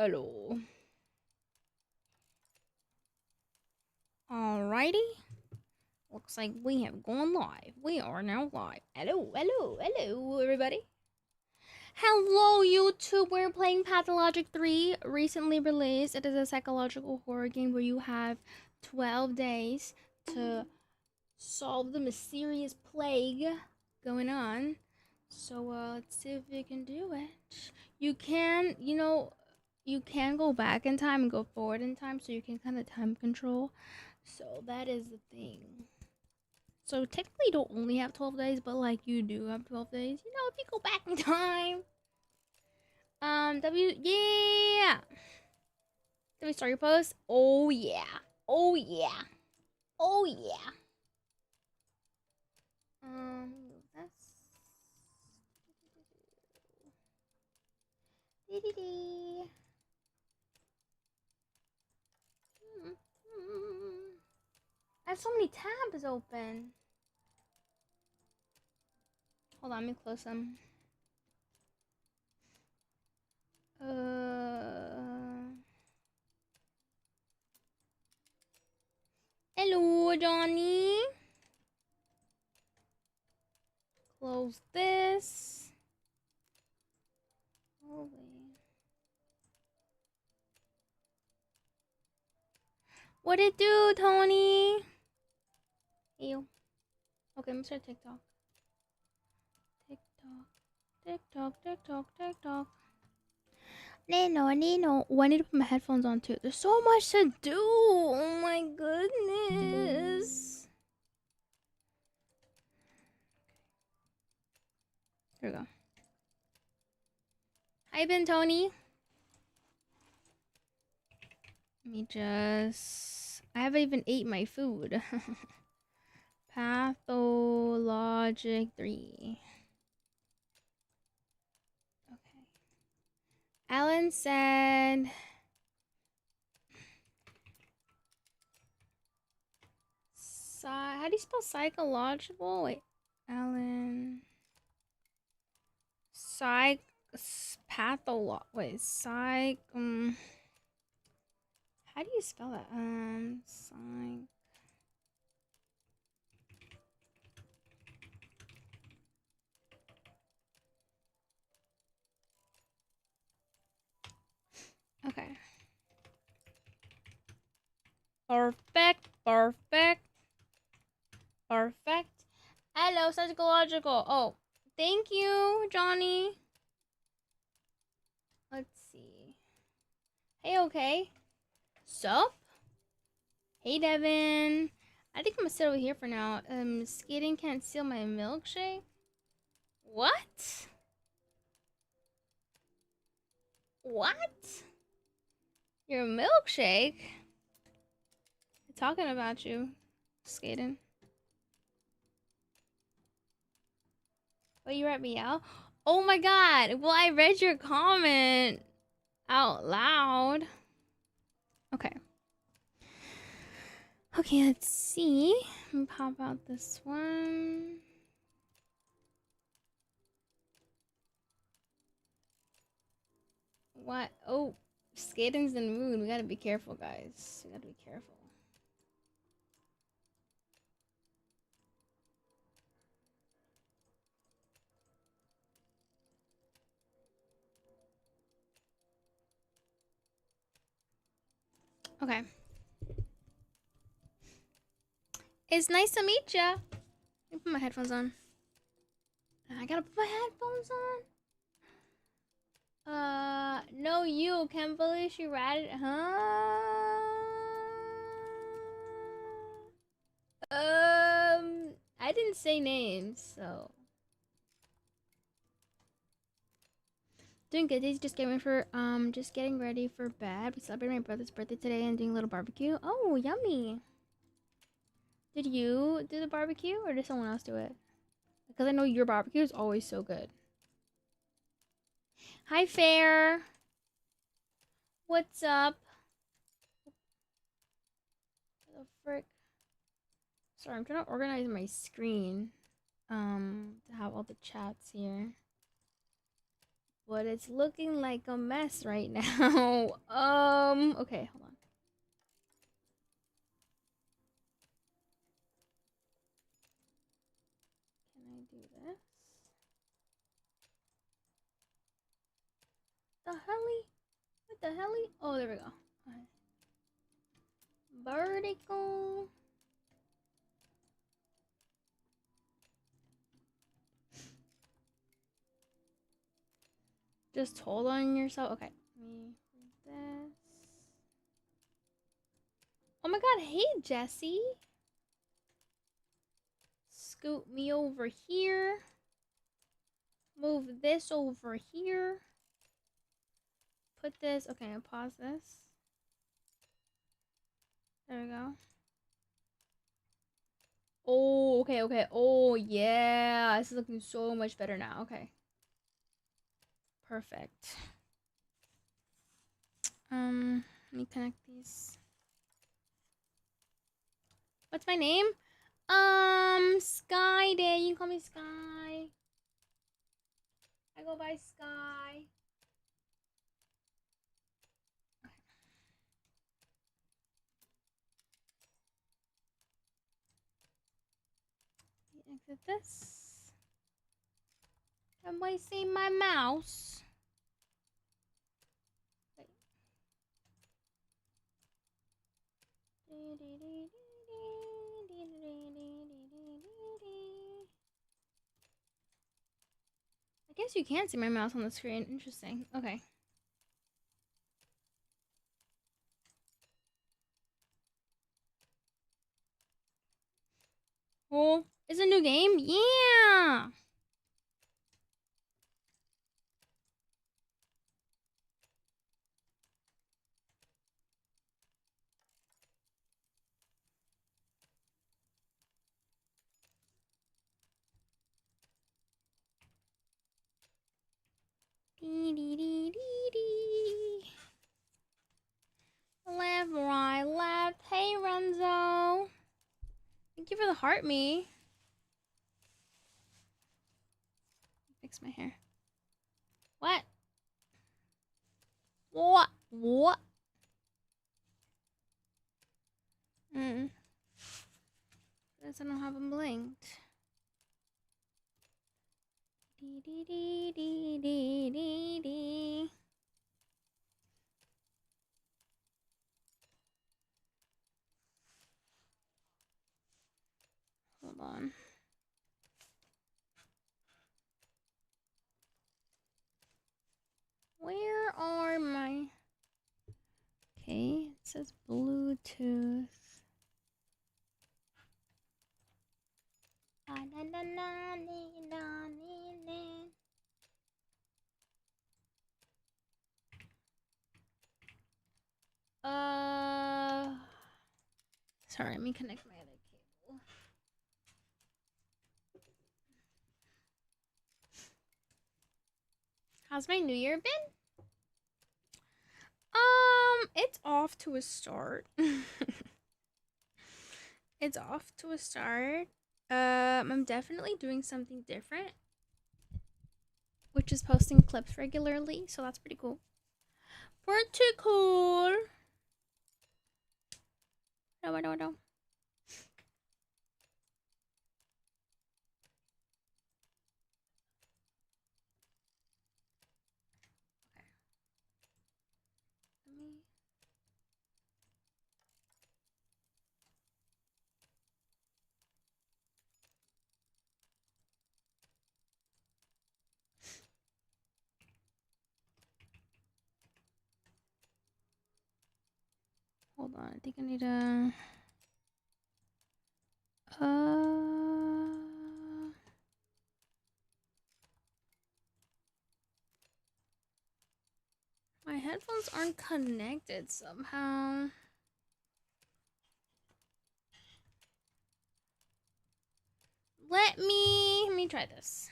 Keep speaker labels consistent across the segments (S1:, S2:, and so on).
S1: Hello. Alrighty. Looks like we have gone live. We are now live. Hello, everybody. Hello, YouTube. We're playing Pathologic 3, recently released. It is a psychological horror game where you have 12 days to solve the mysterious plague going on. So, let's see if we can do it. You can, you can go back in time and go forward in time, so you can kind of time control. So that is the thing. So technically you don't only have 12 days, but like you do have 12 days. You know, if you go back in time. Yeah. Did we start your post? Oh yeah. Oh yeah. Oh yeah. That's I have so many tabs open. Hold on, let me close them. Hello, Johnny. Close this. Holy. What it do, Tony? Ew. Okay, I'm gonna start TikTok. TikTok. Nino. Oh, I need to put my headphones on too. There's so much to do. Oh my goodness. There we go. Hi, Ben Tony. Let me just. I haven't even ate my food. Pathologic 3. Okay. Alan said. How do you spell psychological? Wait. Alan. Wait, how do you spell that? Okay. Perfect. Hello, psychological. Oh, thank you, Johnny. Let's see. Hey, okay. Sup? Hey, Devin. I think I'm gonna sit over here for now. Skating can't steal my milkshake. What? What? Your milkshake? I'm talking about you, Skating. Oh, you read me out? Oh my god. Well, I read your comment out loud. Okay. Okay, let's see. Let me pop out this one. What? Oh, Skating's in the mood. We gotta be careful, guys. We gotta be careful. Okay. It's nice to meet ya. Let me put my headphones on. I gotta put my headphones on. No, you can't believe she ratted, huh? I didn't say names, so. Doing good. Days just getting ready for bed. We celebrated my brother's birthday today and doing a little barbecue. Oh, yummy. Did you do the barbecue or did someone else do it? Because I know your barbecue is always so good. Hi, Fair. What's up? The frick. Sorry, I'm trying to organize my screen. To have all the chats here. But it's looking like a mess right now. Okay, hold on. Can I do this? The helly? What the helly? Oh, there we go. Okay. Vertical. Just hold on yourself. Okay. Let me read this. Oh my god, hey Jesse. Scoot me over here. Move this over here. Put this. Okay, I'll pause this. There we go. Oh, okay, okay. Oh, yeah. This is looking so much better now. Okay. Perfect. Let me connect these. What's my name? Skaiday. You can call me Sky. I go by Sky. Exit this. I'm wasting my mouse. Wait. I guess you can see my mouse on the screen. Interesting. Okay. Oh, it's a new game? Yeah! Left, right, left. Hey, Renzo. Thank you for the heart me. Fix my hair. What? What? What? Guess I don't have them blinked. Dee dee dee dee dee dee dee. Hold on. Where are my... Okay, it says Bluetooth. Sorry, let me connect my other cable. How's my new year been? It's off to a start. It's off to a start. I'm definitely doing something different, which is posting clips regularly, so that's pretty cool. Pretty cool. No. Hold on, I think I need a... My headphones aren't connected somehow. Let me try this.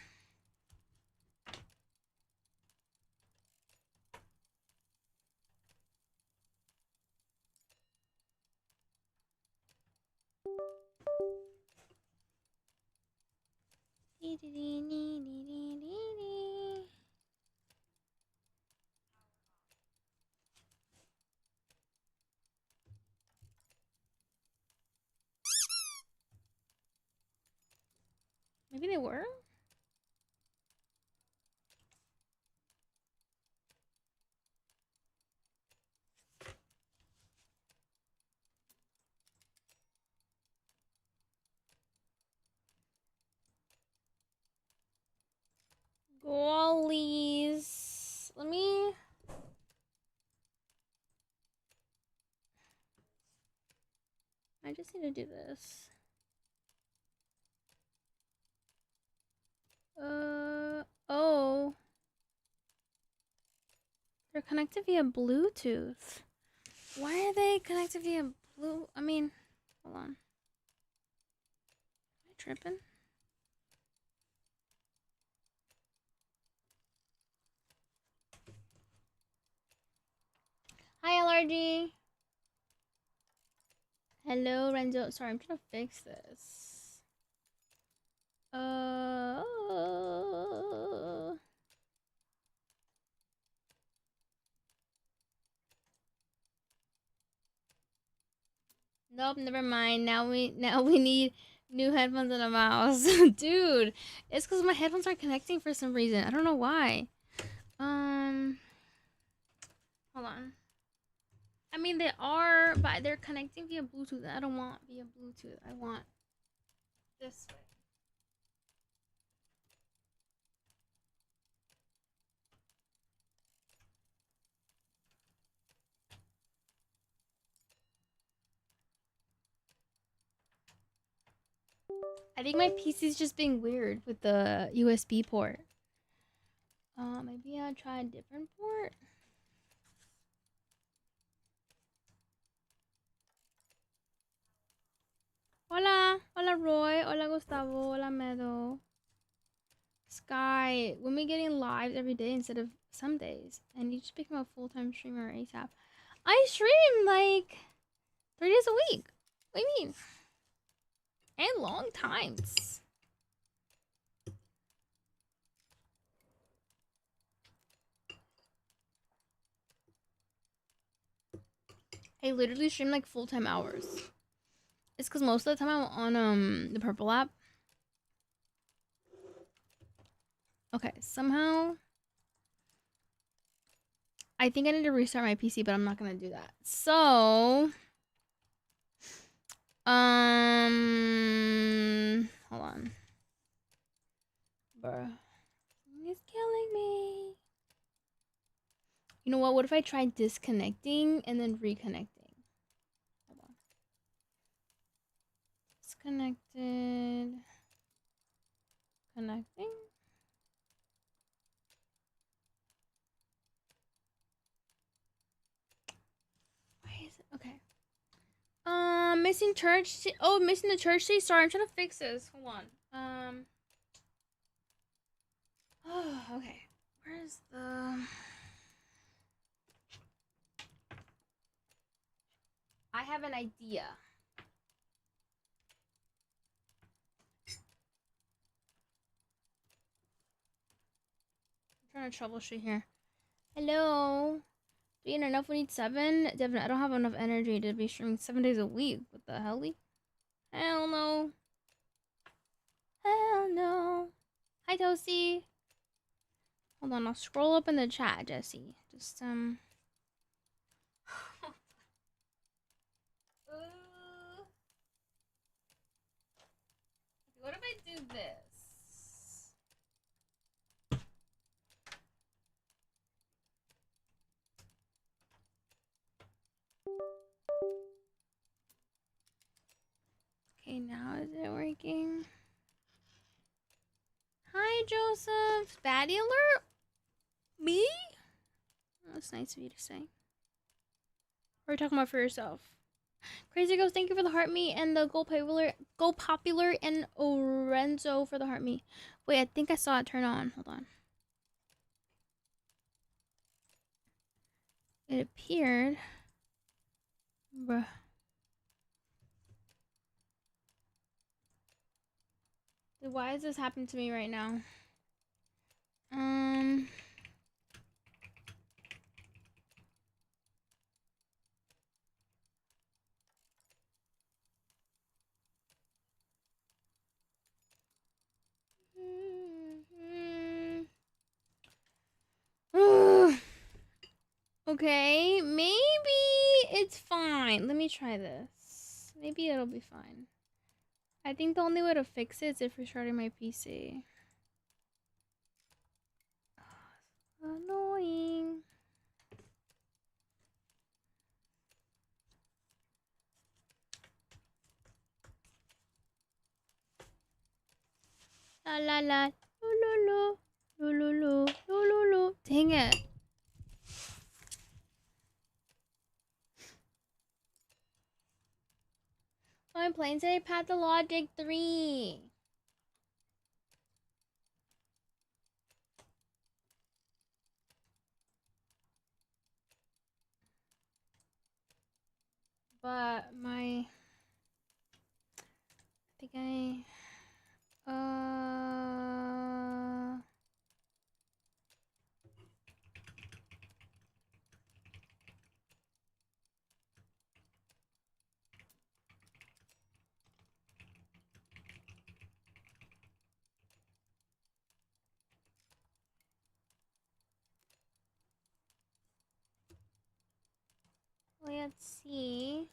S1: Maybe they were? Gollies. Let me... I just need to do this. Oh. They're connected via Bluetooth. Why are they connected via Hold on. Am I tripping? Hi, LRG. Hello, Renzo. Sorry, I'm trying to fix this. Nope, never mind. Now we need new headphones and a mouse. Dude, it's because my headphones aren't connecting for some reason. I don't know why. Hold on. I mean, they are, but they're connecting via Bluetooth. I don't want via Bluetooth. I want this way. I think my PC's just being weird with the USB port. Maybe I'll try a different port. Hola, hola Roy, hola Gustavo, hola Meadow. Sky, when we getting lives every day instead of some days, and you just become a full-time streamer ASAP. I stream like 3 days a week. What do you mean? And long times. I literally stream like full-time hours. It's because most of the time I'm on the purple app. Okay, somehow I think I need to restart my PC, but I'm not gonna do that. So hold on. Bruh. It's killing me. You know what? What if I try disconnecting and then reconnecting? Hold on. Disconnected. Connecting. Why is it? Okay. Missing church. Oh, missing the church. Sorry, I'm trying to fix this. Hold on. Oh, okay. Where's the... I have an idea. I'm trying to troubleshoot here. Hello? Being enough, we need 7. Devin, I don't have enough energy to be streaming 7 days a week. What the hell? Hell no. Hell no. Hi, Toasty. Hold on, I'll scroll up in the chat, Jesse. Just, what if I do this? Okay, now is it working? Hi, Joseph. Baddie alert? Me? That's nice of you to say. Or are you talking about for yourself? Crazy Ghost, thank you for the heart meat and the go popular and Orenzo for the heart meat. Wait, I think I saw it turn on. Hold on. It appeared. Bruh. Dude, why is this happening to me right now? Okay, maybe it's fine. Let me try this. Maybe it'll be fine. I think the only way to fix it is if restarting my PC. Annoying. La la la. Lo lo lo. Lo lo lo. Lo lo lo. Dang it. I'm playing today Pathologic 3. But my... I think let's see.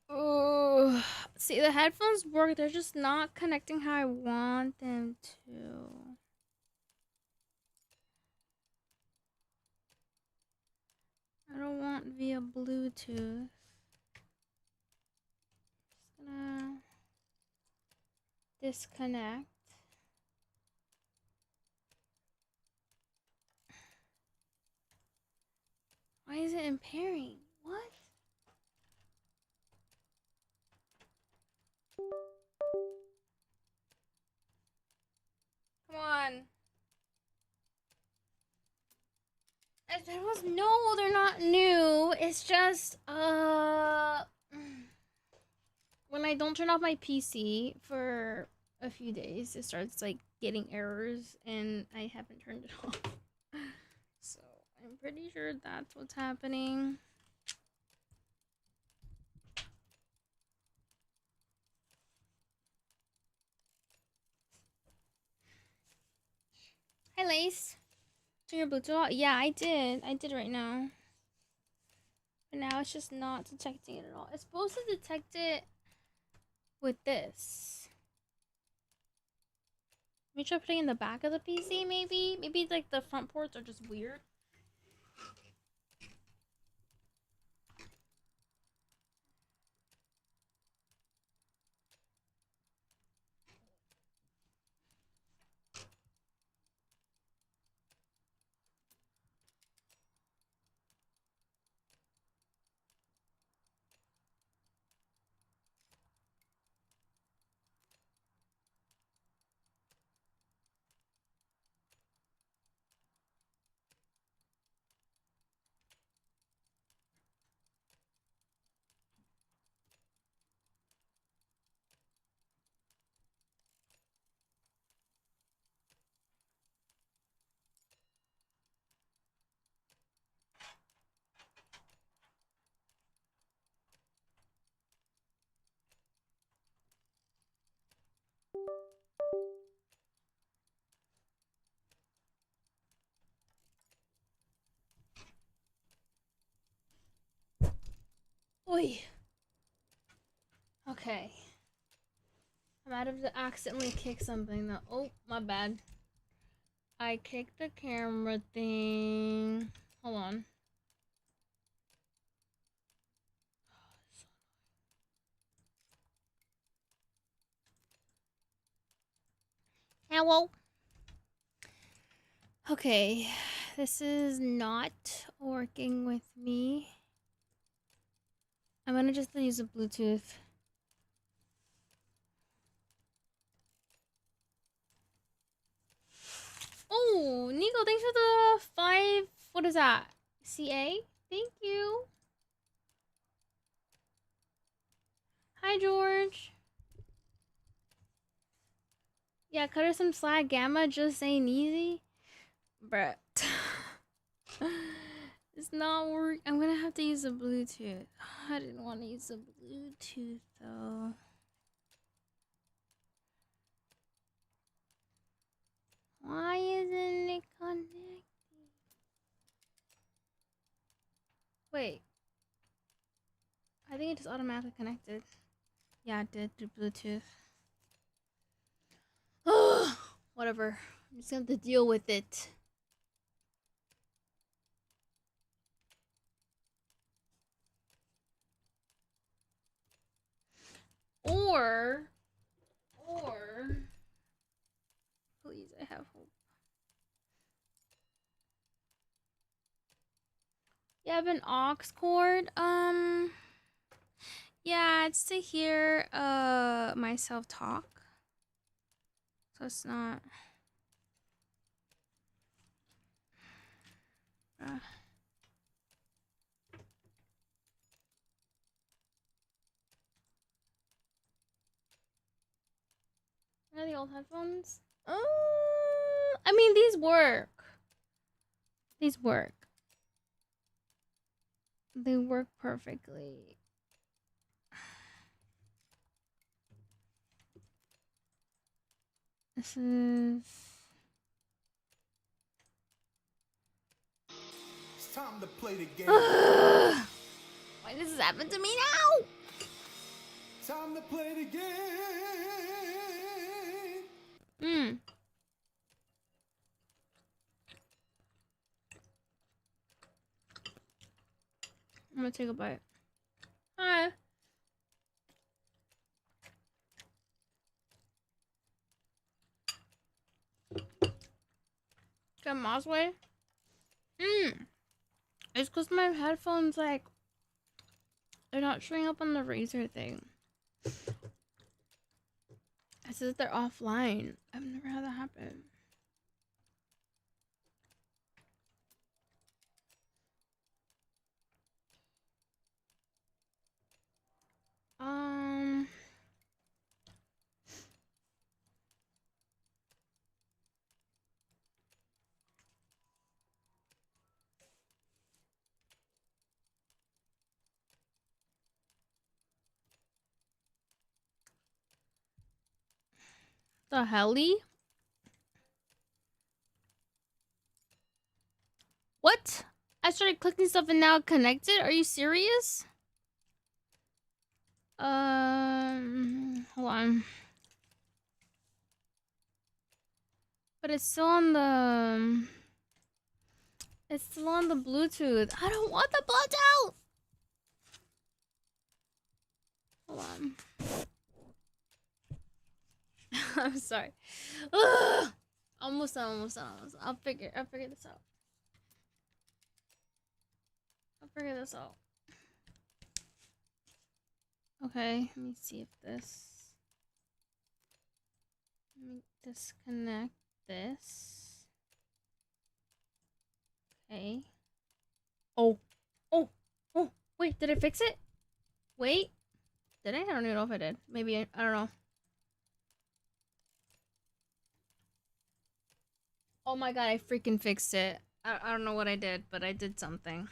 S1: Oh, see, the headphones work. They're just not connecting how I want them to. I don't want via Bluetooth. Just gonna disconnect. Why is it impairing? What? Come on. There was no, they're not new. It's just when I don't turn off my PC for a few days, it starts like getting errors and I haven't turned it off. So I'm pretty sure that's what's happening. Hi, Lace. Turn your Bluetooth off? Yeah, I did. I did right now. But now it's just not detecting it at all. It's supposed to detect it with this. Let me try putting it in the back of the PC, maybe? Maybe like the front ports are just weird. Oi. Okay. I might have accidentally kicked something though. Oh, my bad. I kicked the camera thing. Hold on. Hello. Okay, this is not working with me. I'm gonna just use a Bluetooth. Oh, Nico, thanks for the 5. What is that? CA? Thank you. Hi, George. Yeah, cut her some slack. Gamma just ain't easy. Bruh. It's not work. I'm gonna have to use a Bluetooth. I didn't want to use a Bluetooth though. Why isn't it connected? Wait. I think it just automatically connected. Yeah, it did through Bluetooth. Whatever. I'm just gonna have to deal with it. Or, please, I have hope. You have an aux cord? Yeah, it's to hear myself talk. So it's not. Are the old headphones? I mean, these work. These work. They work perfectly. This is.
S2: It's time to play the game.
S1: Why does this happen to me now?
S2: Time to play the game.
S1: I'm gonna take a bite. Hi. Got Mossway? It's because my headphones, like, they're not showing up on the Razer thing. It says they're offline. I've never had that happen. The helly? What? I started clicking stuff and now it connected? Are you serious? Hold on. But it's still on the... It's still on the Bluetooth. I don't want the Bluetooth! Hold on. I'm sorry. Ugh! Almost done. I'll figure this out. Okay, let me see if this... Let me disconnect this. Okay. Oh, wait, did I fix it? Wait. Did I? I don't even know if I did. Maybe I don't know. Oh my god, I freaking fixed it. I don't know what I did, but I did something.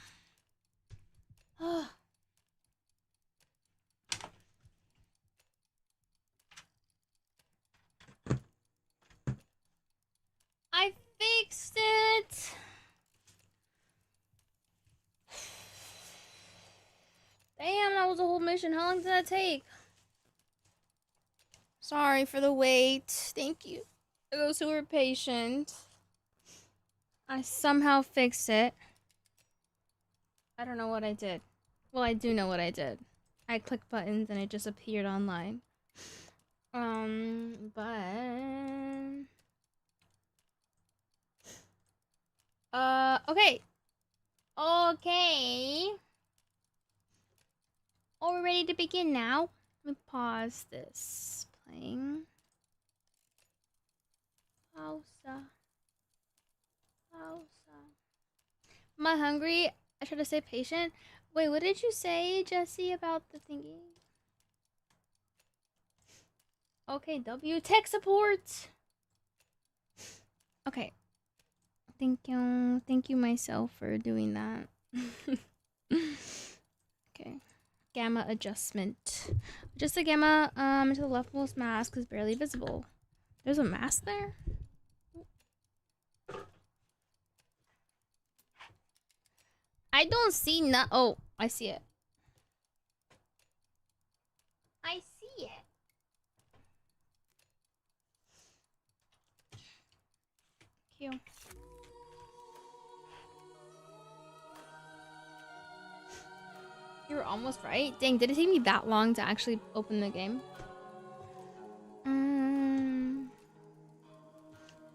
S1: I fixed it! Damn, that was a whole mission. How long did that take? Sorry for the wait. Thank you for those who were patient. I somehow fixed it. I don't know what I did. Well, I do know what I did. I clicked buttons and it just appeared online. But... okay. Okay. Are we ready to begin now? Let me pause this playing. Pausa. Am I hungry? I tried to stay patient. Wait, what did you say, Jesse, about the thingy? Okay, W. Tech support! Okay. Thank you myself for doing that. Okay. Gamma adjustment. Adjust the gamma to the leftmost mask is barely visible. There's a mask there? I don't see no. Oh, I see it. I see it. Cute. You were almost right. Dang, did it take me that long to actually open the game?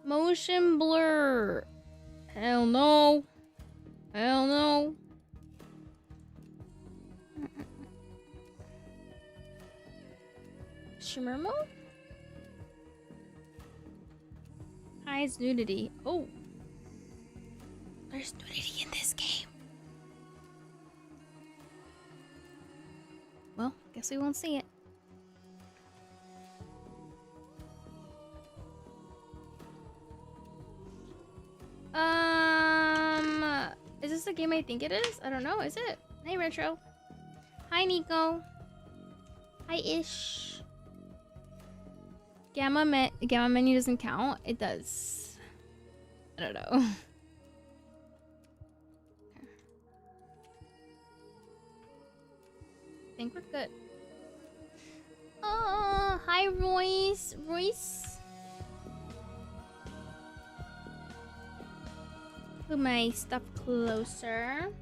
S1: Motion blur. Hell no. Hell no. Shimmer mode? Hides nudity. Oh. There's nudity in this game. Well, guess we won't see it. Is this the game I think it is? I don't know. Is it? Hey, Retro. Hi, Nico. Hi, Ish. Gamma menu doesn't count. It does. I don't know. I think we're good. Oh, hi, Royce. Royce. Put my stuff closer.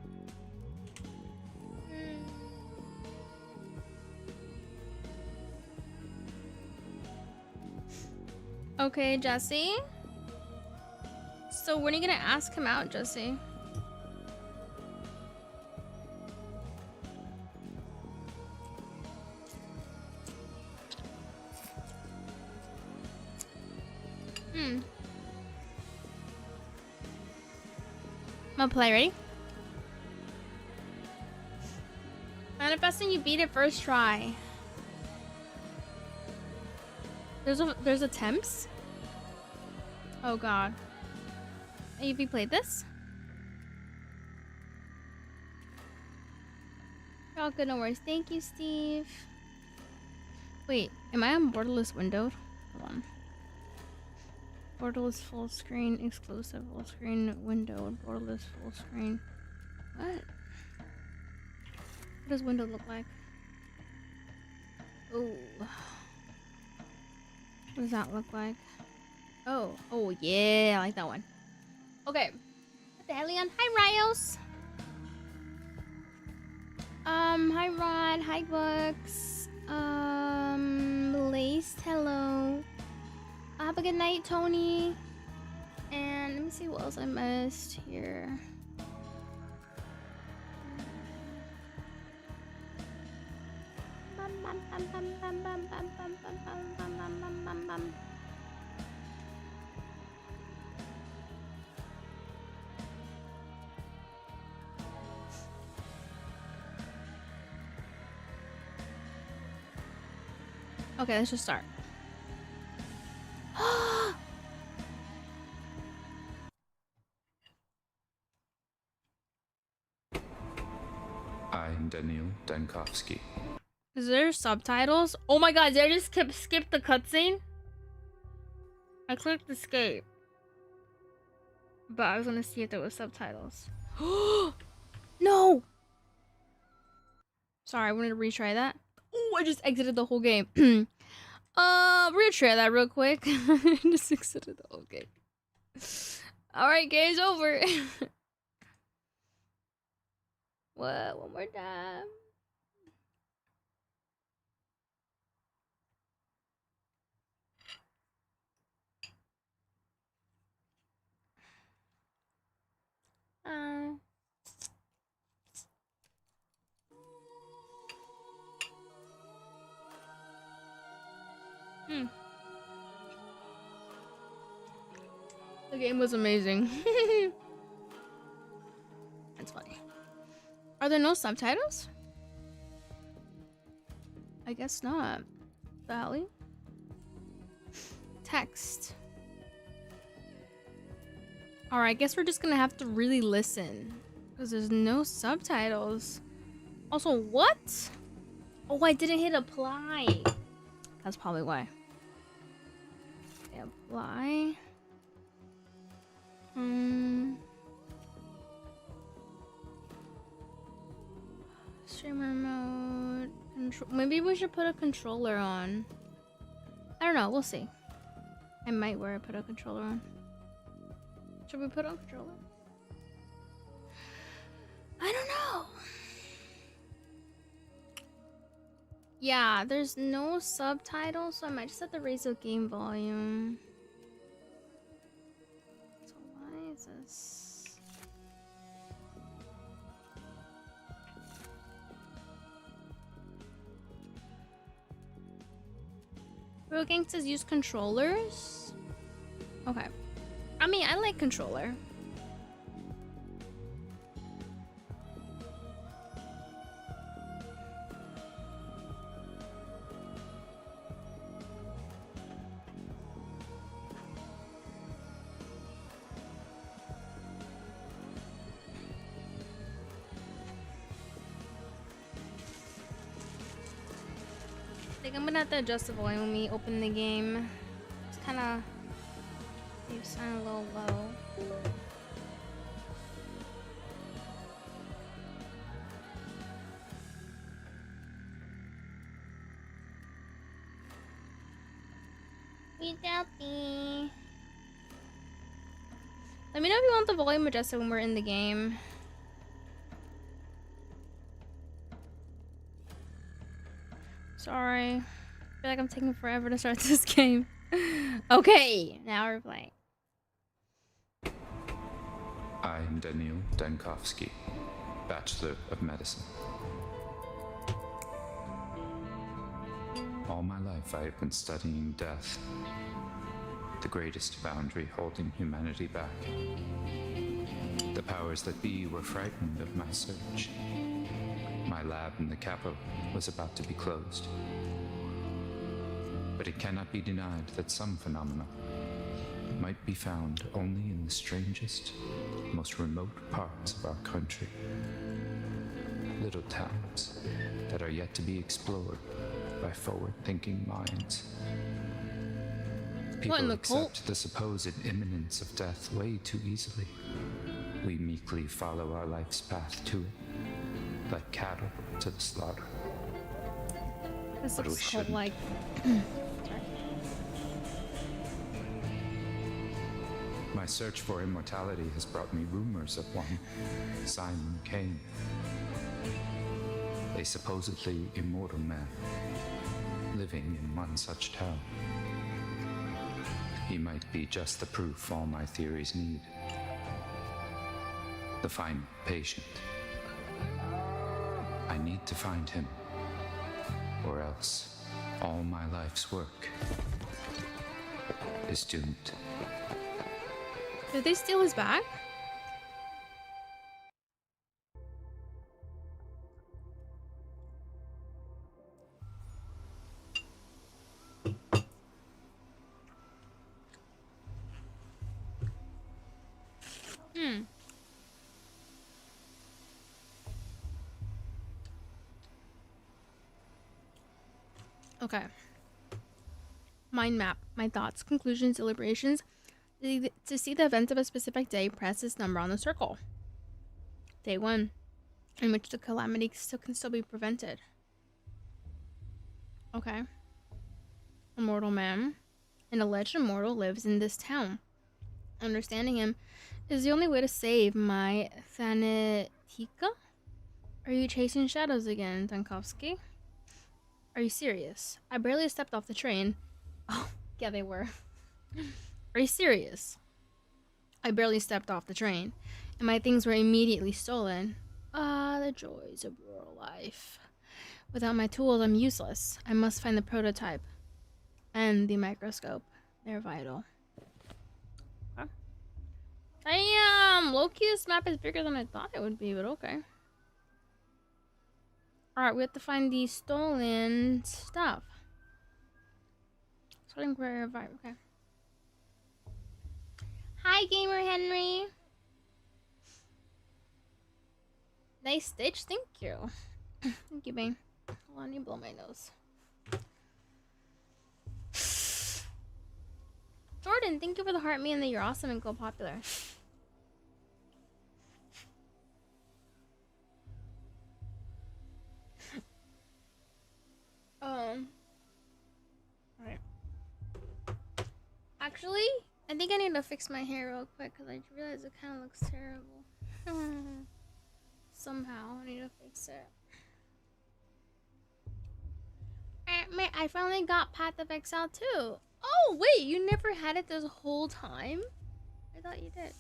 S1: Okay, Jesse. So when are you gonna ask him out, Jesse? I'm gonna play, ready? Manifesting, you beat it first try. There's attempts? Oh god. Have you played this? Oh, good, no worries. Thank you, Steve. Wait, am I on borderless windowed? Hold on. Borderless full screen, exclusive full screen windowed, borderless full screen. What? What does window look like? Oh. What does that look like? Oh, yeah, I like that one. Okay. What the hell, Leon? Hi, Rios. Hi, Rod. Hi, Books. Laced, hello. Have a good night, Tony. And let me see what else I missed here. Okay, let's just start.
S3: I'm Daniil Dankovsky.
S1: Is there subtitles? Oh my god, did I just skip the cutscene? I clicked escape. But I was gonna see if there was subtitles. No! Sorry, I wanted to retry that. Oh, I just exited the whole game. Retry that real quick. Just exited the whole game. Alright, game's over. What? One more time. The game was amazing. That's funny. Are there no subtitles? I guess not. The hell? Text. Alright, I guess we're just gonna have to really listen. Because there's no subtitles. Also, what? Oh, I didn't hit apply. That's probably why. Apply. Streamer mode. Maybe we should put a controller on. I don't know. We'll see. I might put a controller on. Should we put on controller? I don't know. Yeah, there's no subtitles, so I might just have to raise the game volume. So why is this? Real gangsters use controllers? Okay. I mean, I like controller. I think I'm gonna have to adjust the volume when we open the game. It's kind of sound a little low. Without me. Let me know if you want the volume adjusted when we're in the game. Sorry. I feel like I'm taking forever to start this game. Okay, now we're playing.
S3: I am Daniil Dankovsky, Bachelor of Medicine. All my life I have been studying death, the greatest boundary holding humanity back. The powers that be were frightened of my search. My lab in the capital was about to be closed. But it cannot be denied that some phenomena might be found only in the strangest, most remote parts of our country. Little towns that are yet to be explored by forward-thinking minds. People accept the supposed imminence of death way too easily. We meekly follow our life's path to it, like cattle to the slaughter.
S1: This
S3: But we
S1: looks cult
S3: shouldn't.
S1: like.
S3: My search for immortality has brought me rumors of one, Simon Kane, a supposedly immortal man living in one such town. He might be just the proof all my theories need. The final patient. I need to find him, or else all my life's work is doomed.
S1: Did they steal his bag? Okay. Mind map. My thoughts, conclusions, deliberations. To see the events of a specific day, press this number on the circle. Day 1, in which the calamity can still be prevented. Okay. A mortal man. An alleged immortal lives in this town. Understanding him is the only way to save my Thanatika? Are you chasing shadows again, Dankovsky? Are you serious? I barely stepped off the train. Oh, yeah, they were. Are you serious? I barely stepped off the train, and my things were immediately stolen. Ah, the joys of rural life. Without my tools, I'm useless. I must find the prototype and the microscope. They're vital. Okay. Damn! Low-key, this map is bigger than I thought it would be, but okay. Alright, we have to find the stolen stuff. Starting where vibe, okay. Hi, Gamer Henry. Nice stitch, thank you. Thank you, babe. Hold on, you blow my nose. Jordan, thank you for the heart, me, and that you're awesome and go popular. Actually, I think I need to fix my hair real quick because I realize it kind of looks terrible. Somehow, I need to fix it. I finally got Path of Exile too. Oh, wait, you never had it this whole time? I thought you did.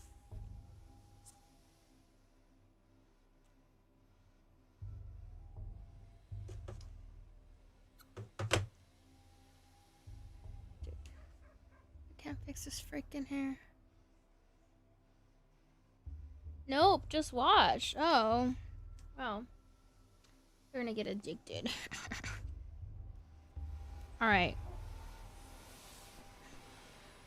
S1: I can't fix this freaking hair. Nope, just watch. Oh. Well. You're gonna get addicted. Alright.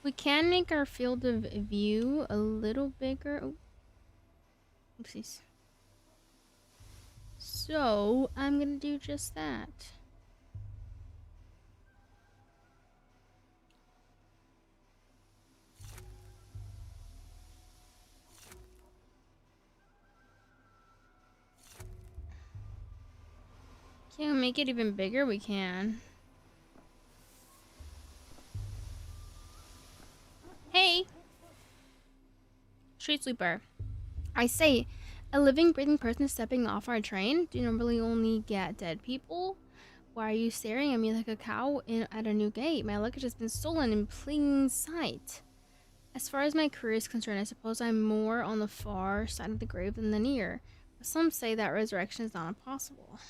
S1: We can make our field of view a little bigger. Oh. Oopsies. So, I'm gonna do just that. Can we make it even bigger? We can. Hey! Street sweeper. I say, a living, breathing person is stepping off our train. Do you normally only get dead people? Why are you staring at me like a cow at a new gate? My luggage has been stolen in plain sight. As far as my career is concerned, I suppose I'm more on the far side of the grave than the near. But some say that resurrection is not impossible.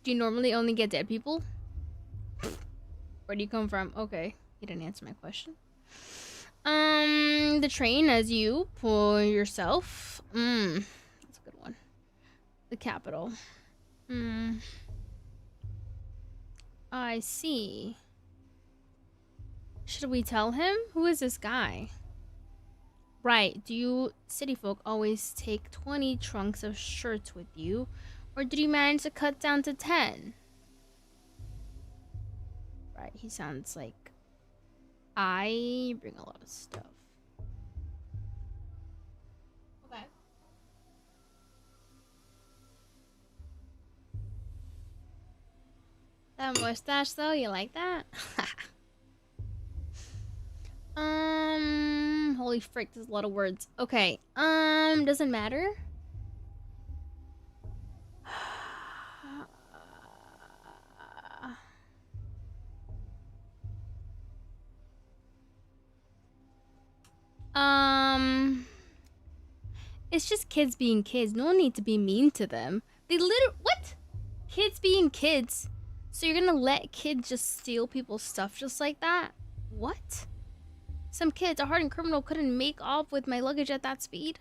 S1: Do you normally only get dead people? Where do you come from? Okay, you didn't answer my question. The train as you pull yourself. That's a good one. The capital. I see. Should we tell him? Who is this guy? Right, do you city folk always take 20 trunks of shirts with you? Or did you manage to cut down to 10? Right, he sounds like I bring a lot of stuff. Okay. That mustache though, you like that? Holy frick, there's a lot of words. Okay, doesn't matter. It's just kids being kids. No one needs to be mean to them. They what? Kids being kids. So you're gonna let kids just steal people's stuff just like that? What? Some kids, a hardened criminal, couldn't make off with my luggage at that speed.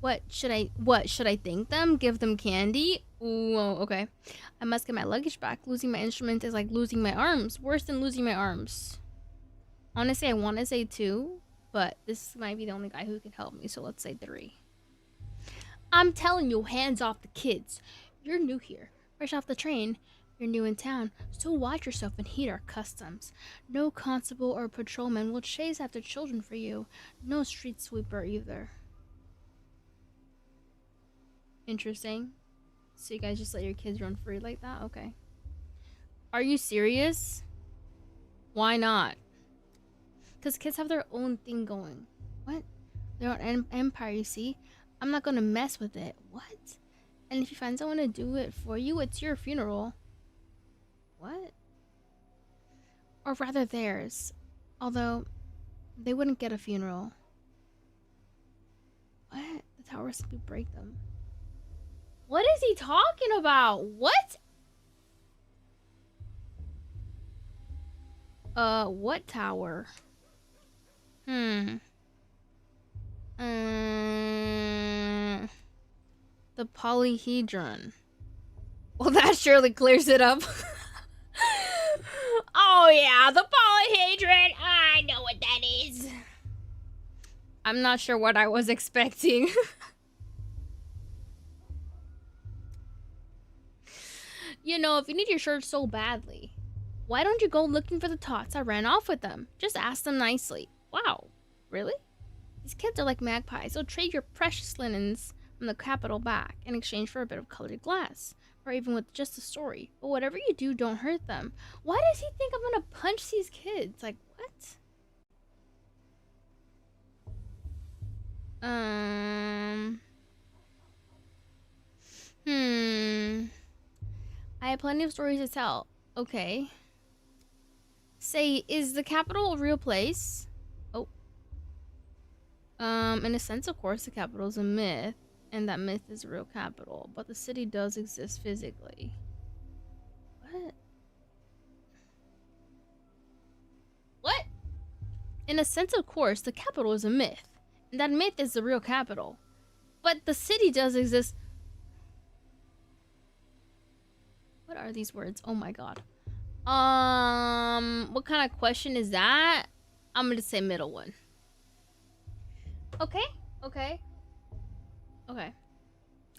S1: What should I thank them? Give them candy? Ooh, okay. I must get my luggage back. Losing my instrument is like losing my arms. Worse than losing my arms. Honestly, I want to say 2, but this might be the only guy who can help me, so let's say 3. I'm telling you, hands off the kids. You're new here, fresh off the train. You're new in town, so watch yourself and heed our customs. No constable or patrolman will chase after children for you. No street sweeper either. Interesting. So you guys just let your kids run free like that? Okay. Are you serious? Why not? Because kids have their own thing going. What? Their own empire, you see? I'm not gonna mess with it. What? And if you find someone to do it for you, it's your funeral. What? Or rather theirs. Although, they wouldn't get a funeral. What? The towers simply break them. What is he talking about? What? What tower? The polyhedron. Well, that surely clears it up. Oh yeah, the polyhedron. I know what that is. I'm not sure what I was expecting. You know, if you need your shirt so badly, why don't you go looking for the tots I ran off with them? Just ask them nicely. Wow, really? These kids are like magpies. They'll trade your precious linens from the capital back in exchange for a bit of colored glass. or even with just a story. But whatever you do, don't hurt them. Why does he think I'm gonna punch these kids? Like, what? I have plenty of stories to tell. Okay. Say, is the capital a real place? Oh. In a sense, of course, the capital is a myth, and that myth is a real capital, but the city does exist physically. What? What? In a sense, of course, the capital is a myth, and that myth is the real capital, but the city does exist. What are these words? Oh my god. What kind of question is that? I'm gonna say middle one. Okay.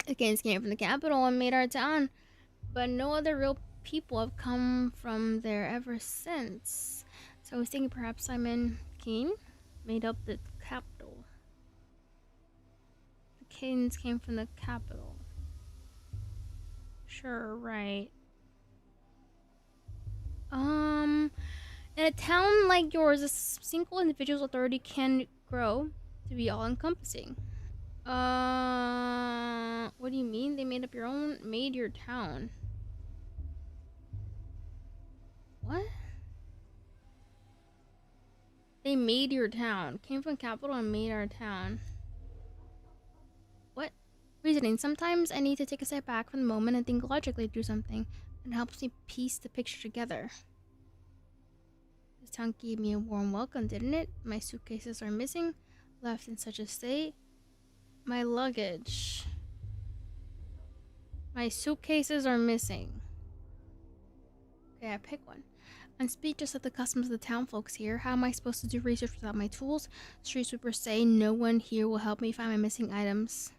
S1: The kids came from the capital and made our town, but no other real people have come from there ever since. So I was thinking perhaps Simon Kane made up the capital. The Kanes came from the capital. Sure, right. In a town like yours, a single individual's authority can grow to be all-encompassing. What do you mean? They made your town. What? They made your town. Came from capital and made our town. What? Reasoning. Sometimes I need to take a step back from the moment and think logically through something. It helps me piece the picture together. This town gave me a warm welcome, didn't it? My suitcases are missing, left in such a state. My luggage. My suitcases are missing. Okay, I pick one. I'm speechless at the customs of the town folks here. How am I supposed to do research without my tools? Street sweepers say no one here will help me find my missing items.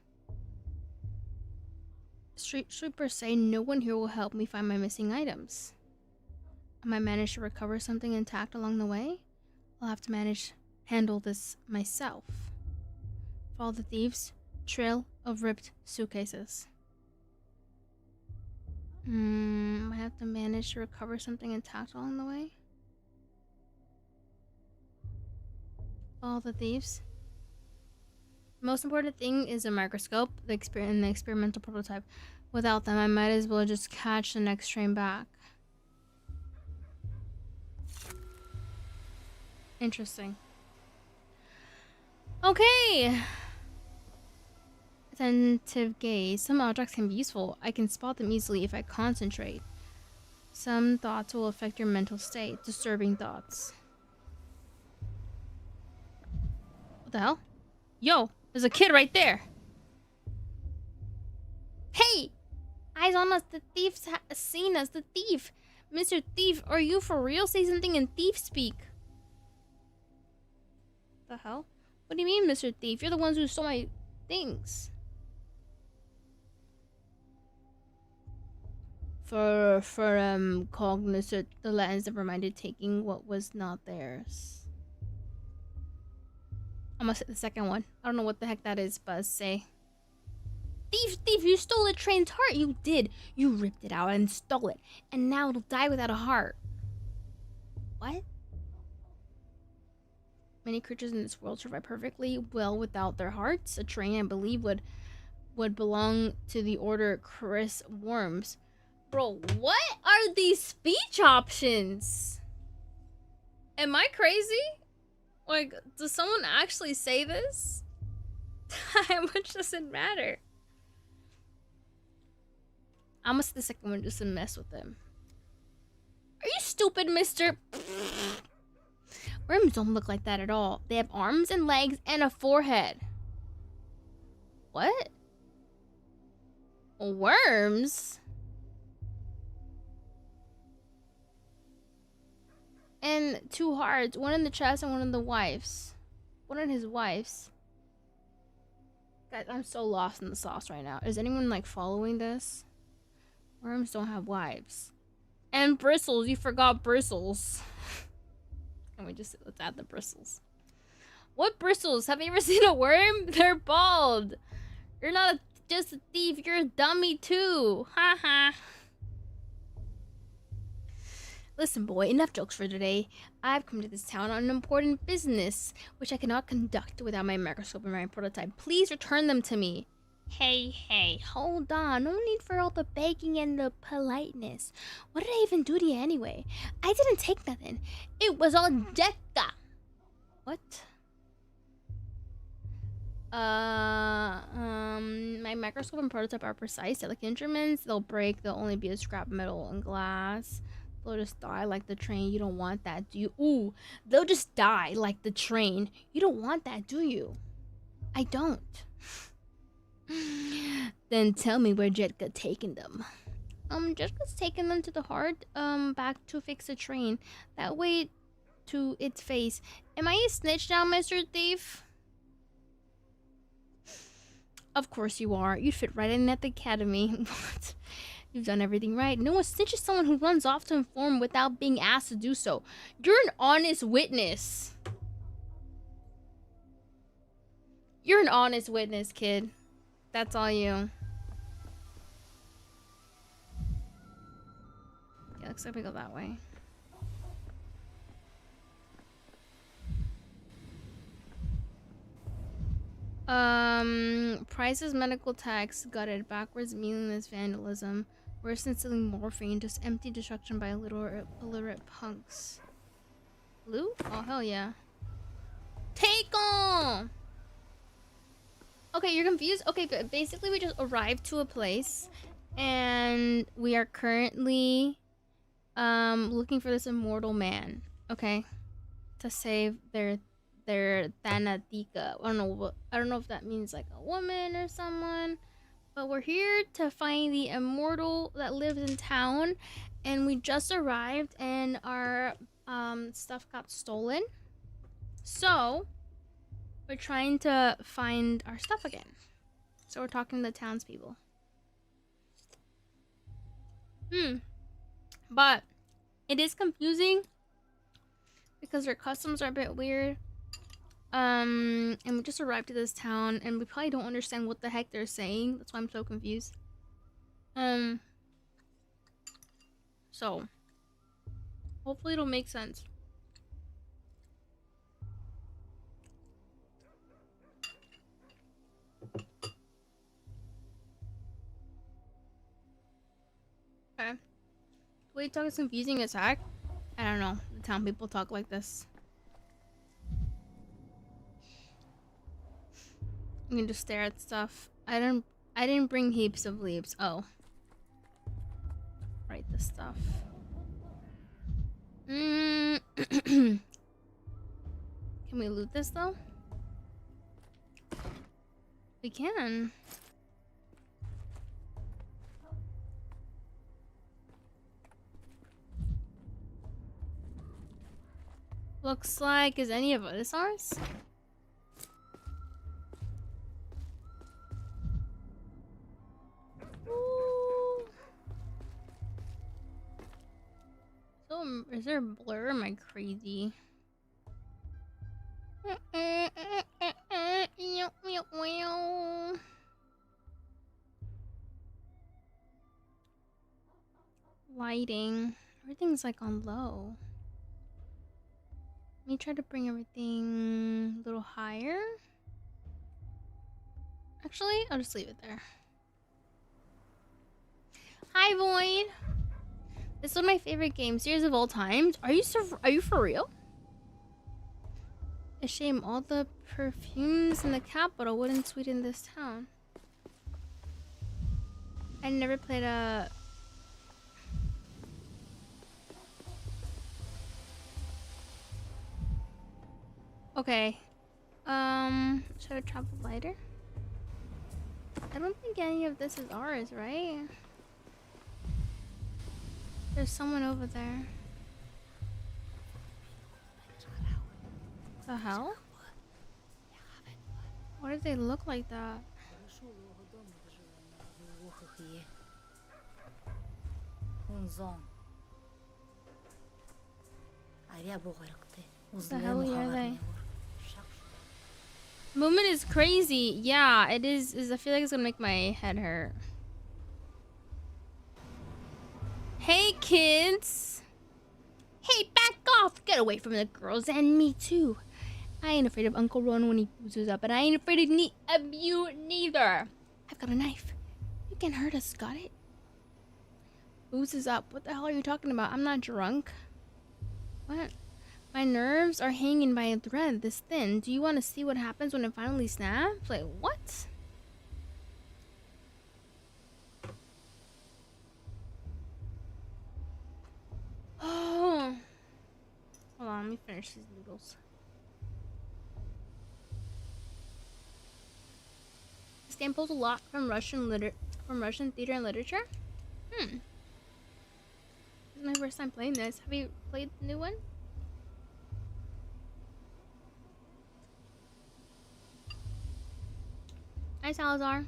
S1: Street sweepers say no one here will help me find my missing items. I might manage to recover something intact along the way. I'll have to handle this myself. Follow the thieves. Trail of ripped suitcases. I have to manage to recover something intact along the way. Follow the thieves. The most important thing is a microscope, the experimental prototype. Without them, I might as well just catch the next train back. Interesting. Okay. Attentive gaze. Some objects can be useful. I can spot them easily if I concentrate. Some thoughts will affect your mental state. Disturbing thoughts. What the hell? Yo, there's a kid right there. Hey! Eyes on us. The thief's seen us. The thief. Mr. Thief, are you for real? Say something in thief speak. The hell? What do you mean, Mr. Thief? You're the ones who stole my things. Cognizant the lens that reminded taking what was not theirs. I'm gonna say the second one. I don't know what the heck that is, but say. Thief, you stole a train's heart. You did. You ripped it out and stole it. And now it'll die without a heart. What? Many creatures in this world survive perfectly well without their hearts. A train, I believe, would belong to the order Chris Worms. Bro, what are these speech options? Am I crazy? Like, does someone actually say this? How much does it matter? I'm gonna say the second one just to mess with them. Are you stupid, mister? Worms don't look like that at all. They have arms and legs and a forehead. What? Worms? And two hearts. One in the chest and one in the wife's. One in his wife's. Guys, I'm so lost in the sauce right now. Is anyone like following this? Worms don't have wives. And bristles. You forgot bristles. Can we just let's add the bristles? What bristles? Have you ever seen a worm? They're bald. You're not a just a thief. You're a dummy too. Ha ha. Listen, boy, enough jokes for today. I've come to this town on an important business, which I cannot conduct without my microscope and my prototype. Please return them to me. Hey, hold on. No need for all the begging and the politeness. What did I even do to you anyway? I didn't take nothing. It was all Jekka. What? My microscope and prototype are precise. They're like instruments. They'll break. They'll only be a scrap metal and glass. They'll just die like the train. You don't want that, do you? Ooh, they'll just die like the train. You don't want that, do you? I don't. Then tell me where Jetka taking them. Jetka's taking them to the heart, back to fix the train. That way to its face. Am I a snitch now, Mr. Thief? Of course you are. You'd fit right in at the academy. What? You've done everything right. No one snitches someone who runs off to inform without being asked to do so. You're an honest witness. You're an honest witness, kid. That's all you. Yeah, looks like we go that way. Price's medical tax gutted, backwards meaningless vandalism, worse than stealing morphine, just empty destruction by illiterate punks. Loot? Oh hell yeah. Take on! Okay, you're confused? Okay, but basically we just arrived to a place and we are currently looking for this immortal man, okay? To save their Thanatika. I don't know if that means like a woman or someone, but we're here to find the immortal that lives in town, and we just arrived and our stuff got stolen. So we're trying to find our stuff again. So we're talking to the townspeople. But it is confusing because their customs are a bit weird. And we just arrived to this town and we probably don't understand what the heck they're saying. That's why I'm so confused. So hopefully it'll make sense. Okay. The way you talk is confusing as heck. I don't know. The town people talk like this. You can just stare at stuff. I didn't bring heaps of leaves. Oh. Write this stuff. Can we loot this though? We can. Looks like, is any of this ours? Ooh. So, is there a blur? Am I crazy? Lighting. Everything's like on low. Let me try to bring everything a little higher. Actually, I'll just leave it there. Hi, Void. This is one of my favorite game series of all time. Are you for real? A shame all the perfumes in the capital wouldn't sweeten this town. I never played a... Okay. Should I travel lighter? I don't think any of this is ours, right? There's someone over there. The hell? Why do they look like that? The hell are they? Movement is crazy. Yeah, it is. I feel like it's gonna make my head hurt. Hey, kids. Hey, back off. Get away from the girls and me, too. I ain't afraid of Uncle Ron when he oozes up, and I ain't afraid of you neither. I've got a knife. You can hurt us, got it? Oozes up. What the hell are you talking about? I'm not drunk. What? My nerves are hanging by a thread this thin. Do you want to see what happens when it finally snaps? Like, what? Oh. Hold on, let me finish these noodles. This game pulls a lot from Russian theater and literature. This is my first time playing this. Have you played the new one? Hi, Salazar.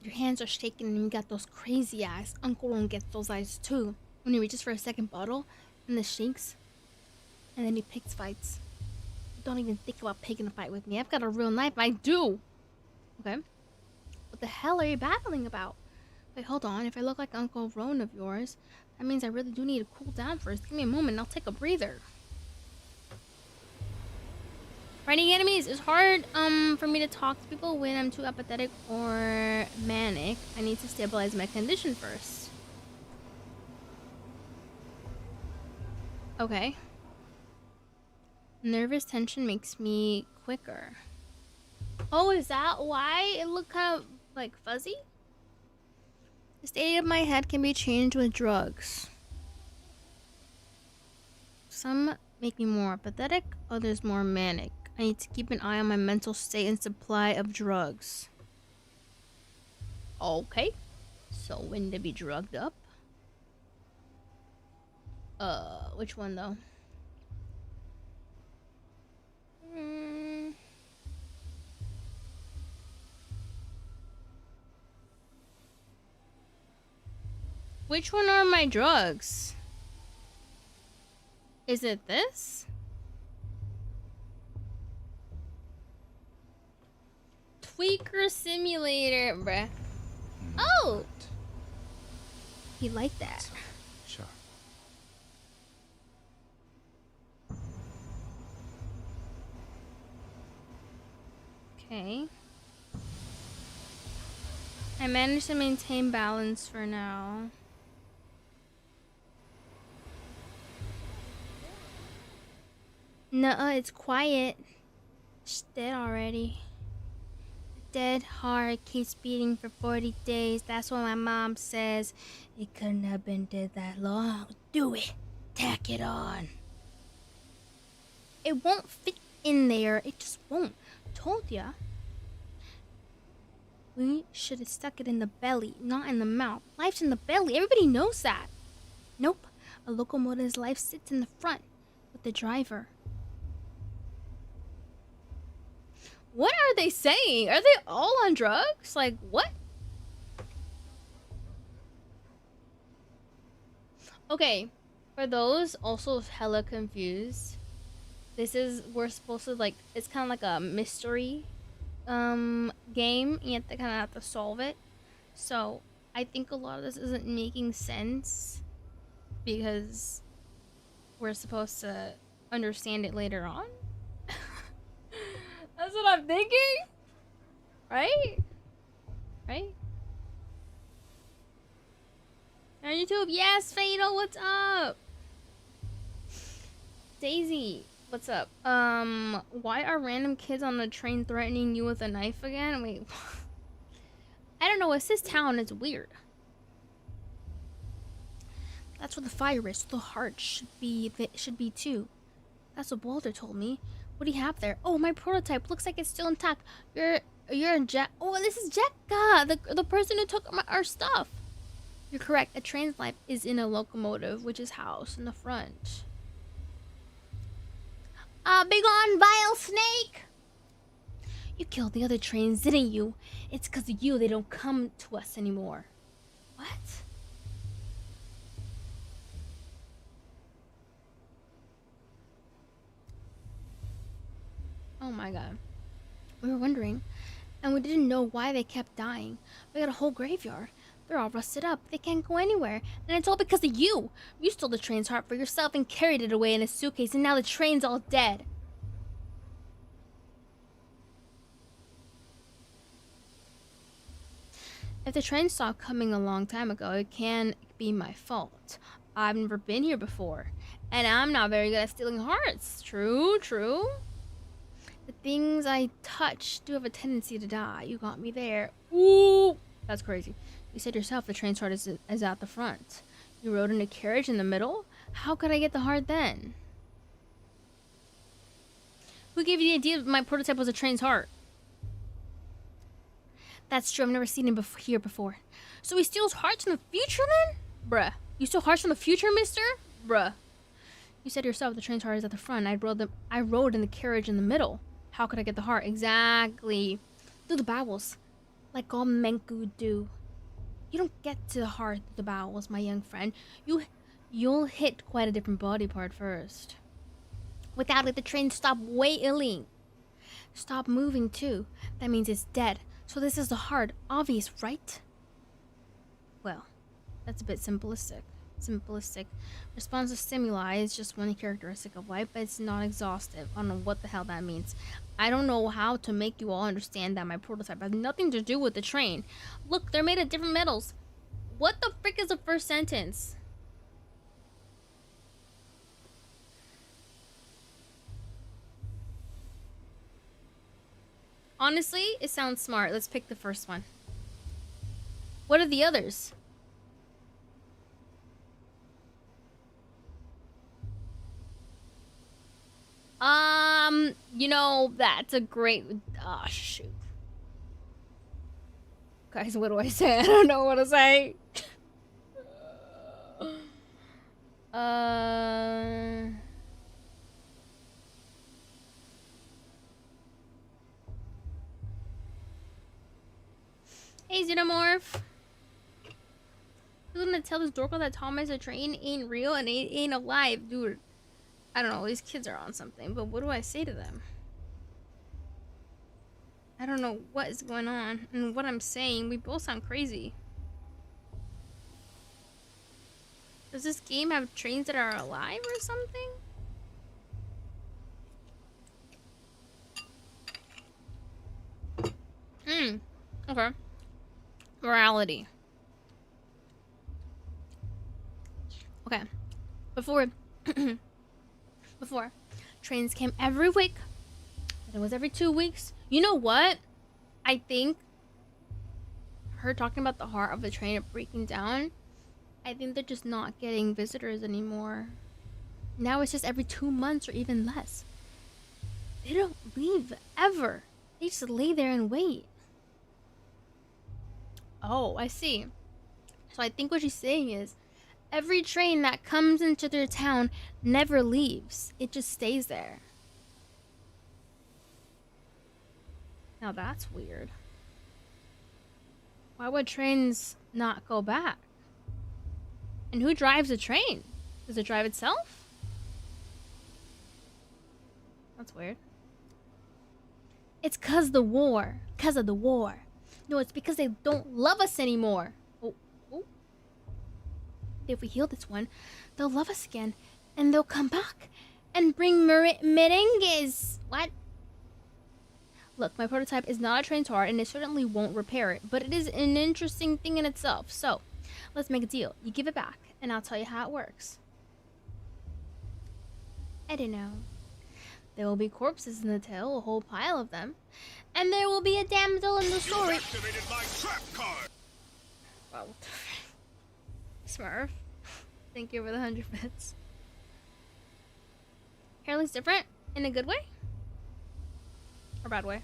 S1: Your hands are shaking and you got those crazy eyes. Uncle Ron gets those eyes too. When he reaches for a second bottle and the shakes, and then he picks fights. Don't even think about picking a fight with me. I've got a real knife. I do. Okay. What the hell are you battling about? Wait, hold on. If I look like Uncle Ron of yours, that means I really do need to cool down first. Give me a moment. I'll take a breather. Fighting enemies is hard for me to talk to people when I'm too apathetic or manic. I need to stabilize my condition first. Okay. Nervous tension makes me quicker. Oh, is that why it looked kind of like fuzzy? The state of my head can be changed with drugs. Some make me more apathetic, others more manic. I need to keep an eye on my mental state and supply of drugs. Okay. So when to be drugged up? Which one though? Which one are my drugs? Is it this? Tweaker simulator, bruh. Oh! He liked that.
S3: Sure.
S1: Okay. I managed to maintain balance for now. Nuh-uh, it's quiet. It's dead already. Dead heart keeps beating for 40 days. That's what my mom says. It couldn't have been dead that long. Do it. Tack it on. It won't fit in there. It just won't. Told ya. We should have stuck it in the belly, not in the mouth. Life's in the belly. Everybody knows that. Nope. A locomotive's life sits in the front with the driver. What are they saying? Are they all on drugs? Like, what? Okay, for those also hella confused, we're supposed to, like, it's kind of like a mystery game. You have to kind of have to solve it. So I think a lot of this isn't making sense because we're supposed to understand it later on. That's what I'm thinking. Right? Right? On YouTube, yes, Fatal, what's up? Daisy, what's up? Why are random kids on the train threatening you with a knife again? Wait, I don't know, it's this town, it's weird. That's where the fire is, the heart should be too. That's what Boulder told me. What do you have there? Oh, my prototype looks like it's still intact. You're Jack. Oh, this is Jekka, the person who took our stuff. You're correct. A train's life is in a locomotive, which is housed in the front. Big on vile snake. You killed the other trains, didn't you? It's because of you they don't come to us anymore. What? Oh my god. We were wondering, and we didn't know why they kept dying. We got a whole graveyard. They're all rusted up. They can't go anywhere. And it's all because of you. You stole the train's heart for yourself and carried it away in a suitcase, and now the train's all dead. If the train stopped coming a long time ago, it can't be my fault. I've never been here before, and I'm not very good at stealing hearts. True, true. The things I touch do have a tendency to die. You got me there. Ooh, that's crazy. You said yourself the train's heart is at the front. You rode in a carriage in the middle? How could I get the heart then? Who gave you the idea that my prototype was a train's heart? That's true, I've never seen him here before. So he steals hearts from the future then? Bruh. You steal hearts from the future, mister? Bruh. You said yourself the train's heart is at the front. I rode in the carriage in the middle. How could I get the heart? Exactly. Through the bowels. Like all Menku do. You don't get to the heart through the bowels, my young friend. You'll hit quite a different body part first. Without it, the train stop wailing. Stop moving too. That means it's dead. So this is the heart. Obvious, right? Well, that's a bit simplistic. Responsive stimuli is just one characteristic of life, but it's not exhaustive. I don't know what the hell that means. I don't know how to make you all understand that my prototype has nothing to do with the train. Look, they're made of different metals. What the frick is the first sentence? Honestly, it sounds smart. Let's pick the first one. What are the others? You know, that's a great... Oh, shoot. Guys, what do I say? I don't know what to say. Hey, Xenomorph. Who's gonna tell this dork that Thomas the train ain't real and ain't alive, dude? I don't know, these kids are on something, but what do I say to them? I don't know what is going on and what I'm saying. We both sound crazy. Does this game have trains that are alive or something? Okay. Morality. Okay. Before trains came every week, and it was every 2 weeks. You know what? I think her talking about the heart of the train breaking down, I think they're just not getting visitors anymore. Now it's just every 2 months or even less. They don't leave ever. They just lay there and wait. Oh, I see. So I think what she's saying is every train that comes into their town never leaves. It just stays there. Now that's weird. Why would trains not go back? And who drives the train? Does it drive itself? That's weird. It's 'cause of the war. 'Cause of the war. No, it's because they don't love us anymore. Oh. If we heal this one, they'll love us again. And they'll come back and bring merengues. What? Look, my prototype is not a train's heart, and it certainly won't repair it. But it is an interesting thing in itself. So, let's make a deal. You give it back, and I'll tell you how it works. I don't know. There will be corpses in the tail, a whole pile of them. And there will be a damsel in the story.
S2: Activated my trap card.
S1: Wow. Smurf. Thank you for the 100 bits. Hair looks different? In a good way? Or bad way?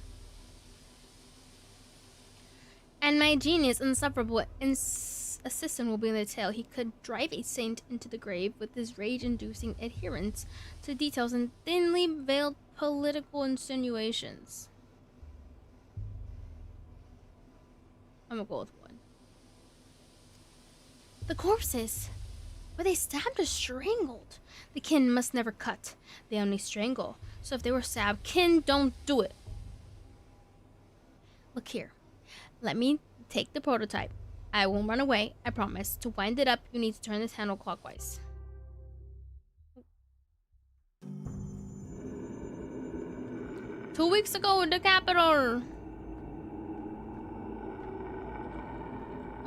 S1: And my genius, insufferable assistant will be in the tail. He could drive a saint into the grave with his rage-inducing adherence to details and thinly veiled political insinuations. I'm gonna go with 1. The corpses. Were they stabbed or strangled? The kin must never cut. They only strangle. So if they were stabbed, kin don't do it. Look here. Let me take the prototype. I won't run away, I promise. To wind it up, you need to turn this handle clockwise. Two weeks ago in the capital.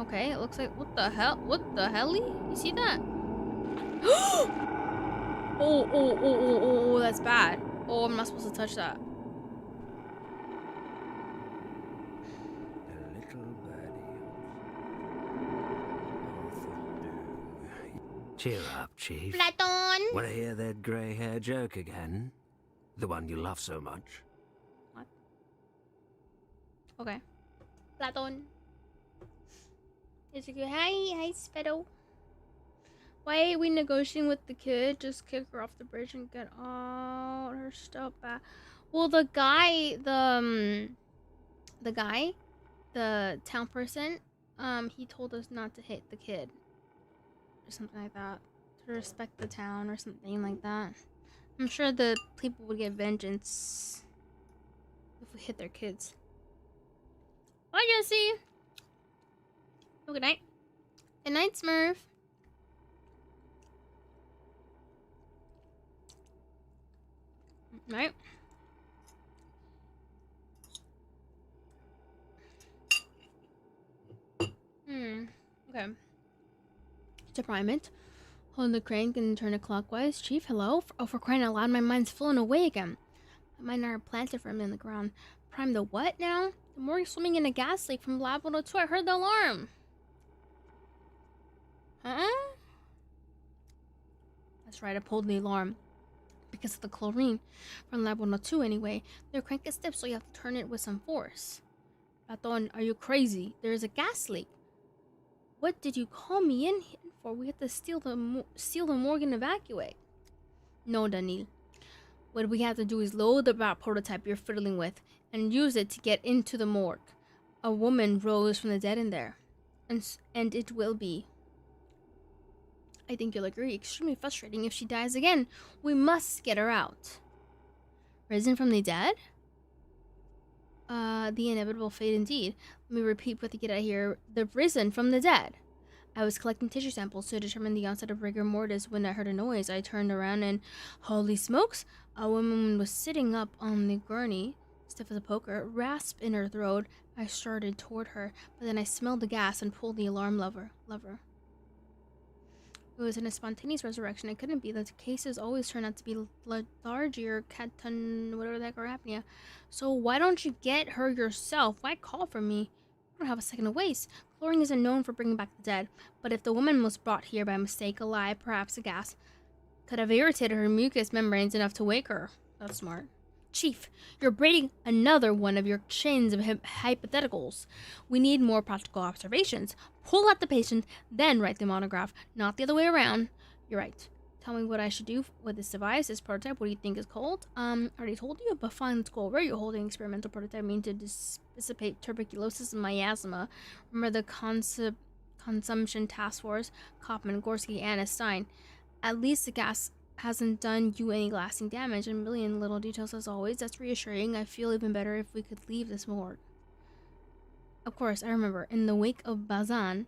S1: Okay, it looks like, what the hell? What the helly? You see that? Oh, that's bad. Oh, I'm not supposed to touch that.
S4: A little birdie. Cheer up, Chief.
S1: Platon!
S4: Want to hear that grey hair joke again? The one you love so much.
S1: What? Okay. Platon. It's like, hi, Spedo. Why are we negotiating with the kid? Just kick her off the bridge and get all her stuff back. Well, the town person, he told us not to hit the kid. Or something like that. To respect the town or something like that. I'm sure the people would get vengeance if we hit their kids. Bye, Jesse! Oh, good night. Good night, Smurf. Right. Okay. Deployment. Hold the crank and turn it clockwise. Chief, hello? Oh, for crying out loud, my mind's flown away again. My mind are planted firmly in the ground. Prime the what now? The morgue swimming in a gas leak from Lab 102. I heard the alarm. Huh? That's right, I pulled the alarm. Because of the chlorine. From Lab 102 anyway. Their crank is stiff, so you have to turn it with some force. Baton, are you crazy? There is a gas leak. What did you call me in here for? We have to steal the morgue and evacuate. No, Daniel. What we have to do is load the prototype you're fiddling with and use it to get into the morgue. A woman rose from the dead in there. And it will be, I think you'll agree, extremely frustrating if she dies again. We must get her out. Risen from the dead? The inevitable fate indeed. Let me repeat what to get out of here. The risen from the dead. I was collecting tissue samples to determine the onset of rigor mortis when I heard a noise. I turned around and, holy smokes, a woman was sitting up on the gurney, stiff as a poker, rasp in her throat. I started toward her, but then I smelled the gas and pulled the alarm lever. It was in a spontaneous resurrection. It couldn't be. The cases always turn out to be lethargy or whatever the heck are happening. So why don't you get her yourself? Why call for me? I don't have a second to waste. Chlorine isn't known for bringing back the dead, but if the woman was brought here by mistake, alive, perhaps a gas could have irritated her mucous membranes enough to wake her. That's smart. Chief, you're braiding another one of your chains of hypotheticals. We need more practical observations. Pull out the patient, then write the monograph, not the other way around. You're right. Tell me what I should do with this device, this prototype. What do you think it's called? I already told you, but fine, let's go over. You're holding experimental prototype mean to dissipate tuberculosis and miasma. Remember the consumption task force, Kaufman, Gorski, Anna, Stein. At least the gas hasn't done you any lasting damage. A million little details as always. That's reassuring. I feel even better if we could leave this morgue. Of course, I remember. In the wake of Bazan,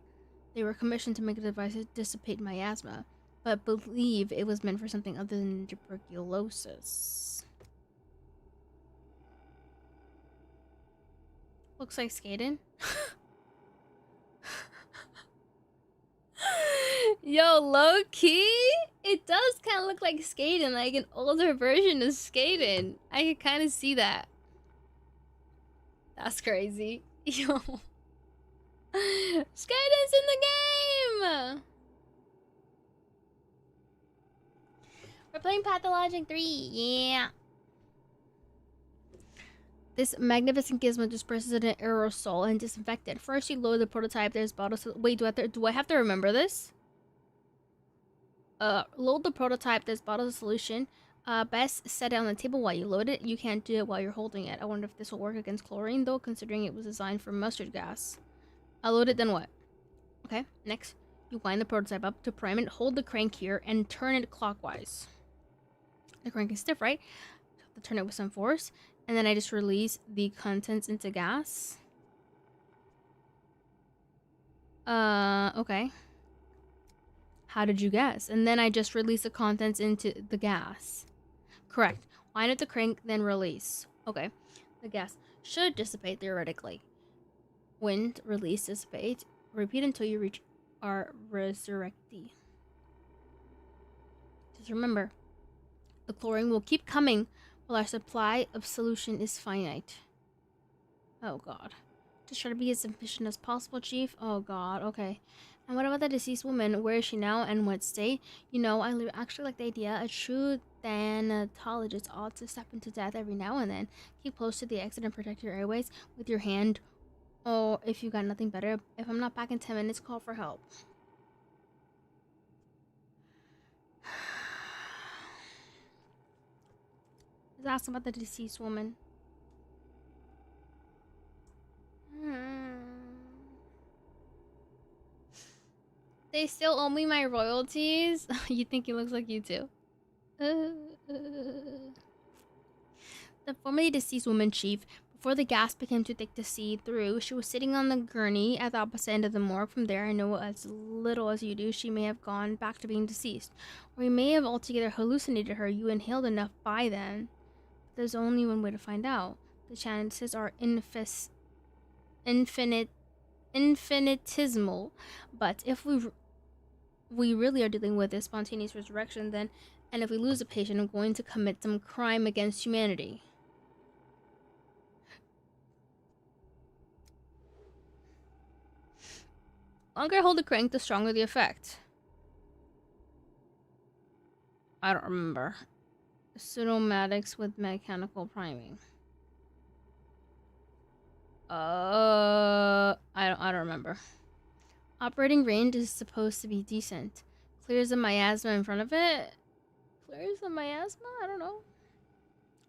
S1: they were commissioned to make a device to dissipate miasma, but believe it was meant for something other than tuberculosis. Looks like Skaiday. Yo, low key, it does kind of look like Skaiday, like an older version of Skaiday. I can kind of see that. That's crazy. Yo, Skaiday's in the game. We're playing Pathologic 3. Yeah. This magnificent gizmo disperses in an aerosol and disinfect it. First, you load the prototype. There's bottles. Wait, do I have to remember this? Load the prototype. There's bottles of solution. Best set it on the table while you load it. You can't do it while you're holding it. I wonder if this will work against chlorine, though, considering it was designed for mustard gas. I load it, then what? Okay, next. You wind the prototype up to prime it, hold the crank here, and turn it clockwise. The crank is stiff, right? So I have to turn it with some force. And then I just release the contents into gas. Okay. How did you guess? And then I just release the contents into the gas. Correct. Wind up the crank, then release. Okay. The gas should dissipate theoretically. Wind, release, dissipate. Repeat until you reach our resurrectee. Just remember, the chlorine will keep coming while our supply of solution is finite. Oh god. Just try to be as efficient as possible, Chief. Oh god, okay. And what about the deceased woman? Where is she now and what state? You know, I actually like the idea. A true thanatologist ought to step into death every now and then. Keep close to the exit and protect your airways with your hand. Oh, if you got nothing better. If I'm not back in 10 minutes, call for help. Let's ask about the deceased woman. They still owe me my royalties? You think he looks like you too? The formerly deceased woman, Chief, before the gas became too thick to see through, she was sitting on the gurney at the opposite end of the morgue. From there, I know as little as you do, she may have gone back to being deceased. Or you may have altogether hallucinated her. You inhaled enough by then. There's only one way to find out. The chances are infinitesimal. But if we really are dealing with a spontaneous resurrection, then, and if we lose a patient, I'm going to commit some crime against humanity. The longer I hold the crank, the stronger the effect. I don't remember. Pseudomatics with mechanical priming. I don't remember. Operating range is supposed to be decent. Clears the miasma in front of it. Clears the miasma? I don't know.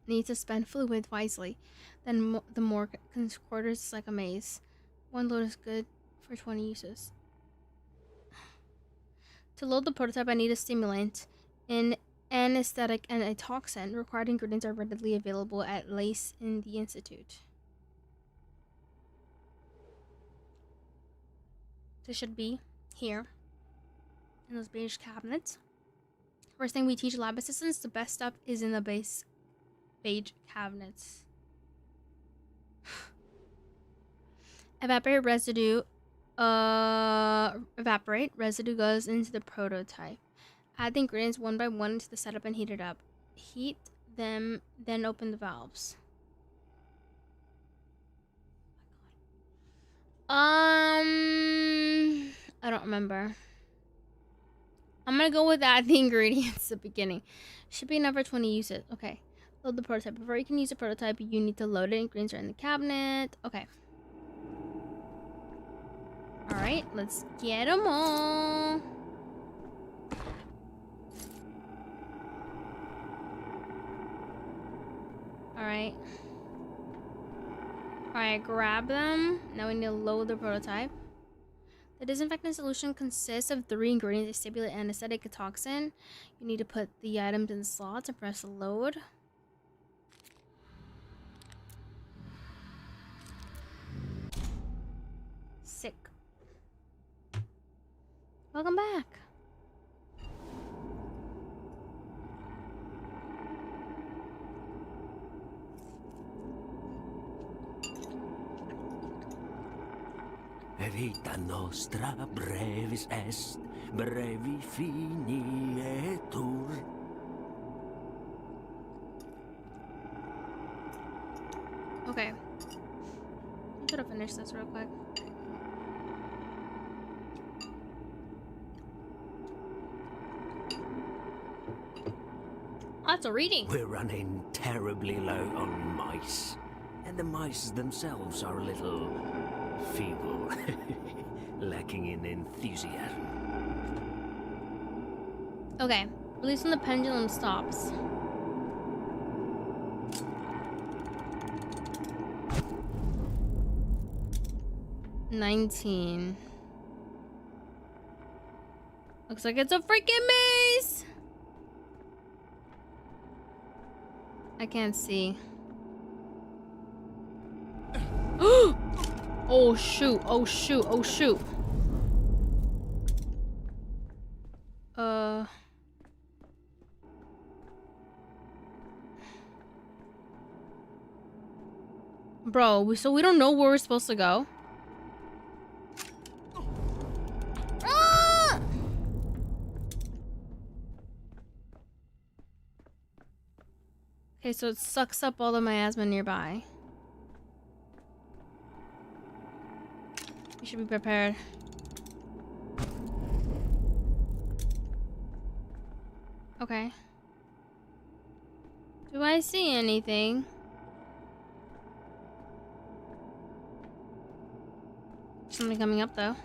S1: Need to spend fluid wisely. Then the morgue quarters is like a maze. One load is good for 20 uses. To load the prototype, I need a stimulant, an anesthetic, and a toxin. Required ingredients are readily available at Lace in the Institute. This should be here in those beige cabinets. First thing we teach lab assistants, the best stuff is in the beige cabinets. Evaporate residue. Evaporate residue goes into the prototype. Add the ingredients one by one into the setup and heat it up. Heat them, then open the valves. I don't remember. I'm gonna go with add the ingredients at the beginning. Should be enough for 20 uses. Okay. Load the prototype. Before you can use the prototype, you need to load it. Ingredients are in the cabinet. Okay. Alright, let's get them all. Alright. Alright, grab them. Now we need to load the prototype. The disinfectant solution consists of 3 ingredients: a stimulant, anesthetic, a toxin. You need to put the items in the slots and press load. Sick. Welcome back.
S4: Vita nostra brevis est, brevi finietur.
S1: Okay. I'm gonna finish this real quick. Lots of reading.
S4: We're running terribly low on mice. And the mice themselves are a little feeble, lacking in enthusiasm.
S1: Okay. Release when the pendulum stops. 19. Looks like it's a freaking maze! I can't see. Oh shoot, oh shoot, oh shoot. Bro, so we don't know where we're supposed to go? Ah! Okay, so it sucks up all the miasma nearby. We should be prepared. Okay. Do I see anything? Something coming up though.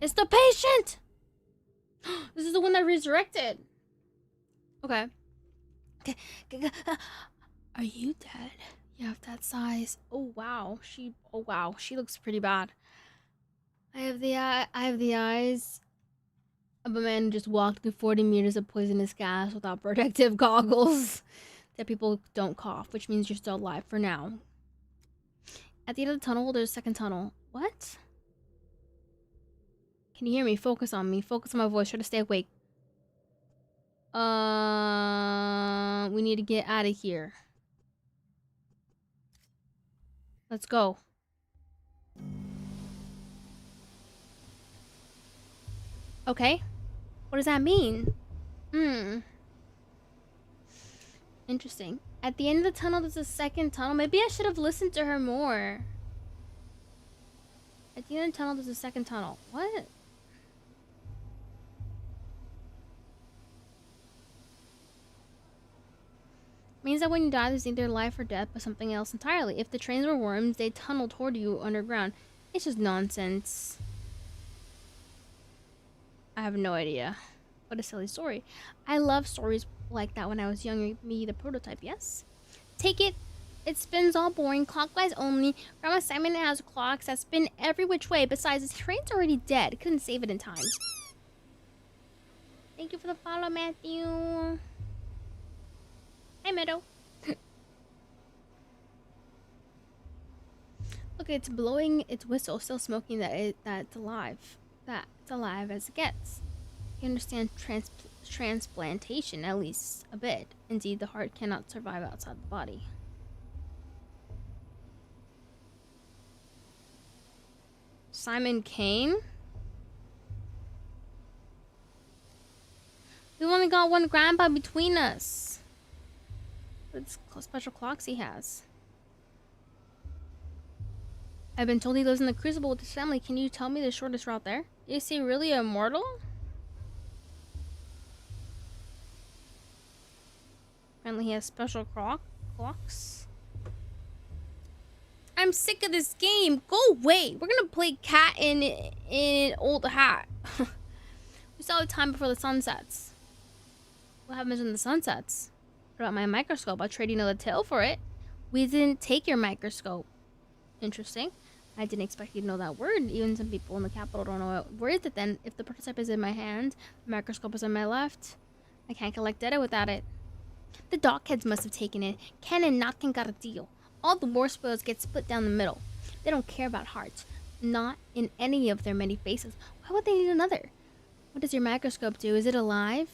S1: It's the patient! This is the one that resurrected. Okay. Are you dead? You have that size. Oh wow. She looks pretty bad. I have the eyes of a man who just walked through 40 meters of poisonous gas without protective goggles. That people don't cough, which means you're still alive for now. At the end of the tunnel, there's a second tunnel. What? Can you hear me? Focus on me. Focus on my voice. Try to stay awake. We need to get out of here. Let's go. Okay. What does that mean? Interesting. At the end of the tunnel, there's a second tunnel. Maybe I should have listened to her more. At the end of the tunnel, there's a second tunnel. What? Means that when you die, there's either life or death, but something else entirely. If the trains were worms, they'd tunnel toward you underground. It's just nonsense. I have no idea. What a silly story. I love stories like that when I was younger. Me, the prototype, yes? Take it. It spins all boring, clockwise only. Grandma Simon has clocks that spin every which way. Besides, his train's already dead. Couldn't save it in time. Thank you for the follow, Matthew. Hi, Meadow. Look, it's blowing its whistle, still smoking that it's alive. That's alive as it gets. You understand transplantation, at least a bit. Indeed, the heart cannot survive outside the body. Simon Kane? We've only got one grandpa between us. What special clocks he has. I've been told he lives in the Crucible with his family. Can you tell me the shortest route there? Is he really immortal? Apparently he has special clocks. I'm sick of this game. Go away. We're gonna play cat in an old hat. We still have time before the sun sets. What happens when the sun sets? What about my microscope? I'll trade you another tail for it. We didn't take your microscope. Interesting. I didn't expect you to know that word. Even some people in the capital don't know it. Where is it then? If the prototype is in my hand, the microscope is on my left. I can't collect data without it. The dockheads must have taken it. Ken and Notkin got a deal. All the war spoils get split down the middle. They don't care about hearts. Not in any of their many faces. Why would they need another? What does your microscope do? Is it alive?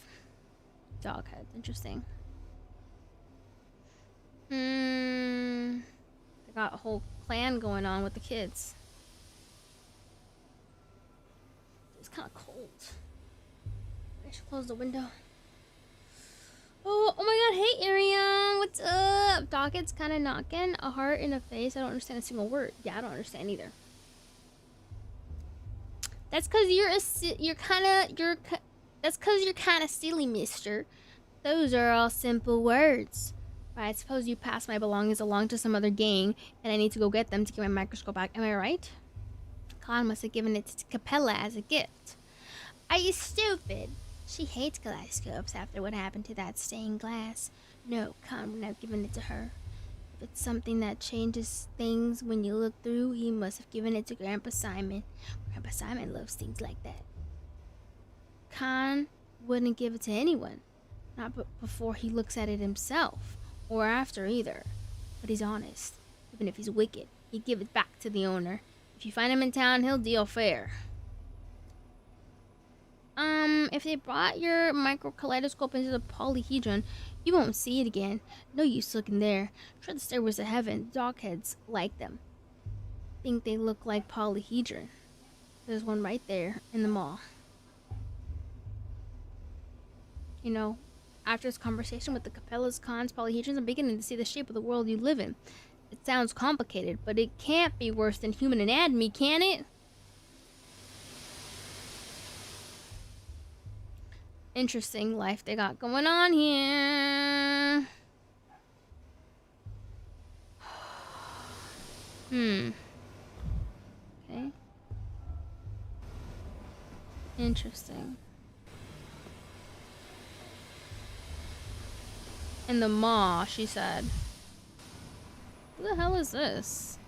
S1: Dogheads. Interesting. They got a whole clan going on with the kids. It's kind of cold. I should close the window. Oh my god, hey Ariane, what's up? Docket's kind of knocking a heart in the face. I don't understand a single word. Yeah, I don't understand either. That's because that's because you're kind of silly, mister. Those are all simple words. Right, suppose you pass my belongings along to some other gang, and I need to go get them to get my microscope back. Am I right? Khan must have given it to Capella as a gift. Are you stupid? She hates kaleidoscopes after what happened to that stained glass. No, Khan would not have given it to her. it's something that changes things when you look through, he must have given it to Grandpa Simon. Grandpa Simon loves things like that. Khan wouldn't give it to anyone, not before he looks at it himself, or after either. But he's honest. Even if he's wicked, he'd give it back to the owner. If you find him in town, he'll deal fair. If they brought your micro kaleidoscope into the polyhedron, you won't see it again. No use looking there. Try the stairways to heaven. Dogheads like them. Think they look like polyhedron. There's one right there in the mall. You know, after this conversation with the Capellas, Khans, polyhedrons, I'm beginning to see the shape of the world you live in. It sounds complicated, but it can't be worse than human anatomy, can it? Interesting life they got going on here. Okay. Interesting. In the maw, she said. Who the hell is this?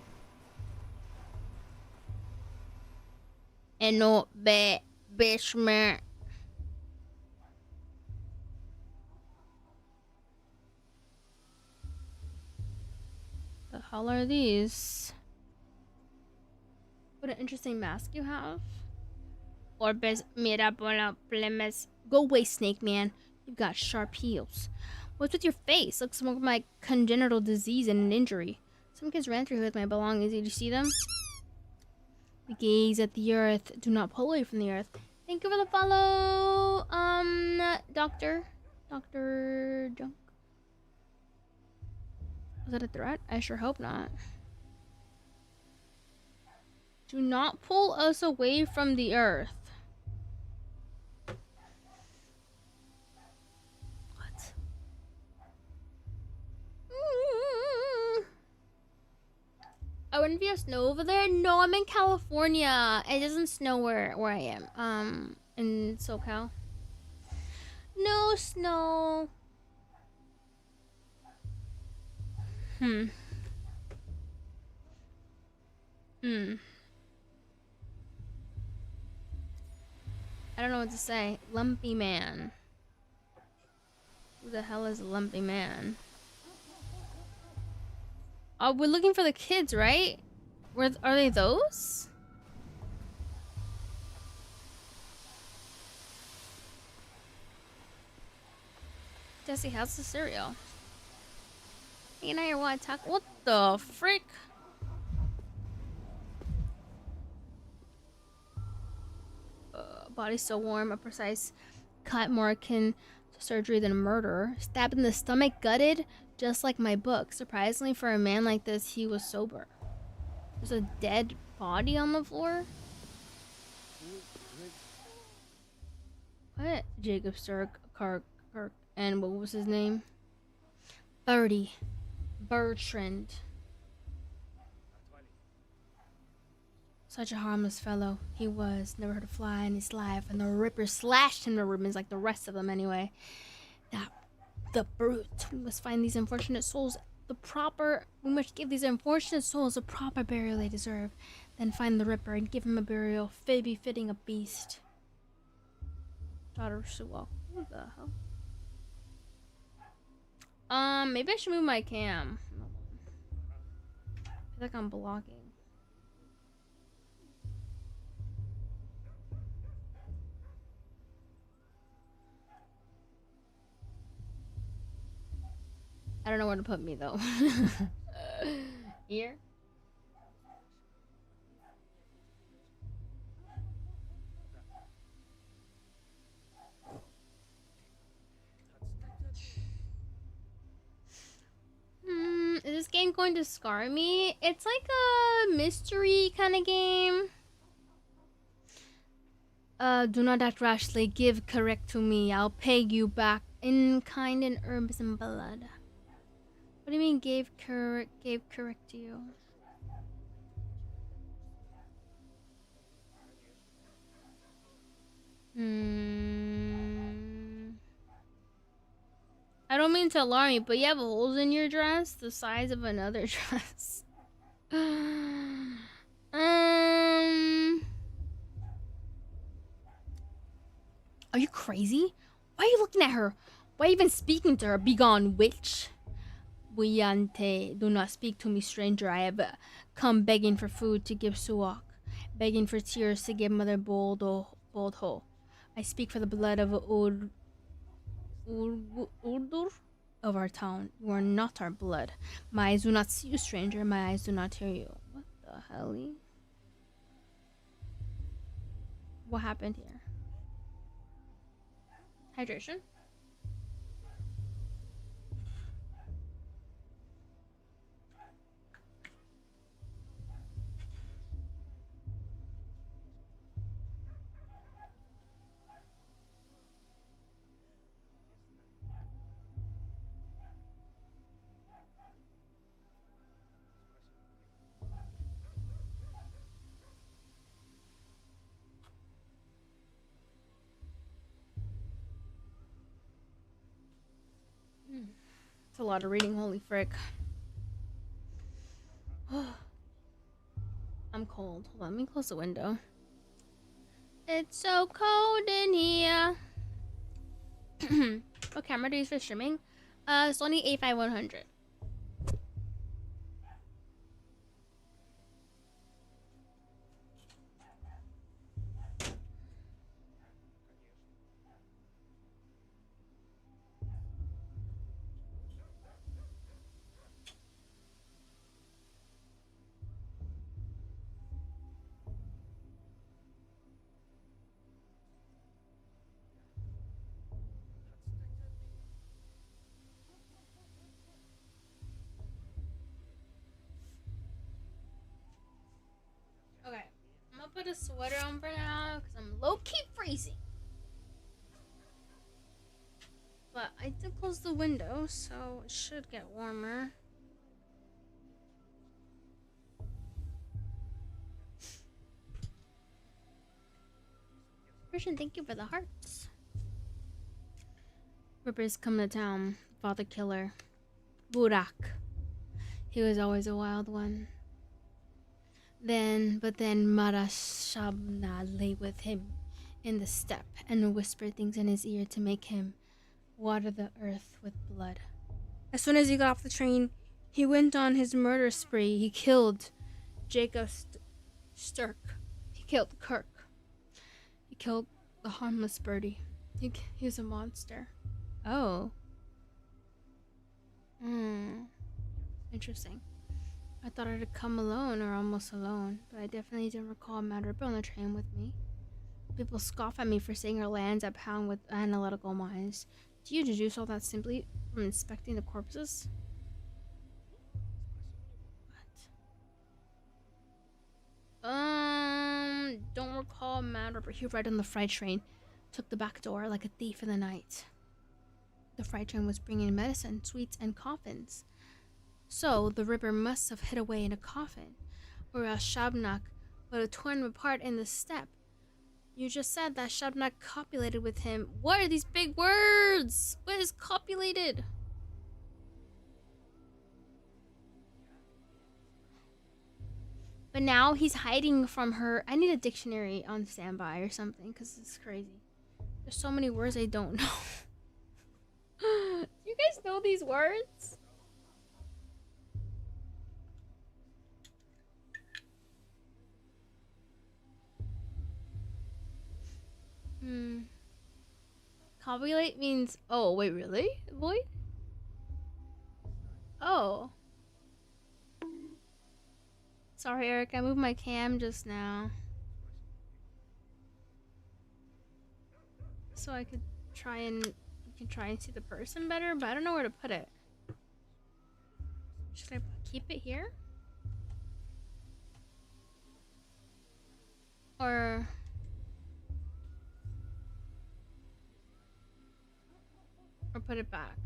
S1: And no bad bitch man. The hell are these? What an interesting mask you have. Orbes mirabola plemes. Go away, snake man. You've got sharp heels. What's with your face? Looks more like congenital disease and an injury. Some kids ran through here with my belongings. Did you see them? We gaze at the earth. Do not pull away from the earth. Thank you for the follow, Doctor Junk. Was that a threat? I sure hope not. Do not pull us away from the earth. What? I wonder if you have snow over there. No, I'm in California. It doesn't snow where I am. In SoCal. No snow. I don't know what to say. Lumpy man. Who the hell is a lumpy man? Oh, we're looking for the kids, right? Are they those? Jesse, how's the cereal? You know you want to talk? What the frick? Body so warm, a precise cut more akin to surgery than murder. Stabbed in the stomach, gutted, just like my book. Surprisingly, for a man like this, he was sober. There's a dead body on the floor. What? Jacob Sturk, Kirk, and what was his name? Bertrand. Such a harmless fellow he was. Never hurt a fly in his life, and the Ripper slashed him to ribbons like the rest of them anyway. The brute. We must find these unfortunate souls we must give these unfortunate souls the proper burial they deserve. Then find the Ripper and give him a burial befitting a beast. Daughter Sewell. What the hell? Maybe I should move my cam. I feel like I'm blocking. I don't know where to put me though. Here? Is this game going to scar me? It's like a mystery kind of game. Do not act rashly. Give correct to me. I'll pay you back in kind and herbs and blood. What do you mean gave correct to you? I don't mean to alarm you, but you have holes in your dress the size of another dress. Are you crazy? Why are you looking at her? Why are you even speaking to her? Begone, witch. Buyante, do not speak to me, stranger. I have come begging for food to give Suak, begging for tears to give Mother Boldho. I speak for the blood of Urdur of our town. You are not our blood. My eyes do not see you, stranger. My eyes do not hear you. What the hell? What happened here? Hydration? It's a lot of reading, holy frick. I'm cold. Hold on, let me close the window. It's so cold in here. What camera do you use for streaming? Sony A5100. Okay, I'm gonna put a sweater on for now because I'm low-key freezing. But I did close the window, so it should get warmer. Christian, thank you for the hearts. Rippers come to town. Father killer. Burak. He was always a wild one. But then Marashabna lay with him in the steppe and whispered things in his ear to make him water the earth with blood. As soon as he got off the train, he went on his murder spree. He killed Jacob Sturk. He killed Kirk. He killed the harmless birdie. He was a monster. Oh. Interesting. I thought I'd come alone or almost alone, but I definitely didn't recall Mad Ripper on the train with me. People scoff at me for saying her lands at pound with analytical minds. Do you deduce all that simply from inspecting the corpses? What? Don't recall Mad Ripper. He rode on the freight train, took the back door like a thief in the night. The freight train was bringing medicine, sweets, and coffins. So the Ripper must have hid away in a coffin, or else Shabnak would have torn him apart in the steppe. You just said that Shabnak copulated with him. What are these big words? What is copulated? But now he's hiding from her. I need a dictionary on standby or something, because it's crazy. There's so many words I don't know. Do you guys know these words? Copulate means... Oh, wait, really? Void? Oh. Sorry, Eric. I moved my cam just now. So I could try and... You can try and see the person better, but I don't know where to put it. Should I keep it here? Or put it back?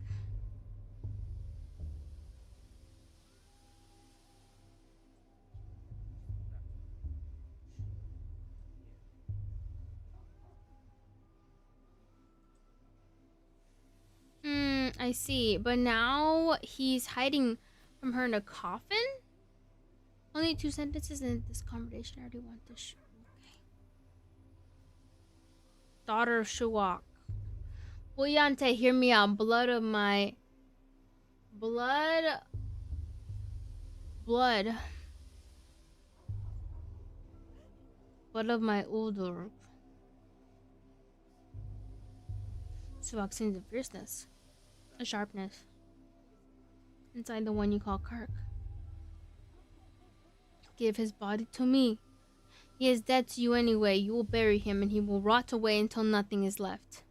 S1: I I see. But now he's hiding from her in a coffin? Only 2 sentences in this conversation. I already want this. Okay. Daughter of Shuwak. Buyante, hear me out. Blood of my... Blood... Blood. Blood of my Uldur. Shuwak sings a fierceness. A sharpness. Inside the one you call Kirk. Give his body to me. He is dead to you anyway. You will bury him and he will rot away until nothing is left.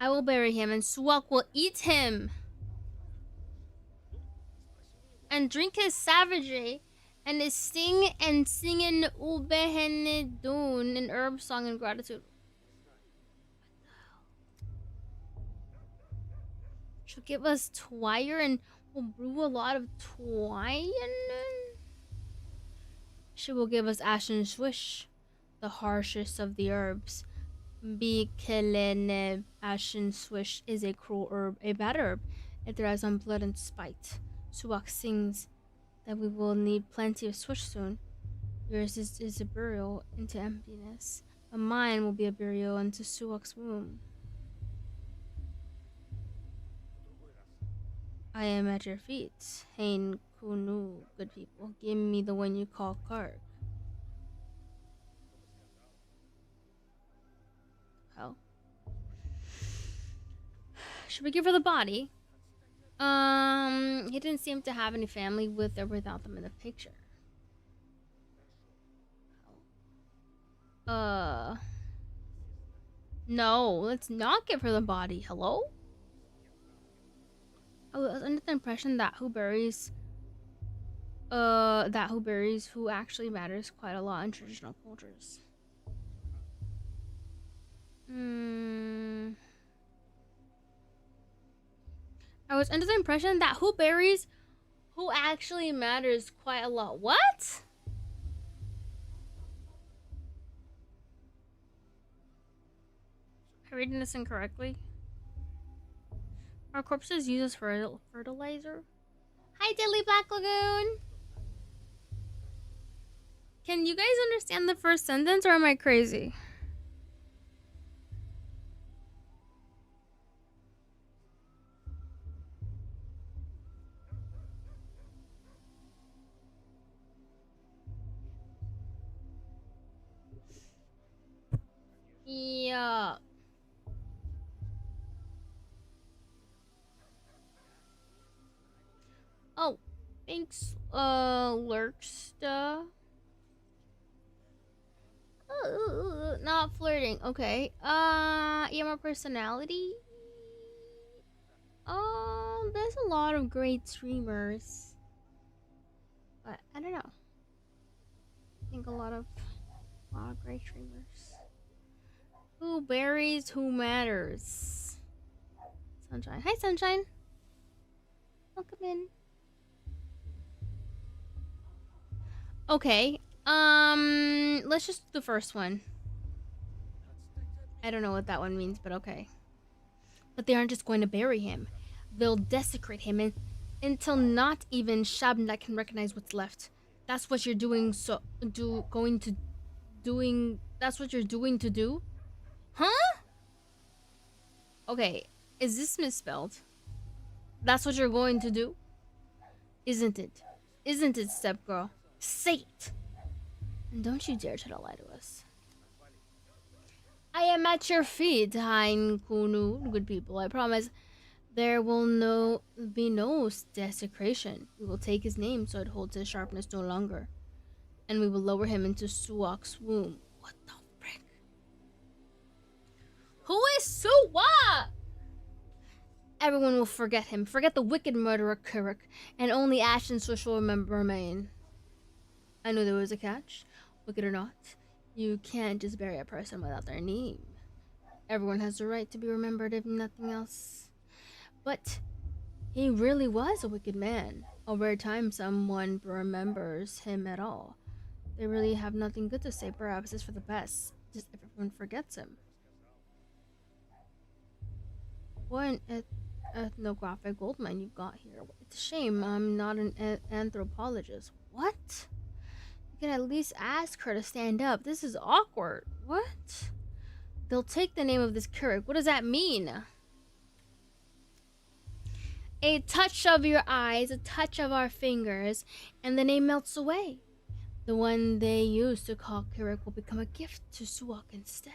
S1: I will bury him and Suak will eat him. And drink his savagery. And his sing and singin Ubehenedun, an herb song in gratitude. She'll give us twire and we'll brew a lot of twine. She will give us ashen swish, the harshest of the herbs. Bikelene ashen swish is a cruel herb, a bad herb. It thrives on blood and spite. Suak sings that we will need plenty of swish soon. Yours is a burial into emptiness, but mine will be a burial into Suak's womb. I am at your feet. Hain Kunu, good people. Give me the one you call Kark. Well. Should we give her the body? He didn't seem to have any family with or without them in the picture. No, let's not give her the body. Hello? I was under the impression that who buries who actually matters quite a lot in traditional cultures. I was under the impression that who buries who actually matters quite a lot. What? Am I reading this incorrectly? Are corpses used as fertilizer? Hi, Diddly Black Lagoon! Can you guys understand the first sentence or am I crazy? Yeah. Oh, thanks, Lurksta. Not flirting. Okay. Yeah, my personality. There's a lot of great streamers, but I don't know. I think a lot of great streamers. Who buries who matters? Sunshine. Hi, Sunshine. Welcome in. Okay. Let's just do the first one. I don't know what that one means, but okay. But they aren't just going to bury him. They'll desecrate him until not even Shabna can recognize what's left. That's what you're doing. That's what you're doing to do? Huh? Okay, is this misspelled? That's what you're going to do? Isn't it? Isn't it, step girl? Say it! And don't you dare try to lie to us. I am at your feet, Hein Kunu, good people. I promise there will be no desecration. We will take his name so it holds his sharpness no longer. And we will lower him into Suak's womb. What the frick? Who is Suak? Everyone will forget him. Forget the wicked murderer Kurik. And only Ash and Swish will remain. I knew there was a catch. Wicked or not, you can't just bury a person without their name. Everyone has the right to be remembered if nothing else. But he really was a wicked man. A rare time someone remembers him at all. They really have nothing good to say. Perhaps it's for the best. Just everyone forgets him. ethnographic gold mine you've got here. It's a shame I'm not an anthropologist. What? You can at least ask her to stand up. This is awkward. What? They'll take the name of this Keurig. What does that mean? A touch of your eyes, a touch of our fingers, and the name melts away. The one they used to call Keurig will become a gift to Suak instead.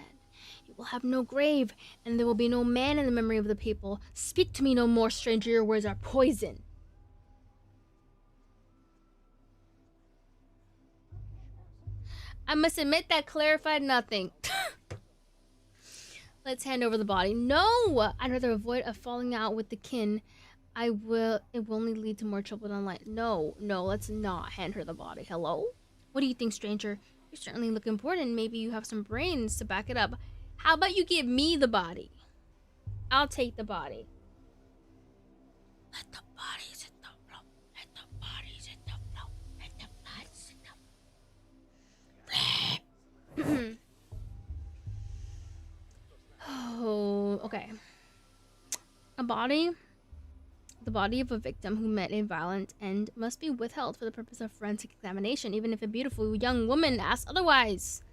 S1: It will have no grave, and there will be no man in the memory of the people. Speak to me no more, stranger. Your words are poison. I must admit that clarified nothing. Let's hand over the body. No! I'd rather avoid a falling out with the kin. It will only lead to more trouble down the line. No, let's not hand her the body. Hello? What do you think, stranger? You certainly look important. Maybe you have some brains to back it up. How about you give me the body? I'll take the body. Let the bodies hit the floor. Let the bodies hit the floor. Let the bodies hit the floor. Oh, okay. The body of a victim who met a violent end must be withheld for the purpose of forensic examination, even if a beautiful young woman asks otherwise.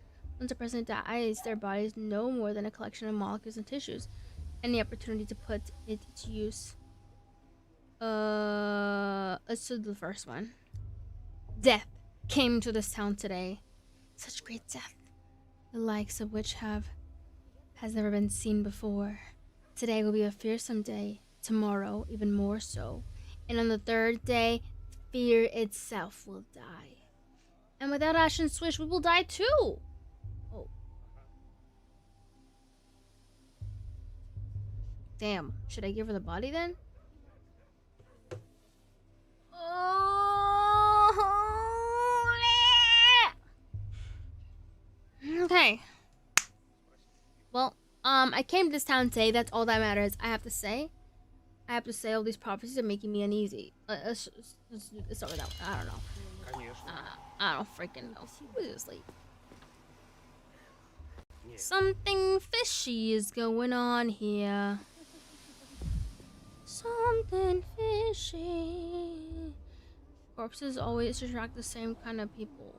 S1: Once a person dies, their body is no more than a collection of molecules and tissues. Any opportunity to put it to use. Let's do the first one. Death came to this town today. Such great death, the likes of which has never been seen before. Today will be a fearsome day. Tomorrow, even more so. And on the third day, fear itself will die. And without Ash and Swish, we will die too. Oh. Damn. Should I give her the body then? Oh. Okay. Well, I came to this town today. That's all that matters. I have to say all these prophecies are making me uneasy. Let's start with that one. I don't know. I don't freaking know. We'll just sleep. Something fishy is going on here. Something fishy. Corpses always attract the same kind of people.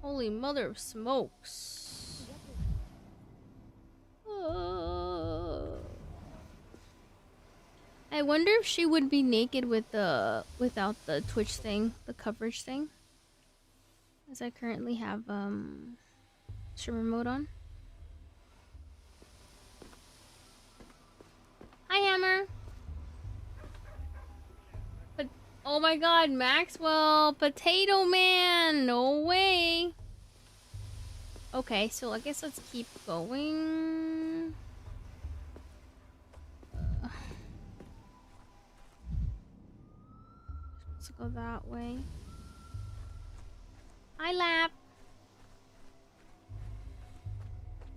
S1: Holy mother of smokes. I wonder if she would be naked with without the Twitch thing, the coverage thing. As I currently have streamer mode on. Hi Hammer. But oh my god, Maxwell, Potato Man, no way. Okay, so I guess let's keep going. Let's go that way. Hi, Lap.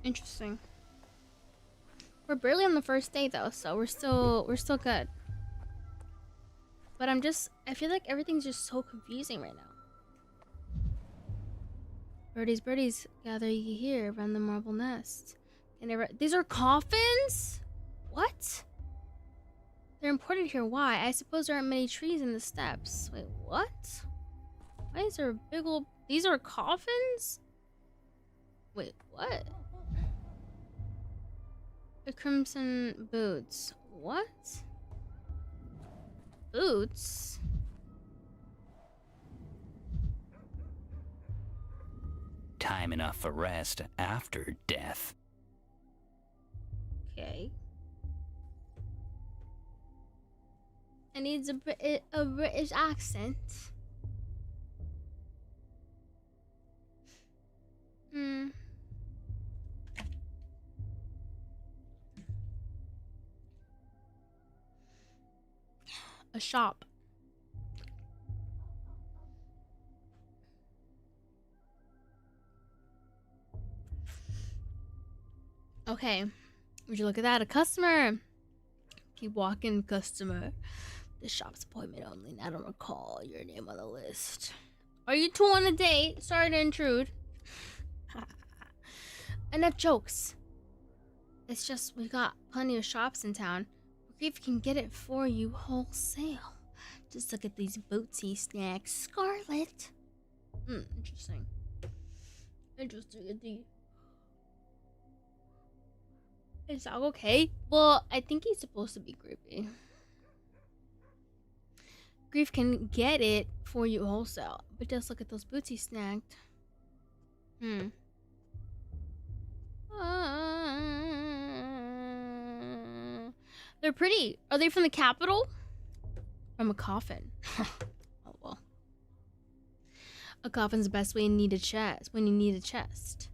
S1: Interesting. We're barely on the first day though, so we're still good. But I feel like everything's just so confusing right now. Birdies, birdies, gather ye here around the marble nest. These are coffins? What? They're imported here. Why? I suppose there aren't many trees in the steppes. Wait, what? Why is there a big old... These are coffins? Wait, what? The crimson boots. What? Boots?
S4: Time enough for rest after death.
S1: Okay. It needs a British accent. A shop. Okay. Would you look at that? A customer. Keep walking, customer. The shop's appointment only. I don't recall your name on the list. Are you two on a date? Sorry to intrude. Enough jokes. It's just we got plenty of shops in town. Grief can get it for you wholesale. Just look at these bootsy snacks. Scarlet. Interesting. Interesting. Is Dog okay? Well, I think he's supposed to be creepy. Grief can get it for you wholesale. But just look at those boots he snagged. They're pretty. Are they from the capital? From a coffin. Oh well. A coffin's the best way you need a chest. When you need a chest.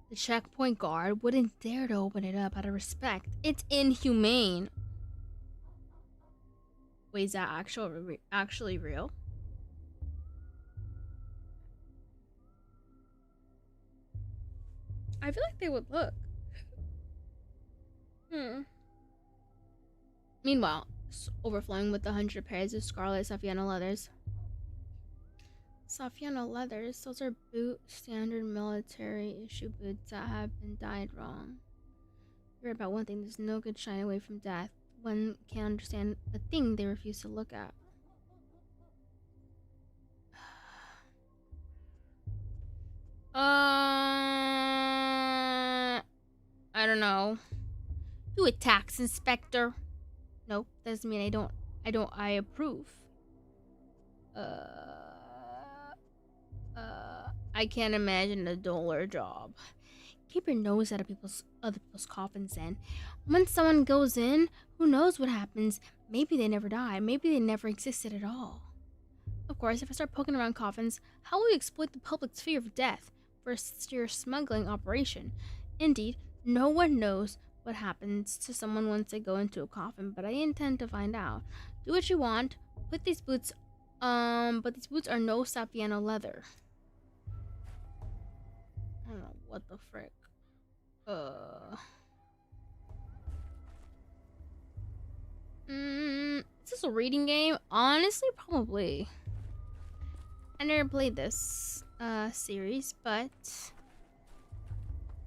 S1: The checkpoint guard wouldn't dare to open it up out of respect. It's inhumane. Wait, is that actually real? I feel like they would look. Meanwhile, overflowing with 100 pairs of scarlet Saffiano leathers. Saffiano leathers? Those are standard military issue boots that have been dyed wrong. You're about one thing, there's no good shying away from death. One can't understand a thing they refuse to look at. I don't know. You a tax inspector? Nope, doesn't mean I approve. I can't imagine a duller job. Keep your nose out of other people's coffins then. When someone goes in, who knows what happens? Maybe they never die. Maybe they never existed at all. Of course, if I start poking around coffins, how will we exploit the public's fear of death for a sheer smuggling operation? Indeed, no one knows what happens to someone once they go into a coffin, but I intend to find out. Do what you want. Put these boots, but these boots are no Saffiano leather. I don't know what the frick. Is this a reading game? Honestly, probably. I never played this series, but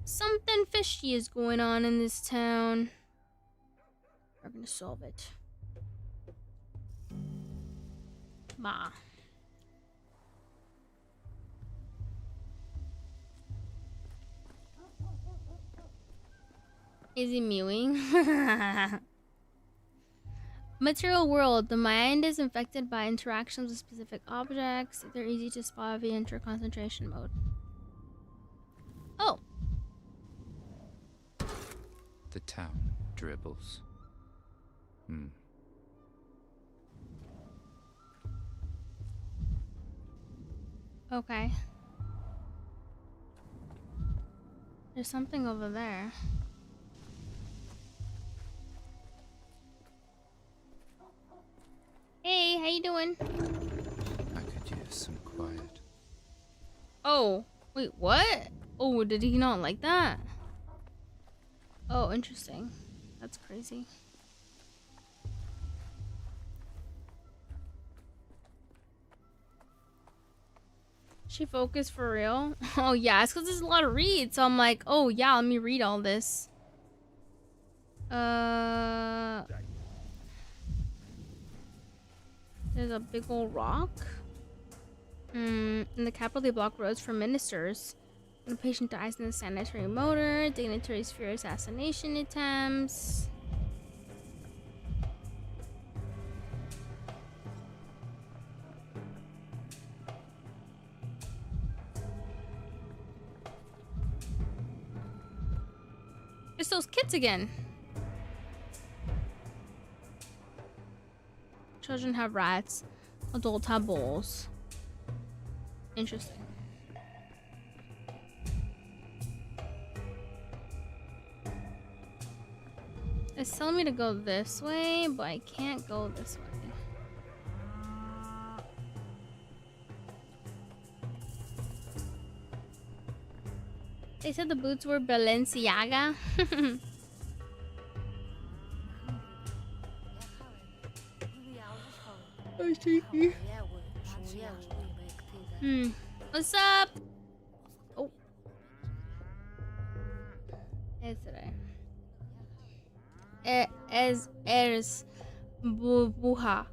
S1: something fishy is going on in this town. We're gonna solve it. Bah. Is he mewing? Material world. The mind is infected by interactions with specific objects. They're easy to spot if you enter concentration mode. Oh.
S3: The town dribbles.
S1: Okay. There's something over there. Hey, how you doing?
S3: I could use some quiet.
S1: Oh, wait, what? Oh, did he not like that? Oh, interesting. That's crazy. She focused for real? Oh yeah, it's because there's a lot of reads. So I'm like, oh yeah, let me read all this. There's a big old rock. In the capital, they block roads for ministers. When a patient dies in the sanitary motor, dignitaries fear assassination attempts. It's those kids again. Children have rats. Adults have bowls. Interesting. It's telling me to go this way, but I can't go this way. They said the boots were Balenciaga. Oh, cheeky. What's up? Oh. It's today. Eres buha.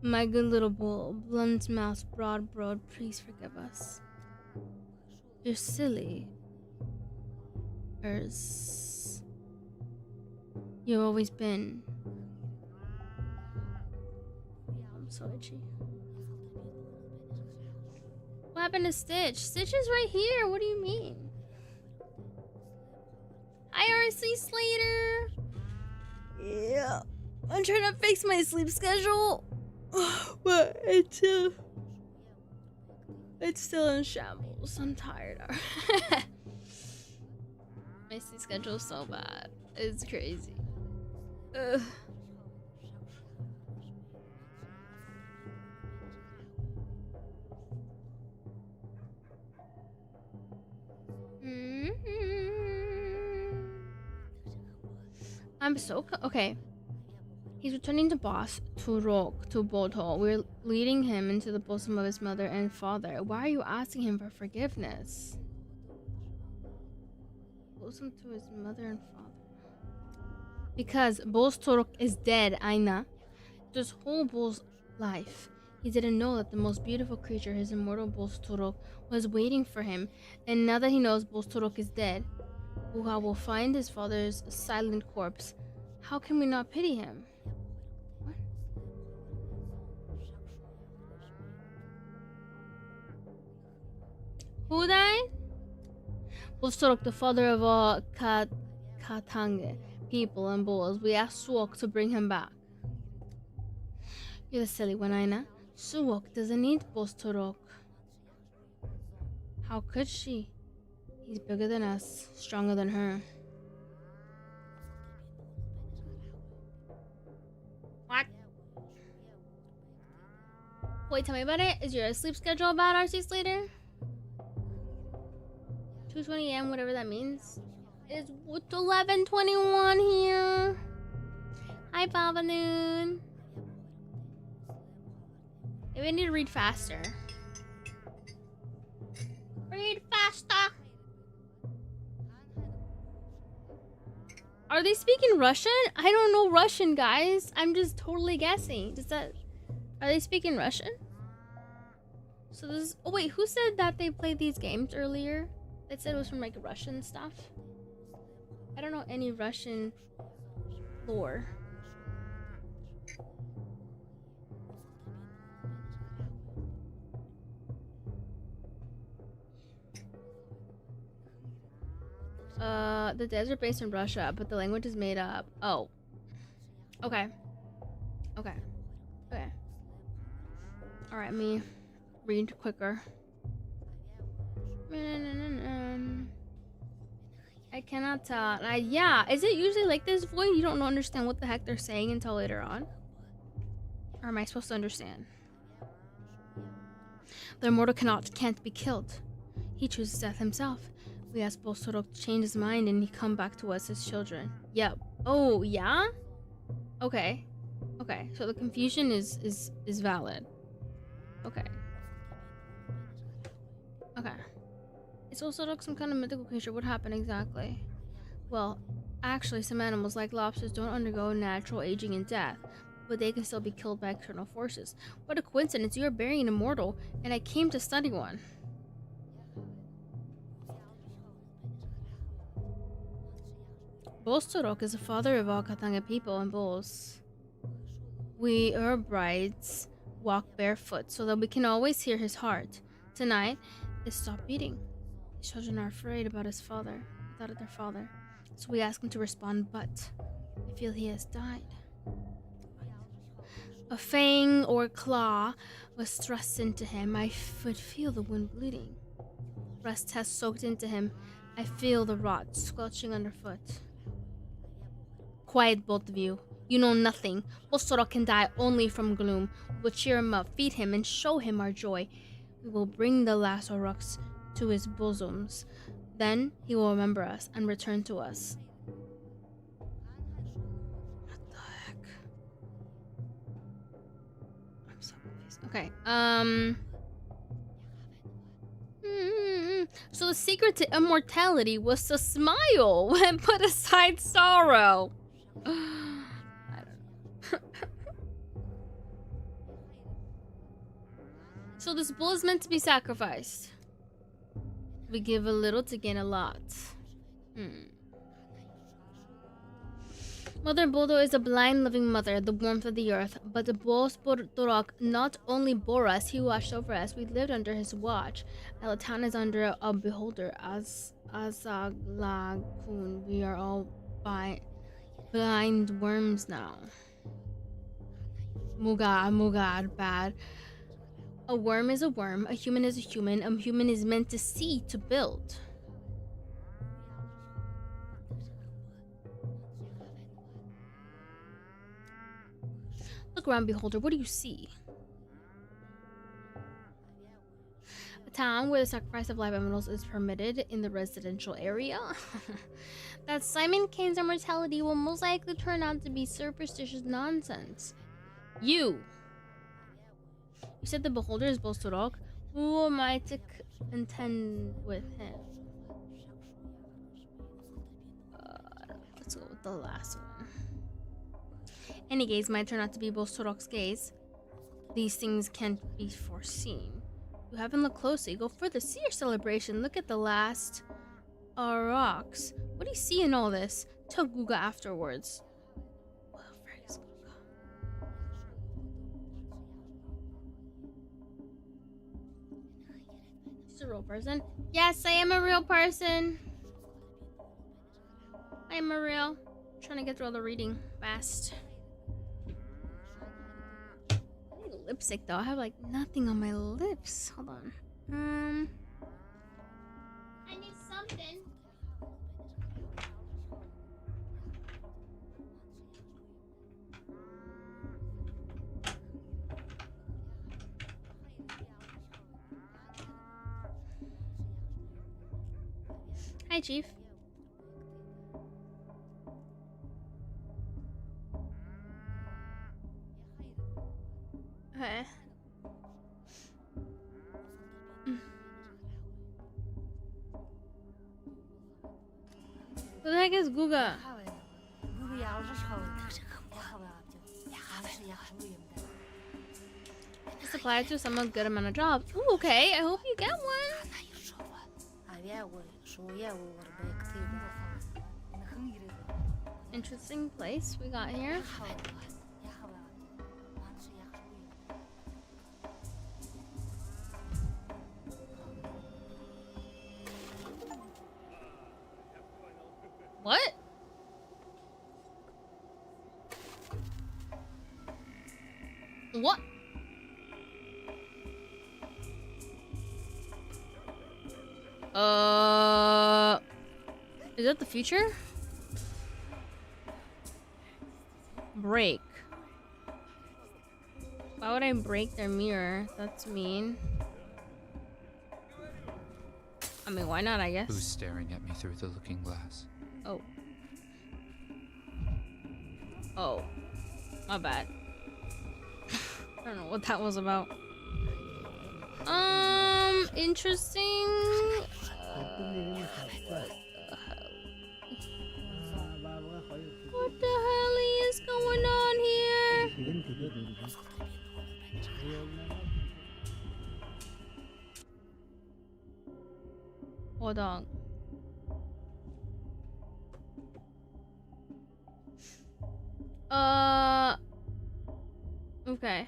S1: My good little bull, blunt mouth, broad, please forgive us. You're silly. You've always been. I'm so itchy. What happened to Stitch? Stitch is right here. What do you mean? IRC Slater. Yeah. I'm trying to fix my sleep schedule. But it's still in shambles. I'm tired. My sleep schedule is so bad. It's crazy. Ugh. I'm so okay. He's returning to boss to Boto. We're leading him into the bosom of his mother and father. Why are you asking him for forgiveness? Bosom to his mother and father. Because Boss Torok is dead, Aina. This whole Bull's life. He didn't know that the most beautiful creature, his immortal Boss Torok, was waiting for him. And now that he knows Boss Torok is dead, Buha will find his father's silent corpse. How can we not pity him? What? Who died? Boss Torok, the father of all Katange people and bulls. We asked Suok to bring him back. You're the silly one, Aina. Suok doesn't need Boss Torok. How could she? He's bigger than us, stronger than her. What? Wait, tell me about it. Is your sleep schedule bad, RC Slater? 2:20 a.m., whatever that means. It's 11:21 here. Hi, Baba Noon. Maybe I need to read faster. Read faster. Are they speaking Russian? I don't know Russian, guys. I'm just totally guessing. Are they speaking Russian? So this. Oh wait, who said that they played these games earlier? They said it was from like Russian stuff. I don't know any Russian lore. The devs are based in Russia, but the language is made up. Oh. Okay. Okay. Okay. Alright, me read quicker. I cannot tell. Yeah, is it usually like this, Void? You don't understand what the heck they're saying until later on? Or am I supposed to understand? The immortal can't be killed. He chooses death himself. We asked Bolsorok to change his mind and he come back to us as children. Yep. Oh, yeah? Okay. Okay, so the confusion is valid. Okay. Okay. Is Bolsorok some kind of mythical creature? What happened exactly? Well, actually, some animals like lobsters don't undergo natural aging and death, but they can still be killed by external forces. What a coincidence, you are burying an immortal, and I came to study one. Bolsorok is the father of all Katanga people and bulls. We, our brides, walk barefoot so that we can always hear his heart. Tonight, it stopped beating. The children are afraid about their father. So we ask him to respond, but I feel he has died. A fang or claw was thrust into him. I could feel the wound bleeding. Rust has soaked into him. I feel the rot squelching underfoot. Quiet, both of you. You know nothing. Bolsorok can die only from gloom. We'll cheer him up, feed him, and show him our joy. We will bring the last Oroks to his bosoms. Then he will remember us and return to us. What the heck? I'm so confused. Okay, So the secret to immortality was to smile and put aside sorrow. I don't know. So this bull is meant to be sacrificed. We give a little to gain a lot. Mother Bodo is a blind, living mother, the warmth of the earth. But the Bos Dorok not only bore us, he watched over us. We lived under his watch. Now the town is under a beholder, Azaglakun. We are all blind worms now. Mugad, bad. A worm is a worm, a human is a human is meant to see, to build. Look around, beholder, what do you see? A town where the sacrifice of live animals is permitted in the residential area. That Simon Kane's immortality will most likely turn out to be superstitious nonsense. You said the beholder is Bostorok. Who am I to contend with him? Let's go with the last one. Any gaze might turn out to be Bostorok's gaze. These things can't be foreseen. You haven't looked closely. Go further. See your celebration. Look at the last rocks. What do you see in all this? Tell Guga afterwards. Well, frick is Guga? She's a real person. Yes, I am a real person. I am a real. I'm trying to get through all the reading fast. Lipstick though. I have like nothing on my lips. Hold on. I need something. Hi, Chief. Okay. Who the heck is Guga? Just apply to some good amount of jobs. Ooh, okay. I hope you get one. Interesting place we got here. What? What? Is that the future? Break. Why would I break their mirror? That's mean. I mean, why not, I guess?
S3: Who's staring at me through the looking glass?
S1: Oh. Oh. My bad. I don't know what that was about. Interesting. What the hell is going on here? Hold on. Okay.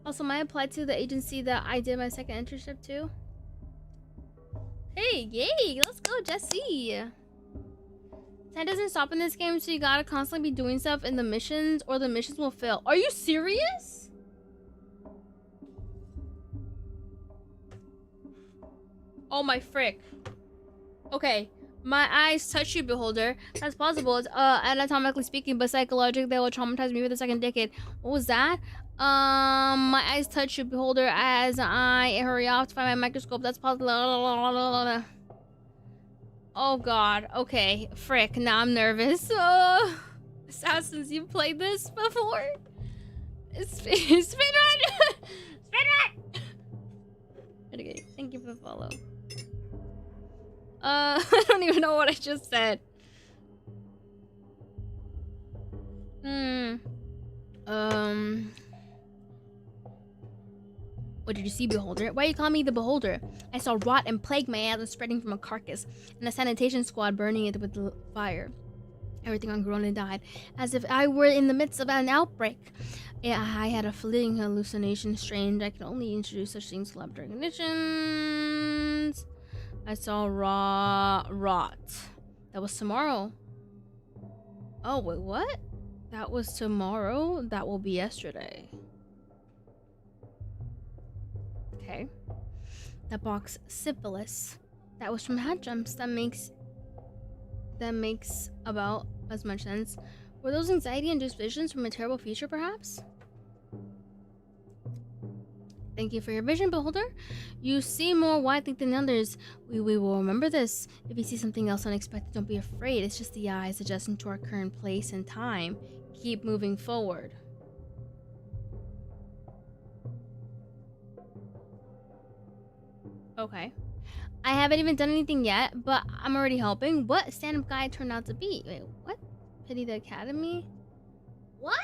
S1: Also, might apply to the agency that I did my second internship to. Hey, yay! Let's go, Jesse! Time doesn't stop in this game, so you gotta constantly be doing stuff in the missions, or the missions will fail. Are you serious? Oh my frick. Okay. My eyes touch you, beholder. That's possible. It's anatomically speaking, but psychologically they will traumatize me for the second decade. What was that? My eyes touch you, beholder, as I hurry off to find my microscope. That's possible. Oh god. Okay. Frick. Now I'm nervous. Assassins, you've played this before? Speedrun! Speedrun! Okay. Thank you for the follow. I don't even know what I just said. Hmm. What did you see, Beholder? Why you call me the Beholder? I saw rot and plague my ass spreading from a carcass, and a sanitation squad burning it with the fire. Everything on Corona died, as if I were in the midst of an outbreak. Yeah, I had a fleeting hallucination. Strange. I can only introduce such things to laboratory conditions. I saw rot. That was tomorrow. Oh, wait, what? That was tomorrow? That will be yesterday. Okay. That box, syphilis. That was from hat jumps. That makes about as much sense. Were those anxiety-induced visions from a terrible future, perhaps? Thank you for your vision, Beholder. You see more widely than others. We will remember this. If you see something else unexpected, don't be afraid. It's just the eyes adjusting to our current place and time. Keep moving forward. Okay. I haven't even done anything yet, but I'm already helping. What stand-up guy turned out to be? Wait, what? Pity the Academy? What?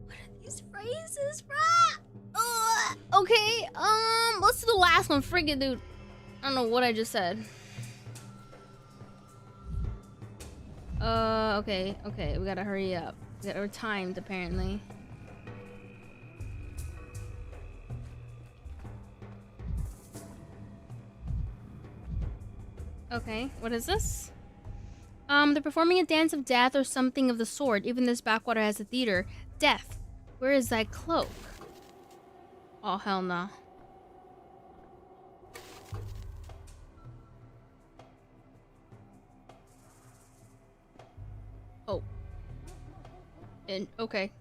S1: What are these phrases, bruh? Okay, let's do the last one. Friggin' dude. I don't know what I just said. Okay, we gotta hurry up. We're timed, apparently. Okay, what is this? They're performing a dance of death or something of the sort. Even this backwater has a theater. Death. Where is that cloak? Oh, hell no. Oh. Okay.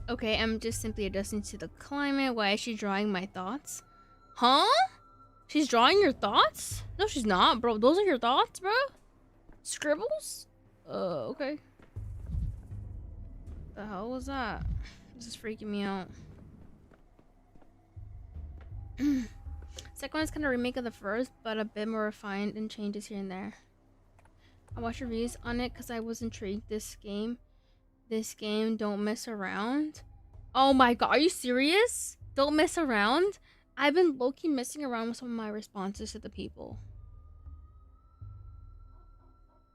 S1: Okay, I'm just simply adjusting to the climate. Why is she drawing my thoughts? Huh? She's drawing your thoughts? No, she's not, bro. Those are your thoughts, bro? Scribbles? Okay. The hell was that? This is freaking me out. Second one's kind of a remake of the first, but a bit more refined and changes here and there. I watched reviews on it because I was intrigued. This game, don't mess around. Oh my god, are you serious? Don't mess around? I've been low-key messing around with some of my responses to the people.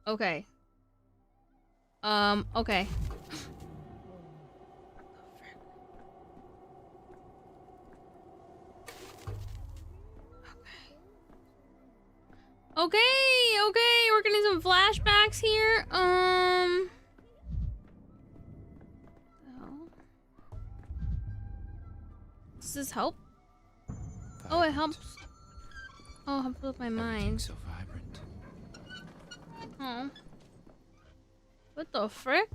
S1: Okay. Okay. Okay, we're getting some flashbacks here. Does this help? Oh, it helps. Oh, it helps with my mind.
S3: So vibrant.
S1: Oh. What the frick?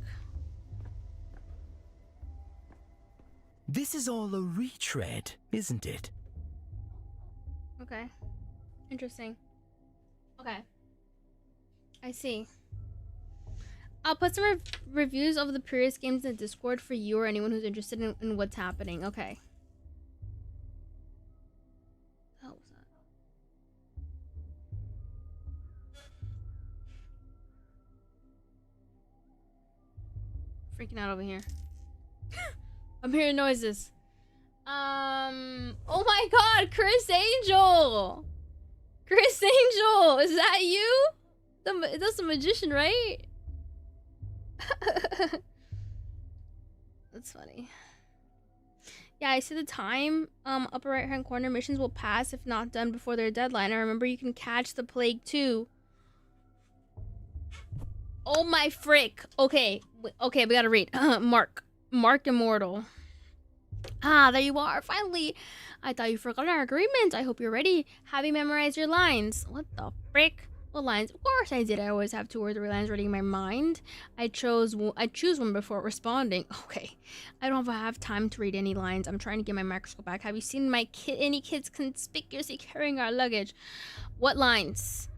S5: This is all a retread, isn't it?
S1: Okay. Interesting. Okay. I see. I'll put some reviews of the previous games in the Discord for you or anyone who's interested in what's happening. Okay. What the hell was that? Freaking out over here. I'm hearing noises. Oh my god, Chris Angel! Chris Angel, is that you? That's the magician, right? That's funny. Yeah, I see the time. Upper right hand corner, missions will pass if not done before their deadline. I remember you can catch the plague too. Oh my frick. Okay, we gotta read. Mark Immortal. Ah, there you are, finally. I thought you forgot our agreement. I hope you're ready. Have you memorized your lines? What the frick? What lines? Of course I did. I always have 2 or 3 lines ready in my mind. I choose one before responding. Okay. I don't have time to read any lines. I'm trying to get my microscope back. Have you seen any kids conspicuously carrying our luggage? What lines?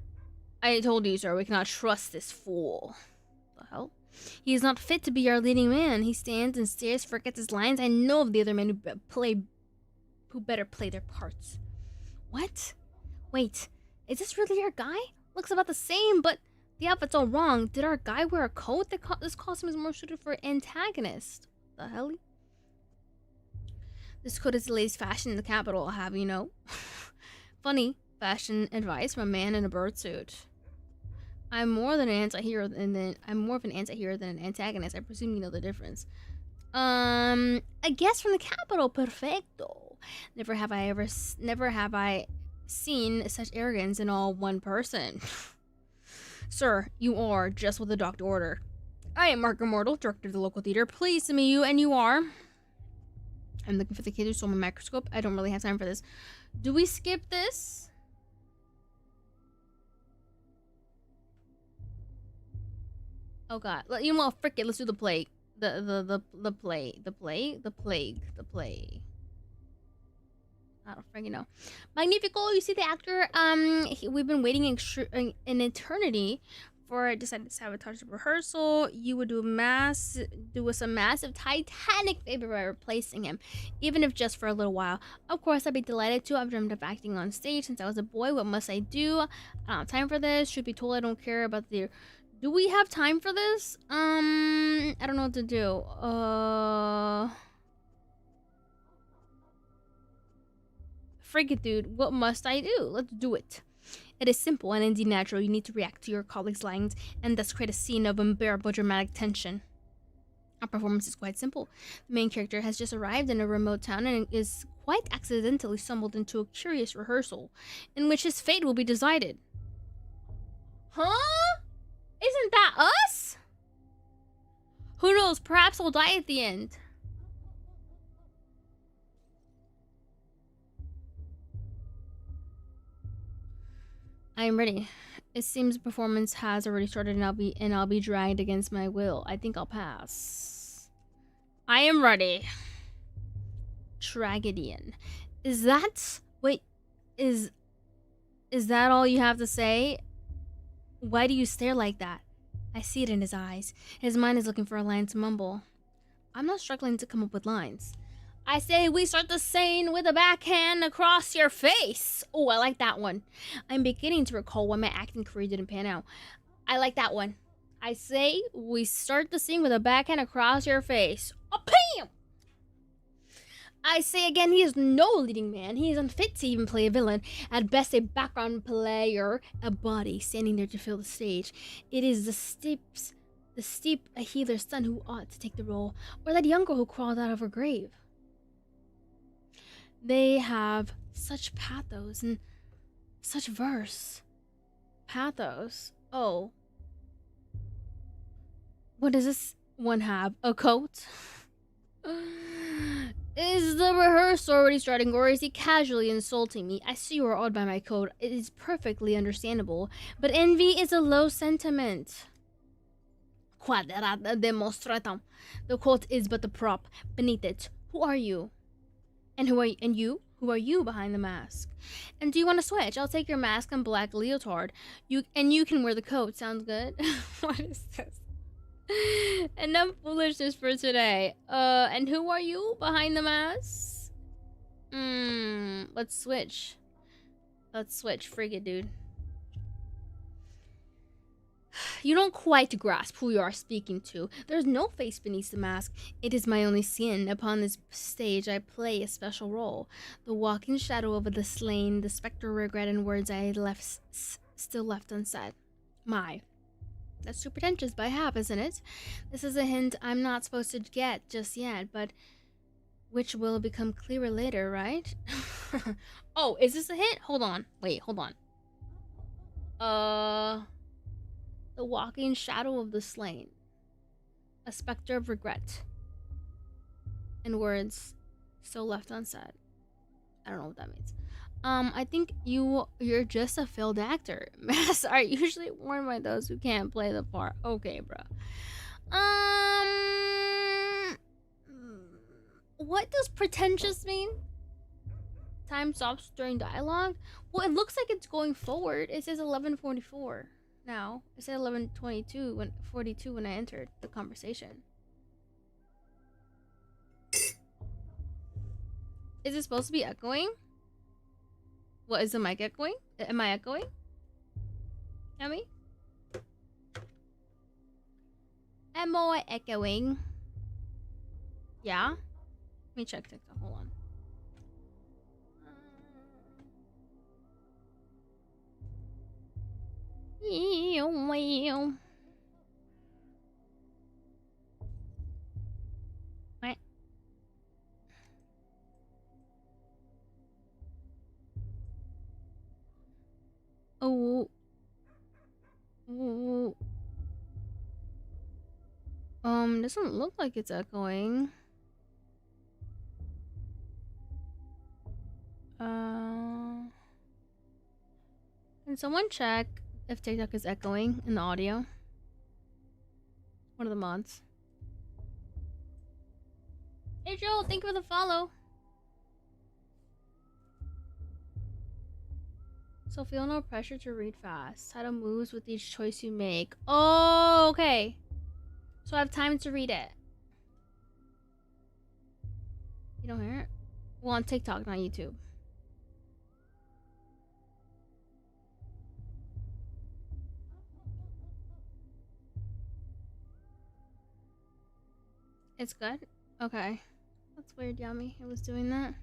S1: I told you, sir, we cannot trust this fool. The hell? He is not fit to be our leading man. He stands and stares, forgets his lines. I know of the other men who better play their parts. What? Wait, is this really our guy? Looks about the same, but The outfit's all wrong. Did our guy wear a coat? This costume is more suited for antagonist. The hell? This coat is the latest fashion in the capital, I'll have you know. Funny fashion advice from a man in a bird suit. I'm more of an anti-hero than an antagonist. I presume you know the difference. A guest from the capital, perfecto. Never have I seen such arrogance in all one person. Sir, you are just what the doctor ordered. I am Mark Immortal, director of the local theater. Pleased to meet you, and you are. I'm looking for the kid who stole my microscope. I don't really have time for this. Do we skip this? Oh god. You know what? Frick it. Let's do the plague. The plague. I don't freaking know. Magnifico, you see the actor, we've been waiting an eternity for it. Decided to sabotage the rehearsal. You would do us a massive Titanic favor by replacing him, even if just for a little while. Of course, I'd be delighted to. I've dreamed of acting on stage since I was a boy. What must I do? I don't have time for this. Should be told I don't care about the... Do we have time for this? I don't know what to do. Frig it, dude. What must I do? Let's do it. It is simple and indeed natural. You need to react to your colleagues' lines and thus create a scene of unbearable dramatic tension. Our performance is quite simple. The main character has just arrived in a remote town and is quite accidentally stumbled into a curious rehearsal in which his fate will be decided. Huh? Isn't that us? Who knows? Perhaps I'll die at the end. I am ready. It seems the performance has already started and I'll be dragged against my will. I think I'll pass. I am ready. Tragedian. Is that... Wait. Is that all you have to say? Why do you stare like that? I see it in his eyes. His mind is looking for a line to mumble. I'm not struggling to come up with lines. I say we start the scene with a backhand across your face. Oh, I like that one. I'm beginning to recall when my acting career didn't pan out. I like that one. I say we start the scene with a backhand across your face. Oh, bam! I say again, he is no leading man. He is unfit to even play a villain. At best, a background player, a body standing there to fill the stage. It is the steep a healer's son who ought to take the role, or that young girl who crawled out of her grave. They have such pathos and such verse. Pathos. Oh. What does this one have? A coat? Is the rehearsal already starting, or is he casually insulting me? I see you are awed by my coat. It is perfectly understandable, but envy is a low sentiment. Quadrata demonstratum. The coat is but the prop. Beneath it, who are you? And who are you behind the mask? And do you want to switch? I'll take your mask and black leotard. You can wear the coat. Sounds good? What is this? Enough foolishness for today. And who are you behind the mask? Let's switch. Frig it, dude. You don't quite grasp who you are speaking to. There's no face beneath the mask. It is my only skin. Upon this stage, I play a special role. The walking shadow of the slain, the spectre of regret and words I still left unsaid. That's too pretentious, but I have, isn't it? This is a hint I'm not supposed to get just yet, but which will become clearer later, right? Oh, is this a hint? Hold on. Wait, hold on. The walking shadow of the slain. A spectre of regret. And words still left unsaid. I don't know what that means. I think you're just a failed actor. Masks are usually worn by those who can't play the part. Okay, bro. What does pretentious mean? Time stops during dialogue? Well, it looks like it's going forward. It says 11:44 now. It said 11:42 when I entered the conversation. Is it supposed to be echoing? What, is the mic echoing? Am I echoing? Emmy? Am I echoing? Yeah? Let me check TikTok. Hold on. What? Oh. Ooh. Doesn't look like it's echoing. Can someone check if TikTok is echoing in the audio? One of the mods. Hey Joel, thank you for the follow. So feel no pressure to read fast. Title moves with each choice you make. Oh, okay. So I have time to read it. You don't hear it? Well, on TikTok, not YouTube. It's good? Okay. That's weird, Yummy. It was doing that.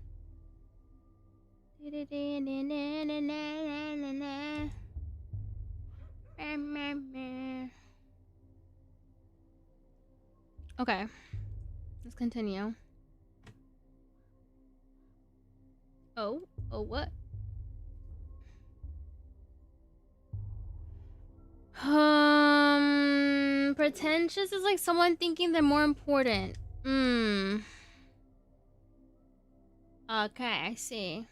S1: Okay. Let's continue. Oh? Oh, what? Pretentious is like someone thinking they're more important. Okay, I see.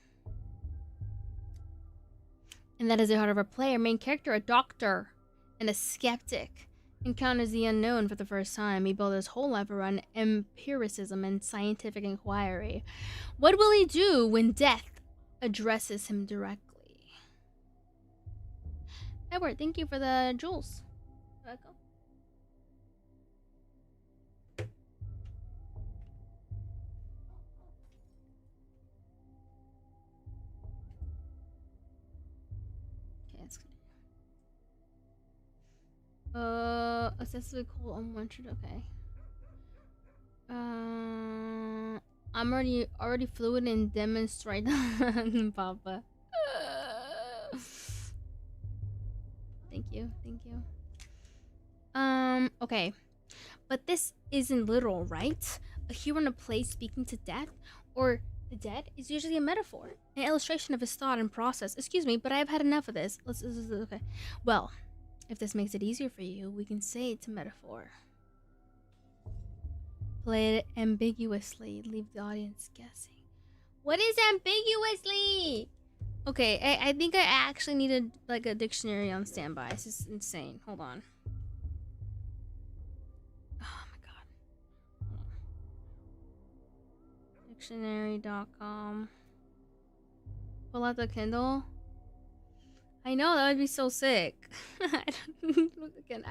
S1: And that is the heart of our play. Our main character, a doctor and a skeptic, encounters the unknown for the first time. He built his whole life around empiricism and scientific inquiry. What will he do when death addresses him directly? Edward, thank you for the jewels. Welcome. Okay, it's good. Excessively cold, unwanted. Okay. I'm already fluid and demonstrate, Papa. Thank you. Okay. But this isn't literal, right? A hero in a play speaking to death, or the dead, is usually a metaphor, an illustration of his thought and process. Excuse me, but I've had enough of this. Okay. Well, if this makes it easier for you, we can say it's a metaphor. Play it ambiguously. Leave the audience guessing. What is ambiguously? Okay, I think I actually needed like a dictionary on standby. This is insane. Hold on. Oh my god. Dictionary.com. Pull out the Kindle. I know, that would be so sick. I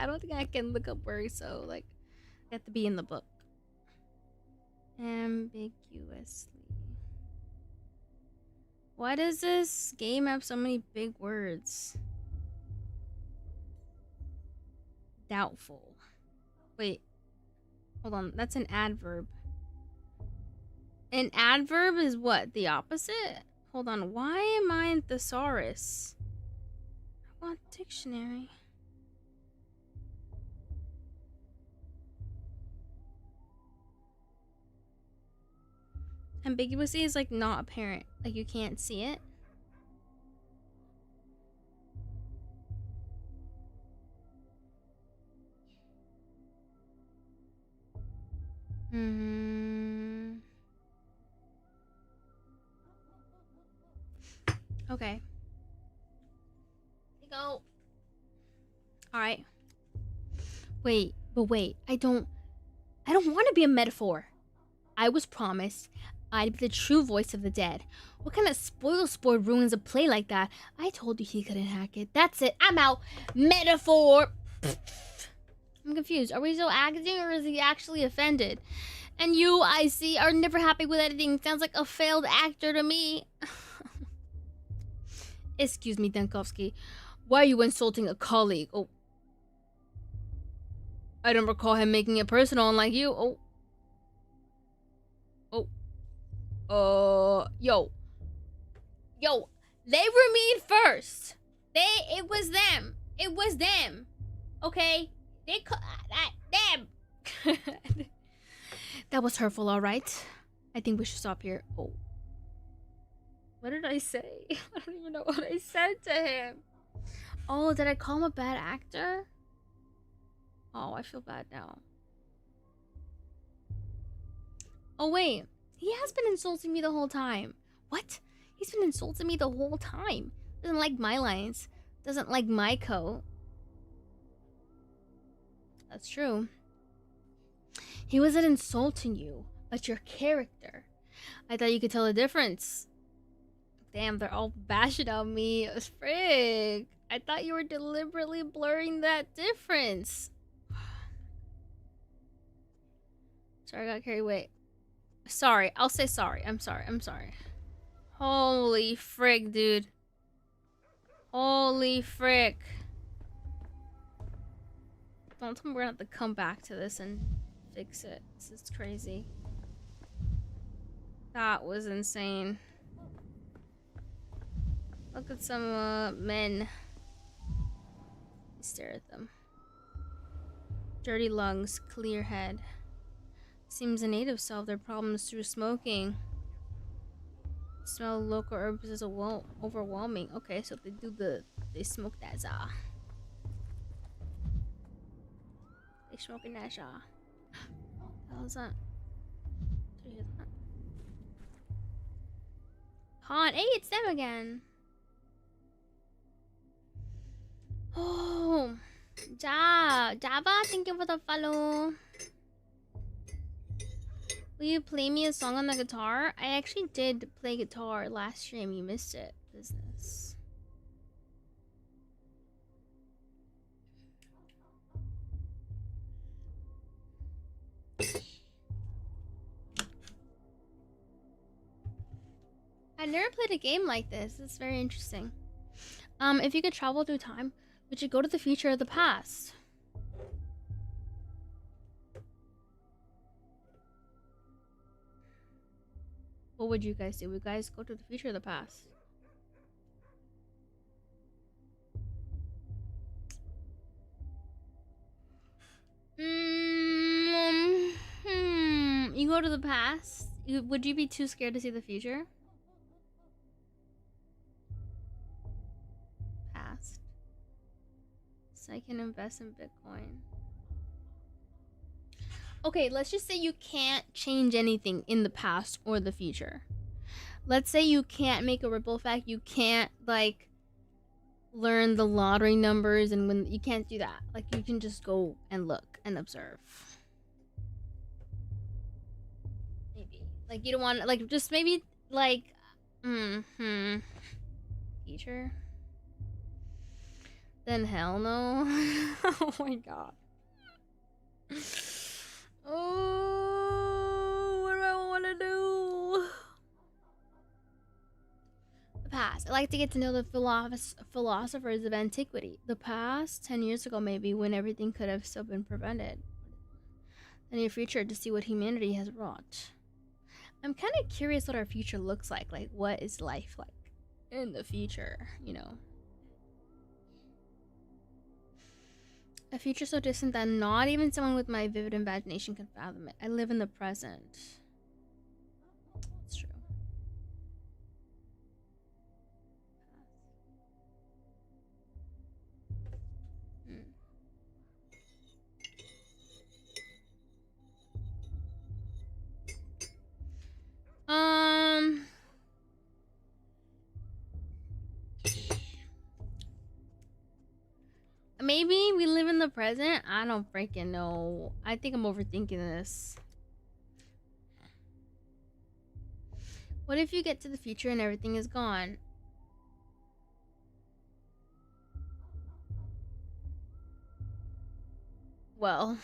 S1: don't think I can look up words, so like you have to be in the book. Ambiguously. Why does this game have so many big words? Doubtful. Wait. Hold on. That's an adverb. An adverb is what? The opposite? Hold on. Why am I in thesaurus? I want dictionary. Ambiguously is like not apparent. Like you can't see it. Okay. Go. Alright. Wait. I don't want to be a metaphor. I was promised I'd be the true voice of the dead. What kind of spoil sport ruins a play like that? I told you he couldn't hack it. That's it. I'm out. Metaphor. I'm confused. Are we still acting or is he actually offended? And you, I see, are never happy with anything. Sounds like a failed actor to me. Excuse me, Dankovsky. Why are you insulting a colleague? Oh. I don't recall him making it personal, unlike you. Yo. They were mean first. It was them. It was them. Okay? Them. That was hurtful, alright? I think we should stop here. Oh. What did I say? I don't even know what I said to him. Oh, did I call him a bad actor? Oh, I feel bad now. Oh, wait. He has been insulting me the whole time. What? He's been insulting me the whole time. Doesn't like my lines. Doesn't like my coat. That's true. He wasn't insulting you, but your character. I thought you could tell the difference. Damn, they're all bashing on me. Frig. I thought you were deliberately blurring that difference. Sorry, I got carried away. Sorry, I'll say sorry. I'm sorry. Holy frig, dude. Holy frick. Don't tell me we're gonna have to come back to this and fix it. This is crazy. That was insane. Look at some men. Stare at them. Dirty lungs, clear head. Seems the natives solve their problems through smoking. Smell of local herbs is overwhelming. Okay, so they smoke that za. They smoking that za. What was that? Did you hear that? Han, hey, it's them again. Oh, Java, thank you for the follow. Will you play me a song on the guitar? I actually did play guitar last stream. You missed it. Business. I never played a game like this. It's very interesting. If you could travel through time, would you go to the future or the past? What would you guys do? Would you guys go to the future or the past? You go to the past? Would you be too scared to see the future? Past. So I can invest in Bitcoin. Okay, let's just say you can't change anything in the past or the future. Let's say you can't make a ripple effect. You can't, like, learn the lottery numbers, and when you can't do that. Like, you can just go and look and observe. Maybe. Like, you don't want, like, just maybe, like, future? Then hell no. Oh my god. Oh, what do I want to do? The past. I like to get to know the philosophers of antiquity. The past, 10 years ago maybe, when everything could have still been prevented. The near future, to see what humanity has wrought. I'm kind of curious what our future looks like. Like, what is life like in the future, you know? A future so distant that not even someone with my vivid imagination can fathom it. I live in the present. It's true. Maybe we live in the present? I don't freaking know. I think I'm overthinking this. What if you get to the future and everything is gone? Well.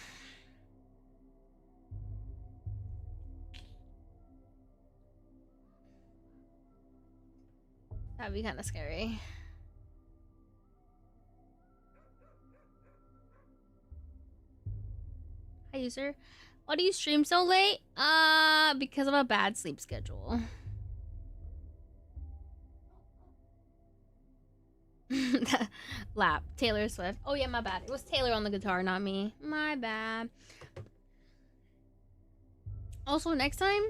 S1: That'd be kind of scary. you, sir. Why do you stream so late? Because of a bad sleep schedule. Lap. Taylor Swift. Oh yeah, my bad. It was Taylor on the guitar, not me. My bad. Also, next time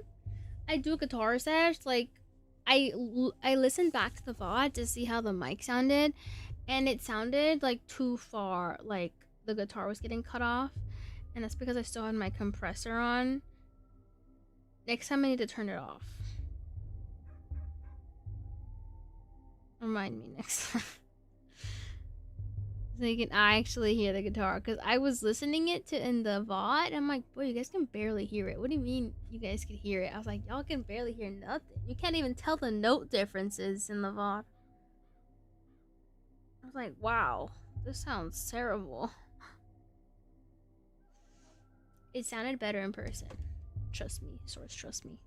S1: I do a guitar sesh, like, I listened back to the VOD to see how the mic sounded, and it sounded like too far, like the guitar was getting cut off, and that's because I still had my compressor on. Next time I need to turn it off. Remind me next time. So you can actually hear the guitar, because I was listening it to in the VOD, and I'm like, boy, you guys can barely hear it. What do you mean you guys can hear it? I was like, y'all can barely hear nothing. You can't even tell the note differences in the VOD. I was like, wow, this sounds terrible. It sounded better in person. Trust me, source, trust me.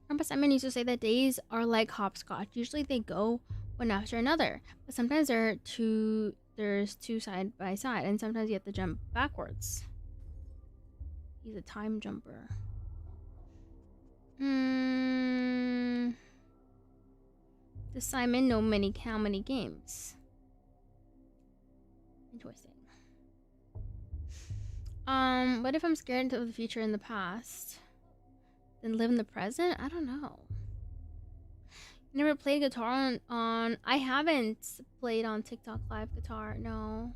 S1: Grandpa Simon used to say that days are like hopscotch. Usually they go one after another, but sometimes there's two side by side, and sometimes you have to jump backwards. He's a time jumper. Does Simon know how many games? Interesting. What if I'm scared of the future and the past? Then live in the present? I don't know. Never played guitar on I haven't played on TikTok live guitar, no.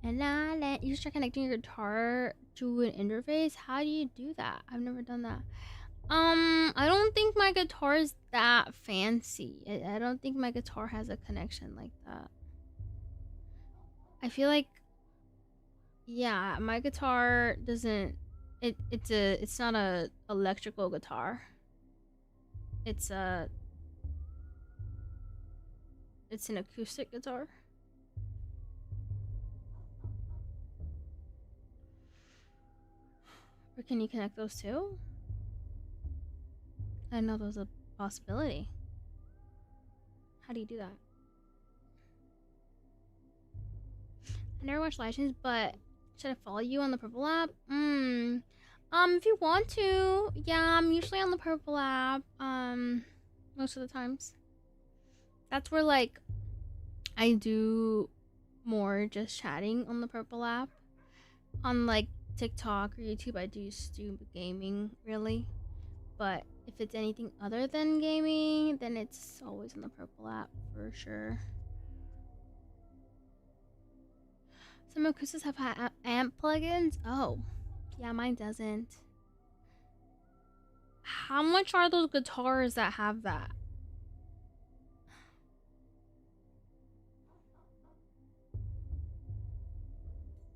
S1: And now that you start connecting your guitar to an interface, how do you do that? I've never done that. I don't think my guitar is that fancy. I don't think my guitar has a connection like that. I feel like, yeah, my guitar doesn't. It's not a electrical guitar. It's an acoustic guitar. Or can you connect those two? I didn't know there was a possibility. How do you do that? I never watched live streams, but should I follow you on the Purple app? If you want to, yeah, I'm usually on the Purple app. Most of the times. That's where like I do more just chatting on the Purple app. On like TikTok or YouTube, I do gaming really. But if it's anything other than gaming, then it's always on the Purple app for sure. Some acoustics have amp plugins. Oh, yeah, mine doesn't. How much are those guitars that have that?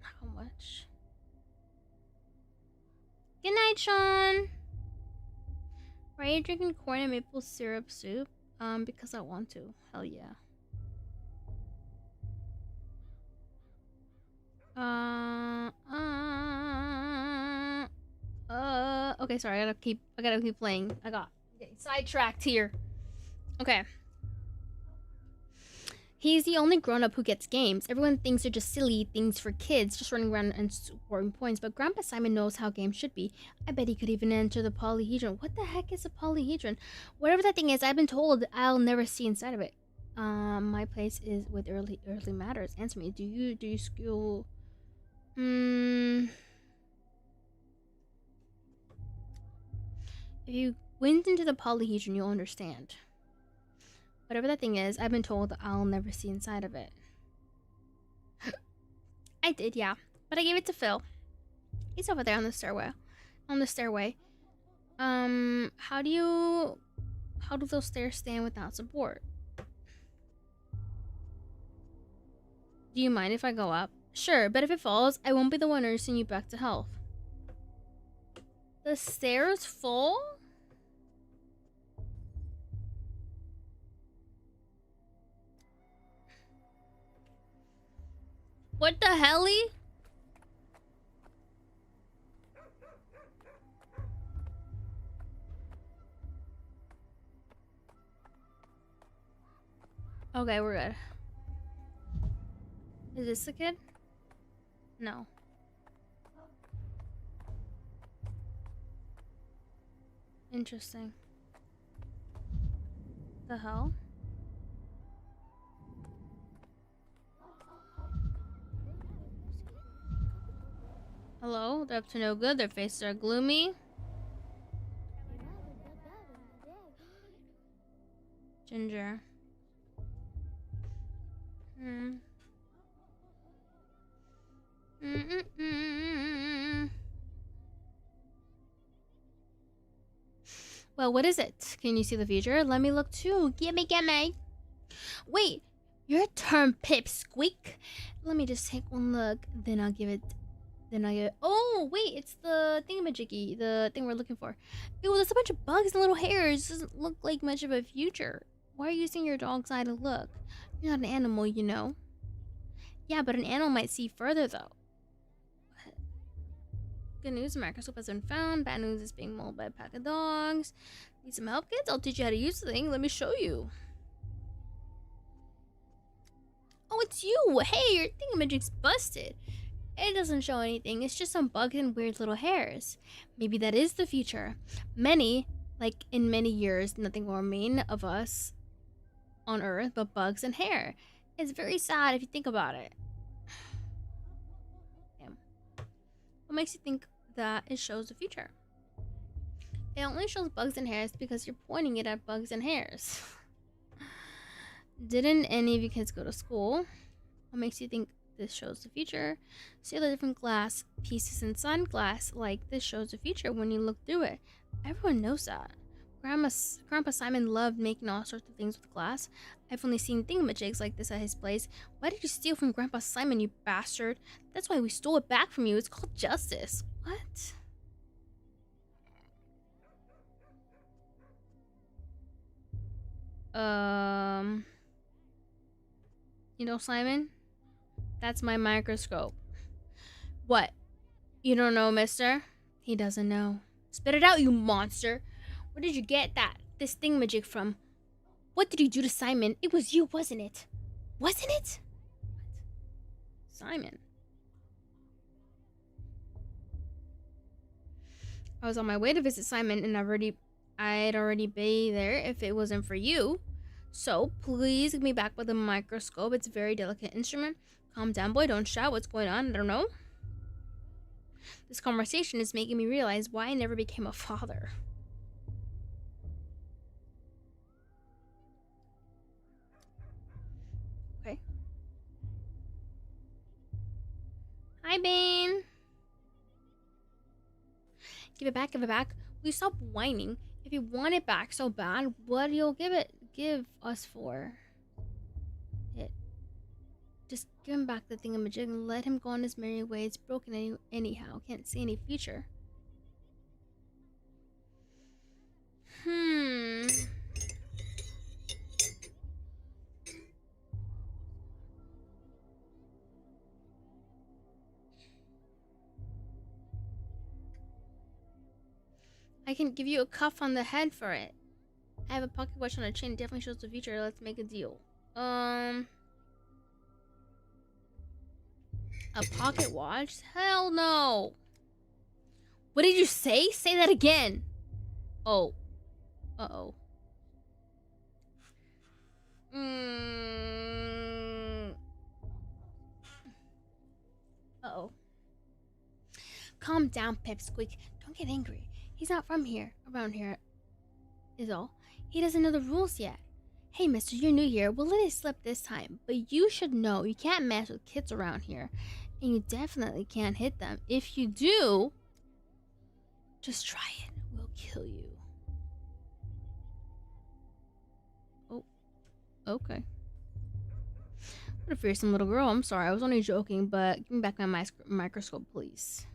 S1: How much? Good night, Sean. Why are you drinking corn and maple syrup soup? Because I want to. Hell yeah. Okay, sorry, I gotta keep playing. I got getting sidetracked here. Okay. He's the only grown-up who gets games. Everyone thinks they're just silly things for kids, just running around and scoring points, but Grandpa Simon knows how games should be. I bet he could even enter the polyhedron. What the heck is a polyhedron? Whatever that thing is, I've been told I'll never see inside of it. My place is with early matters. Answer me. Do you school? If you went into the polyhedron, you'll understand. Whatever that thing is, I've been told I'll never see inside of it. I did, yeah. But I gave it to Phil. He's over there on the stairway. How do those stairs stand without support? Do you mind if I go up? Sure, but if it falls, I won't be the one nursing you back to health. The stairs full? What the helly? Okay, we're good. Is this the kid? No. Interesting. The hell? Hello? They're up to no good. Their faces are gloomy. Ginger. Well, what is it? Can you see the future? Let me look too. Gimme. Wait, your turn, Pipsqueak. Let me just take one look. Then I'll give it. Oh, wait, it's the thingamajiggy. The thing we're looking for. Ew, there's a bunch of bugs and little hairs. Doesn't look like much of a future. Why are you using your dog's eye to look? You're not an animal, you know. Yeah, but an animal might see further, though. Good news, the microscope has been found. Bad news is being mauled by a pack of dogs. Need some help, kids? I'll teach you how to use the thing. Let me show you. Oh, it's you! Hey, your thingamajig's busted. It doesn't show anything. It's just some bugs and weird little hairs. Maybe that is the future. Many, like in many years, nothing will remain of us on Earth but bugs and hair. It's very sad if you think about it. Damn. What makes you think that it shows the future? It only shows bugs and hairs because you're pointing it at bugs and hairs. Didn't any of you kids go to school? What makes you think this shows the future? See the different glass pieces inside glass, like this shows the future when you look through it. Everyone knows that. Grandpa Simon loved making all sorts of things with glass. I've only seen thingamajigs like this at his place. Why did you steal from Grandpa Simon, you bastard? That's why we stole it back from you. It's called justice. What? You know, Simon? That's my microscope. What? You don't know, mister? He doesn't know. Spit it out, you monster. Where did you get this thingamajig from? What did you do to Simon? It was you, wasn't it? Wasn't it? What? Simon. I was on my way to visit Simon and I'd already be there if it wasn't for you. So, please give me back with the microscope. It's a very delicate instrument. Calm down, boy. Don't shout. What's going on? I don't know. This conversation is making me realize why I never became a father. Okay. Hi, Bane. Give it back. Give it back. Will you stop whining? If you want it back so bad, what do you give us for it? Just give him back the thingamajig and let him go on his merry way. It's broken anyhow. Can't see any future. I can give you a cuff on the head for it. I have a pocket watch on a chain. It definitely shows the future. Let's make a deal. A pocket watch? Hell no. What did you say? Say that again. Oh. Uh-oh. Uh-oh. Calm down, Pipsqueak. Don't get angry. He's not from here. Around here is all. He doesn't know the rules yet. Hey, mister, you're new here. We'll let it slip this time. But you should know you can't mess with kids around here. And you definitely can't hit them. If you do, just try it. We'll kill you. Oh, okay. What a fearsome little girl. I'm sorry. I was only joking, but give me back my microscope, please.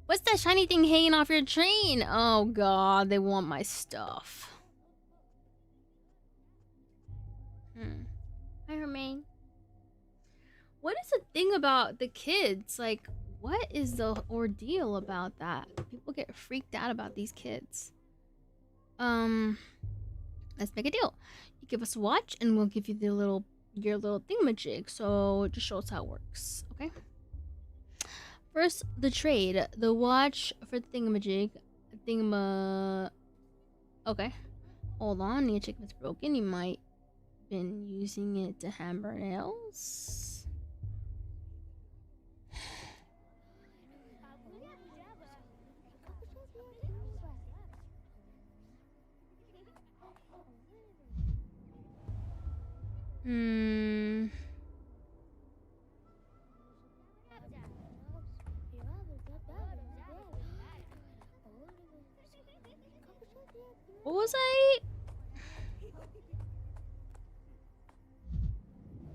S1: What's that shiny thing hanging off your chain? Oh, God. They want my stuff. Hi, Hermione. What is the thing about the kids? Like, what is the ordeal about that? People get freaked out about these kids. Let's make a deal. You give us a watch, and we'll give you the little your little thingamajig. So just show us how it works, okay? First, the trade. The watch for thingamajig. Okay. Hold on, need to check if it's broken. You might been using it to hammer nails. What was I?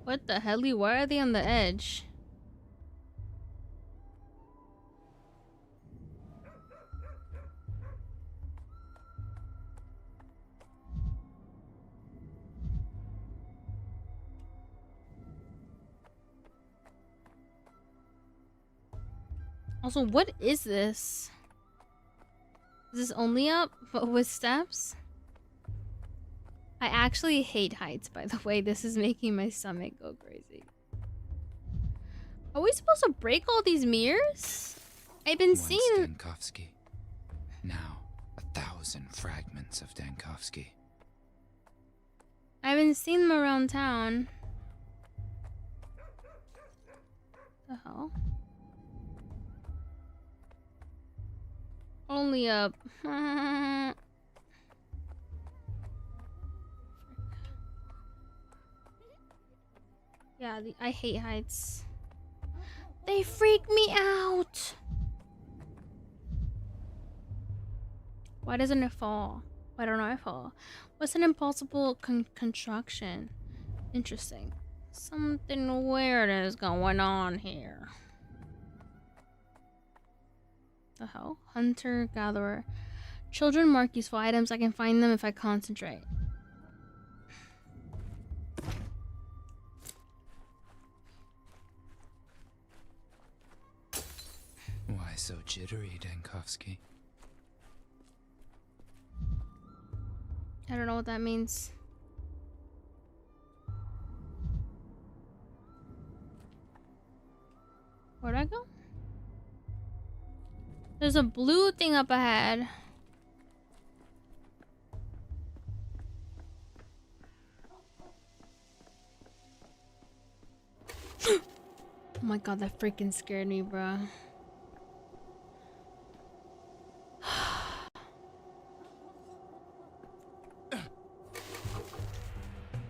S1: What the hell? Why are they on the edge? Also, what is this? Is this only up, but with steps? I actually hate heights, by the way. This is making my stomach go crazy. Are we supposed to break all these mirrors? I've been
S3: Once
S1: seeing...
S3: Dankovsky. Now, 1,000 fragments of Dankovsky.
S1: I've been seeing them around town. The hell? Only up. Yeah, I hate heights. They freak me out. Why doesn't it fall? Why don't I fall? What's an impossible construction? Interesting. Something weird is going on here. The hell? Hunter, gatherer. Children mark useful items. I can find them if I concentrate.
S3: Why so jittery, Dankovsky?
S1: I don't know what that means. Where'd I go? There's a blue thing up ahead. Oh my god, that freaking scared me, bro.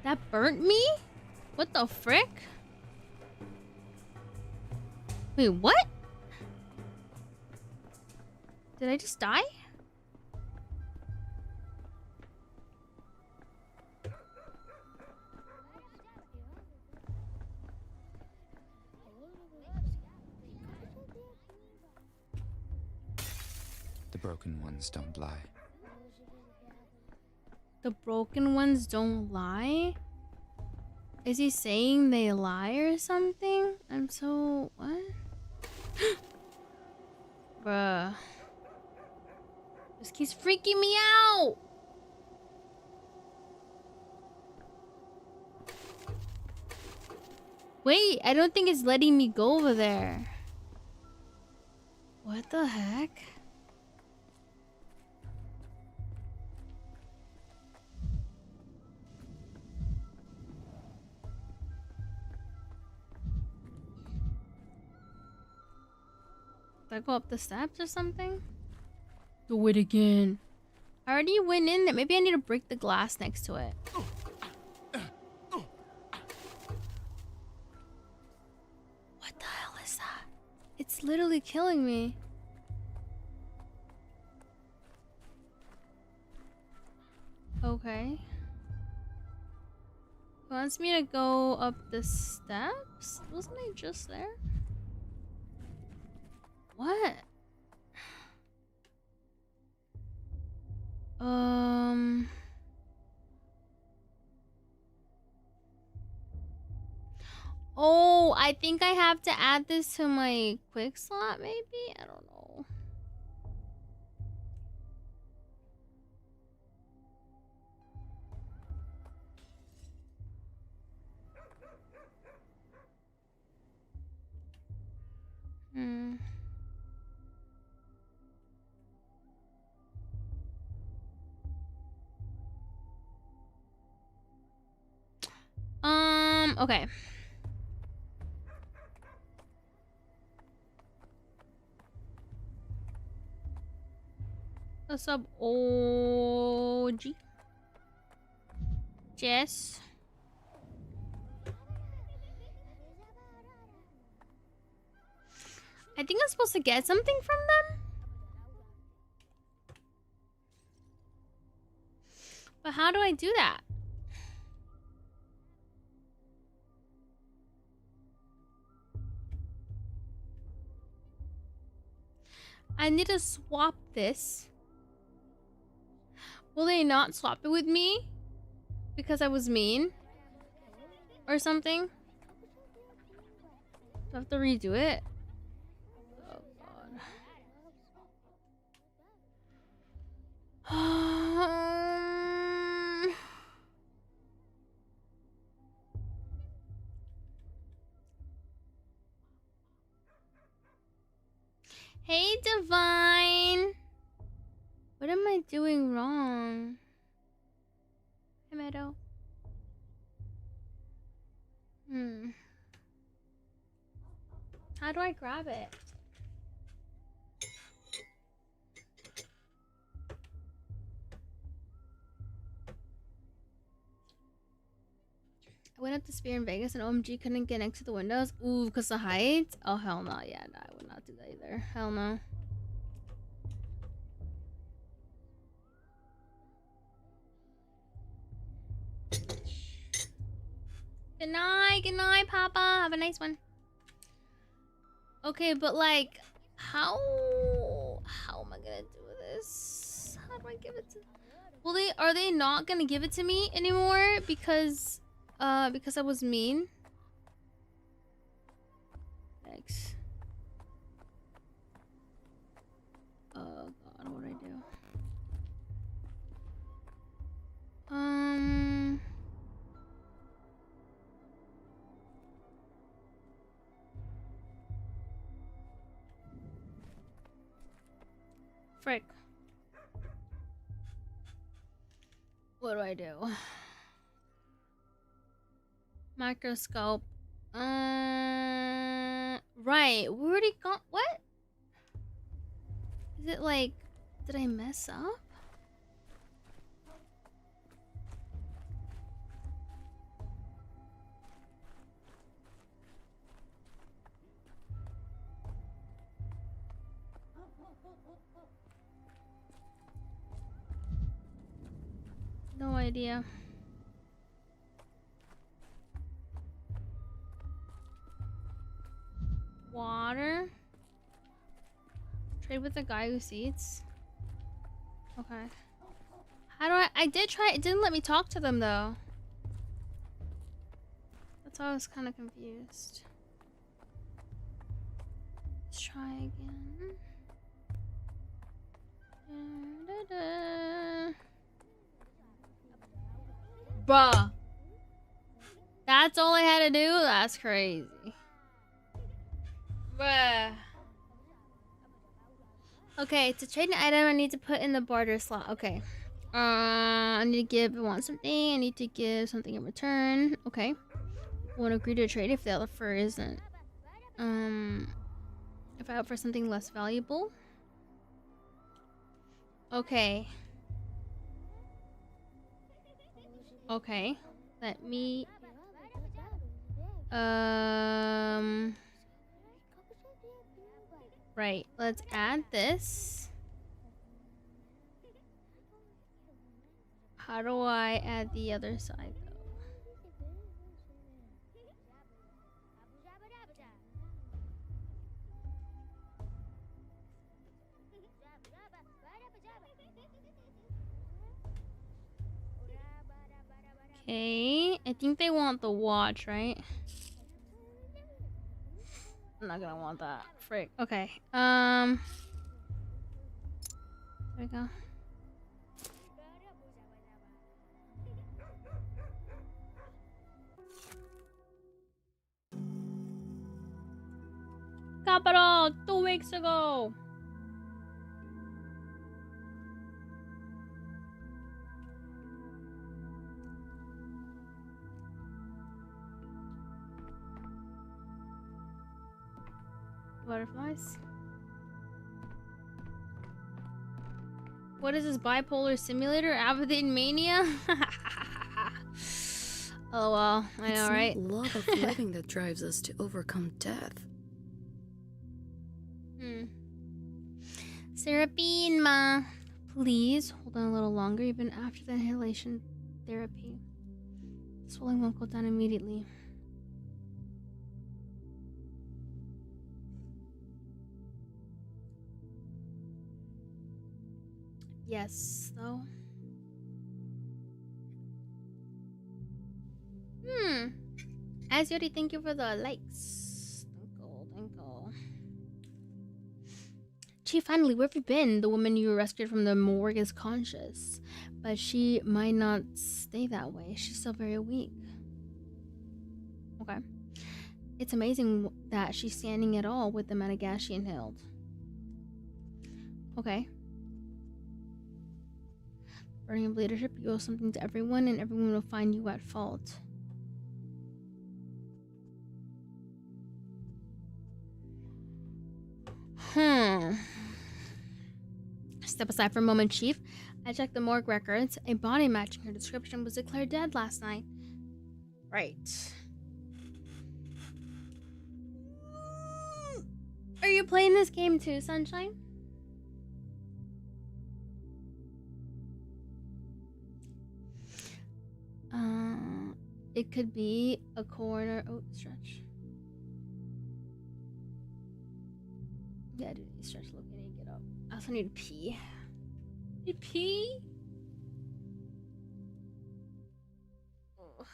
S1: That burnt me? What the frick? Wait, what? Did I just die?
S3: The broken ones don't lie.
S1: The broken ones don't lie? Is he saying they lie or something? I'm so... what? Bruh. This keeps freaking me out! Wait, I don't think it's letting me go over there. What the heck? Did I go up the steps or something? Do it again. I already went in there. Maybe I need to break the glass next to it. What the hell is that? It's literally killing me. Okay. It wants me to go up the steps? Wasn't I just there? What? Oh, I think I have to add this to my quick slot, maybe? I don't know. Okay. What's up, OG? Jess? I think I'm supposed to get something from them? But how do I do that? I need to swap this. Will they not swap it with me? Because I was mean? Or something? Do I have to redo it? Oh god. Hey, Divine! What am I doing wrong? Hey, Meadow. How do I grab it? I went up to Spear in Vegas and OMG couldn't get next to the windows. Ooh, because the height? Oh, hell no. Yeah, no, I would not do that either. Hell no. Good night, Papa. Have a nice one. Okay, but like, how am I gonna do this? How do I give it to? Are they not gonna give it to me anymore because I was mean? Thanks. Oh god, what do I do? Frick. What do I do? Microscope. Right. We already got what? Is it like, did I mess up? No idea. Water. Trade with the guy who seats. Okay. How do I did try, it didn't let me talk to them though. That's why I was kind of confused. Let's try again. Da, da, da. Bruh. That's all I had to do? That's crazy. Bruh. Okay, to trade an item, I need to put in the barter slot. Okay. I need to give, I want something. I need to give something in return. Okay. I won't agree to trade if the offer isn't. If I offer something less valuable. Okay. Okay. Let me... Right. Let's add this. How do I add the other side, though? Okay. I think they want the watch, right? I'm not gonna want that. Frick. Okay. There we go. Capital 2 weeks ago. butterflies. What is this bipolar simulator? Apathy mania? Oh well, I know, right?
S6: It's not love of living that drives us to overcome death.
S1: Serapine, please hold on a little longer, even after the inhalation therapy. The swelling won't go down immediately. Yes, though. As Yuri, thank you for the likes. Thank you. Chief, finally, where have you been? The woman you rescued from the morgue is conscious, but she might not stay that way. She's still very weak. Okay. It's amazing that she's standing at all with the amount of gas she inhaled. Okay. Burning of leadership, you owe something to everyone, and everyone will find you at fault. Step aside for a moment, Chief. I checked the morgue records. A body matching her description was declared dead last night. Right. Are you playing this game too, Sunshine? It could be a coroner. Oh, stretch. Yeah, I do need to stretch. Look, I need to get up. I also need to pee. Need to pee? Ugh.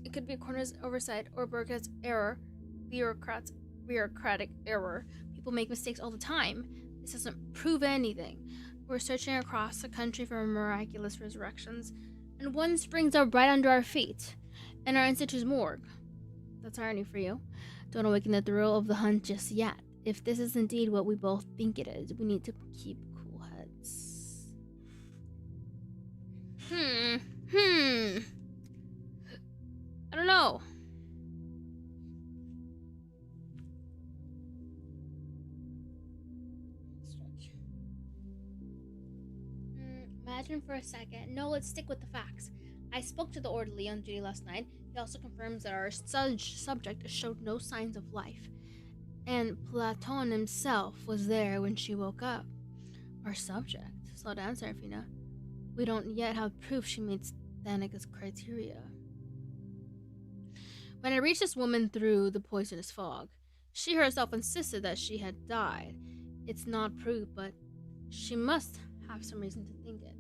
S1: It could be a coroner's oversight or bureaucrat's error. Bureaucratic error. People make mistakes all the time. This doesn't prove anything. We're searching across the country for miraculous resurrections, and one springs up right under our feet, in our institute's morgue. That's irony for you. Don't awaken the thrill of the hunt just yet. If this is indeed what we both think it is, we need to keep cool heads. I don't know. Stretch. Imagine for a second. No, let's stick with the facts. I spoke to the orderly on duty last night. He also confirms that our subject showed no signs of life. And Platon himself was there when she woke up. Our subject? Slow down, Serafina. We don't yet have proof she meets Danica's criteria. When I reached this woman through the poisonous fog, she herself insisted that she had died. It's not proof, but she must have some reason to think it.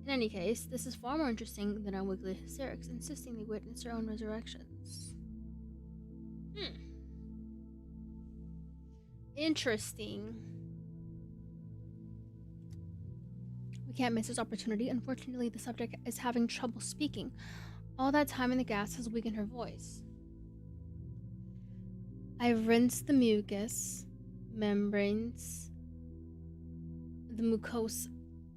S1: In any case, this is far more interesting than our weekly hysterics insisting they witnessed their own resurrections. Interesting. We can't miss this opportunity. Unfortunately, the subject is having trouble speaking. All that time in the gas has weakened her voice. I've rinsed the mucous membranes, the mucous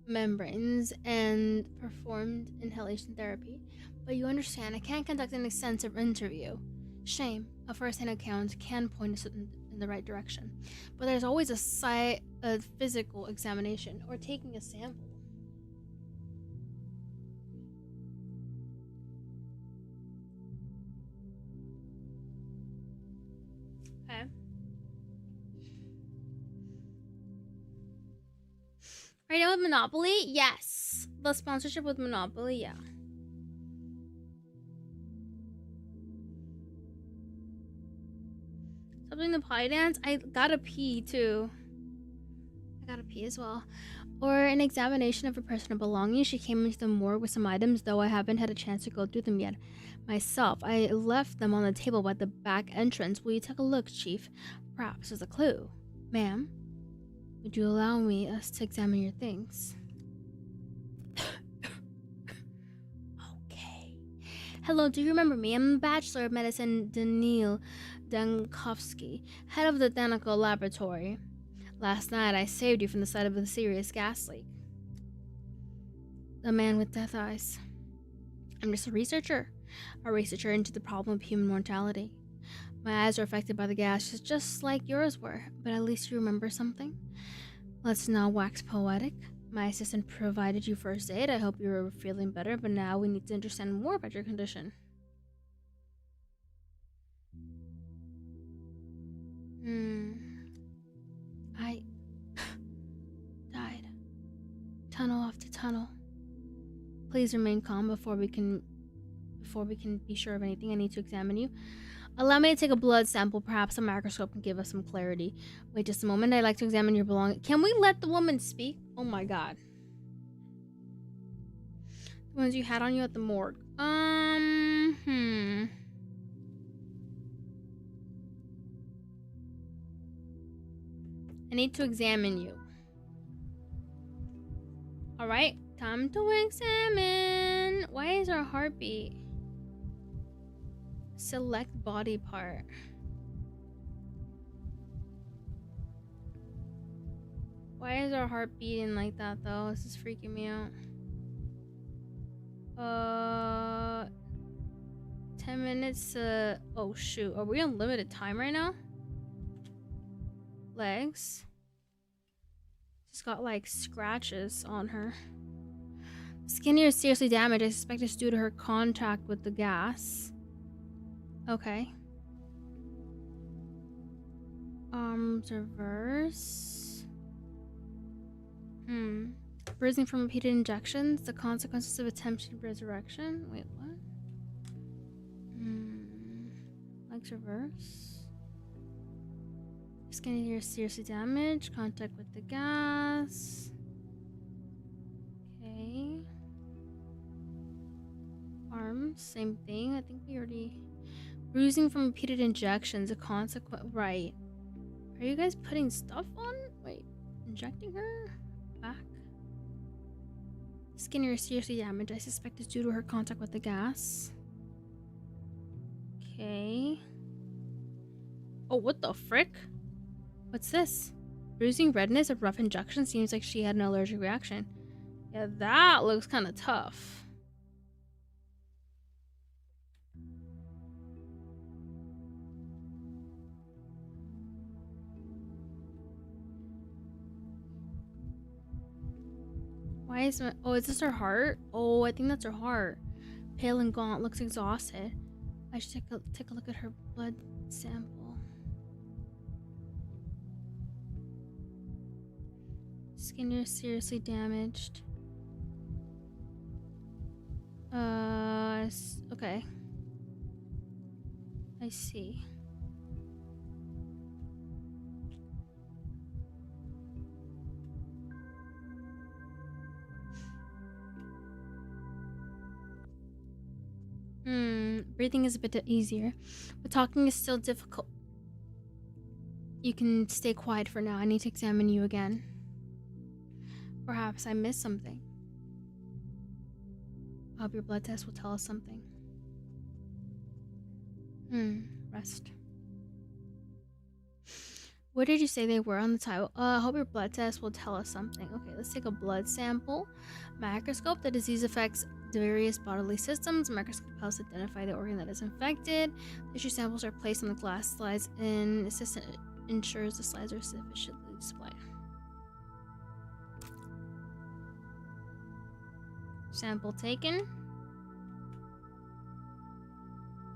S1: membranes, and performed inhalation therapy. But you understand, I can't conduct an extensive interview. Shame, a first-hand account can point us in the right direction. But there's always a physical examination or taking a sample. Okay. Right now with Monopoly? Yes. The sponsorship with Monopoly, yeah. Something the pie dance? I gotta pee too. I gotta pee as well. Or an examination of her personal belongings. She came into the morgue with some items, though I haven't had a chance to go through them yet myself. I left them on the table by the back entrance. Will you take a look, Chief? Perhaps there's a clue. Ma'am, would you allow us to examine your things? Okay. Hello, do you remember me? I'm a Bachelor of Medicine Daniil Dankovsky, head of the Danica Laboratory. Last night, I saved you from the side of a serious gas leak. The man with death eyes. I'm just a researcher into the problem of human mortality. My eyes are affected by the gas, just like yours were, but at least you remember something. Let's not wax poetic. My assistant provided you first aid. I hope you're feeling better, but now we need to understand more about your condition. I died. Tunnel after tunnel. Please remain calm before we can be sure of anything. I need to examine you. Allow me to take a blood sample. Perhaps a microscope can give us some clarity. Wait just a moment. I'd like to examine your belongings. Can we let the woman speak? Oh my god. The ones you had on you at the morgue. I need to examine you. Alright, time to examine. Why is our heartbeat? Select body part. Why is our heart beating like that though? This is freaking me out. 10 minutes. Oh shoot. Are we on limited time right now? Legs. She's got like scratches on her. Skin here is seriously damaged. I suspect it's due to her contact with the gas. Okay. Arms reverse. Bruising from repeated injections. The consequences of attempted resurrection. Wait, what? Legs reverse. Skin here is seriously damaged. Contact with the gas. Okay. Arms, same thing. I think we already... Bruising from repeated injections. A consequence... Right. Are you guys putting stuff on? Wait. Injecting her? Back. Skin here is seriously damaged. I suspect it's due to her contact with the gas. Okay. Oh, what the frick? What's this? Bruising, redness, a rough injection. Seems like she had an allergic reaction. Yeah, that looks kind of tough. Why is my... Oh, is this her heart? Oh, I think that's her heart. Pale and gaunt, looks exhausted. I should take a look at her blood sample. Skin here seriously damaged. Okay. I see. Breathing is a bit easier, but talking is still difficult. You can stay quiet for now. I need to examine you again. Perhaps I missed something. I hope your blood test will tell us something. Rest. What did you say they were on the title? I hope your blood test will tell us something. Okay, let's take a blood sample. Microscope. The disease affects various bodily systems. Microscope helps identify the organ that is infected. Tissue samples are placed on the glass slides, and assistant ensures the slides are sufficiently displayed. Sample taken.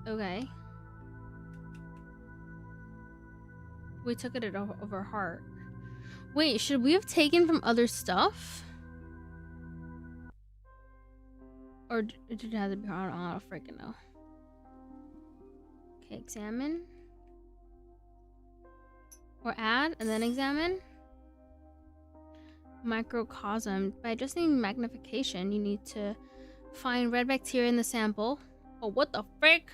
S1: Okay. We took it of her heart. Wait, should we have taken from other stuff? Or did it have to be... I don't freaking know. Okay, examine. Or add, and then examine. Microcosm. By adjusting magnification, you need to find red bacteria in the sample. Oh, what the frick?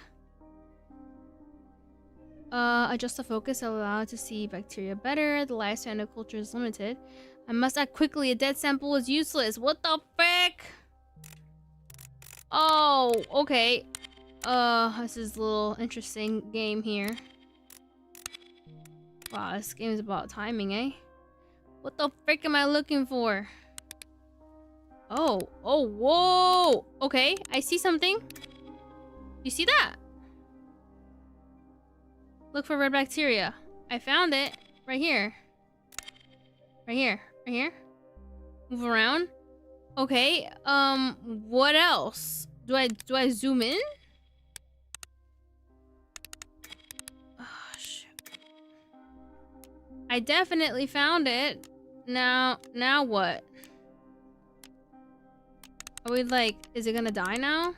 S1: Adjust the focus, allow it to see bacteria better. The lifespan of culture is limited. I must act quickly. A dead sample was useless. What the frick? Oh, okay. This is a little interesting game here. Wow, this game is about timing, eh? What the frick am I looking for? Oh, whoa! Okay, I see something. You see that? Look for red bacteria. I found it. Right here. Right here. Right here. Move around. Okay. What else? Do I zoom in? Oh shit. I definitely found it. Now what? Are we like, is it gonna die now?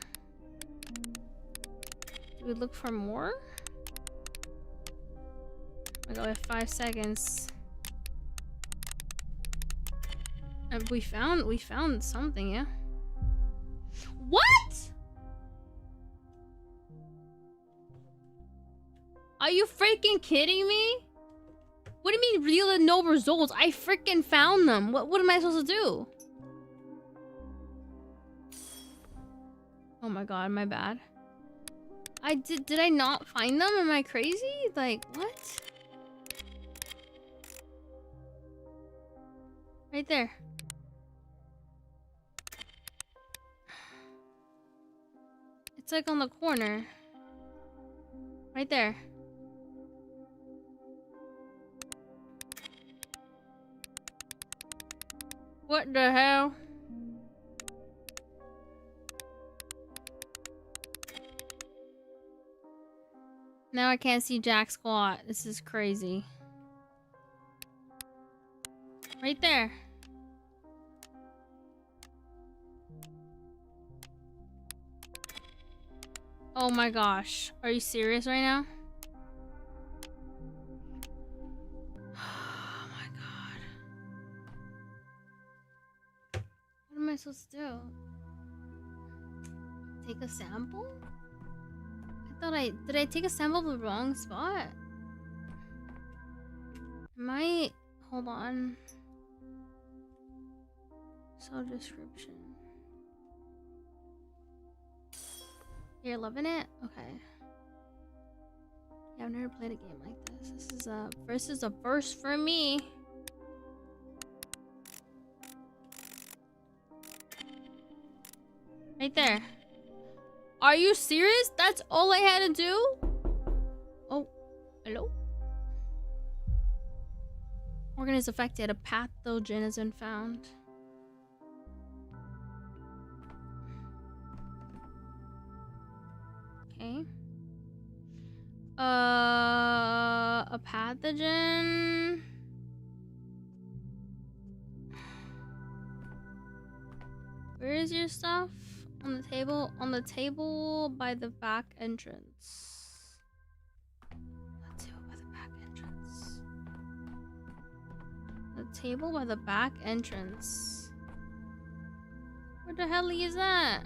S1: Do we look for more? I got like 5 seconds. We found something, yeah? What? Are you freaking kidding me? What do you mean real and no results? I freaking found them. What am I supposed to do? Oh my god, my bad. Did I not find them? Am I crazy? Like, what? Right there. It's like on the corner. Right there. What the hell? Now I can't see jack squat. This is crazy. Right there. Oh my gosh. Are you serious right now? Oh my god. What am I supposed to do? Take a sample? Did I take a sample of the wrong spot? Hold on. So description. You're loving it? Okay. Yeah, I've never played a game like this. This is a first for me. Right there. Are you serious? That's all I had to do? Oh, hello? Organ is affected. A pathogen has been found. Okay. A pathogen. Where is your stuff? On the table. On the table by the back entrance. The table by the back entrance. The table by the back entrance. Where the hell is that?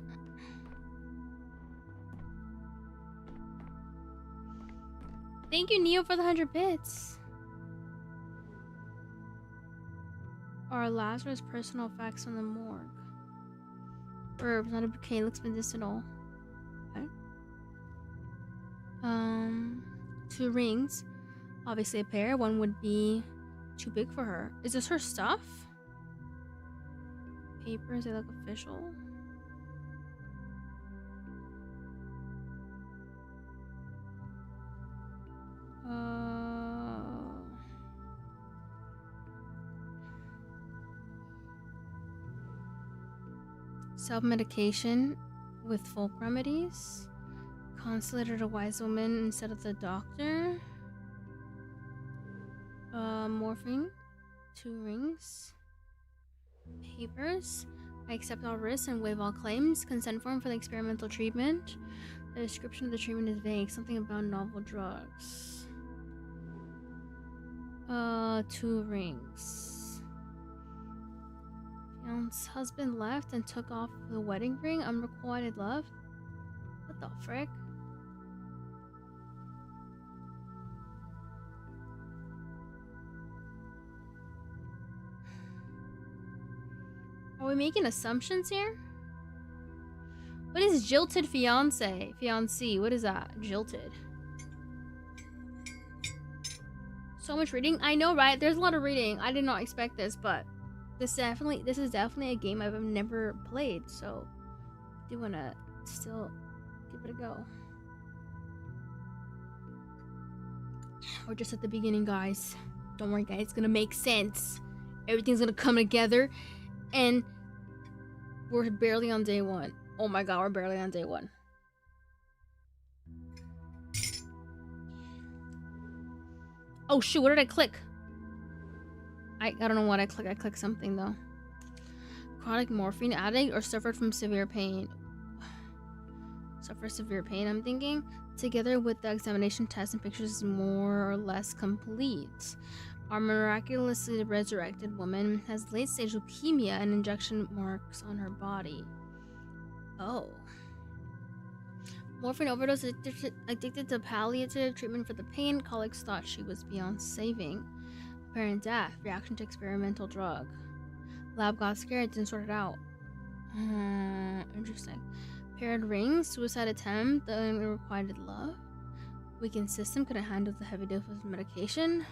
S1: Thank you, Neo, for the 100 bits. Are Lazarus' personal effects on the morgue? Herbs, not a bouquet, looks medicinal. Okay. 2 rings. Obviously a pair. One would be too big for her. Is this her stuff? Papers, they look official. Self-medication with folk remedies. Considered a wise woman instead of the doctor. Morphine. 2 rings. Papers. I accept all risks and waive all claims. Consent form for the experimental treatment. The description of the treatment is vague. Something about novel drugs. 2 rings. Fiance's husband left and took off the wedding ring. Unrequited love. What the frick? Are we making assumptions here? What is jilted fiance? Fiancé, what is that? Jilted. So much reading. I know, right? There's a lot of reading. I did not expect this, but this is definitely a game I've never played, so I do wanna still give it a go. We're just at the beginning, guys. Don't worry, guys. It's gonna make sense. Everything's gonna come together. And we're barely on day 1. Oh my god, we're barely on day 1. Oh shoot, what did I click? I don't know what I clicked. I clicked something though. Chronic morphine addict or suffered from severe pain. Suffer severe pain, I'm thinking. Together with the examination test and pictures is more or less complete. Our miraculously resurrected woman has late-stage leukemia and injection marks on her body. Oh. Morphine overdose, addicted to palliative treatment for the pain. Colleagues thought she was beyond saving. Apparent death, reaction to experimental drug. Lab got scared, didn't sort it out. Interesting. Paired rings, suicide attempt, the unrequited love. Weakened system, couldn't handle the heavy dose of medication.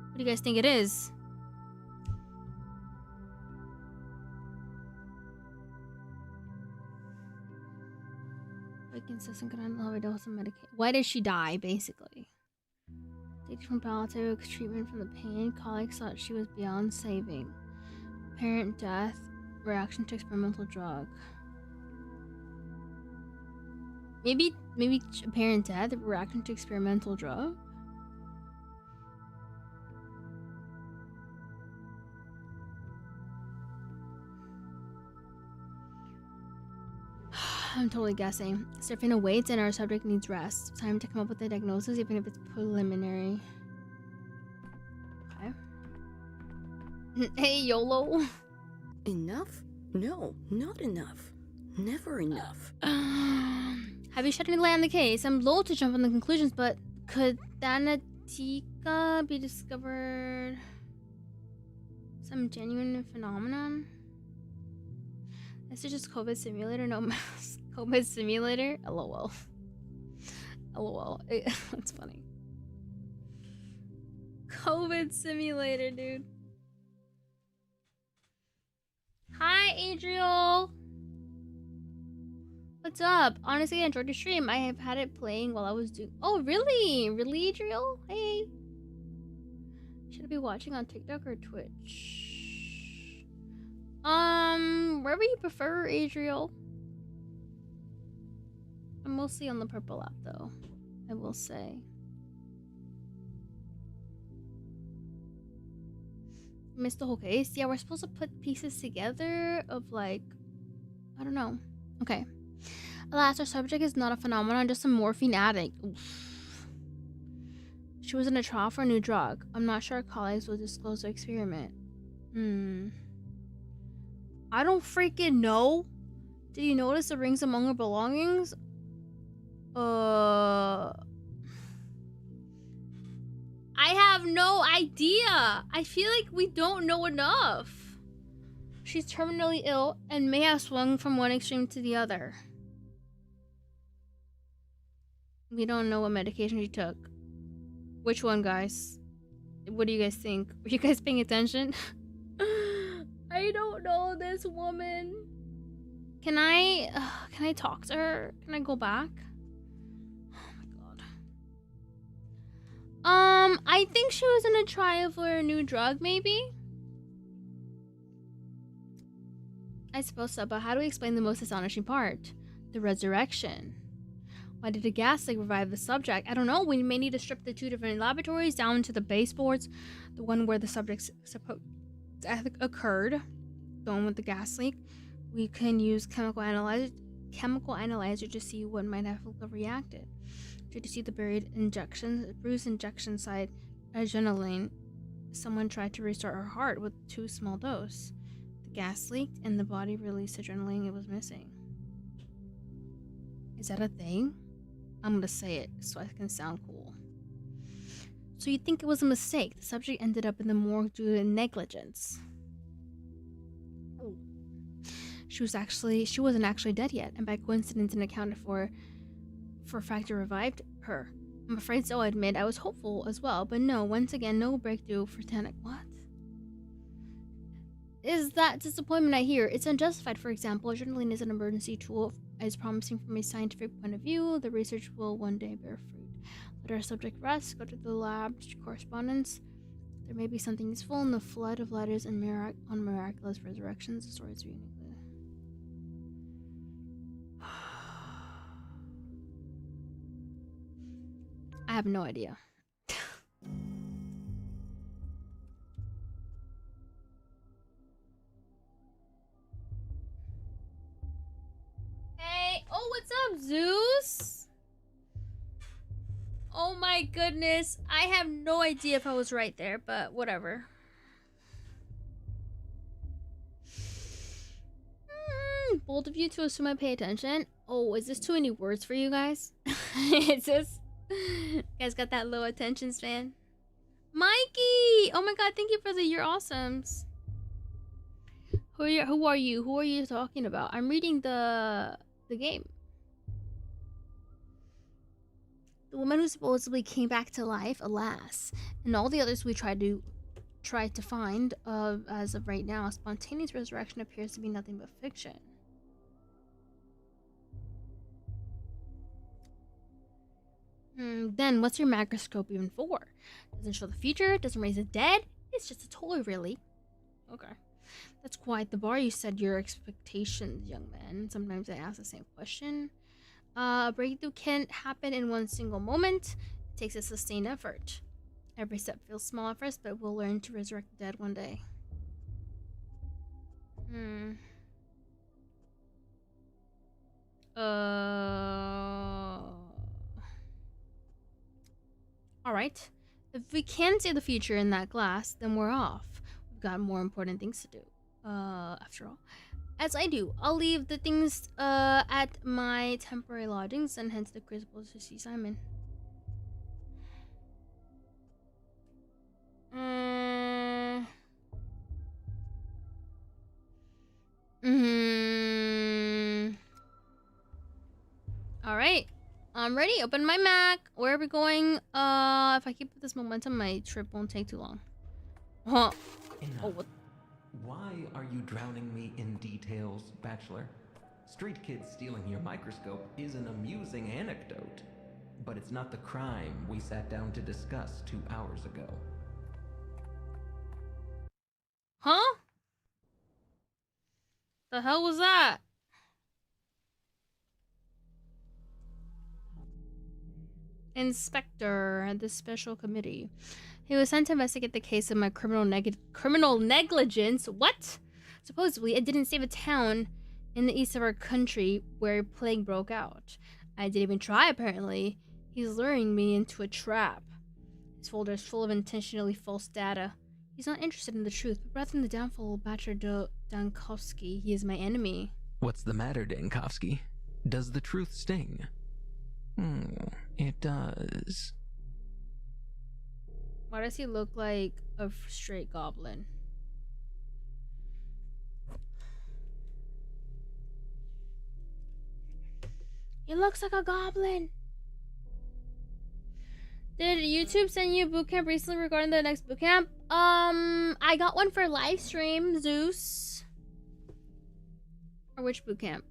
S1: What do you guys think it is? Weakened system, couldn't handle the heavy dose of medication. Why did she die, basically? Taken from palliative treatment from the pain, colleagues thought she was beyond saving. Apparent death, reaction to experimental drug. Maybe apparent death, reaction to experimental drug? I'm totally guessing. Serafina waits and our subject needs rest. Time to come up with a diagnosis, even if it's preliminary. Okay. Hey, YOLO.
S6: Enough? No, not enough. Never enough.
S1: Have you shed any light on the case? I'm loath to jump on the conclusions, but could Thanatica be discovered some genuine phenomenon? This is just COVID simulator, no mask. COVID simulator? LOL. LOL. That's funny. COVID simulator, dude. Hi, Adriel. What's up? Honestly, I enjoyed your stream. I have had it playing while I was doing... Oh, really? Really, Adriel? Hey. Should I be watching on TikTok or Twitch? Wherever you prefer, Adriel. I'm mostly on the purple app, though. I will say. Missed the whole case? Yeah, we're supposed to put pieces together of, like... I don't know. Okay. Alas, our subject is not a phenomenon, just a morphine addict. Oof. She was in a trial for a new drug. I'm not sure our colleagues will disclose the experiment. I don't freaking know. Did you notice the rings among her belongings? I have no idea. I feel like we don't know enough. She's terminally ill and may have swung from one extreme to the other. We don't know what medication she took. Which one, guys? What do you guys think? Were you guys paying attention? I don't know this woman. Can I talk to her? Can I go back? Oh my god. I think she was in a trial for a new drug, maybe? I suppose so, but how do we explain the most astonishing part? The resurrection. Why did a gas leak revive the subject? I don't know. We may need to strip the two different laboratories down to the baseboards. The one where the subject's supposed death occurred, the one with the gas leak. We can use chemical analyzer to see what might have reacted. Did you see the bruised injection site adrenaline? Someone tried to restart her heart with too small dose. The gas leaked and the body released adrenaline it was missing. Is that a thing? I'm gonna say it so I can sound cool. So you think it was a mistake? The subject ended up in the morgue due to negligence. She wasn't actually dead yet, and by coincidence and accounted for a factor revived her. I'm afraid so, I admit. I was hopeful as well, but no, once again, no breakthrough for Tanic. What? Is that disappointment I hear? It's unjustified, for example. Adrenaline is an emergency tool is promising from a scientific point of view. The research will one day bear fruit. Let our subject rest. Go to the lab correspondence. There may be something useful in the flood of letters and on miraculous resurrections. The stories are uniquely. I have no idea. Hey, oh, what's up, Zeus? Oh my goodness. I have no idea if I was right there, but whatever. Bold of you to assume I pay attention. Oh, is this too many words for you guys? It's just... You guys got that low attention span. Mikey! Oh my god, thank you for the You're Awesomes. Who are you? Who are you talking about? I'm reading the game. The woman who supposedly came back to life, alas, and all the others we tried to find, as of right now, spontaneous resurrection appears to be nothing but fiction. Then what's your microscope even for? Doesn't show the future, doesn't raise the dead. It's just a toy, really. Okay. That's quite the bar you set your expectations, young man. Sometimes I ask the same question. A breakthrough can't happen in one single moment. It takes a sustained effort. Every step feels small at first, but we'll learn to resurrect the dead one day. Alright. If we can't see the future in that glass, then we're off. We've got more important things to do. After all. As I do, I'll leave the things at my temporary lodgings and head to the Crucible to see Simon. Alright. I'm ready. Open my Mac. Where are we going? If I keep this momentum, my trip won't take too long. Huh.
S7: Enough.
S1: Oh, what?
S7: Why are you drowning me in details, Bachelor? Street kids stealing your microscope is an amusing anecdote, but it's not the crime we sat down to discuss 2 hours ago.
S1: Huh? The hell was that? Inspector at the special committee. He was sent to investigate the case of my criminal negligence. What? Supposedly, it didn't save a town in the east of our country where a plague broke out. I didn't even try, apparently. He's luring me into a trap. His folder is full of intentionally false data. He's not interested in the truth, but rather in the downfall of Bachelor Dankovsky. He is my enemy.
S7: What's the matter, Dankovsky? Does the truth sting? It does.
S1: Why does he look like a straight goblin? He looks like a goblin. Did YouTube send you a bootcamp recently regarding the next bootcamp? I got one for live stream, Zeus. Or which bootcamp?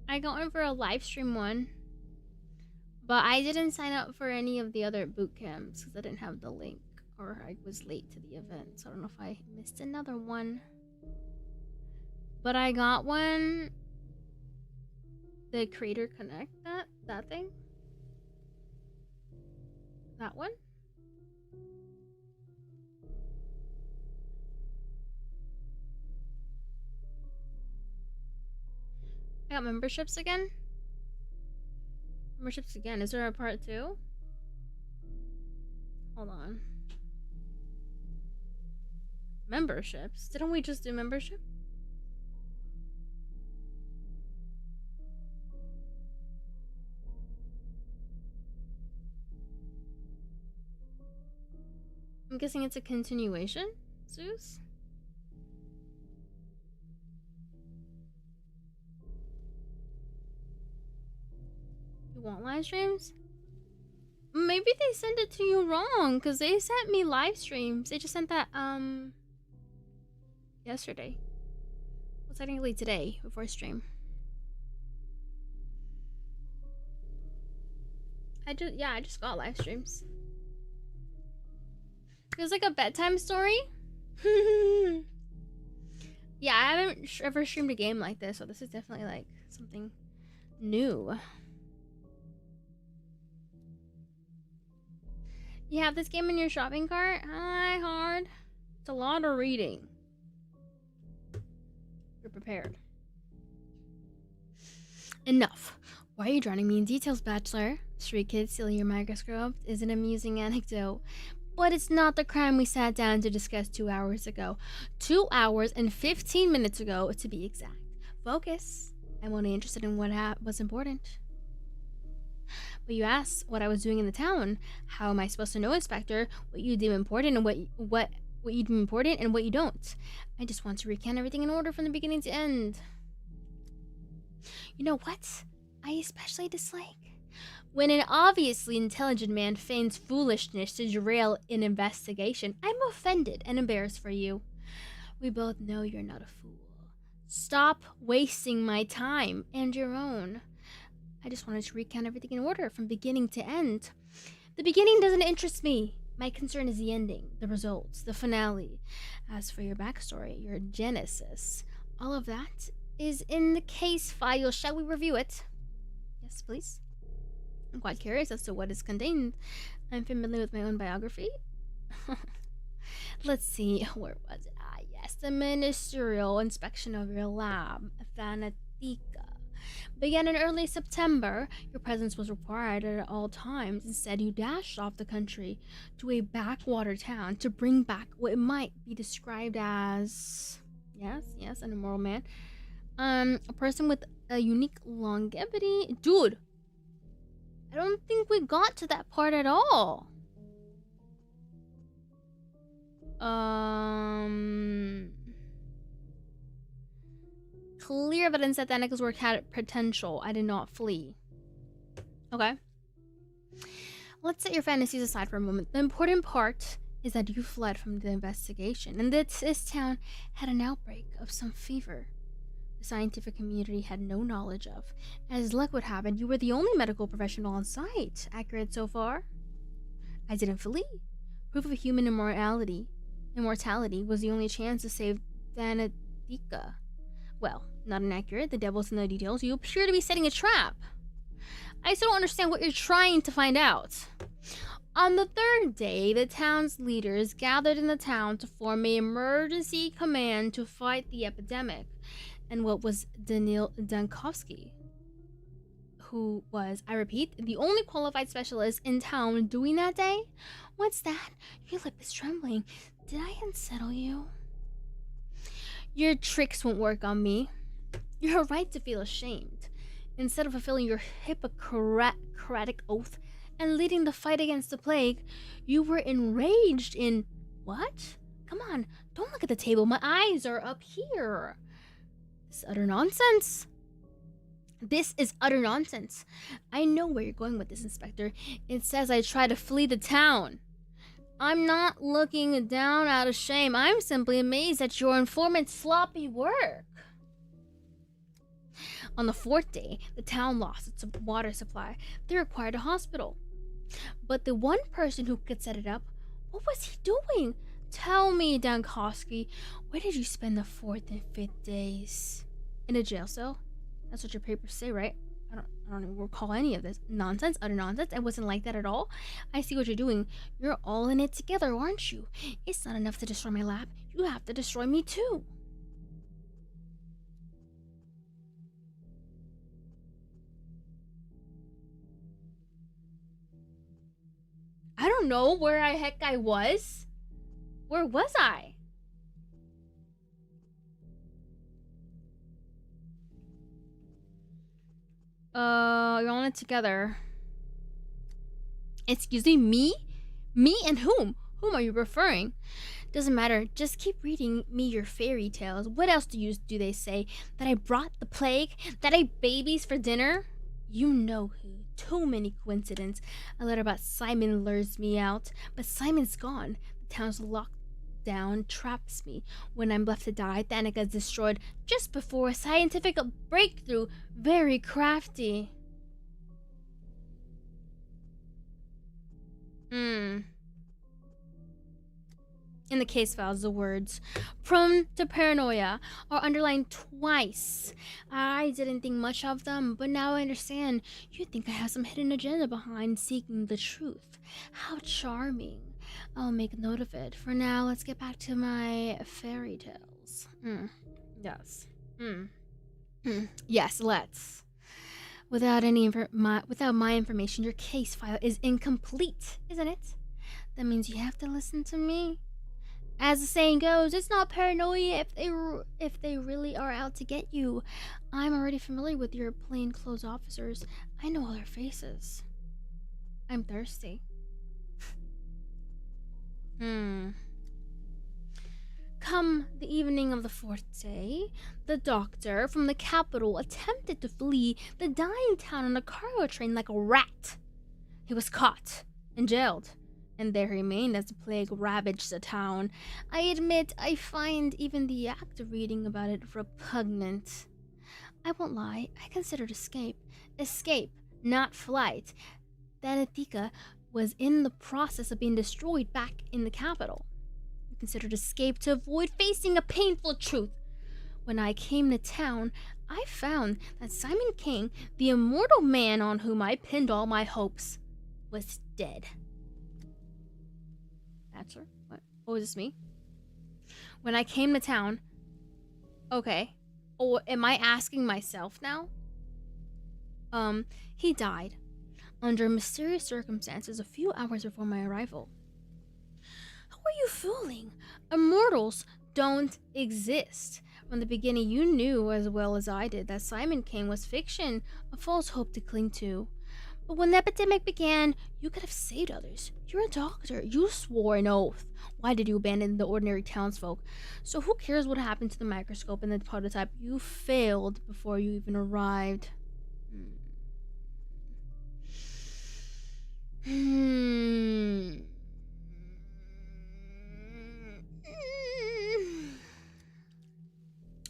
S1: I got one for a live stream one. But I didn't sign up for any of the other boot camps because I didn't have the link. Or I was late to the event. So I don't know if I missed another one. But I got one. The Creator Connect, that thing. That one. I got memberships again. Memberships again. Is there a part 2? Hold on. Memberships? Didn't we just do membership? I'm guessing it's a continuation, Zeus? You want live streams? Maybe they sent it to you wrong, because they sent me live streams. They just sent that, yesterday. Well, technically today, before stream. I just got live streams. Feels like a bedtime story. Yeah, I haven't ever streamed a game like this, so this is definitely like something new. You have this game in your shopping cart? Hi, hard. It's a lot of reading. You're prepared. Enough. Why are you drowning me in details, Bachelor? Street kid stealing your microscope is an amusing anecdote, but it's not the crime we sat down to discuss 2 hours ago. 2 hours and 15 minutes ago, to be exact. Focus. I'm only interested in what was important. But you asked what I was doing in the town. How am I supposed to know, Inspector, what you deem important and what you deem important and what you don't? I just want to recount everything in order from the beginning to end. You know what I especially dislike? When an obviously intelligent man feigns foolishness to derail an investigation. I'm offended and embarrassed for you. We both know you're not a fool. Stop wasting my time and your own. I just wanted to recount everything in order from beginning to end. The beginning doesn't interest me. My concern is the ending, the results, the finale. As for your backstory, your genesis, all of that is in the case file. Shall we review it? Yes, please. I'm quite curious as to what is contained. I'm familiar with my own biography. Let's see, where was it? Ah, yes, the ministerial inspection of your lab, Thanatica, began in early September. Your presence was required at all times. Instead, you dashed off the country to a backwater town to bring back what might be described as, yes, an immoral man. A person with a unique longevity. Dude, I don't think we got to that part at all. Clear evidence that the Anakas work had potential. I did not flee. Okay. Let's set your fantasies aside for a moment. The important part is that you fled from the investigation and that this town had an outbreak of some fever the scientific community had no knowledge of. As luck would have it, you were the only medical professional on site. Accurate so far? I didn't flee. Proof of human immortality was the only chance to save Thanatica. Well, not inaccurate. The devil's in the details. You appear to be setting a trap. I still don't understand what you're trying to find out. On the third day, the town's leaders gathered in the town to form an emergency command to fight the epidemic. And what was Daniil Dankovsky, who was, I repeat, the only qualified specialist in town doing that day? What's that? Your lip is trembling. Did I unsettle you? Your tricks won't work on me. You're right to feel ashamed. Instead of fulfilling your Hippocratic oath and leading the fight against the plague, you were enraged in... What? Come on, don't look at the table. My eyes are up here. This is utter nonsense. This is utter nonsense. I know where you're going with this, Inspector. It says I tried to flee the town. I'm not looking down out of shame. I'm simply amazed at your informant's sloppy work. On the fourth day, the town lost its water supply. They required a hospital. But the one person who could set it up, what was he doing? Tell me, Dankovsky, where did you spend the fourth and fifth days? In a jail cell? That's what your papers say, right? I don't even recall any of this. Nonsense, utter nonsense. It wasn't like that at all. I see what you're doing. You're all in it together, aren't you? It's not enough to destroy my lab. You have to destroy me too. I don't know where the heck I was. Where was I? You're on it together. Excuse me? Me and whom? Whom are you referring? Doesn't matter. Just keep reading me your fairy tales. What else do they say? That I brought the plague? That I babies for dinner? You know who. Too many coincidences. A letter about Simon lures me out. But Simon's gone. The town's locked down, traps me. When I'm left to die, Thanika's destroyed just before a scientific breakthrough. Very crafty. Hmm. In the case files, the words prone to paranoia are underlined twice. I didn't think much of them, but now I understand. You think I have some hidden agenda behind seeking the truth. How charming. I'll make a note of it. For now, let's get back to my fairy tales. Yes. Yes, let's. Without my information, your case file is incomplete, isn't it? That means you have to listen to me. As the saying goes, it's not paranoia if they really are out to get you. I'm already familiar with your plainclothes officers. I know all their faces. I'm thirsty. Come the evening of the fourth day, the doctor from the capital attempted to flee the dying town on a cargo train like a rat. He was caught and jailed, and there he remained as the plague ravaged the town. I admit I find even the act of reading about it repugnant. I won't lie, I considered escape. Escape, not flight. Thanatika was in the process of being destroyed back in the capital. I considered escape to avoid facing a painful truth. When I came to town, I found that Simon King, the immortal man on whom I pinned all my hopes, was dead. Bachelor? What? Oh, is this me? When I came to town... Okay. Oh, am I asking myself now? He died under mysterious circumstances a few hours before my arrival. Who are you fooling? Immortals don't exist. From the beginning, you knew as well as I did that Simon King was fiction, a false hope to cling to. But when the epidemic began, you could have saved others. You're a doctor. You swore an oath. Why did you abandon the ordinary townsfolk? So who cares what happened to the microscope and the prototype? You failed before you even arrived.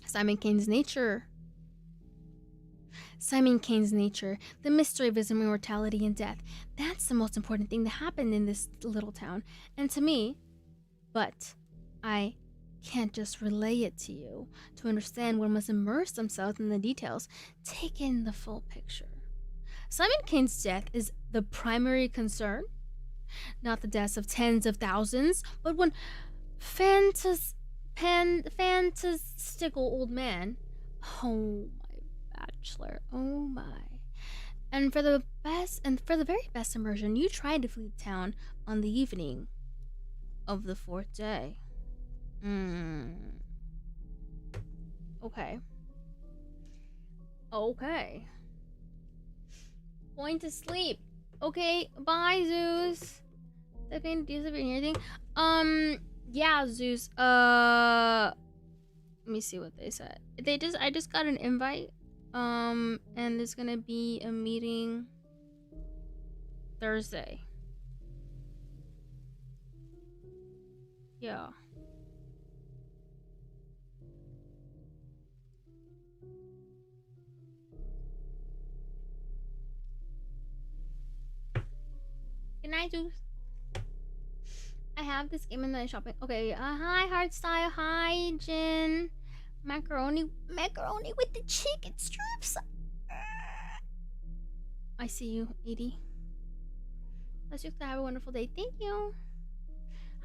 S1: Simon Kane's nature. Simon Kane's nature, the mystery of his immortality and death. That's the most important thing that happened in this little town. And to me, but I can't just relay it to you. To understand, one must immerse themselves in the details, take in the full picture. Simon Kane's death is the primary concern. Not the deaths of tens of thousands, but one fantastical old man. Oh my bachelor, oh my. And for the very best immersion, you tried to flee the town on the evening of the fourth day. Okay. Okay. Going to sleep. Okay, bye, Zeus. Okay, do you have anything? Yeah, Zeus. Let me see what they said. I just got an invite. And there's gonna be a meeting Thursday. Yeah. Good night, Zeus. I have this game in the shopping. Okay, hi, Hardstyle. Hi, Jin. Macaroni with the chicken strips. I see you, 80. Let's just have a wonderful day. Thank you.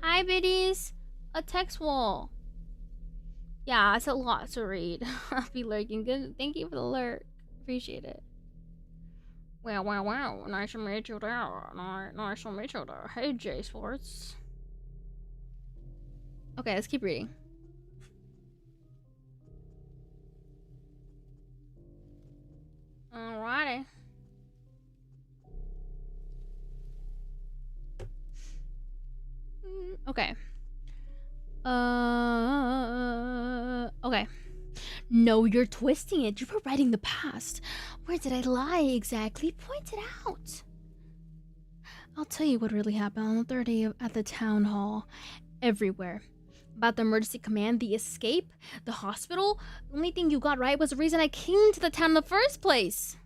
S1: Hi, biddies. A text wall. Yeah, it's a lot to read. I'll be lurking. Good. Thank you for the lurk. Appreciate it. Wow. Nice to meet you there. Nice to meet you there. Hey, J Sports. Okay, let's keep reading. Alrighty. Okay. Okay. No, you're twisting it. You were writing the past. Where did I lie exactly? Point it out. I'll tell you what really happened on the third day at the town hall. Everywhere. About the emergency command, the escape, the hospital. The only thing you got right was the reason I came to the town in the first place.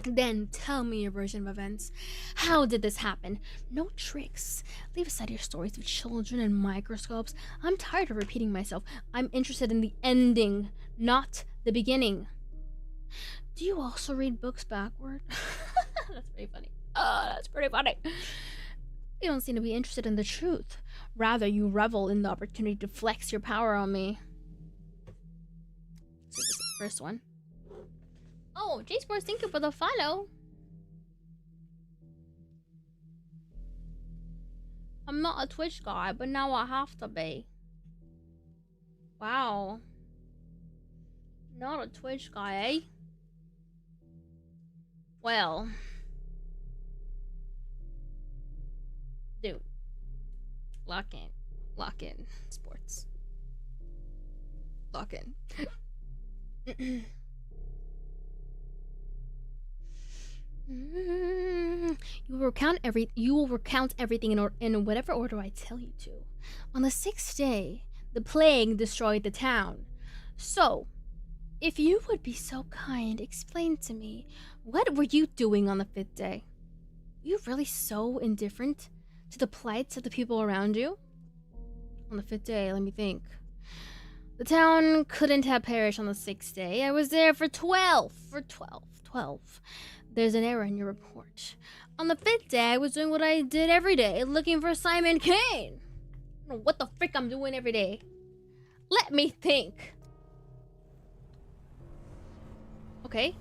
S1: Then tell me your version of events. How did this happen? No tricks. Leave aside your stories of children and microscopes. I'm tired of repeating myself. I'm interested in the ending, not the beginning. Do you also read books backward? That's pretty funny. Oh, that's pretty funny. You don't seem to be interested in the truth. Rather, you revel in the opportunity to flex your power on me. So this is the first one. Oh, J-Sports, thank you for the follow. I'm not a Twitch guy, but now I have to be. Wow. Not a Twitch guy, eh? Well. Dude. Lock in. Lock in. Sports. Lock in. You will recount everything in whatever order I tell you to. On the 6th day, the plague destroyed the town. So, if you would be so kind, explain to me, what were you doing on the 5th day? Were you really so indifferent to the plights of the people around you? On the 5th day, let me think. The town couldn't have perished on the 6th day. I was there for 12. 12. There's an error in your report. On the 5th day, I was doing what I did every day, looking for Simon Kane. I don't know what the frick I'm doing every day. Let me think. Okay.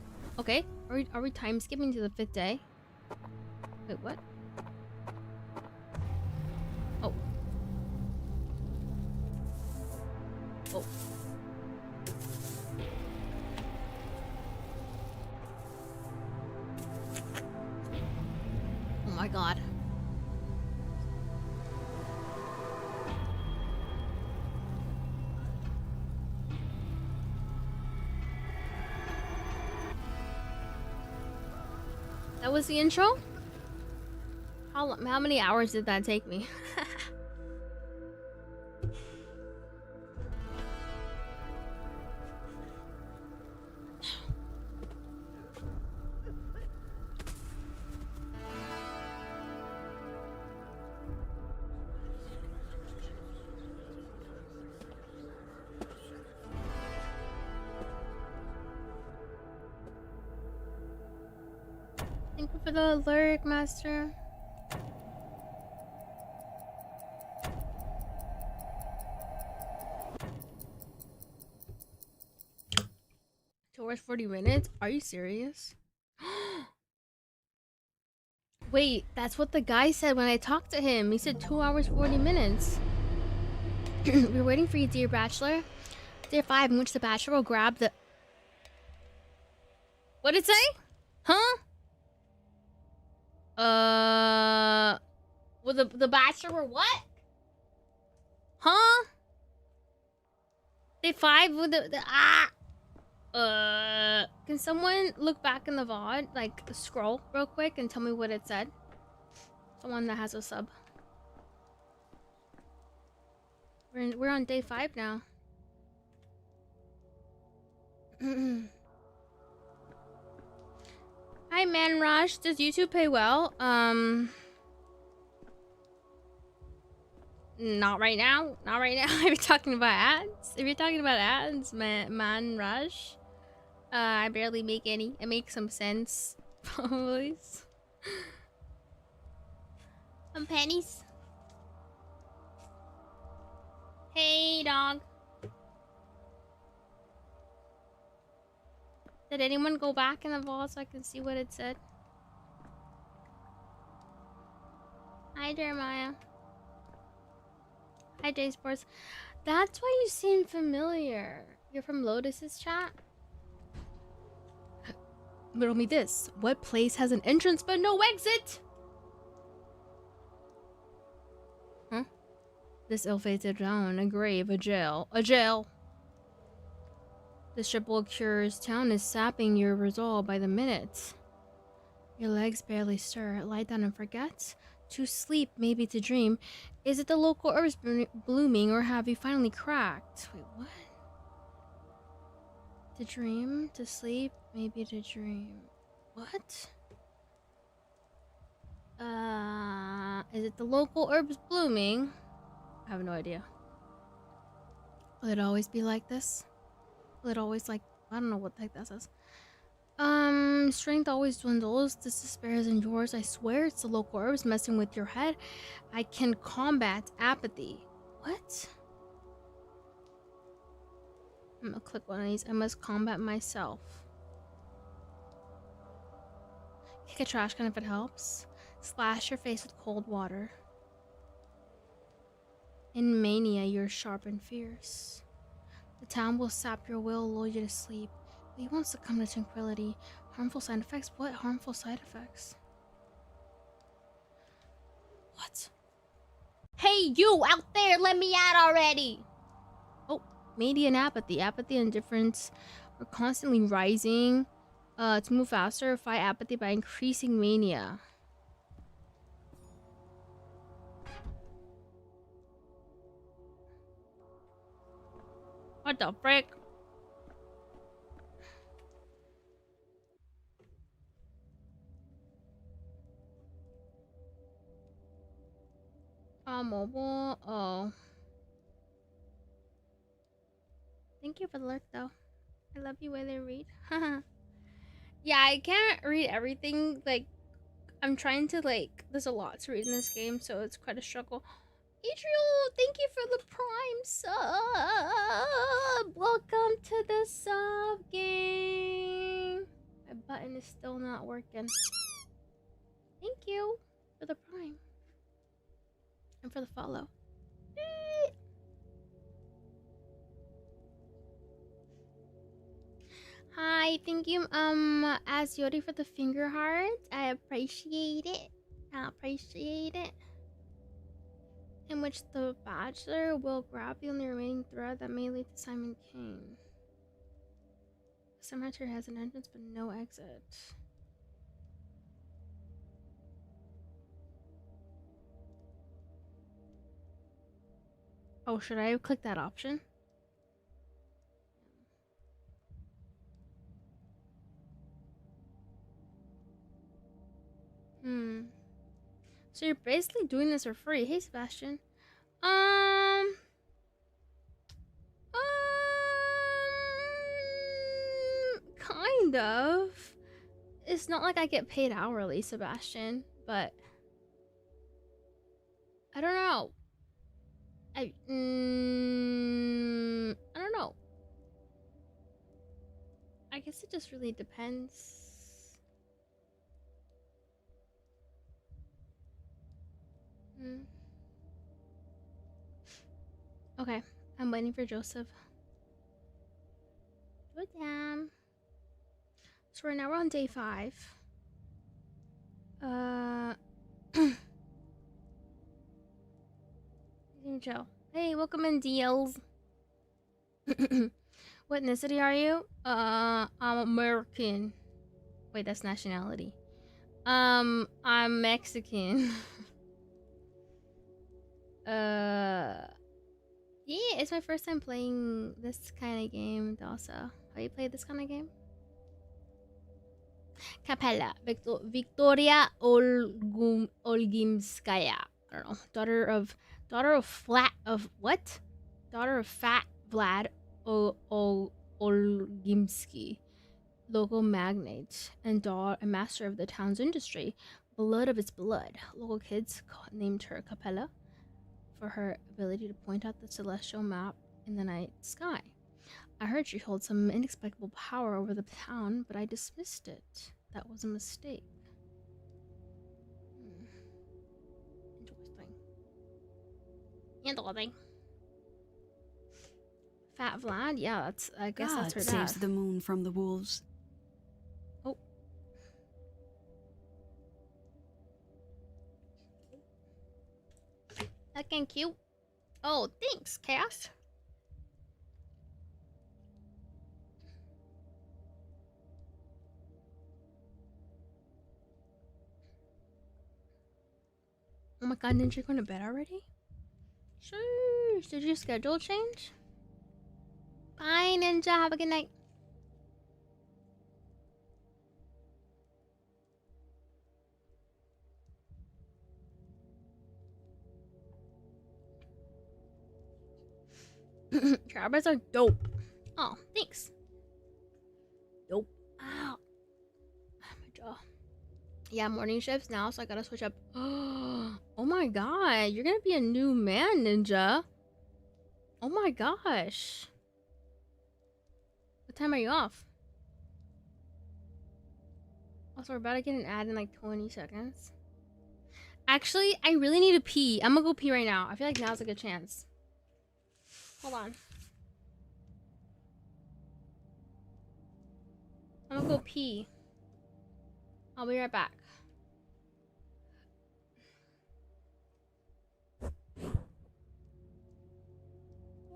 S1: Are we time skipping to the 5th day? Wait, what? Oh. Oh my god. That was the intro? How many hours did that take me? Thank you for the lyric, master. Towards 40 minutes? Are you serious? Wait, that's what the guy said when I talked to him. He said 2 hours 40 minutes. We're waiting for you, dear bachelor. Day 5 in which the bachelor will grab the... What'd it say? Huh? Will the bachelor what? Huh? Day 5 with the can someone look back in the VOD, like scroll real quick and tell me what it said? Someone that has a sub. We're on day 5 now. Hi, Man Rush. Does YouTube pay well? Not right now. Not right now. If you're talking about ads, Man Rush. I barely make any. It makes some sense. Probably. Some pennies. Hey, dog. Did anyone go back in the vault so I can see what it said? Hi, Jeremiah. Hi, J Sports. That's why you seem familiar. You're from Lotus's chat? Riddle me this. What place has an entrance but no exit? Huh? This ill-fated town, a grave, a jail. A jail! This triple cures town is sapping your resolve by the minute. Your legs barely stir. Lie down and forget? To sleep, maybe to dream. Is it the local herbs blooming, or have you finally cracked? Wait, what? To dream, to sleep, maybe to dream. What? Is it the local herbs blooming? I have no idea. Will it always be like this? Will it always like, I don't know what the heck that says. Strength always dwindles. This despair isn't yours. I swear it's the local herbs messing with your head. I can combat apathy. What? I'm gonna click one of these. I must combat myself. Kick a trash can if it helps. Slash your face with cold water. In mania, you're sharp and fierce. The town will sap your will, lull you to sleep. But you won't succumb to tranquility. Harmful side effects? What harmful side effects? What? Hey, you out there, let me out already! Oh, mania and apathy. Apathy and indifference are constantly rising. To move faster, fight apathy by increasing mania. What the frick? Mobile. Oh. Thank you for the lurk, though. I love you when I read. Yeah, I can't read everything. Like, I'm trying to, like, there's a lot to read in this game, so it's quite a struggle. Adriel, thank you for the Prime sub. Welcome to the sub game. My button is still not working. Thank you for the Prime. And for the follow. Hi, thank you, as Yodi for the finger heart. I appreciate it. I appreciate it. In which the bachelor will grab the only remaining thread that may lead to Simon King. The cemetery has an entrance but no exit. Oh, should I click that option? So you're basically doing this for free. Hey, Sebastian. Um, kind of. It's not like I get paid hourly, Sebastian, but I don't know. I don't know. I guess it just really depends. Okay, I'm waiting for Joseph. Good damn. So right now we're on day 5. Joe. Hey, welcome in, DLs. What ethnicity are you? I'm American. Wait, that's nationality. I'm Mexican. Yeah, it's my first time playing this kind of game, also. Have you played this kind of game? Capella, Victoria Olgimskaya. I don't know. Daughter of Fat Vlad Olgimsky, local magnate and master of the town's industry. Blood of its blood. Local kids named her Capella for her ability to point out the celestial map in the night sky. I heard she holds some inexplicable power over the town, but I dismissed it. That was a mistake. Interesting. Fat Vlad? Yeah, I guess
S6: God
S1: that's her dad.
S6: saves the moon from the wolves.
S1: Oh. Looking cute. Oh, thanks, Chaos. Oh my god, Ninja, going to bed already? Sure. Did your schedule change? Bye, Ninja. Have a good night. Trappers are dope. Oh, thanks. Dope. Ow. My jaw. Yeah, morning shifts now, so I gotta switch up. Oh my god, you're gonna be a new man, Ninja. Oh my gosh. What time are you off? Also, we're about to get an ad in like 20 seconds. Actually, I really need to pee. I'm gonna go pee right now. I feel like now's a good chance. Hold on. I'm gonna go pee. I'll be right back.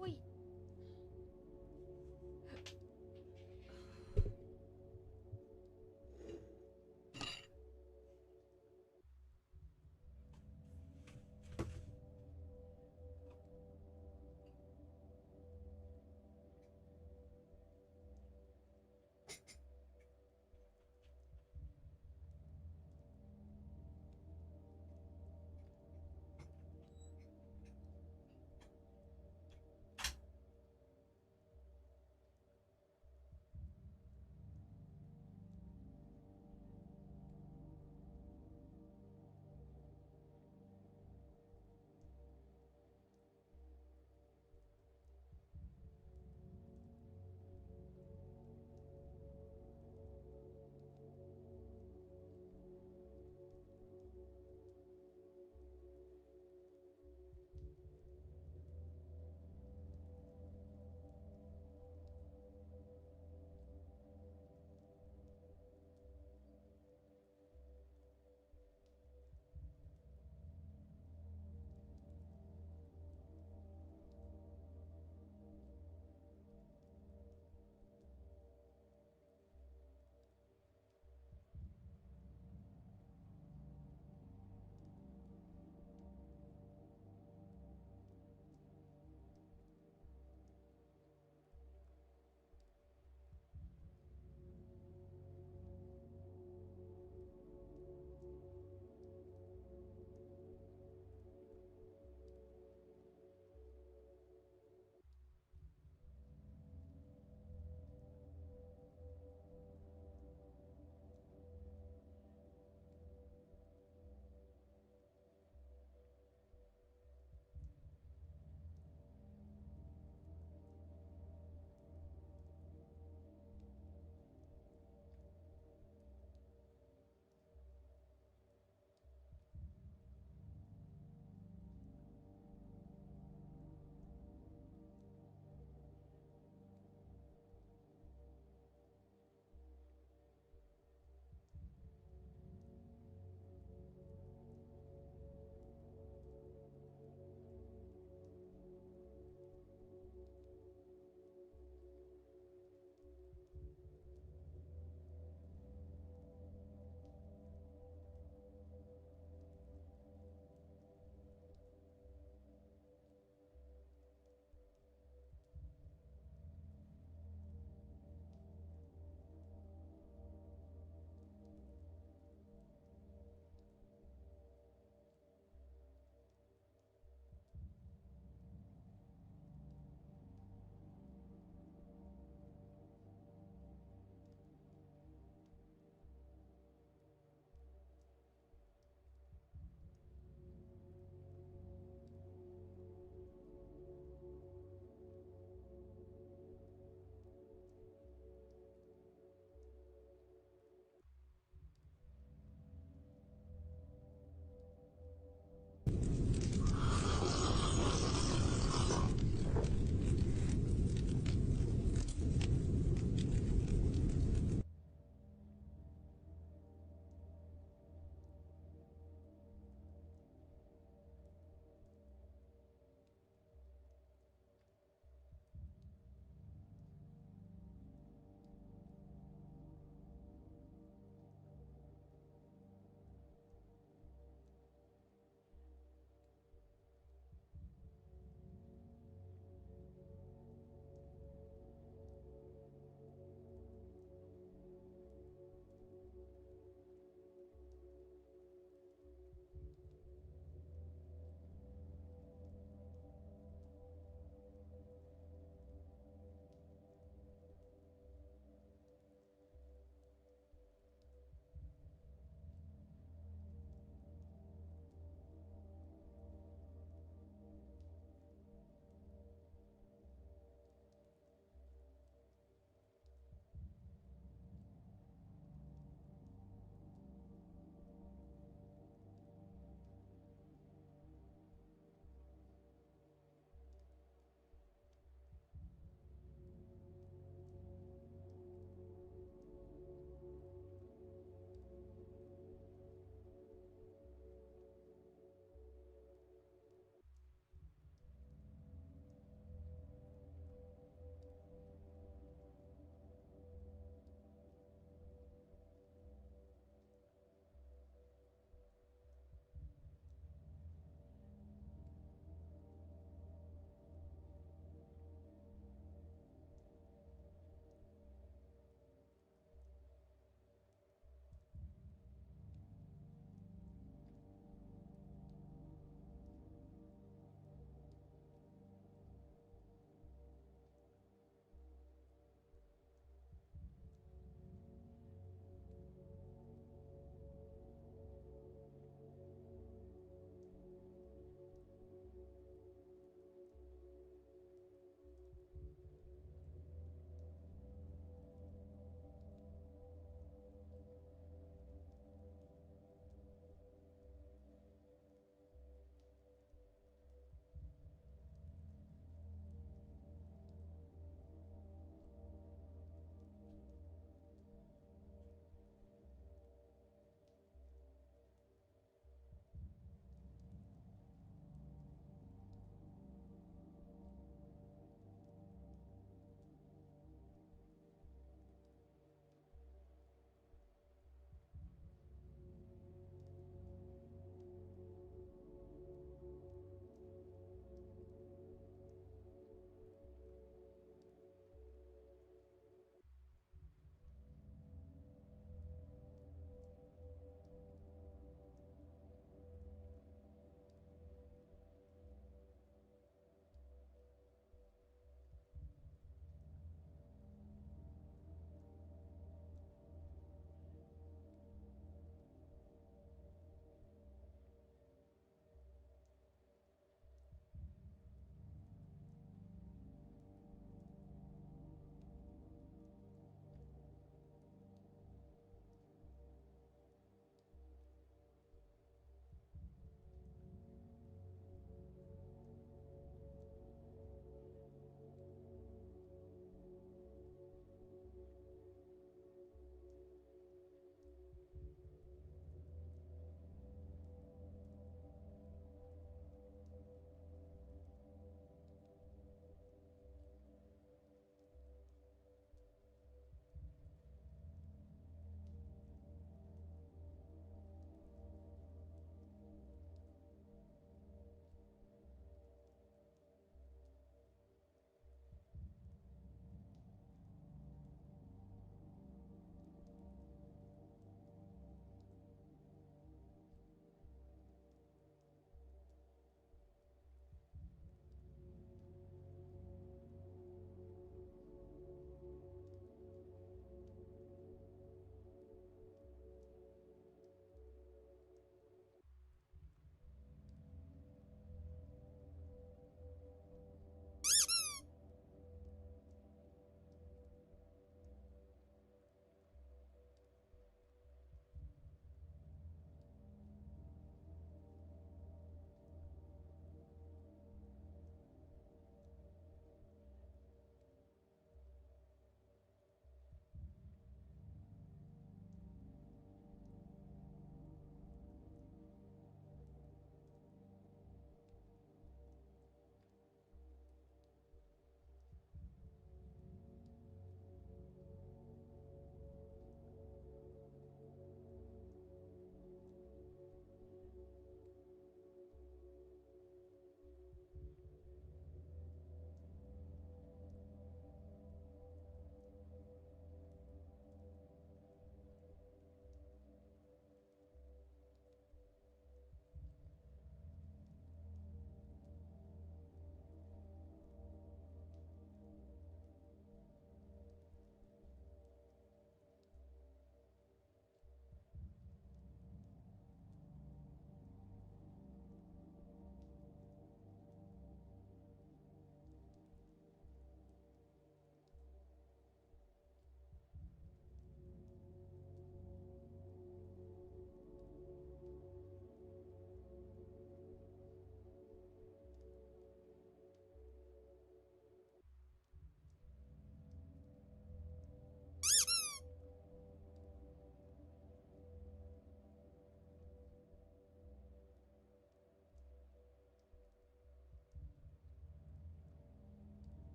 S1: Oi.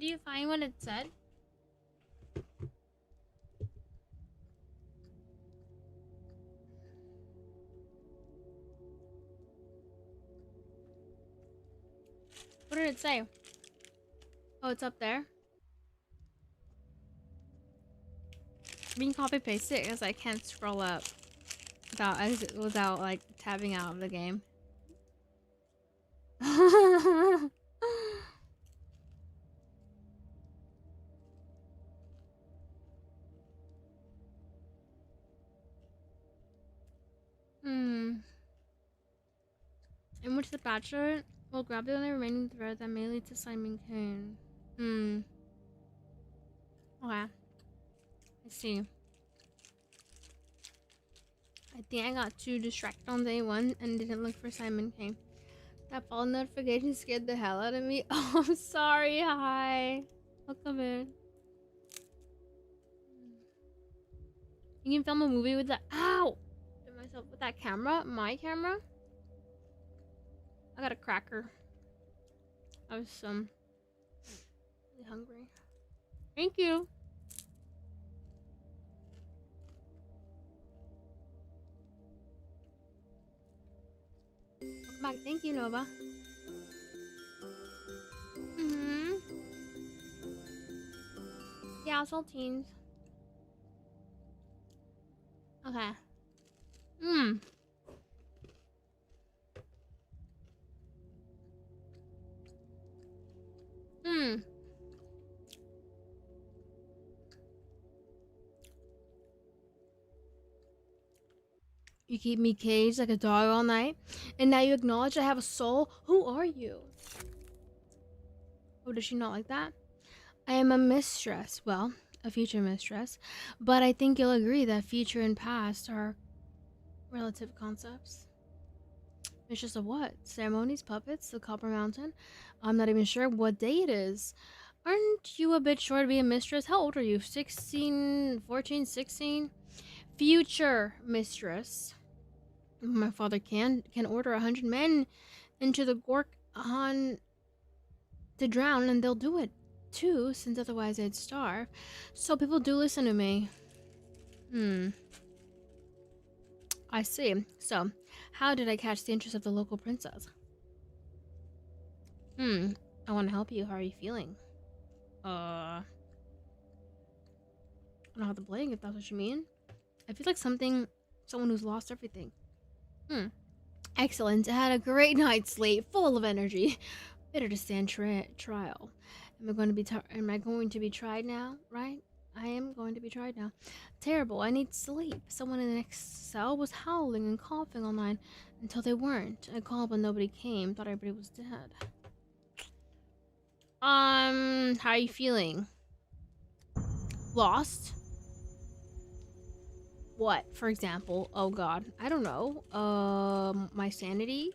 S1: you find what it said? What did it say? Oh, it's up there. We can copy paste it because I can't scroll up without like tabbing out of the game. Hmm. In which the bachelor will grab the only remaining thread that may lead to Simon Kane. Hmm. Okay. I see. I think I got too distracted on day one and didn't look for Simon Kane. That ball notification scared the hell out of me. Oh, I'm sorry. Hi. Welcome in. You can film a movie with that. Ow! Myself with that camera. My camera. I got a cracker. I was really hungry. Thank you. Welcome back. Thank you, Nova. Yeah, saltines. Okay. You keep me caged like a dog all night, and now you acknowledge I have a soul? Who are you? Oh, does she not like that? I am a mistress. Well, a future mistress. But I think you'll agree that future and past are relative concepts. Mistress of what? Ceremonies, puppets, the Copper Mountain? I'm not even sure what day it is. Aren't you a bit short to be a mistress? How old are you? 16, 14, 16? Future mistress. My father can order 100 men into the Gorkhan to drown, and they'll do it too, since otherwise they'd starve. So people do listen to me. I see. So, how did I catch the interest of the local princess? I want to help you. How are you feeling? I don't know how to blame if that's what you mean. I feel like someone who's lost everything. Excellent. I had a great night's sleep, full of energy. Better to stand trial. Am I going to be tried now? Right? I am going to be tried now. Terrible. I need sleep. Someone in the next cell was howling and coughing all night until they weren't. I called, but nobody came. Thought everybody was dead. How are you feeling? Lost? What, for example? Oh god. I don't know. My sanity?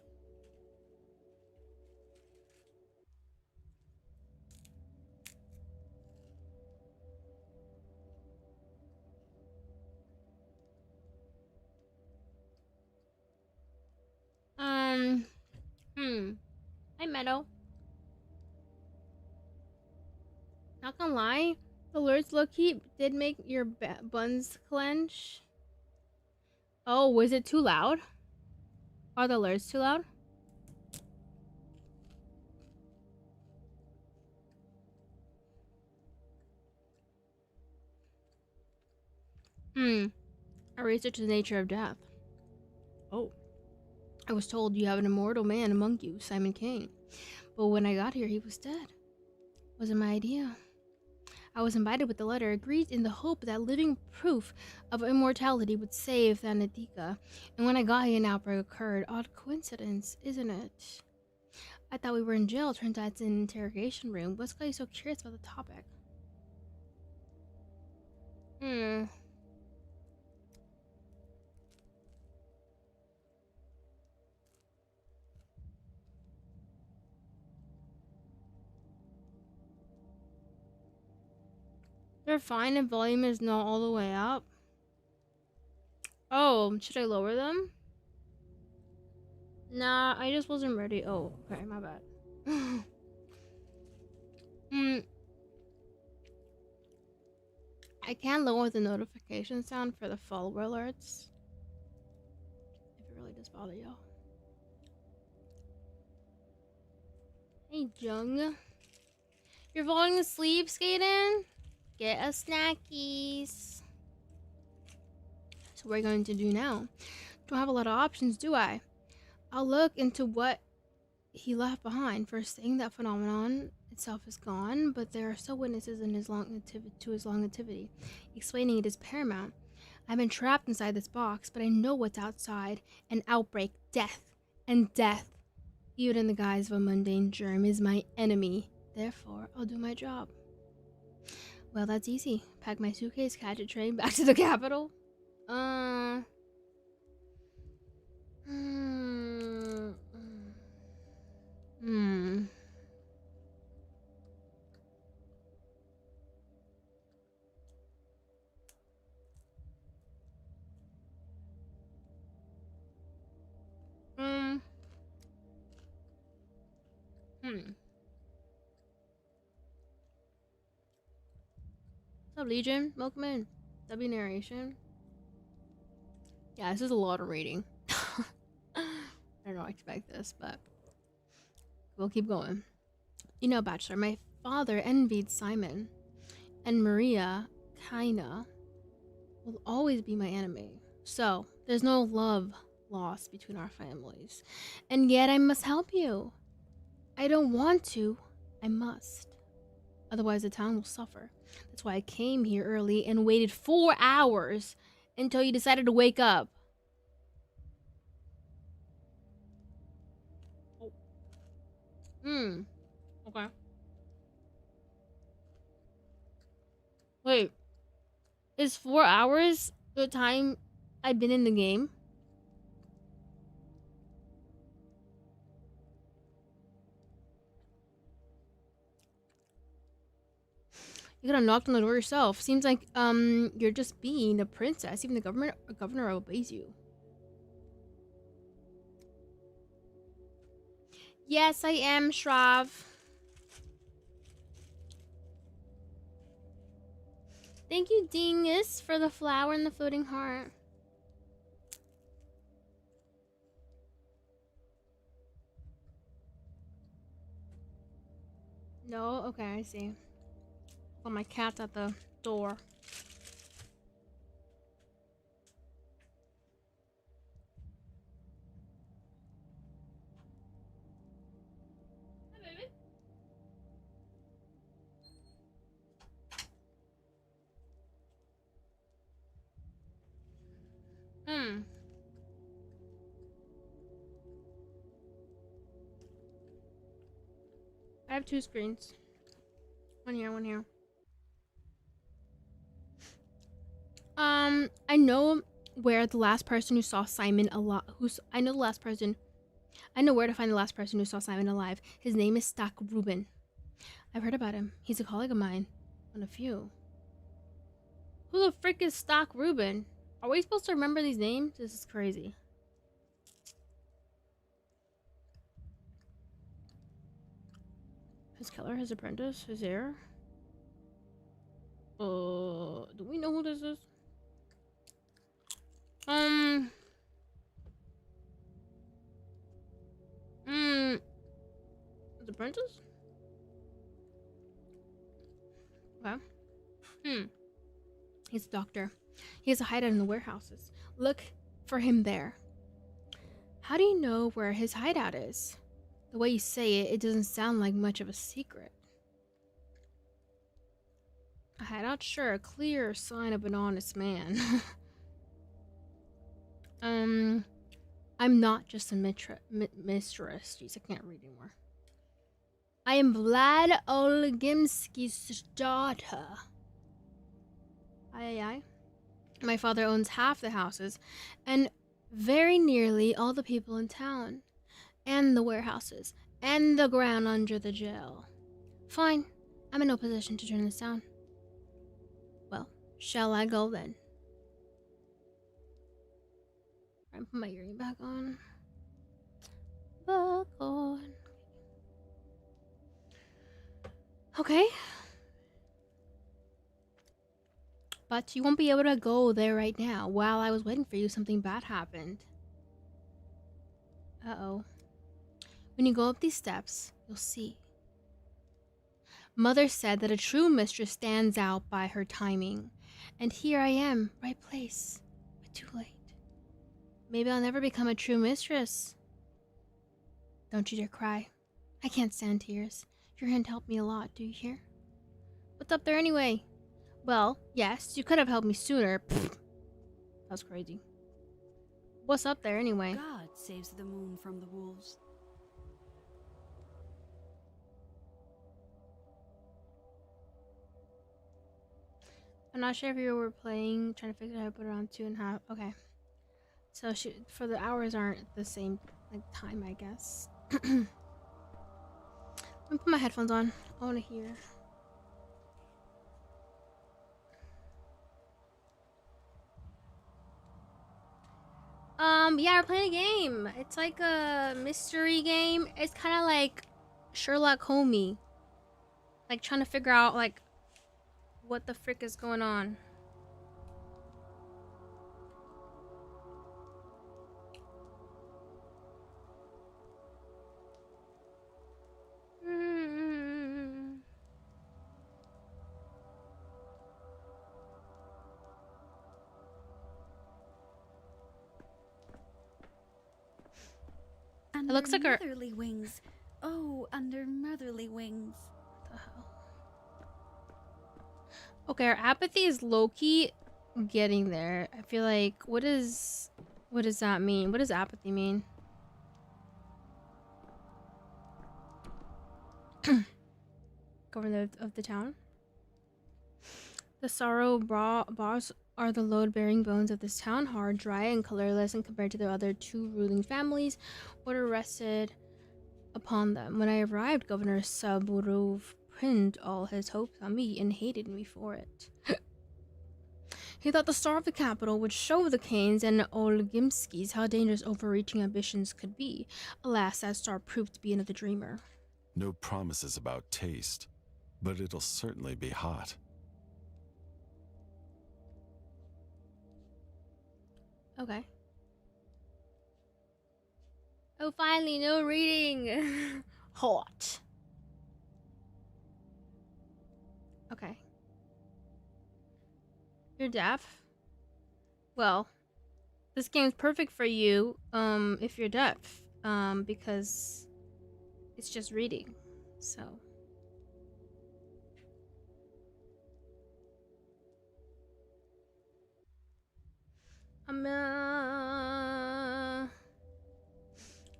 S1: Hi, Meadow. Not gonna lie, the Lord's low key did make your buns clench. Oh, was it too loud? Are the alerts too loud? I researched the nature of death. Oh. I was told you have an immortal man among you, Simon Kane. But when I got here, he was dead. Wasn't my idea. I was invited with the letter, agreed in the hope that living proof of immortality would save the Anatika. And when I got here, an outbreak occurred. Odd coincidence, isn't it? I thought we were in jail. Turns out it's an interrogation room. What's got you so curious about the topic? They're fine if volume is not all the way up. Oh, should I lower them? Nah, I just wasn't ready. Oh, okay, my bad. I can lower the notification sound for the follower alerts. If it really does bother y'all. Hey, Jung. You're falling asleep, Skaiday? Get a snackies. So what are you going to do now? Don't have a lot of options, do I? I'll look into what he left behind. First thing, that phenomenon itself is gone, but there are still witnesses in his to his longevity. Explaining it is paramount. I've been trapped inside this box, but I know what's outside. An outbreak, death, and death, even in the guise of a mundane germ, is my enemy. Therefore, I'll do my job. Well, that's easy. Pack my suitcase, catch a train back to the capital. Hmm. What's up, Legion? Welcome in. W narration. Yeah, this is a lot of reading. I don't know, expect this, but we'll keep going. You know, Bachelor, my father envied Simon, and Maria, kinda, will always be my enemy. So, there's no love lost between our families. And yet I must help you. I don't want to. I must. Otherwise the town will suffer. That's why I came here early and waited 4 hours until you decided to wake up. Okay. Wait. Is 4 hours the time I've been in the game? You could have knocked on the door yourself. Seems like you're just being a princess. Even the governor obeys you. Yes, I am, Shrav. Thank you, Dingus, for the flower and the floating heart. No? Okay, I see. Well, my cat's at the door. Hi, baby. I have 2 screens. One here, one here. I know where the last person who saw Simon alive. I know where to find the last person who saw Simon alive. His name is Stock Rubin. I've heard about him. He's a colleague of mine. One of few. Who the frick is Stock Rubin? Are we supposed to remember these names? This is crazy. His killer, his apprentice, his heir. Do we know who this is? His apprentice? Okay. He's a doctor. He has a hideout in the warehouses. Look for him there. How do you know where his hideout is? The way you say it, it doesn't sound like much of a secret. A hideout? Sure, a clear sign of an honest man. I'm not just a mistress. Jeez, I can't read anymore. I am Vlad Olgimsky's daughter. Aye. My father owns half the houses, and very nearly all the people in town, and the warehouses, and the ground under the jail. Fine, I'm in no position to turn this down. Well, shall I go then? I put my earring back on. Back on. Okay. But you won't be able to go there right now. While I was waiting for you, something bad happened. Uh-oh. When you go up these steps, you'll see. Mother said that a true mistress stands out by her timing. And here I am, right place, but too late. Maybe I'll never become a true mistress. Don't you dare cry. I can't stand tears. Your hand helped me a lot, do you hear? What's up there anyway? Well, yes, you could have helped me sooner. Pfft. That was crazy. What's up there anyway?
S6: God saves the moon from the wolves.
S1: I'm not sure if you were playing, trying to figure out how to put it on 2.5. Okay. So for the hours aren't the same like time, I guess. Let me put my headphones on. I want to hear. Yeah, we're playing a game. It's like a mystery game. It's kind of like Sherlock Holmes. Like trying to figure out like what the frick is going on.
S6: Under
S1: looks like our-
S6: motherly wings. Oh, under motherly wings.
S1: What the hell? Okay, our apathy is low-key getting there. I feel like what does that mean? What does apathy mean? Governor of the town. The sorrow bars are the load-bearing bones of this town, hard, dry, and colorless, and compared to the other two ruling families, what rested upon them. When I arrived, Governor Saburov pinned all his hopes on me and hated me for it. He thought the star of the capital would show the Kanes and Olgimskis how dangerous overreaching ambitions could be. Alas, that star proved to be another dreamer.
S8: No promises about taste, but it'll certainly be hot.
S1: Okay. Oh, finally, no reading. Hot. Okay. You're deaf? Well, this game's perfect for you, if you're deaf, because it's just reading, so.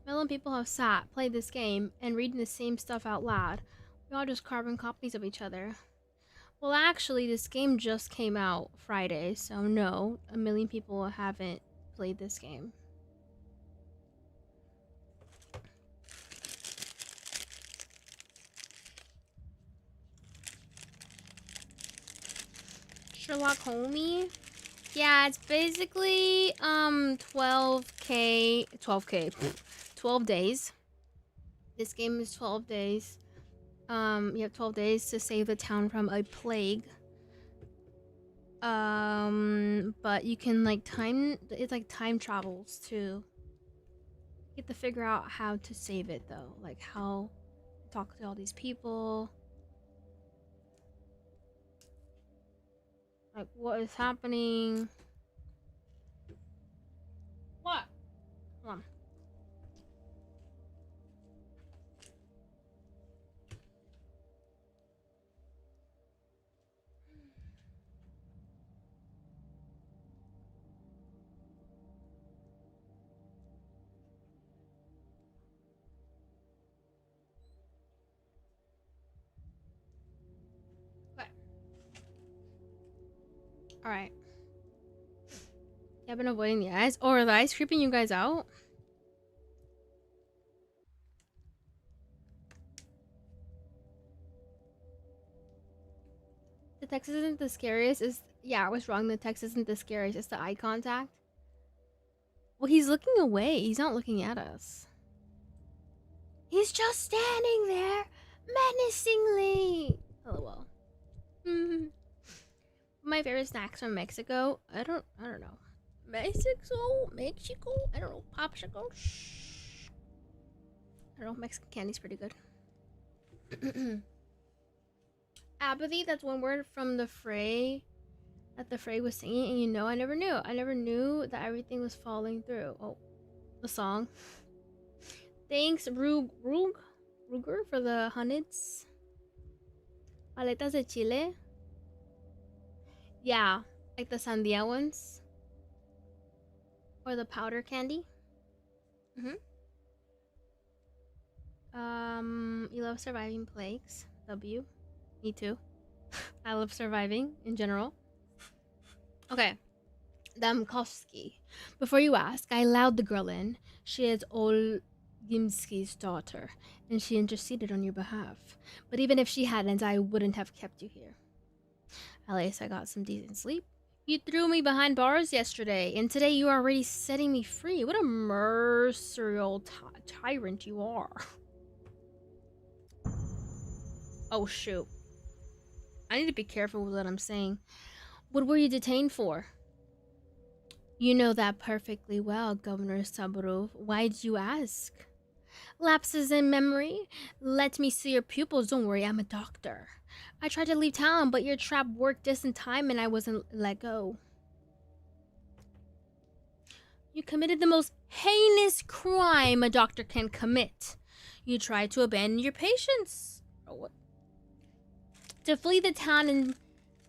S1: Million people have sat, played this game, and reading the same stuff out loud. We all just carbon copies of each other. Well, actually, this game just came out Friday, so no, a million people haven't played this game. Sherlock Holmes? Yeah, it's basically 12 days. This game is 12 days. You have 12 days to save the town from a plague. But you can it's like time travels too. You have to figure out how to save it though, like how to talk to all these people. Like, what is happening? What? Hold on. Okay. Alright. Yeah, I've been avoiding the eyes. Oh, are the eyes creeping you guys out? The text isn't the scariest. Yeah, I was wrong. The text isn't the scariest. It's the eye contact. Well, he's looking away. He's not looking at us. He's just standing there menacingly. LOL. My favorite snacks from Mexico. I don't know. Mexico. I don't know. Popsicle. Shh. I don't know. Mexican candy's pretty good. Apathy. That's one word from the Fray. That the Fray was singing, and you know, I never knew. I never knew that everything was falling through. Oh, the song. Thanks, Ruger, for the hundreds. Paletas de chile. Yeah, like the sandia ones. Or the powder candy. You love surviving plagues. W. Me too. I love surviving in general. Okay. Damkowski. Before you ask, I allowed the girl in. She is Olgimski's daughter, and she interceded on your behalf. But even if she hadn't, I wouldn't have kept you here. At least I got some decent sleep. You threw me behind bars yesterday, and today you are already setting me free. What a mercurial tyrant you are. Oh, shoot. I need to be careful with what I'm saying. What were you detained for? You know that perfectly well, Governor Saburov. Why did you ask? Lapses in memory? Let me see your pupils. Don't worry, I'm a doctor. I tried to leave town, but your trap worked just in time and I wasn't let go. You committed the most heinous crime a doctor can commit. You tried to abandon your patients. Oh, what? To flee the town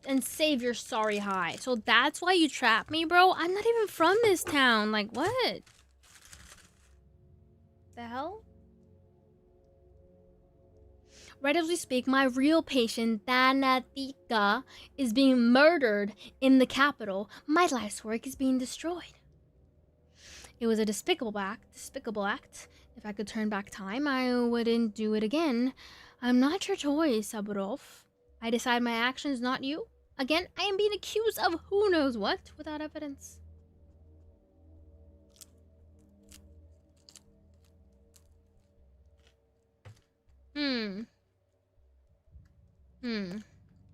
S1: and save your sorry hide. So that's why you trapped me, bro? I'm not even from this town. Like, what? The hell? Right as we speak, my real patient, Thanatika, is being murdered in the capital. My life's work is being destroyed. It was a despicable act. If I could turn back time, I wouldn't do it again. I'm not your toy, Saburov. I decide my actions, not you. Again, I am being accused of who knows what without evidence.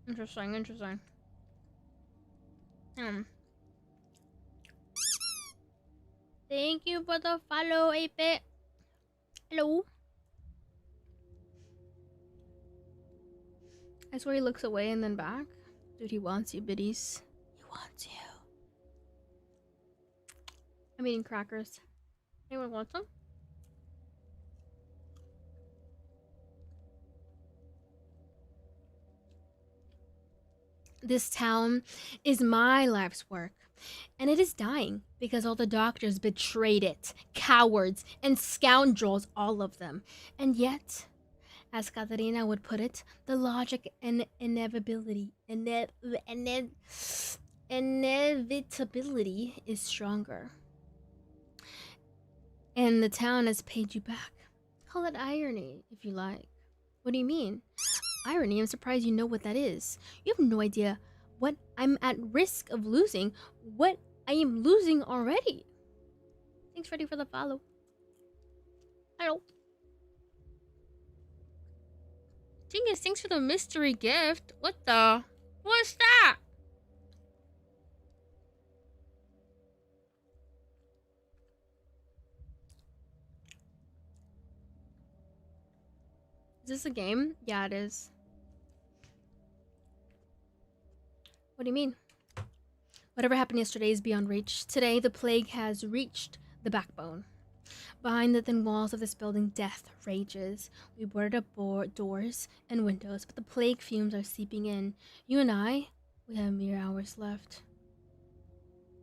S1: Interesting. Thank you for the follow, Ape. Hello. I swear he looks away and then back. Dude, he wants you, biddies. He wants you. I'm eating crackers. Anyone want some? This town is my life's work, and it is dying because all the doctors betrayed it. Cowards and scoundrels, all of them. And yet, as Katerina would put it, the logic and inevitability is stronger. And the town has paid you back. Call it irony, if you like. What do you mean? Irony? I'm surprised you know what that is. You have no idea what I'm at risk of losing, what I am losing already. Thanks, Freddy, for the follow. Hello. Dingus, thanks for the mystery gift. What the? What's that? Is this a game? Yeah, it is. What do you mean? Whatever happened yesterday is beyond reach. Today, the plague has reached the backbone. Behind the thin walls of this building, death rages. We boarded up doors and windows, but the plague fumes are seeping in. You and I, we have mere hours left.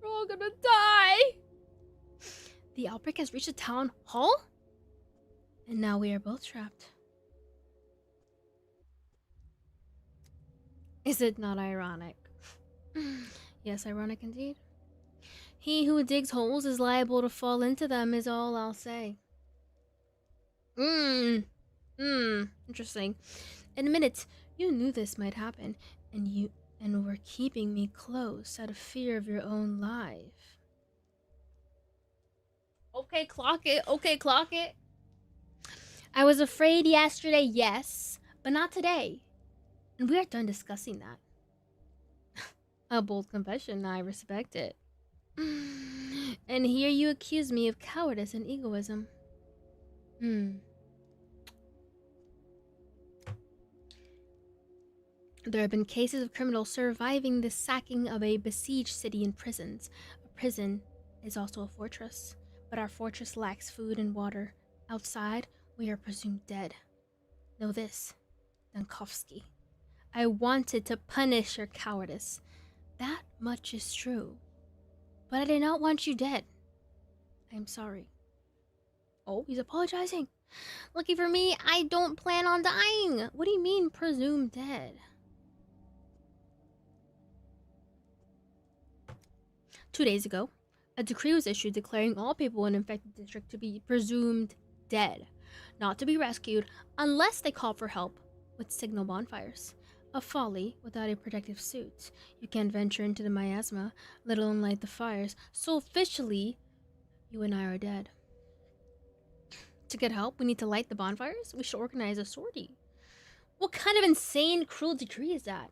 S1: We're all gonna die! The outbreak has reached the town hall? And now we are both trapped. Is it not ironic? Yes, ironic indeed. He who digs holes is liable to fall into them is all I'll say. Interesting. Admit it, you knew this might happen, and were keeping me close out of fear of your own life. Okay, clock it. I was afraid yesterday, yes, but not today. And we are done discussing that. A bold confession, I respect it. And here you accuse me of cowardice and egoism. There have been cases of criminals surviving the sacking of a besieged city and prisons. A prison is also a fortress, but our fortress lacks food and water. Outside, we are presumed dead. Know this, Dankovsky. I wanted to punish your cowardice. That much is true. But I did not want you dead. I am sorry. Oh, he's apologizing. Lucky for me, I don't plan on dying. What do you mean, presumed dead? 2 days ago, a decree was issued declaring all people in infected district to be presumed dead, not to be rescued unless they call for help with signal bonfires. A folly without a protective suit. You can't venture into the miasma, let alone light the fires. So officially, you and I are dead. To get help, we need to light the bonfires? We should organize a sortie. What kind of insane, cruel decree is that?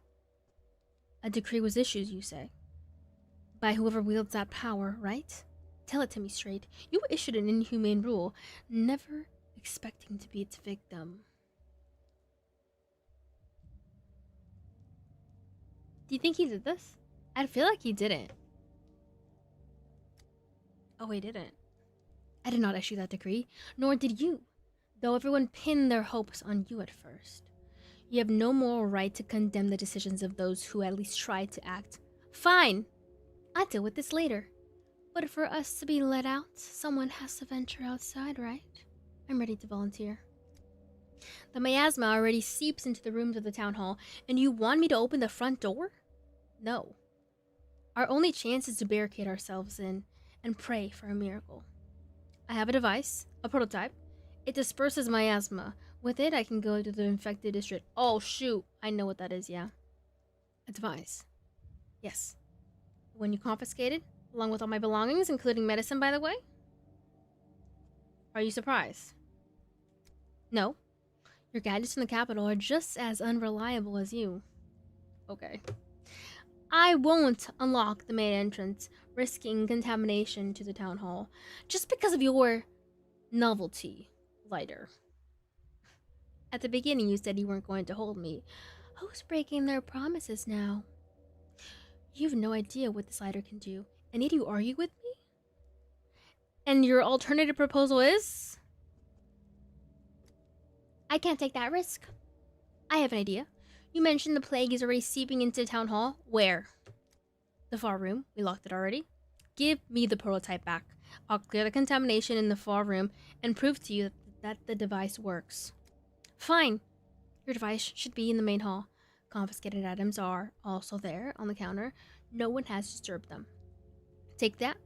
S1: A decree was issued, you say? By whoever wields that power, right? Tell it to me straight. You issued an inhumane rule, never expecting to be its victim. Do you think he did this? I feel like he didn't. Oh, he didn't. I did not issue that decree, nor did you, though everyone pinned their hopes on you at first. You have no moral right to condemn the decisions of those who at least tried to act. Fine! I'll deal with this later. But for us to be let out, someone has to venture outside, right? I'm ready to volunteer. The miasma already seeps into the rooms of the town hall, and you want me to open the front door? No. Our only chance is to barricade ourselves in and pray for a miracle. I have a device, a prototype. It disperses miasma. With it, I can go to the infected district. Oh, shoot. I know what that is, yeah. A device. Yes. When you confiscated, along with all my belongings, including medicine, by the way? Are you surprised? No. Your gadgets in the capital are just as unreliable as you. Okay. I won't unlock the main entrance, risking contamination to the town hall, just because of your novelty lighter. At the beginning, you said you weren't going to hold me. Who's breaking their promises now? You have no idea what this lighter can do, and need you argue with me? And your alternative proposal is? I can't take that risk. I have an idea. You mentioned the plague is already seeping into town hall. Where? The far room. We locked it already. Give me the prototype back. I'll clear the contamination in the far room and prove to you that the device works. Fine. Your device should be in the main hall. Confiscated items are also there on the counter. No one has disturbed them. Take that.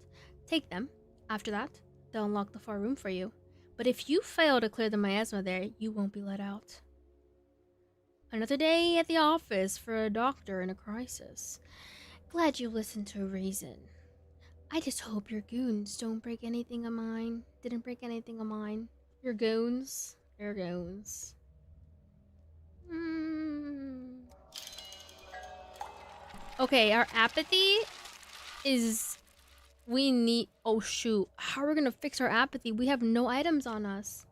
S1: Take them. After that, they'll unlock the far room for you. But if you fail to clear the miasma there, you won't be let out. Another day at the office for a doctor in a crisis. Glad you listened to reason. I just hope your goons don't break anything of mine. Didn't break anything of mine. Your goons. Your goons. Okay, our apathy is... We need... Oh, shoot. How are we gonna fix our apathy? We have no items on us.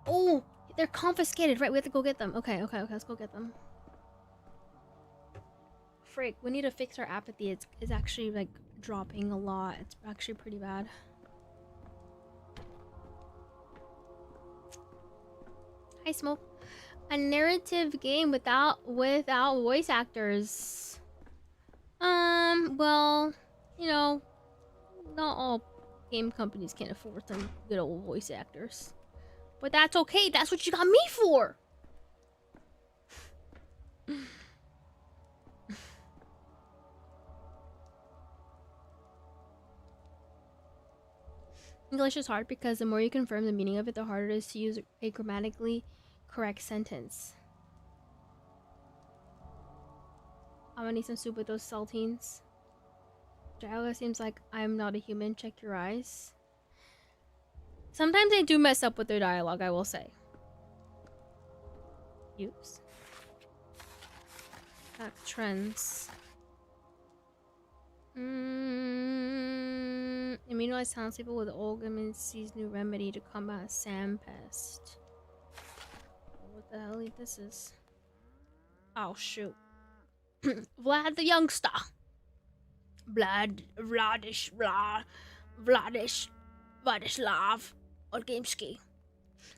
S1: Oh, they're confiscated. Right, we have to go get them. Okay, let's go get them. Frick, we need to fix our apathy. It's actually, like, dropping a lot. It's actually pretty bad. Hi, Smoke. A narrative game without voice actors. Well, you know, not all game companies can afford some good old voice actors. But that's okay. That's what you got me for. English is hard because the more you confirm the meaning of it, the harder it is to use a grammatically correct sentence. I'm gonna need some soup with those saltines. Dialogue seems like I'm not a human. Check your eyes. Sometimes they do mess up with their dialogue, I will say. Oops. Back trends. Immunized townspeople with Olgaminski's new remedy to combat Sandpest. What the hell this is? Oh shoot. Vlad the Youngster. Vladislav Olgamsky.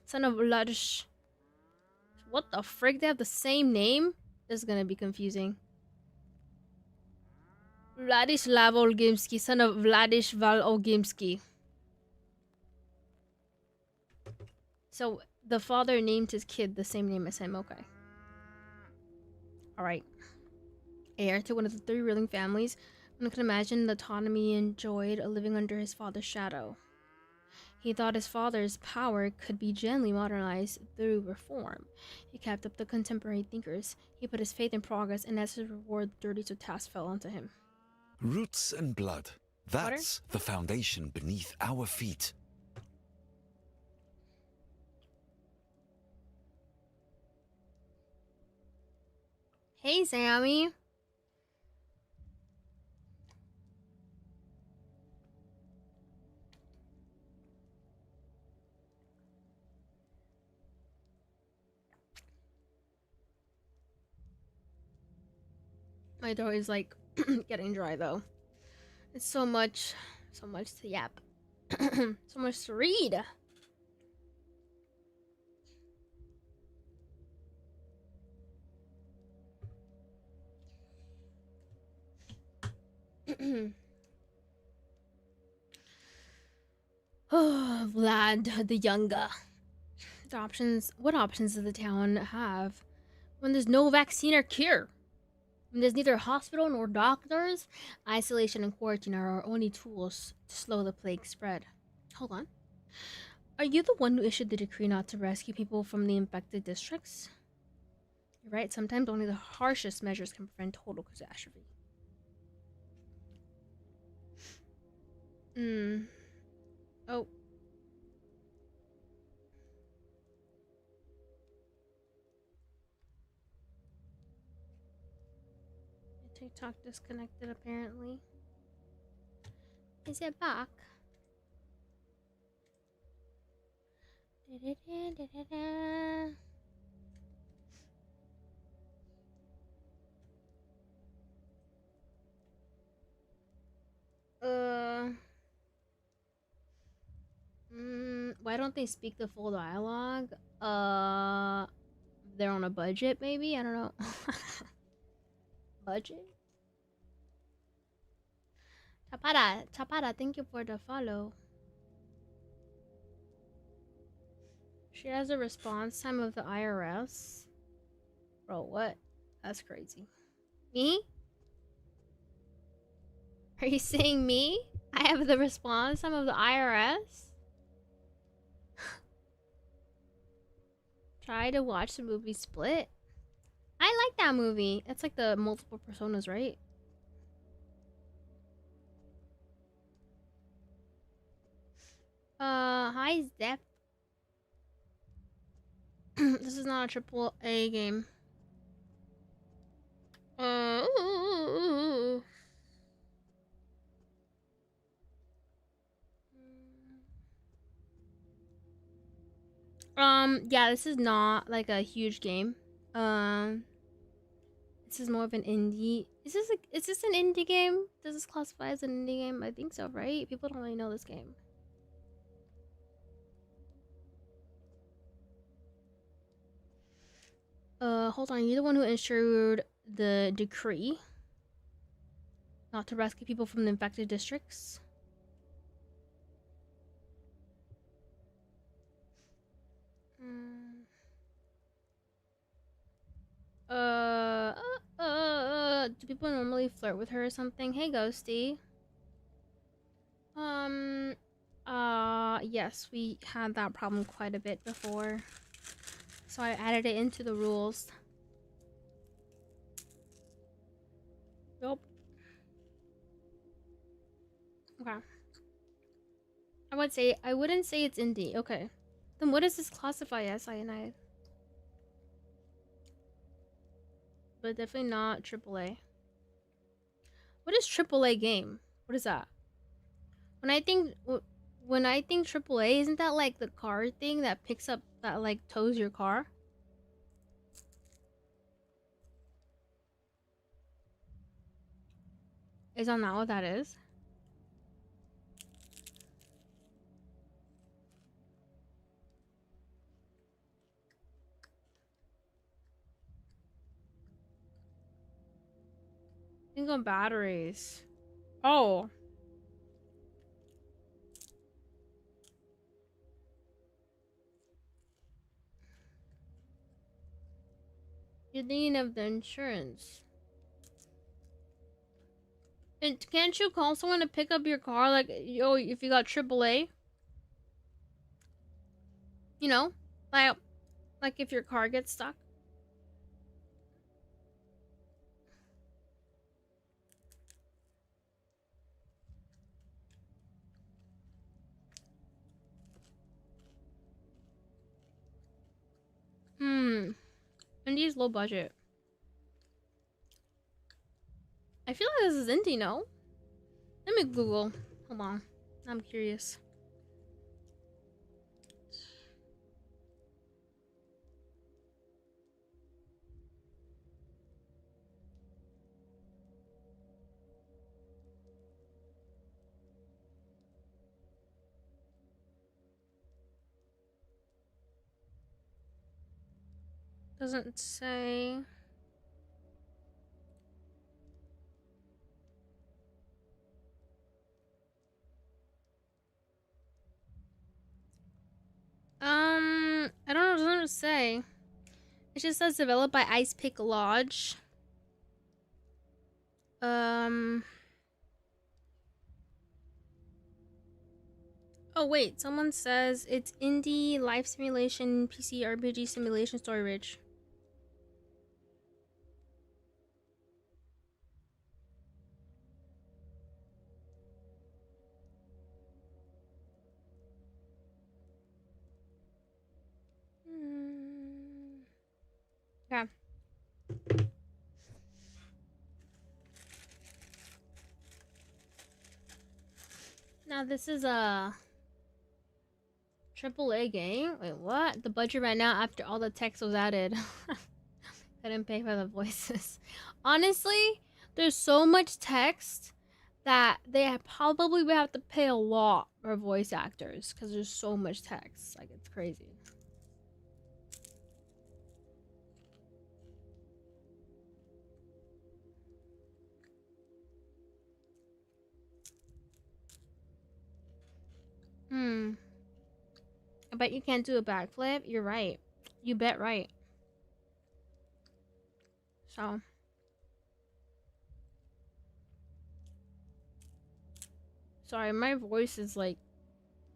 S1: Son of Vladish. What the frick? They have the same name? This is gonna be confusing. Vladislav Olgamsky, son of Vladislav Olgamsky. So the father named his kid the same name as him. Okay. Alright. Heir to one of the 3 ruling families, one can imagine the autonomy he enjoyed living under his father's shadow. He thought his father's power could be gently modernized through reform. He kept up the contemporary thinkers. He put his faith in progress, and as his reward, 32 tasks fell onto him.
S8: Roots and blood. That's the foundation beneath our feet.
S1: Hey, Sammy. My throat is like getting dry though. It's so much to yap. So much to read. Oh, Vlad the Younger. What options does the town have when there's no vaccine or cure? When there's neither a hospital nor doctors, isolation and quarantine are our only tools to slow the plague spread. Hold on. Are you the one who issued the decree not to rescue people from the infected districts? You're right, sometimes only the harshest measures can prevent total catastrophe. Oh. TikTok disconnected apparently. Is it back? Why don't they speak the full dialogue? They're on a budget, maybe? I don't know. Budget? Chapada, thank you for the follow. She has a response time of the IRS. Bro, what? That's crazy. Me? Are you saying me? I have the response time of the IRS? Try to watch the movie Split. I like that movie. It's like the multiple personas, right? Hi, Zeph. This is not a triple A game. Yeah, this is not like a huge game. This is more of an indie. Is this an indie game? Does this classify as an indie game? I think so, right? People don't really know this game. Hold on. You're the one who issued the decree not to rescue people from the infected districts. Do people normally flirt with her or something? Hey, Ghosty. Yes, we had that problem quite a bit before. So I added it into the rules. Nope. Okay. I wouldn't say it's indie. Okay. Then what does this classify as, Cyanide? But definitely not AAA. What is AAA game? What is that? When I think AAA, isn't that like the car thing that picks up that like tows your car? Is that not what that is? Think on batteries. Oh. You're thinking of the insurance. And can't you call someone to pick up your car, like, yo, if you got AAA? You know? Like if your car gets stuck? Hmm. Indie's low budget. I feel like this is indie, no? Let me Google. Hold on. I'm curious. Doesn't say. I don't know. It doesn't say. It just says developed by Ice Pick Lodge. Oh wait, someone says it's indie life simulation PC RPG simulation story rich. Yeah. Now this is a AAA game. Wait, what? The budget right now after all the text was added. Couldn't pay for the voices. Honestly, there's so much text that they probably would have to pay a lot for voice actors because there's so much text. Like, it's crazy. I bet you can't do a backflip. You're right. You bet right. So. Sorry, my voice is like,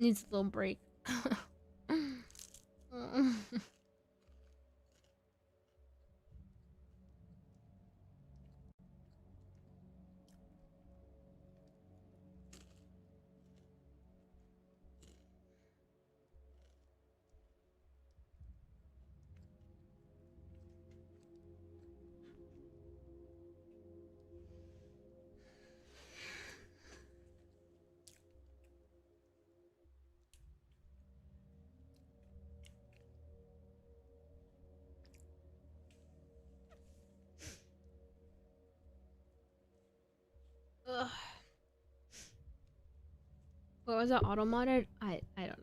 S1: needs a little break. Ugh. What was that auto modded? I don't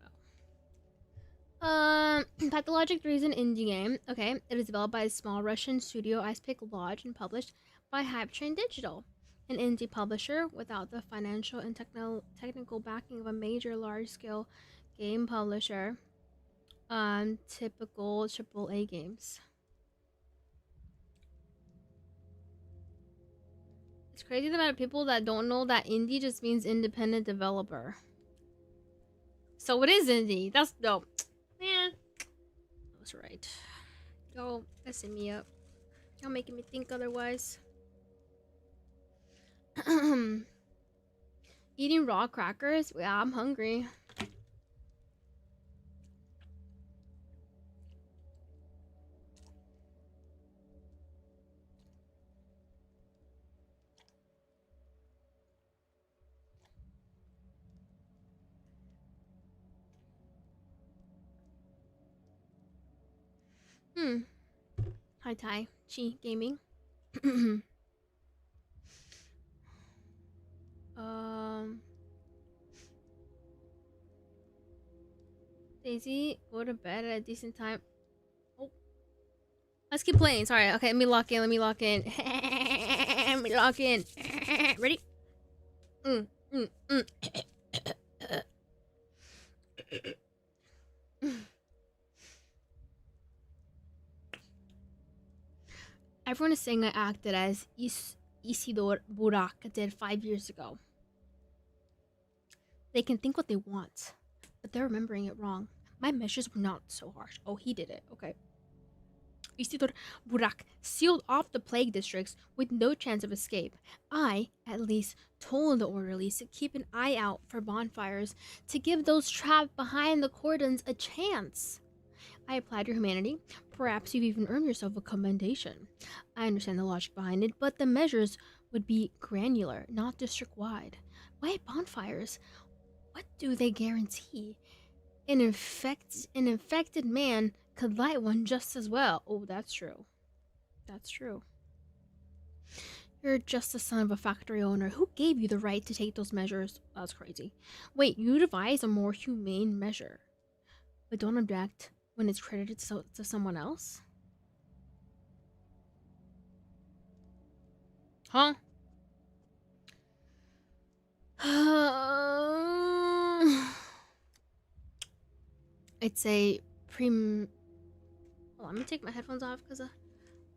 S1: know. Pathologic 3 is an indie game. Okay, it is developed by a small Russian studio, Icepick Lodge, and published by Hype Train Digital, an indie publisher without the financial and technical backing of a major large-scale game publisher. Typical AAA games. It's crazy the amount of people that don't know that indie just means independent developer. So it is indie. That's dope. Man, I was right. Y'all messing me up. Y'all making me think otherwise. Eating raw crackers? Yeah, I'm hungry. Hmm. Hi, Tai. Chi Gaming. um. Daisy, go to bed at a decent time. Oh. Let's keep playing. Sorry. Okay, let me lock in. Let me lock in. Let me lock in. Ready? Mm, mm, mm. Everyone is saying I acted as Isidore Burak did 5 years ago. They can think what they want, but they're remembering it wrong. My measures were not so harsh. Oh, he did it. Okay. Isidore Burak sealed off the plague districts with no chance of escape. I, at least, told the orderlies to keep an eye out for bonfires to give those trapped behind the cordons a chance. I applied your humanity. Perhaps you've even earned yourself a commendation. I understand the logic behind it, but the measures would be granular, not district-wide. Why bonfires? What do they guarantee? An infected man could light one just as well. Oh, that's true. That's true. You're just the son of a factory owner. Who gave you the right to take those measures? That's crazy. Wait, you devised a more humane measure, but don't object when it's credited to someone else? Huh? It's a prem. Hold on, let me take my headphones off because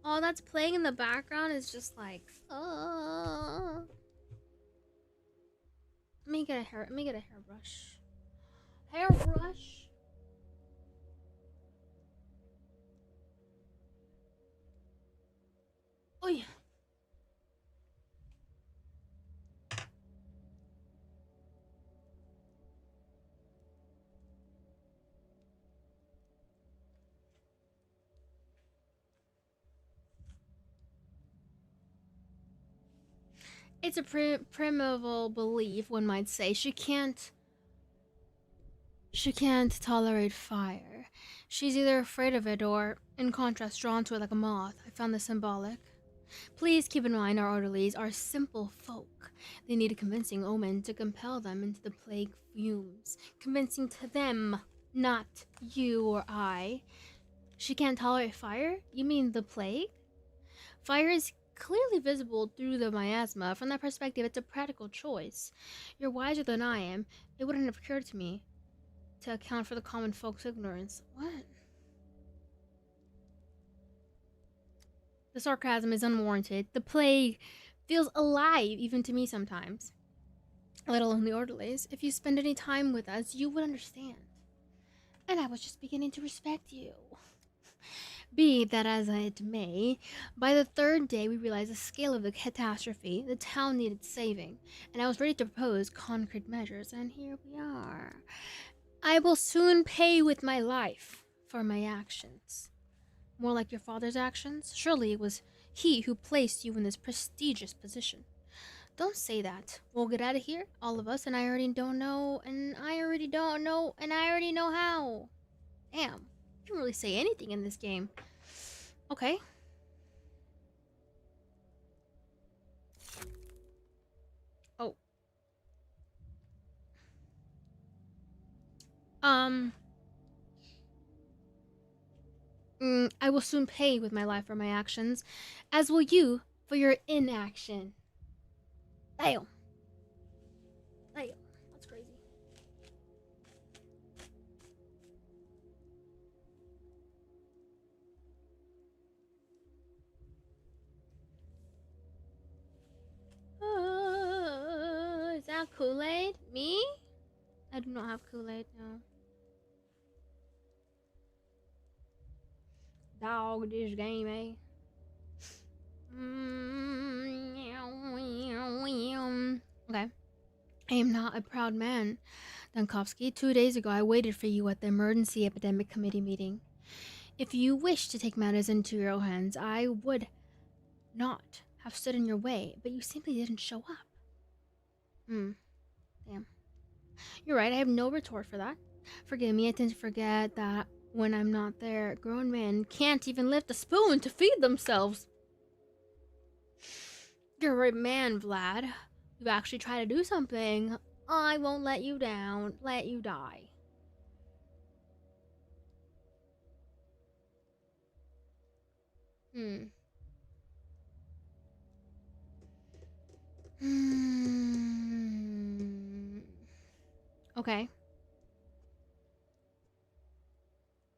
S1: all that's playing in the background is just like. Let me get a hairbrush. Hairbrush. Oh yeah. It's a primeval belief, one might say. She can't tolerate fire. She's either afraid of it or, in contrast, drawn to it like a moth. I found this symbolic. Please keep in mind our orderlies are simple folk. They need a convincing omen to compel them into the plague fumes. Convincing to them, not you or I. She can't tolerate fire? You mean the plague? Fire is clearly visible through the miasma. From that perspective, it's a practical choice. You're wiser than I am. It wouldn't have occurred to me to account for the common folk's ignorance. What? The sarcasm is unwarranted. The plague feels alive even to me sometimes, let alone the orderlies. If you spend any time with us, you would understand. And I was just beginning to respect you. Be that as it may, by the third day we realized the scale of the catastrophe. The town needed saving, and I was ready to propose concrete measures, and here we are. I will soon pay with my life for my actions. More like your father's actions? Surely it was he who placed you in this prestigious position. Don't say that. We'll get out of here, all of us, and I already don't know, and I already don't know, and I already know how. Damn. You can really say anything in this game. Okay. Oh. I will soon pay with my life for my actions, as will you for your inaction. Damn. Damn. That's crazy. Is that Kool-Aid? Me? I do not have Kool-Aid, no. Dog, this game, eh? Okay. I am not a proud man, Dankovsky. 2 days ago, I waited for you at the Emergency Epidemic Committee meeting. If you wish to take matters into your own hands, I would not have stood in your way, but you simply didn't show up. Damn. You're right, I have no retort for that. Forgive me, I tend to forget that when I'm not there. Grown men can't even lift a spoon to feed themselves. You're a right man, Vlad. You actually try to do something. I won't let you down. Let you die. Hmm. Okay.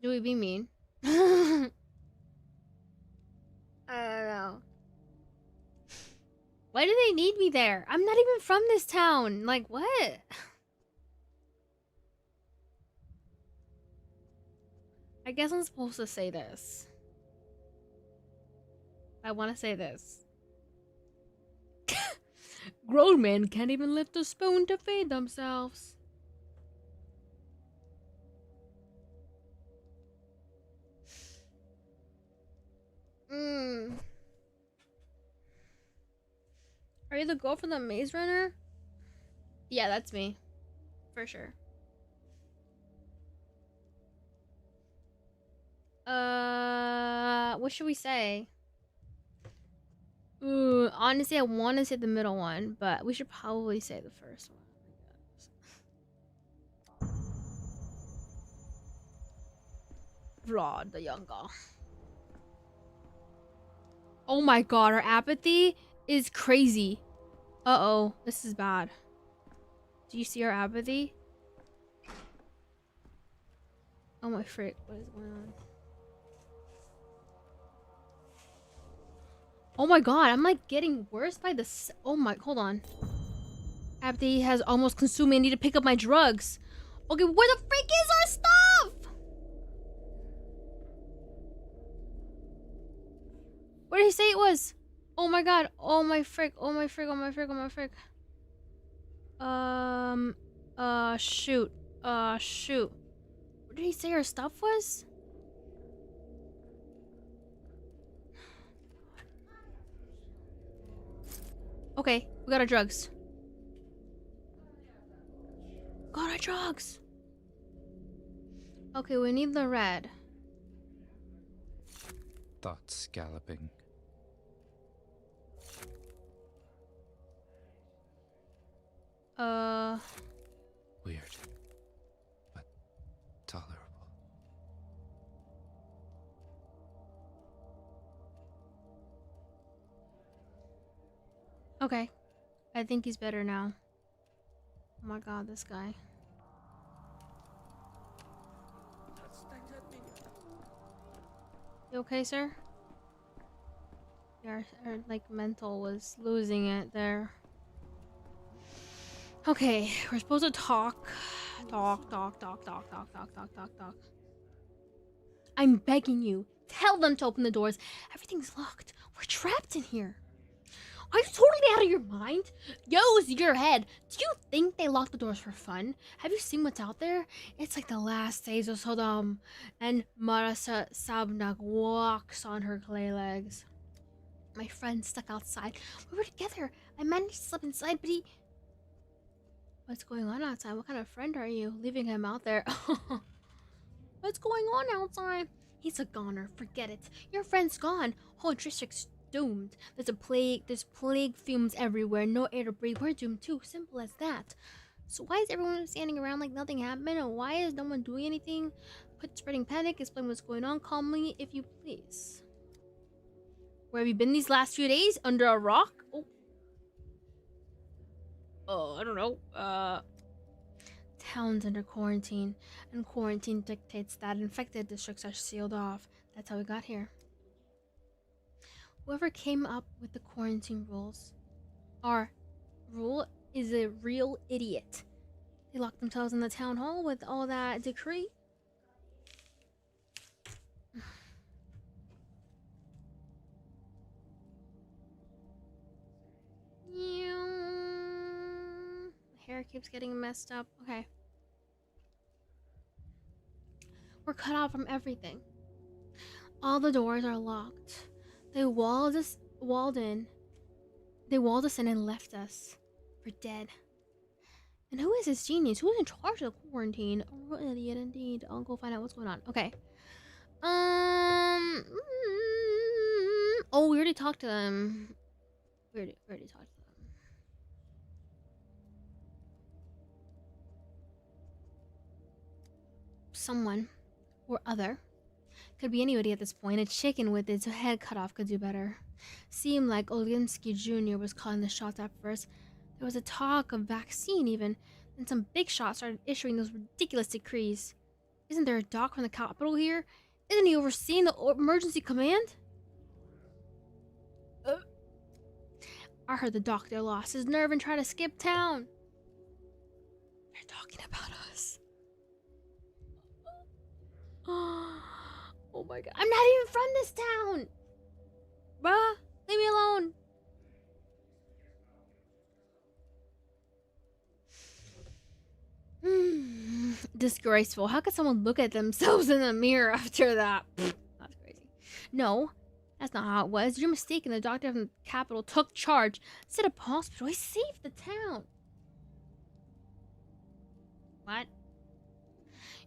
S1: Do we be mean? I don't know. Why do they need me there? I'm not even from this town. Like, what? I guess I'm supposed to say this. I want to say this. Grown men can't even lift a spoon to feed themselves. Are you the girl from the Maze Runner? Yeah, that's me. For sure. What should we say? Honestly, I want to say the middle one, but we should probably say the first one. Rod the younger. Oh my god, our apathy is crazy. Uh-oh, this is bad. Do you see our apathy? Oh my frick, what is going on? Oh my god, I'm like getting worse by the oh my, hold on. Apathy has almost consumed me. I need to pick up my drugs. Okay, where the frick is our stuff? Where did he say it was? Oh my god, oh my frick, oh my frick, oh my frick, oh my frick. Shoot. Shoot. Where did he say our stuff was? Okay, we got our drugs. Got our drugs. Okay, we need the red.
S3: Thoughts galloping. Weird, but tolerable.
S1: Okay. I think he's better now. Oh my god, this guy. You okay, sir? Our like mental was losing it there. Okay, we're supposed to talk. Talk. I'm begging you. Tell them to open the doors. Everything's locked. We're trapped in here. Are you totally out of your mind? Use your head. Do you think they lock the doors for fun? Have you seen what's out there? It's like the last days of Sodom. And Marasa Sabnak walks on her clay legs. My friend stuck outside. We were together. I managed to slip inside, but he... What's going on outside? What kind of friend are you? Leaving him out there. What's going on outside? He's a goner. Forget it. Your friend's gone. Whole district's doomed. There's plague fumes everywhere. No air to breathe. We're doomed too. Simple as that. So why is everyone standing around like nothing happened? And why is no one doing anything? Quit spreading panic. Explain what's going on calmly, if you please. Where have you been these last few days? Under a rock? Oh, I don't know. Town's under quarantine, and quarantine dictates that infected districts are sealed off. That's how we got here. Whoever came up with the quarantine rules, our rule, is a real idiot. They locked themselves in the town hall with all that decree. Hair keeps getting messed up. Okay. We're cut off from everything. All the doors are locked. They walled us in and left us for dead. And who is this genius? Who's in charge of the quarantine? Oh, what an idiot indeed. I'll go find out what's going on. Okay. Oh, we already talked to them. We already talked to them. Someone or other. Could be anybody at this point. A chicken with its head cut off could do better. Seemed like Olinsky Jr. was calling the shots at first. There was a talk of vaccine even. Then some big shots started issuing those ridiculous decrees. Isn't there a doc from the Capitol here? Isn't he overseeing the emergency command? I heard the doctor lost his nerve and tried to skip town. They're talking about us. Oh my god. I'm not even from this town! Bruh, leave me alone. Disgraceful. How could someone look at themselves in the mirror after that? That's crazy. No, that's not how it was. You're mistaken. The doctor from the Capitol took charge. Instead of hospital, he saved the town. What?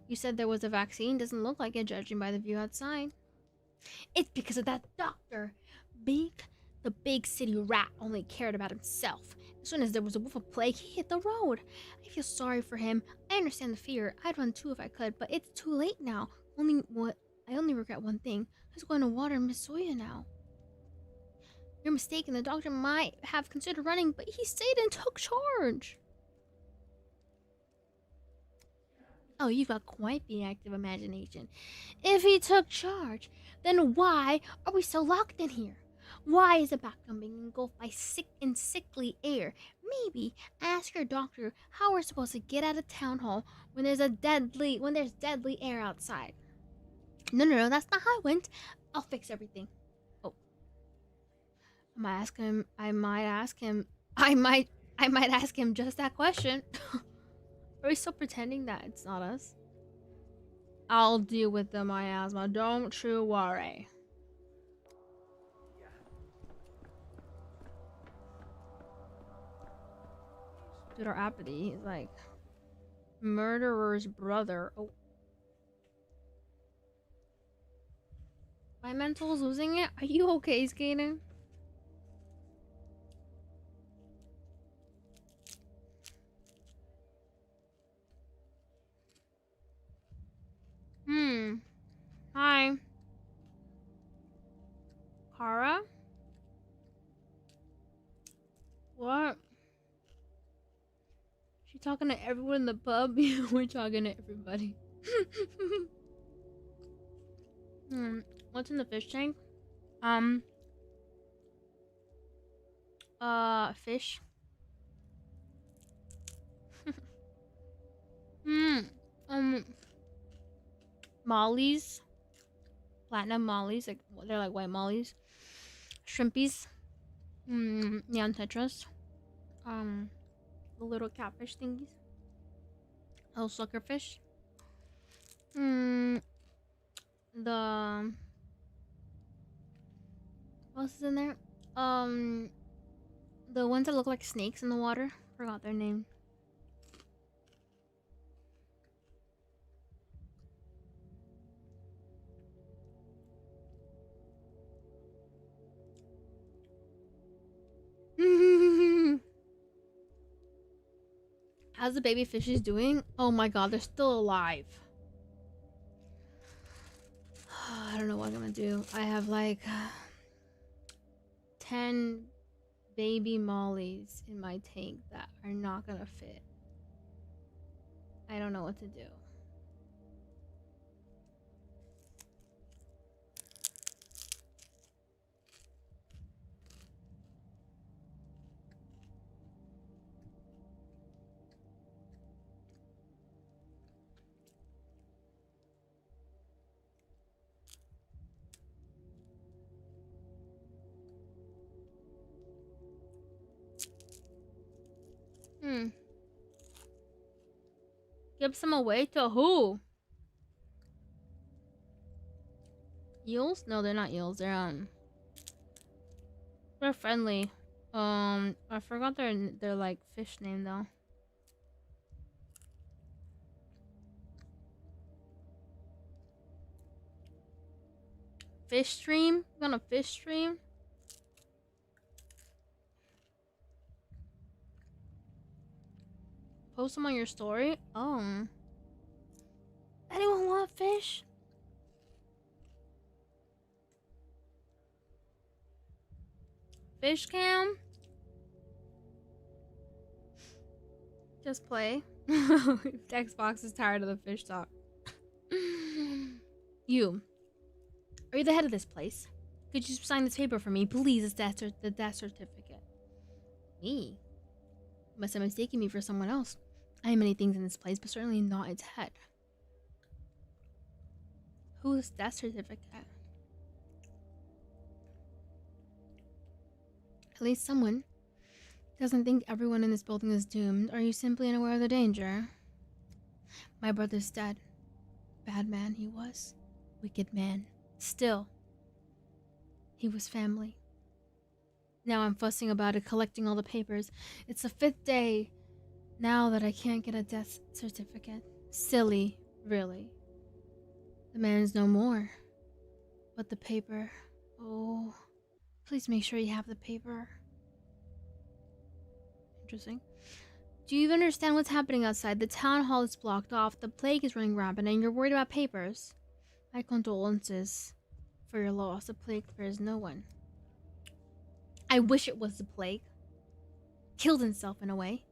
S1: You said there was a vaccine. Doesn't look like it, judging by the view outside. It's because of that doctor. The big city rat only cared about himself. As soon as there was a whiff of plague, he hit the road. I feel sorry for him. I understand the fear. I'd run too if I could, but it's too late now. I only regret one thing. Who's going to water Miss Soya now? You're mistaken. The doctor might have considered running, but he stayed and took charge. Oh, you've got quite the active imagination. If he took charge, then why are we so locked in here? Why is the background being engulfed by sickly air? Maybe ask your doctor how we're supposed to get out of town hall when there's deadly air outside. No, that's not how it went. I'll fix everything. Oh, I might ask him just that question. Are we still pretending that it's not us? I'll deal with the miasma. Don't you worry. Dude, our apathy is like murderer's brother. Oh, my mental's losing it. Are you okay, Skaiday? Hi. Kara? What? She talking to everyone in the pub? We're talking to everybody. What's in the fish tank? Fish. Mollies. Platinum mollies, like they're like white mollies. Shrimpies. Neon tetras. The little catfish thingies. Little suckerfish. The what else is in there? The ones that look like snakes in the water. Forgot their name. How's the baby fishes doing? Oh my god, they're still alive. I don't know what I'm gonna do. I have like 10 baby mollies in my tank that are not gonna fit. I don't know what to do. Give some away to who? Eels? No, they're not eels. They're friendly. I forgot their like fish name though. Fish stream? You on a fish stream? Post them on your story? Oh. Anyone want fish? Fish cam? Just play. Xbox is tired of the fish talk. You. Are you the head of this place? Could you sign this paper for me? Please, it's the death certificate. Me? You must have mistaken me for someone else. I am many things in this place, but certainly not its head. Whose death certificate? At least someone doesn't think everyone in this building is doomed. Are you simply unaware of the danger? My brother's dead. Bad man he was. Wicked man. Still, he was family. Now I'm fussing about it, collecting all the papers. It's the 5th day now that I can't get a death certificate. Silly, really. The man is no more. But the paper... Oh, please make sure you have the paper. Interesting. Do you even understand what's happening outside? The town hall is blocked off, the plague is running rampant, and you're worried about papers? My condolences for your loss. The plague spares no one. I wish it was the plague. Killed himself in a way.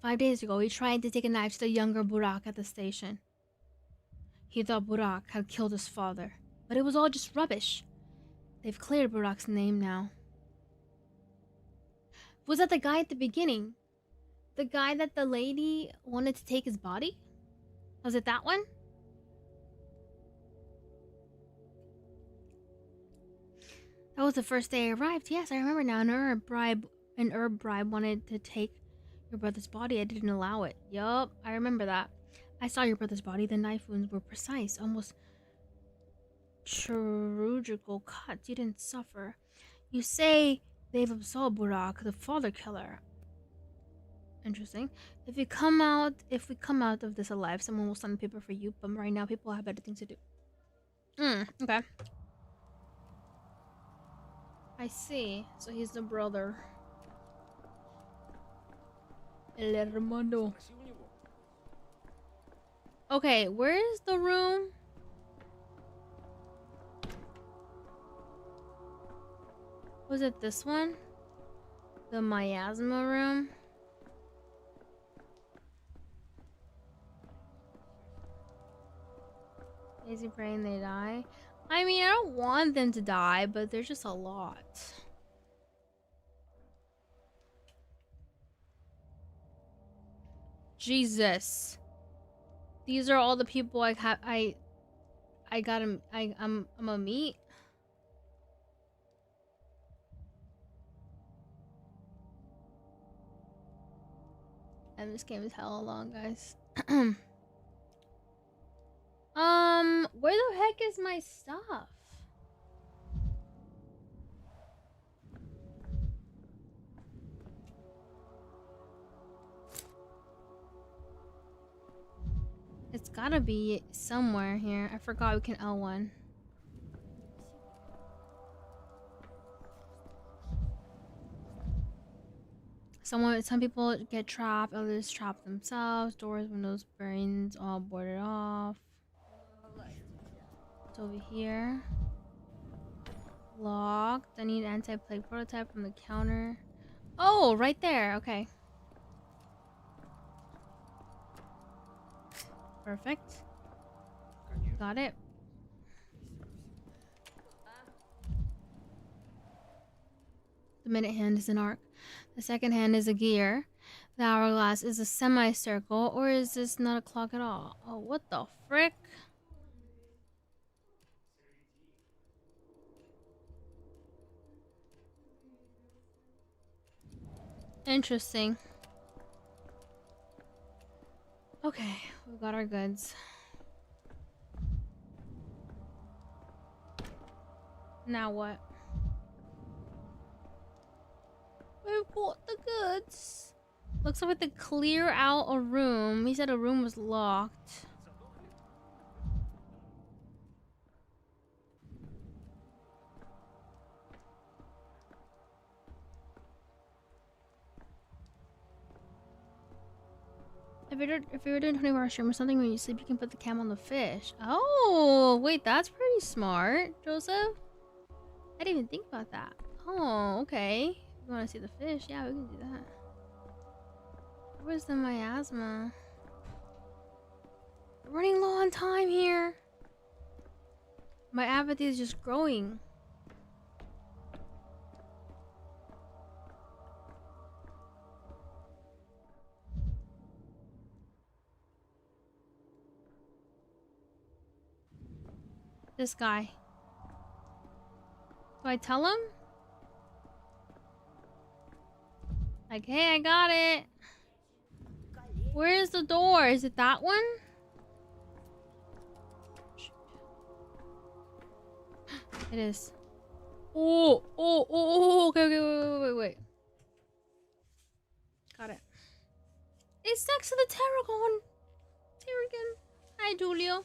S1: 5 days ago, he tried to take a knife to the younger Burak at the station. He thought Burak had killed his father, but it was all just rubbish. They've cleared Burak's name now. Was that the guy at the beginning? The guy that the lady wanted to take his body? Was it that one? That was the first day I arrived. Yes, I remember now. An herb bribe wanted to take your brother's body. I didn't allow it. Yup, I remember that. I saw your brother's body. The knife wounds were precise, almost chirurgical cuts. You didn't suffer. You say they've absolved Burak, the father killer. Interesting. If we come out of this alive, someone will sign the paper for you. But right now, people have better things to do. Okay. I see. So he's the brother. El hermano. Okay, where is the room? Was it this one? The miasma room? Easy praying they die. I mean, I don't want them to die, but there's just a lot. Jesus. These are all the people I'm gonna meet. And this game is hella long, guys. Where the heck is my stuff? It's gotta be somewhere here. I forgot we can L1. Some people get trapped, others trap themselves. Doors, windows, brains, all boarded off. It's over here. Locked. I need anti-plague prototype from the counter. Oh, right there. Okay. Perfect. Got it. The minute hand is an arc. The second hand is a gear. The hourglass is a semicircle, or is this not a clock at all? Oh, what the frick? Interesting. Okay, we've got our goods. Now what? We've got the goods. Looks like we have to clear out a room. He said a room was locked. If you're doing 24-hour stream or something when you sleep, you can put the cam on the fish. Oh, wait, that's pretty smart, Joseph. I didn't even think about that. Oh, okay. You want to see the fish? Yeah, we can do that. Where's the miasma? We're running low on time here. My apathy is just growing. This guy. Do I tell him? Like, hey, I got it. Where's the door? Is it that one? It is. Oh, okay, wait. Got it. It's next to the Tarragon. Hi, Julio.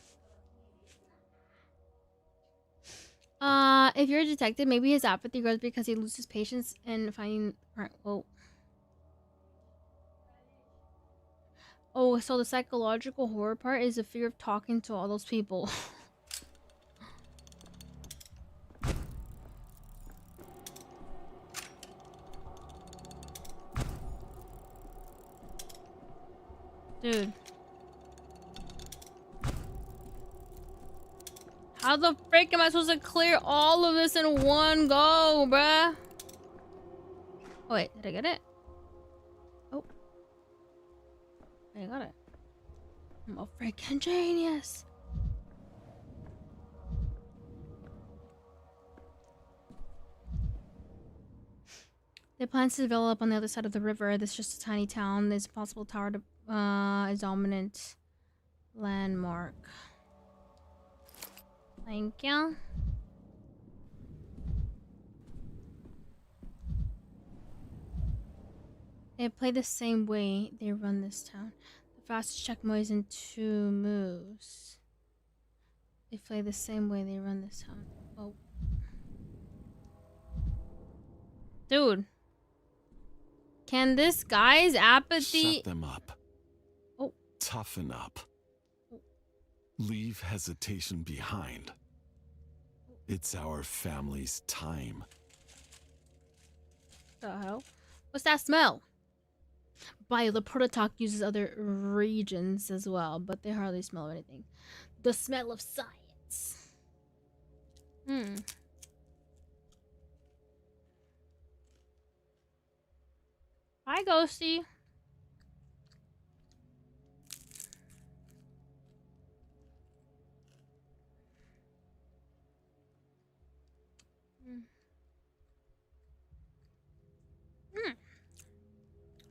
S1: If you're a detective, maybe his apathy grows because he loses patience in finding. Whoa. Oh, so the psychological horror part is the fear of talking to all those people. Dude. How the frick am I supposed to clear all of this in one go, bruh? Oh, wait, did I get it? Oh. I got it. I'm a freaking genius. They plan to develop on the other side of the river. This is just a tiny town. There's a possible tower to a dominant landmark. Thank you. They play the same way they run this town. The fastest checkpoint is in 2 moves. They play the same way they run this town. Oh. Dude. Can this guy's apathy...
S8: Shut them up.
S1: Oh.
S8: Toughen up. Leave hesitation behind. It's our family's time.
S1: The hell? What's that smell? The prototype uses other regions as well, but they hardly smell anything. The smell of science. Hi, Ghosty.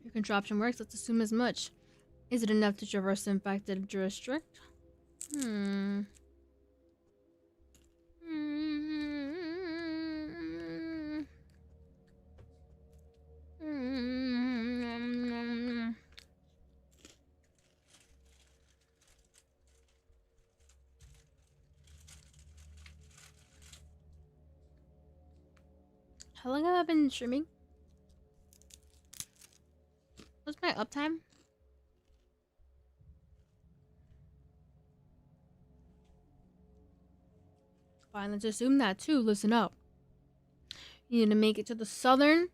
S1: Your contraption works. Let's assume as much. Is it enough to traverse the infected district? How long have I been streaming? What's my uptime? Fine, let's assume that too. Listen up. You need to make it to the southern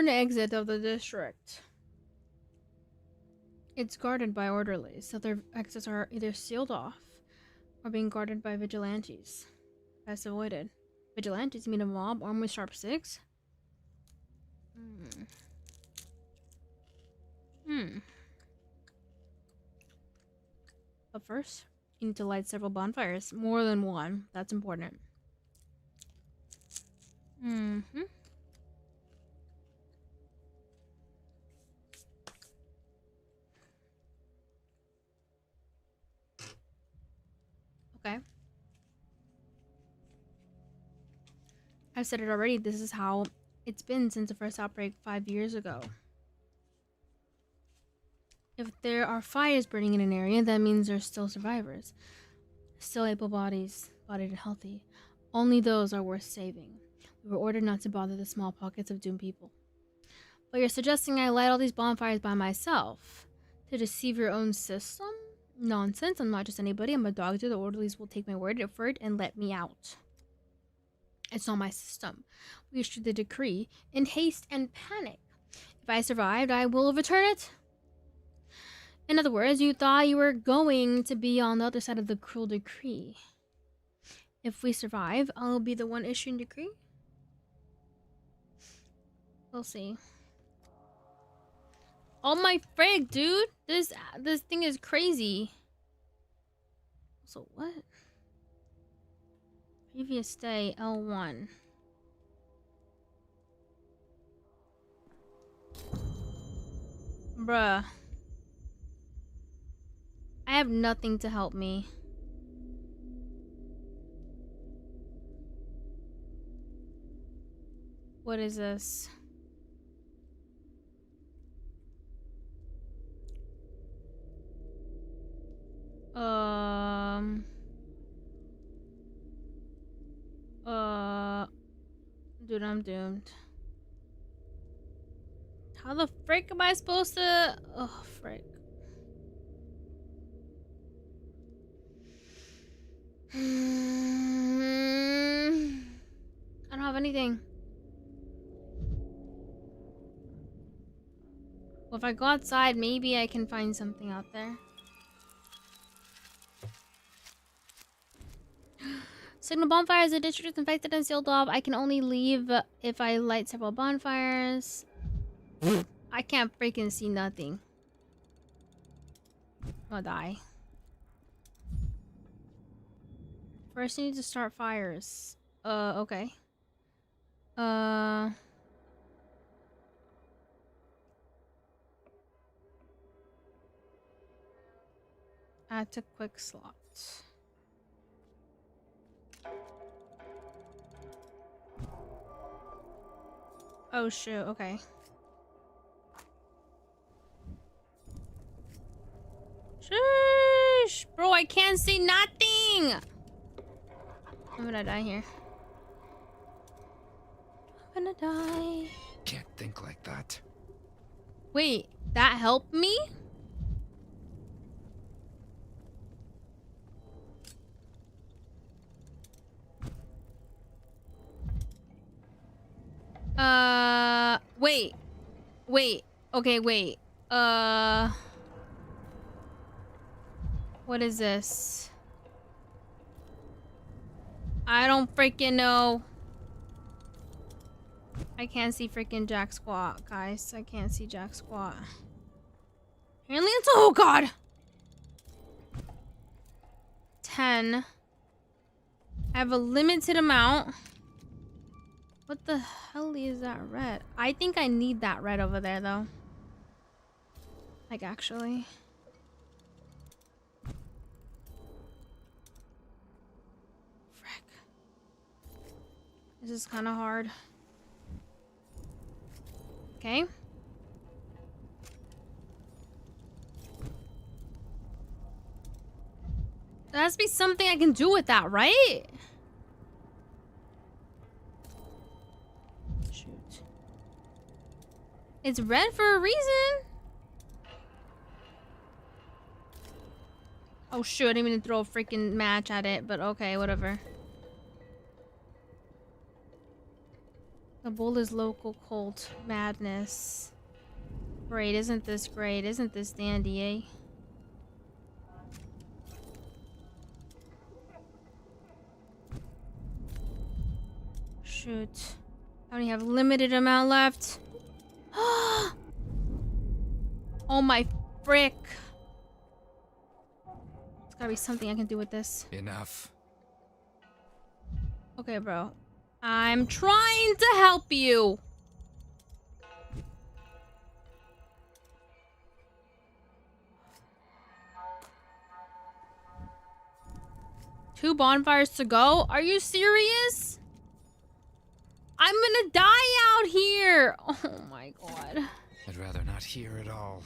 S1: exit of the district. It's guarded by orderlies, so their exits are either sealed off or being guarded by vigilantes. Best avoided. Vigilantes mean a mob armed with sharp sticks? But first, you need to light several bonfires. More than one. That's important. Okay. I've said it already. This is how it's been since the first outbreak 5 years ago. If there are fires burning in an area, that means there's still survivors. Still able-bodied and healthy. Only those are worth saving. We were ordered not to bother the small pockets of doomed people. But you're suggesting I light all these bonfires by myself. To deceive your own system? Nonsense. I'm not just anybody. I'm a doctor. The orderlies will take my word for it and let me out. It's not my system. We issued the decree in haste and panic. If I survived, I will overturn it. In other words, you thought you were going to be on the other side of the cruel decree. If we survive, I'll be the one issuing decree. We'll see. Oh my frig, dude! This thing is crazy. So what? Previous day, L1. Bruh. I have nothing to help me. What is this? Dude, I'm doomed. How the frick am I supposed to? Oh, frick. I don't have anything. Well, if I go outside, maybe I can find something out there. Signal bonfires. The district is infected and sealed off. I can only leave if I light several bonfires. I can't freaking see nothing. I'll die. First, you need to start fires. Okay. Add to quick slot. Oh shoot, okay. Sheesh! Bro, I can't see nothing! I'm gonna die here. I'm gonna die.
S3: Can't think like that.
S1: Wait, that helped me? Wait. Wait. Okay, wait. What is this? I don't freaking know. I can't see freaking jack squat, guys. I can't see jack squat. Apparently it's— oh god! 10. I have a limited amount. What the hell is that red? I think I need that red over there, though. Like, actually. Frick. This is kind of hard. Okay. There has to be something I can do with that, right? Shoot. It's red for a reason. Oh shoot, I didn't even throw a freaking match at it, but okay, whatever. The bull is local cult madness. Great, isn't this great? Isn't this dandy, eh? Shoot. I only have limited amount left. Oh my frick. There's gotta be something I can do with this.
S3: Enough.
S1: Okay, bro. I'm trying to help you. Two bonfires to go? Are you serious? I'm gonna die out here. Oh my god.
S3: I'd rather not hear it all.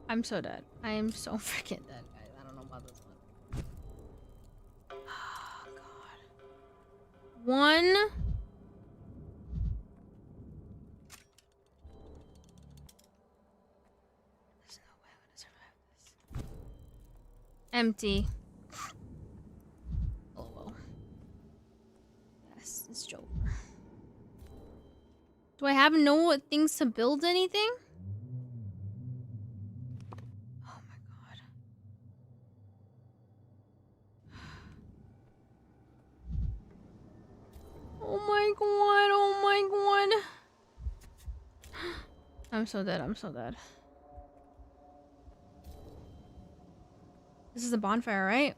S1: I'm so dead. I am so freaking dead, guys. I don't know about this one. Oh god. One. Empty. Oh well. Yes, it's Joker. Do I have no things to build anything? Oh my god. Oh my god, oh my god. I'm so dead, I'm so dead. This is a bonfire, right?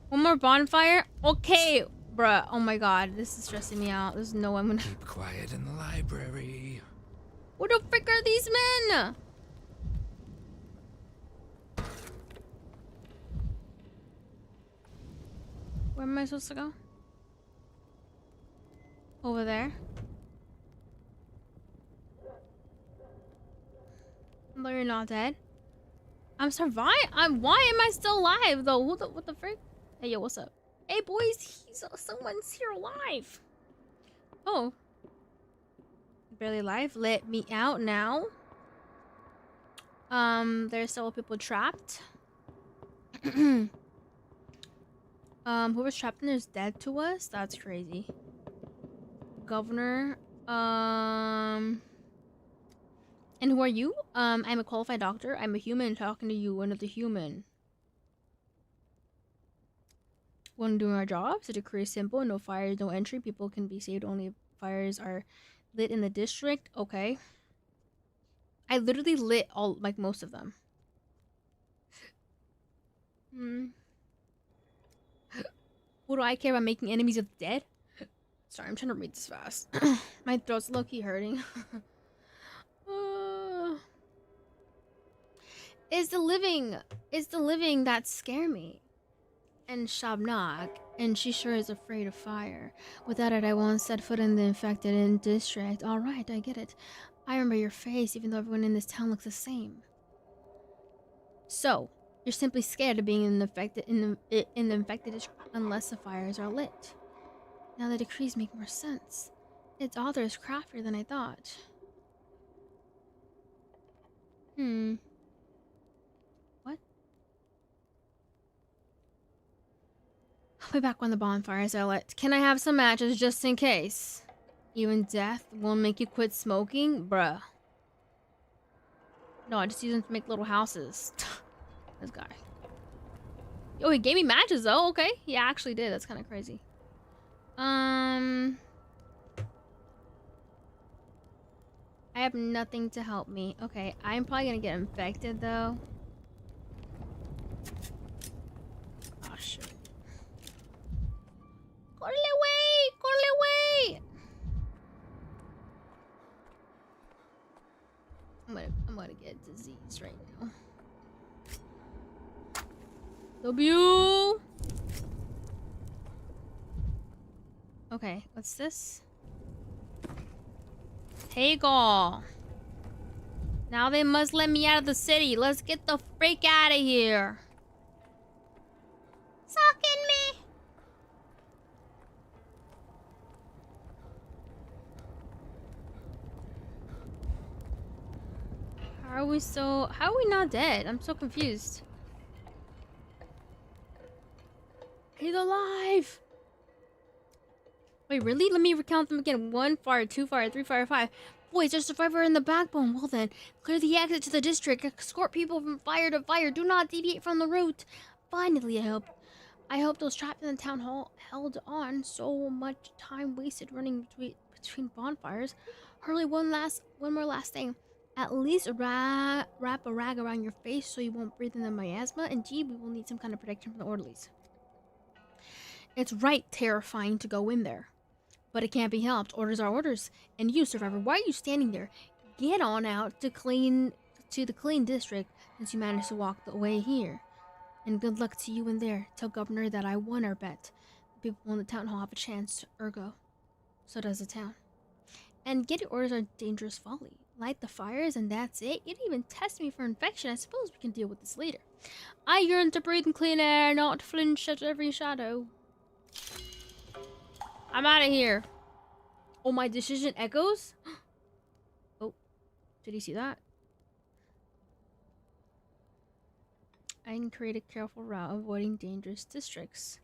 S1: One more bonfire? Okay, bruh. Oh my god, this is stressing me out. There's no way I'm gonna...
S3: Keep quiet in the library.
S1: What the frick are these men? Where am I supposed to go? Over there? But you're not dead. I'm surviving. Why am I still alive though? What the frick? Hey yo, what's up? Hey boys, someone's here alive. Oh, barely alive. Let me out now. There's several people trapped. Who was trapped in there's dead to us? That's crazy. Governor. And who are you? I'm a qualified doctor. I'm a human talking to you, another human. When doing our jobs, the decree is simple. No fires, no entry. People can be saved only if fires are lit in the district. Okay. I literally lit all, like, most of them. What do I care about making enemies of the dead? Sorry, I'm trying to read this fast. My throat's low-key hurting. It's the living that scare me. And Shabnak, and she sure is afraid of fire. Without it, I won't set foot in the infected district. All right, I get it. I remember your face, even though everyone in this town looks the same. So, you're simply scared of being in the infected district unless the fires are lit. Now the decrees make more sense. Its author is craftier than I thought. What? I'll be back when the bonfires are lit. Can I have some matches just in case? Even death won't make you quit smoking? Bruh. No, I just use them to make little houses. This guy. Oh, he gave me matches though. Okay. He actually did. That's kind of crazy. I have nothing to help me. Okay, I'm probably gonna get infected though. Oh shit. Corre away! Corre away! I'm gonna get disease right now. W. Okay, what's this? Hegel. Now they must let me out of the city. Let's get the freak out of here. Sucking me. How are we not dead? I'm so confused. He's alive. Wait, really? Let me recount them again. 1 fire, 2 fire, 3 fire, 5. Boys, there's a survivor in the backbone. Well then, clear the exit to the district. Escort people from fire to fire. Do not deviate from the route. Finally, I hope those trapped in the town hall held on. So much time wasted running between bonfires. Hurley, one more last thing. At least wrap a rag around your face so you won't breathe in the miasma. Indeed, we will need some kind of protection from the orderlies. It's right terrifying to go in there. But it can't be helped. Orders are orders. And you, survivor, why are you standing there? Get on out to the clean district since you managed to walk the way here. And good luck to you in there. Tell Governor that I won our bet. The people in the town hall have a chance, ergo. So does the town. And getting orders are dangerous folly. Light the fires and that's it? You didn't even test me for infection. I suppose we can deal with this later. I yearn to breathe in clean air, not flinch at every shadow. I'm out of here. Oh, my decision echoes? Oh. Did you see that? I can create a careful route, avoiding dangerous districts.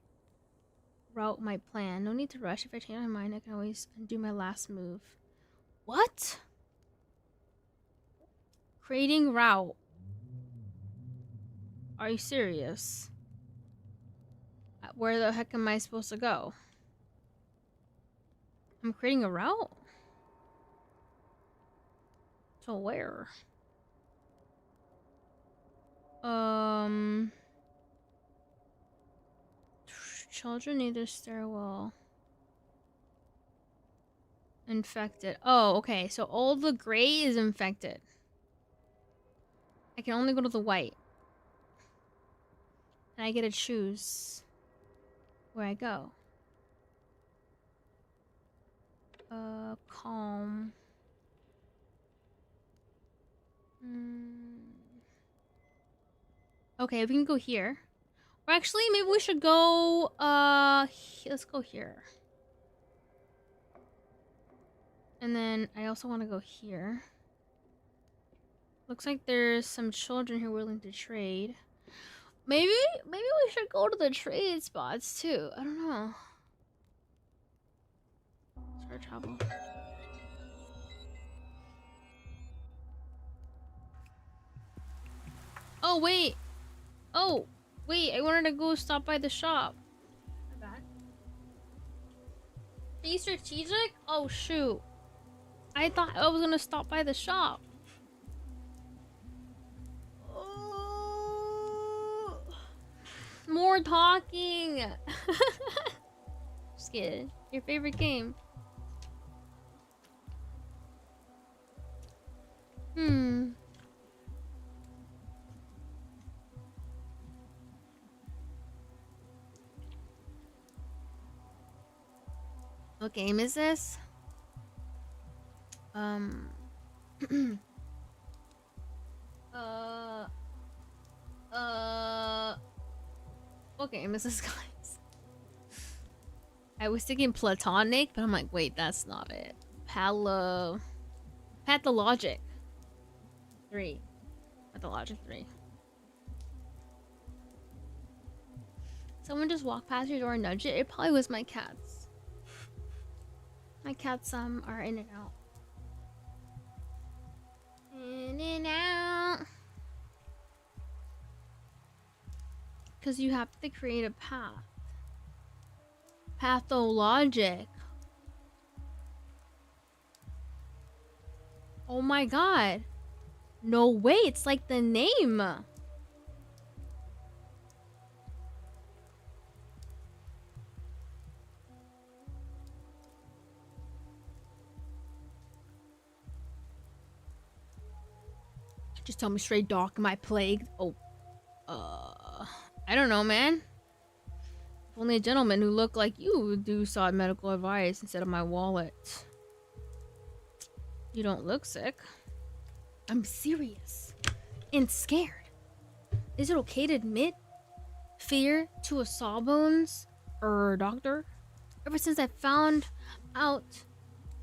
S1: Route my plan. No need to rush. If I change my mind, I can always undo my last move. What? Creating route. Are you serious? Where the heck am I supposed to go? I'm creating a route? To where? Children need a stairwell. Infected. Oh, okay. So all the gray is infected. I can only go to the white. And I get to choose where I go. Calm. Okay, we can go here. Or actually, maybe we should go, let's go here. And then I also want to go here. Looks like there's some children who are willing to trade. Maybe we should go to the trade spots too. I don't know. Start travel. Oh wait. Oh wait. I wanted to go stop by the shop. My bad. Be strategic? Oh shoot. I thought I was gonna stop by the shop. Oh. More talking. Just kidding. Your favorite game. What game is this? What game is this, guys? I was thinking Platonic, but I'm like, wait, that's not it. Pathologic 3. Pathologic 3. Someone just walked past your door and nudged it. It probably was my cats. My cats are in and out. In and out. Because you have to create a path. Pathologic. Oh my god. No way, it's like the name. Just tell me straight, Doc, am I plagued? Oh. I don't know, man. If only a gentleman who looked like you would do sought medical advice instead of my wallet. You don't look sick. I'm serious. And scared. Is it okay to admit fear to a sawbones or doctor? Ever since I found out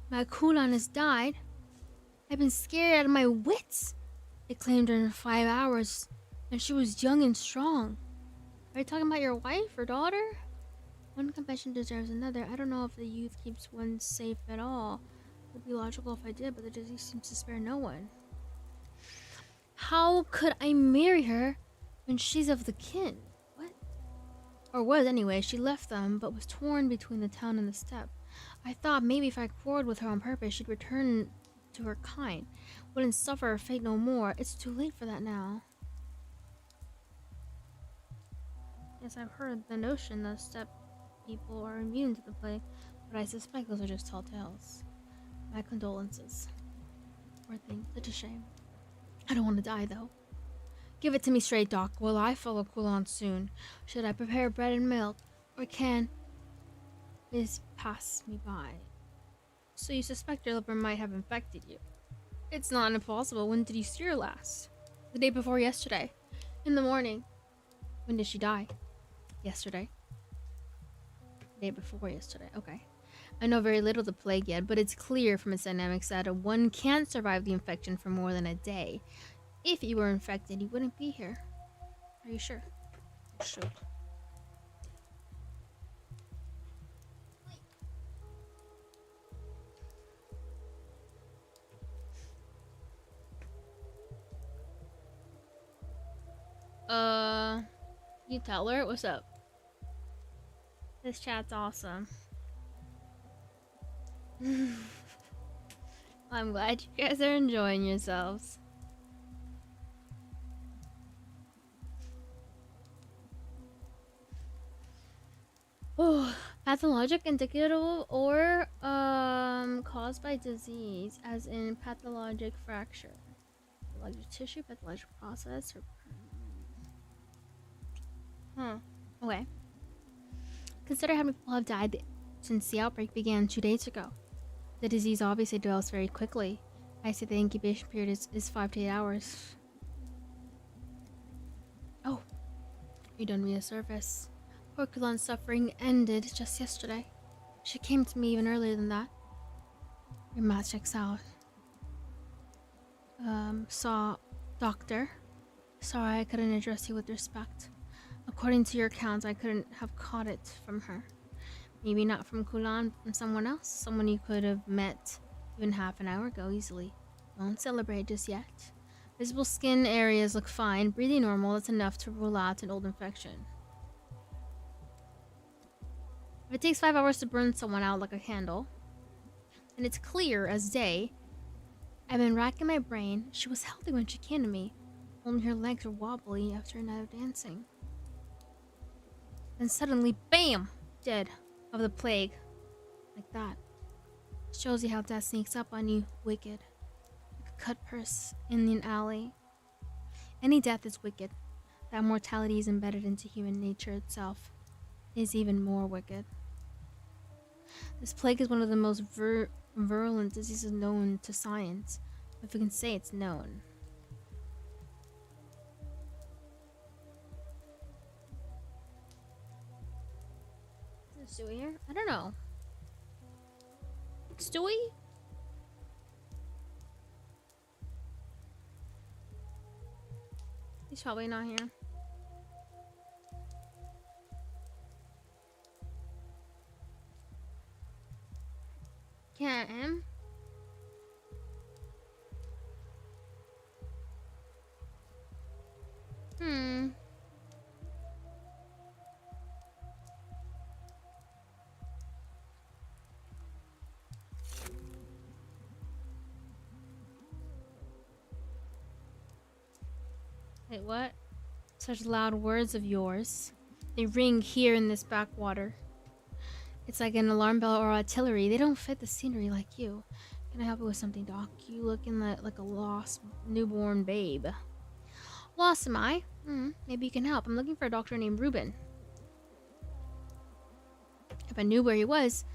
S1: my Kulan has died, I've been scared out of my wits. They claimed her in 5 hours, and she was young and strong. Are you talking about your wife or daughter? One confession deserves another. I don't know if the youth keeps one safe at all. It would be logical if I did, but the disease seems to spare no one. How could I marry her when she's of the kin? What? Or was anyway. She left them, but was torn between the town and the steppe. I thought maybe if I quarreled with her on purpose, she'd return to her kind. Wouldn't suffer her fate no more. It's too late for that now. Yes, I've heard the notion that steppe people are immune to the plague, but I suspect those are just tall tales. My condolences. Poor thing, such a shame. I don't want to die, though. Give it to me straight, Doc. Will I follow Kulan soon? Should I prepare bread and milk? Or can this pass me by? So you suspect your liver might have infected you? It's not impossible. When did you see her last? The day before yesterday. In the morning. When did she die? Yesterday. The day before yesterday. Okay. I know very little of the plague yet, but it's clear from its dynamics that one can't survive the infection for more than a day. If you were infected, you wouldn't be here. Are you sure? Sure. You tell her what's up. This chat's awesome. I'm glad you guys are enjoying yourselves. Oh, pathologic, indicative, or caused by disease, as in pathologic fracture, pathologic tissue, pathologic process, or okay. Consider how many people have died since the outbreak began 2 days ago. The disease obviously develops very quickly. I say the incubation period is 5 to 8 hours. Oh, you done me a service. Poor Kulan's suffering ended just yesterday. She came to me even earlier than that. Your math checks out. Saw doctor. Sorry I couldn't address you with respect. According to your accounts, I couldn't have caught it from her. Maybe not from Kulan, but from someone else. Someone you could have met even half an hour ago easily. Don't celebrate just yet. Visible skin areas look fine. Breathing normal, that's enough to rule out an old infection. If it takes 5 hours to burn someone out like a candle, and it's clear as day, I've been racking my brain. She was healthy when she came to me. Only her legs are wobbly after a night of dancing. Then suddenly, BAM! Dead. Of the plague. Like that. Shows you how death sneaks up on you. Wicked. Like a cut purse in an alley. Any death is wicked. That mortality is embedded into human nature itself. Is even more wicked. This plague is one of the most virulent diseases known to science. If we can say it's known. Is Stewie here? I don't know. Stewie? He's probably not here. Can't him? Wait, what? Such loud words of yours. They ring here in this backwater. It's like an alarm bell or artillery. They don't fit the scenery like you. Can I help you with something, Doc? You looking like a lost newborn babe. Lost, am I? Maybe you can help. I'm looking for a doctor named Ruben. If I knew where he was,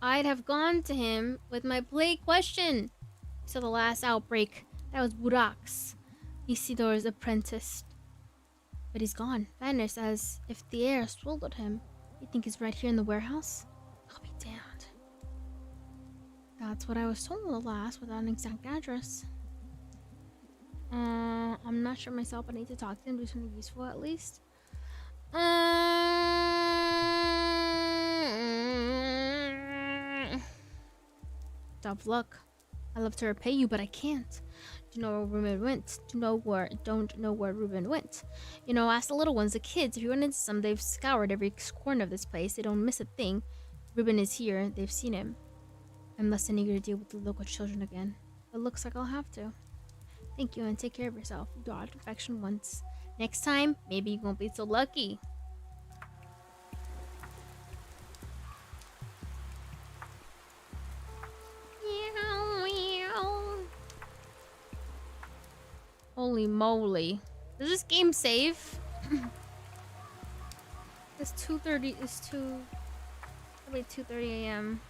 S1: I'd have gone to him with my plague question. So the last outbreak, that was Burak's, Isidor's apprentice. But he's gone, vanished as if the air swallowed him. You think he's right here in the warehouse? I'll be damned. That's what I was told the last without an exact address. I'm not sure myself, but I need to talk to him, do something useful at least. Tough luck. I'd love to repay you, but I can't. Don't know where Ruben went. Don't know where Ruben went. You know, ask the little ones, the kids. If you run into some, they've scoured every corner of this place. They don't miss a thing. Ruben is here. They've seen him. I'm less than eager to deal with the local children again. It looks like I'll have to. Thank you, and take care of yourself. You got infection once. Next time, maybe you won't be so lucky. Holy moly. Does this game save? It's 2:30. It's 2:30 a.m.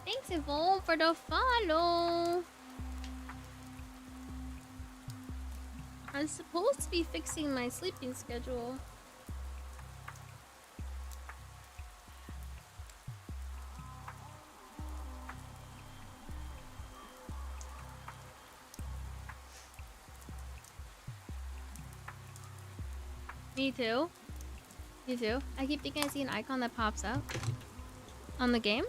S1: Thanks, Yvonne, for the follow. I'm supposed to be fixing my sleeping schedule. Me too. Me too. I keep thinking I see an icon that pops up on the game.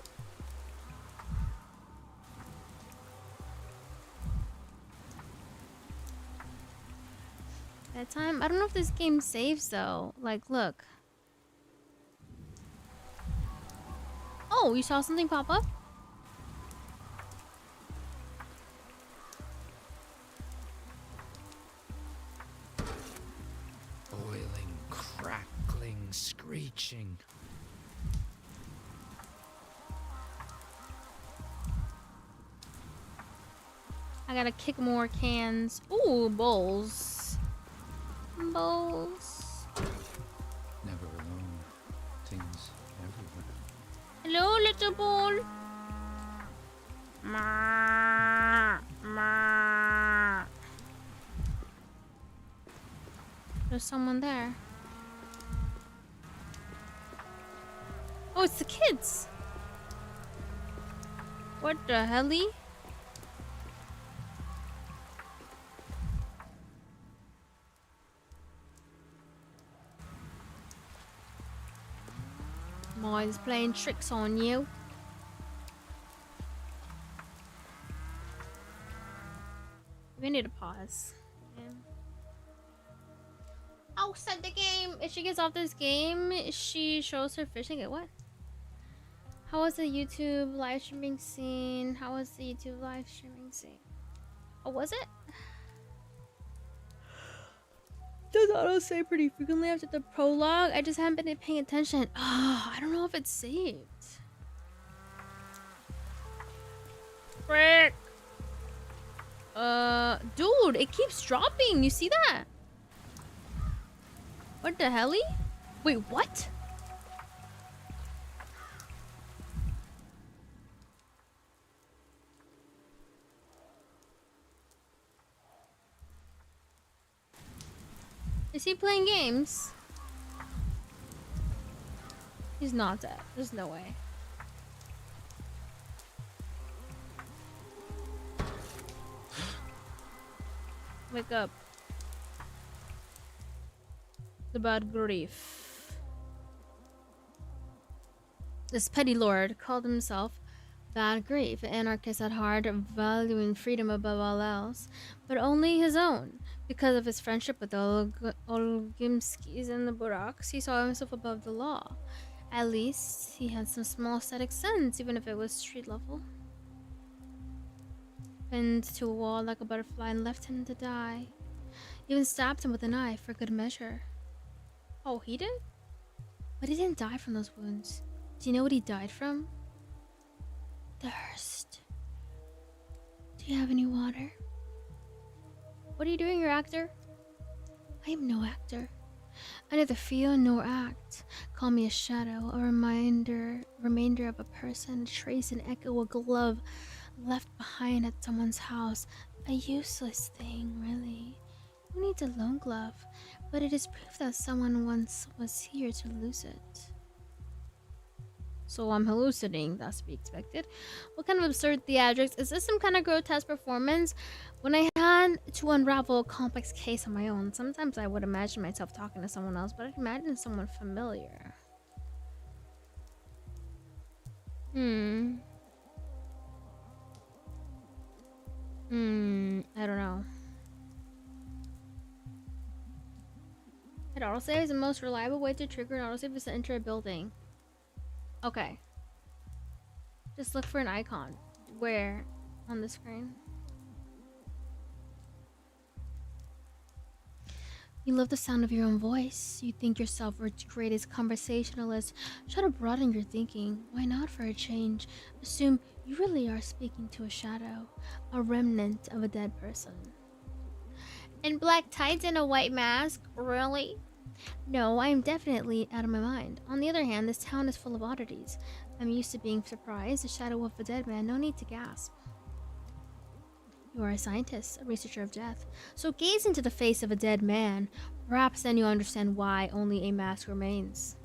S1: That time, I don't know if this game saves though. Like, look. Oh, you saw something pop up?
S3: Boiling, crackling, screeching.
S1: I gotta kick more cans. Ooh, bowls. Bowls.
S3: Never alone. Things everywhere.
S1: Hello, little bowl. Ma, ma. There's someone there. Oh, it's the kids. What the helly? Mine's playing tricks on you. We need to pause. Yeah. Outside the game. If she gets off this game, she shows her fishing. What? How was the YouTube live streaming scene? How was the YouTube live streaming scene? Oh, was it? Does auto save pretty frequently after the prologue? I just haven't been paying attention. Oh, I don't know if it's saved. Frick. Dude, it keeps dropping. You see that? What the helly? Wait, what? Is he playing games? He's not dead. There's no way. Wake up. The bad grief. This petty lord called himself Bad Grief, an anarchist at heart, valuing freedom above all else, but only his own. Because of his friendship with the Olgimskis and the Buraks, he saw himself above the law. At least, he had some small aesthetic sense, even if it was street level. Pinned to a wall like a butterfly and left him to die. Even stabbed him with a knife for good measure. Oh, he did? But he didn't die from those wounds. Do you know what he died from? Thirst. Do you have any water? What are you doing, your actor? I am no actor. I neither feel nor act. Call me a shadow, a remainder of a person, a trace, an echo, a glove left behind at someone's house. A useless thing, really. Who needs a lone glove? But it is proof that someone once was here to lose it. So I'm hallucinating, that's to be expected. What kind of absurd theatrics? Is this some kind of grotesque performance? When I had to unravel a complex case on my own, sometimes I would imagine myself talking to someone else, but I'd imagine someone familiar. I don't know. Hit autosave is the most reliable way to trigger an autosave is to enter a building. Okay. Just look for an icon. Where? On the screen? You love the sound of your own voice. You think yourself world's greatest conversationalist. Try to broaden your thinking. Why not for a change? Assume you really are speaking to a shadow. A remnant of a dead person. In black tights and a white mask? Really? No, I am definitely out of my mind. On the other hand, this town is full of oddities. I'm used to being surprised. The shadow of a dead man. No need to gasp. You are a scientist, a researcher of death. So gaze into the face of a dead man. Perhaps then you'll understand why only a mask remains.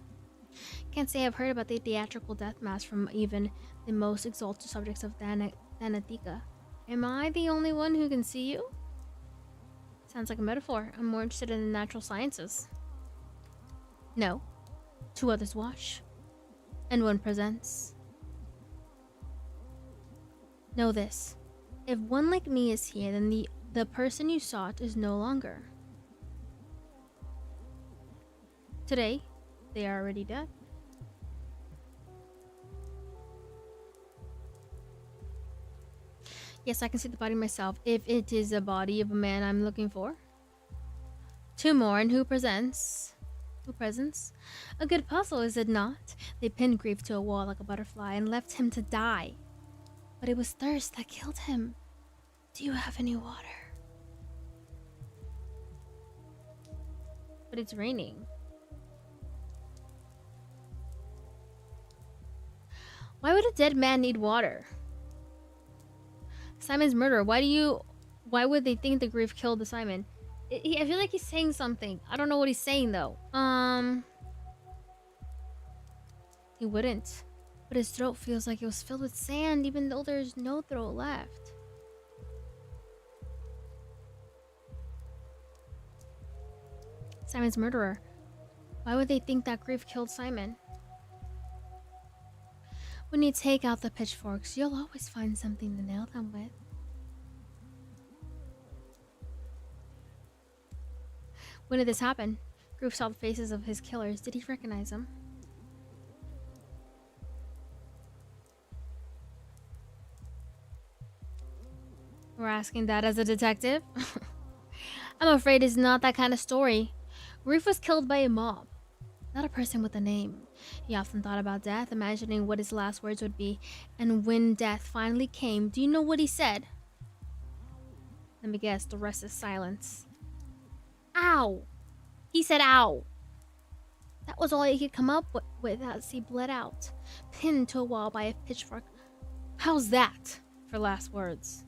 S1: Can't say I've heard about the theatrical death mask from even the most exalted subjects of Thanatika. Am I the only one who can see you? Sounds like a metaphor. I'm more interested in the natural sciences. No. 2 others watch. And 1 presents. Know this. If one like me is here, then the person you sought is no longer. Today, they are already dead. Yes, I can see the body myself, if it is the body of a man I'm looking for. 2 more, and who presents? Who presents? A good puzzle, is it not? They pinned Grief to a wall like a butterfly and left him to die. But it was thirst that killed him. Do you have any water? But it's raining. Why would a dead man need water? Simon's murder. Why would they think the Grief killed the Simon? I feel like he's saying something. I don't know what he's saying though. He wouldn't. But his throat feels like it was filled with sand, even though there's no throat left. Simon's murderer. Why would they think that Grief killed Simon? When you take out the pitchforks, you'll always find something to nail them with. When did this happen? Grief saw the faces of his killers. Did he recognize them? We're asking that as a detective? I'm afraid it's not that kind of story. Grief was killed by a mob, not a person with a name. He often thought about death, imagining what his last words would be. And when death finally came, do you know what he said? Let me guess, the rest is silence. Ow! He said ow. That was all he could come up with as he bled out, pinned to a wall by a pitchfork. How's that for last words?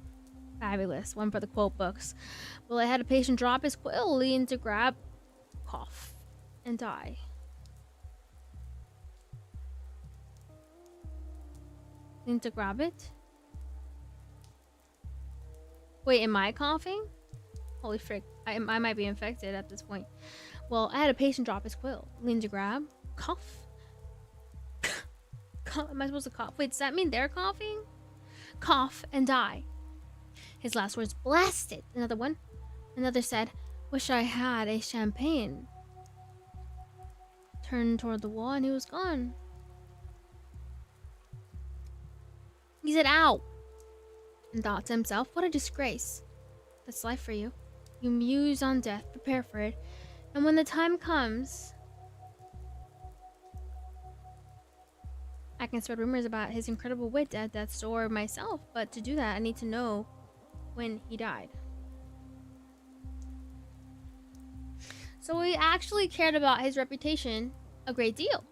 S1: Fabulous. One for the quote books. Well, I had a patient drop his quill, lean to grab, cough, and die. Lean to grab it? Wait, am I coughing? Holy frick. I might be infected at this point. Well, I had a patient drop his quill. Lean to grab, cough. Am I supposed to cough? Wait, does that mean they're coughing? Cough and die. His last words blasted. Another one. Another said, wish I had a champagne. Turned toward the wall and he was gone. He said, ow. And thought to himself, what a disgrace. That's life for you. You muse on death, prepare for it. And when the time comes, I can spread rumors about his incredible wit at death's door myself. But to do that, I need to know when he died. So he actually cared about his reputation a great deal.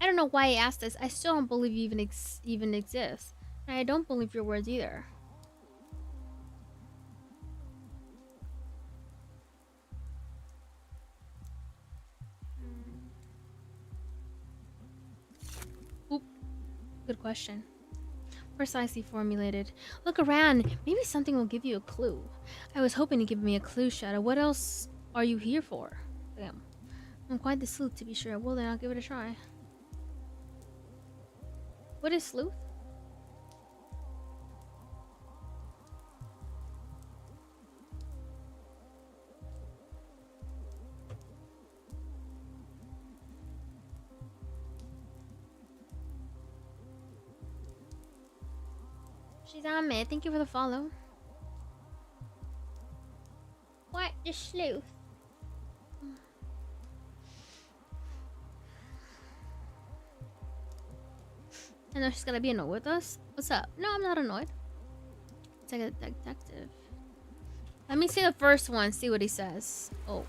S1: I don't know why he asked this. I still don't believe you even exist. And I don't believe your words either. Oop. Good question. Precisely formulated. Look around. Maybe something will give you a clue. I was hoping to give me a clue, Shadow. What else are you here for? Damn. I'm quite the sleuth, to be sure. Well, then I'll give it a try. What is sleuth? She's on me. Thank you for the follow. What? The sleuth? I know she's gonna be annoyed with us. What's up? No, I'm not annoyed. It's like a detective. Let me see the first one, see what he says. Oh.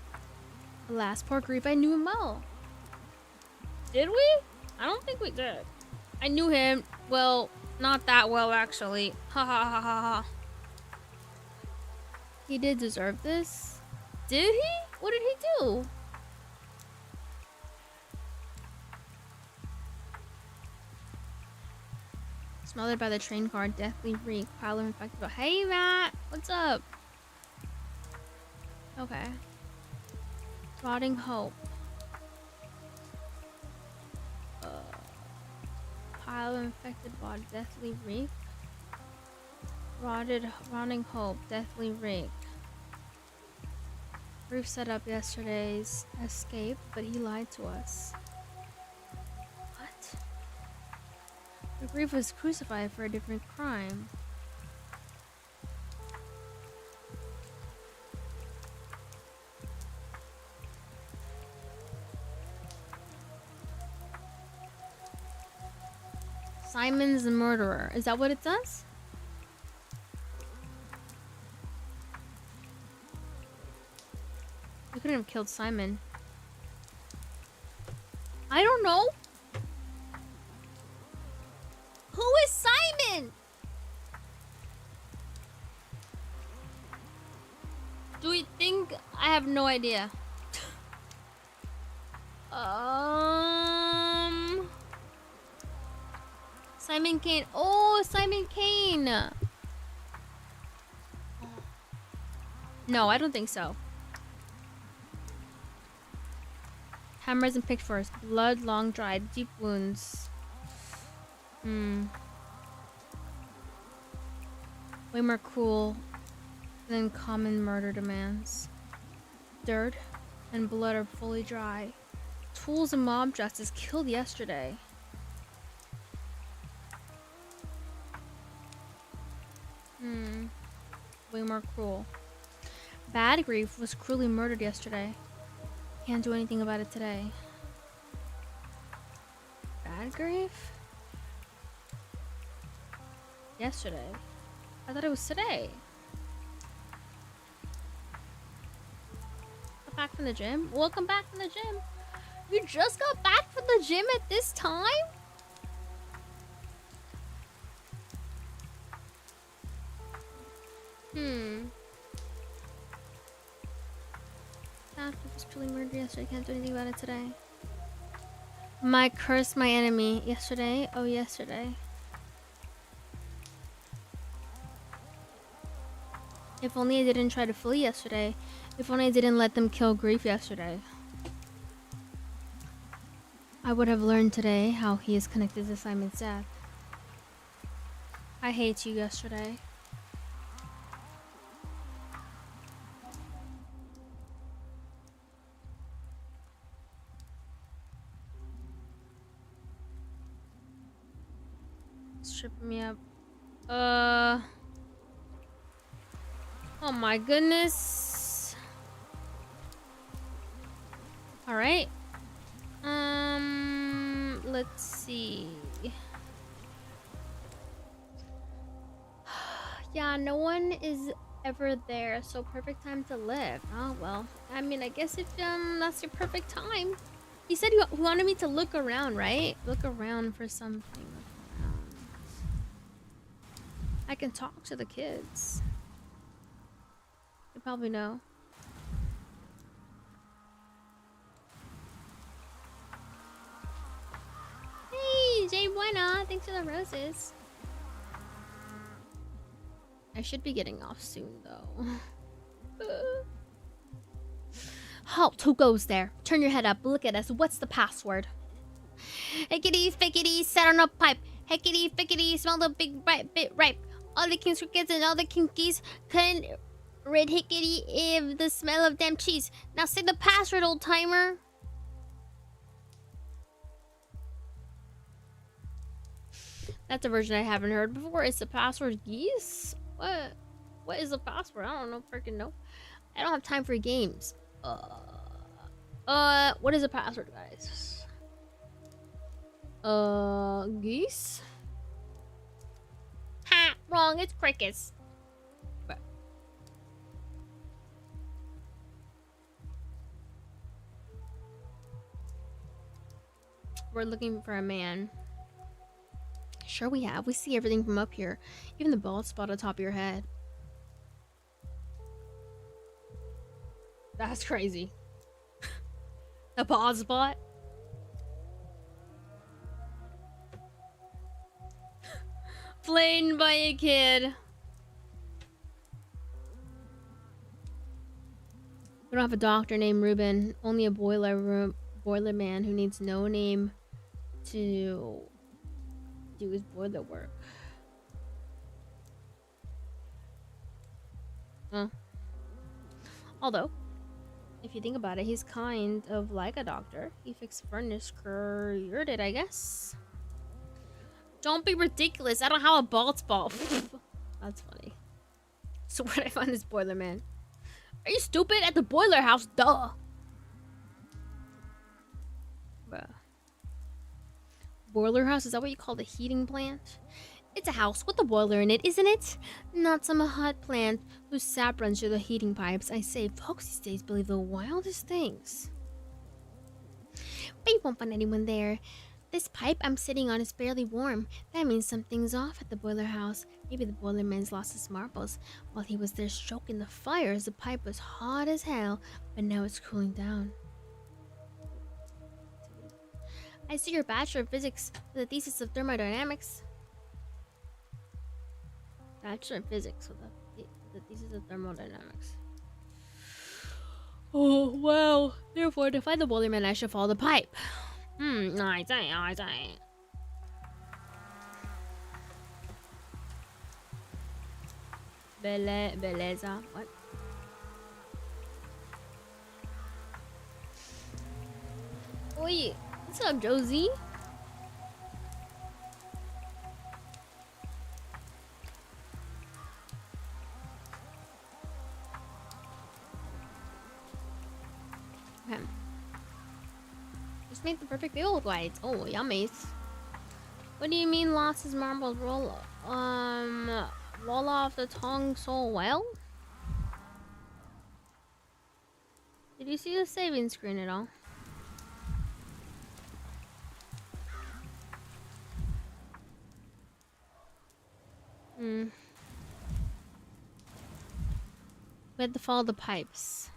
S1: Alas, poor Grief, I knew him well. Did we? I don't think we did. I knew him, well, not that well, actually. Ha ha ha ha ha. He did deserve this. Did he? What did he do? Smothered by the train car, deathly reek, pile of infected. Hey, Matt! What's up? Okay. Rotting hope. Pile of infected body, deathly reek. Rotting hope, deathly reek. Grief set up yesterday's escape, but he lied to us. What? The Grief was crucified for a different crime. Simon's the murderer. Is that what it says? You couldn't have killed Simon. I don't know. Who is Simon? Do we think? I have no idea. Simon Kane. Oh, Simon Kane. No, I don't think so. Hammers and pitchforks. Blood long dried. Deep wounds. Way more cruel than common murder demands. Dirt and blood are fully dry. Tools and mob justice killed yesterday. Way more cruel. Bad Grief was cruelly murdered yesterday. Can't do anything about it today. Bad Grief? Yesterday. I thought it was today. Got back from the gym? Welcome back from the gym. You just got back from the gym at this time? After was truly murdered yesterday, can't do anything about it today. My curse, my enemy. Yesterday? Oh, yesterday. If only I didn't try to flee yesterday. If only I didn't let them kill Grief yesterday. I would have learned today how he is connected to Simon's death. I hate you yesterday. Strip me up. Oh my goodness. All right. Let's see. Yeah, no one is ever there, so perfect time to live. Oh well. I mean, I guess if that's your perfect time. He said he wanted me to look around, right? Look around for something. Look around. I can talk to the kids. They probably know. Hey, Jay Buena. Thanks for the roses. I should be getting off soon, though. Halt, who goes there? Turn your head up. Look at us. What's the password? Hickety, fickety, sat on a pipe. Hickety, fickety, smell the big bright bit ripe. All the king's crickets and all the kinkies couldn't rid hickety of the smell of damn cheese. Now say the password, old timer. That's a version I haven't heard before. Is the password geese? What? What is the password? I don't know. Freaking know. I don't have time for games. What is the password, guys? Geese? Ha! Wrong. It's crickets. But we're looking for a man. Sure we have. We see everything from up here. Even the bald spot on top of your head. That's crazy. A bald spot? Flayed by a kid. We don't have a doctor named Ruben. Only a boiler man who needs no name to do his boiler work. Although, if you think about it, he's kind of like a doctor. He fixed furnace, cured it, I guess. Don't be ridiculous. I don't have a bald spot. That's funny. So where'd I find this boiler man? Are you stupid? At the boiler house, duh. Bruh. Boiler house? Is that what you call the heating plant? It's a house with a boiler in it, isn't it? Not some hot plant whose sap runs through the heating pipes. I say, folks these days believe the wildest things. But you won't find anyone there. This pipe I'm sitting on is barely warm. That means something's off at the boiler house. Maybe the boiler man's lost his marbles while he was there stoking the fires. The pipe was hot as hell, but now it's cooling down. I see your Bachelor of Physics with a thesis of thermodynamics. Bachelor of Physics with the thesis of thermodynamics. Oh, wow. Therefore, to find the boiler man, I should follow the pipe. I say. Beleza. What? Oi, what's up, Josie? Okay. Just make the perfect bagel bites. Oh, yummy. What do you mean lost his marbles? Roll off the tongue so well? Did you see the saving screen at all? We had to follow the pipes.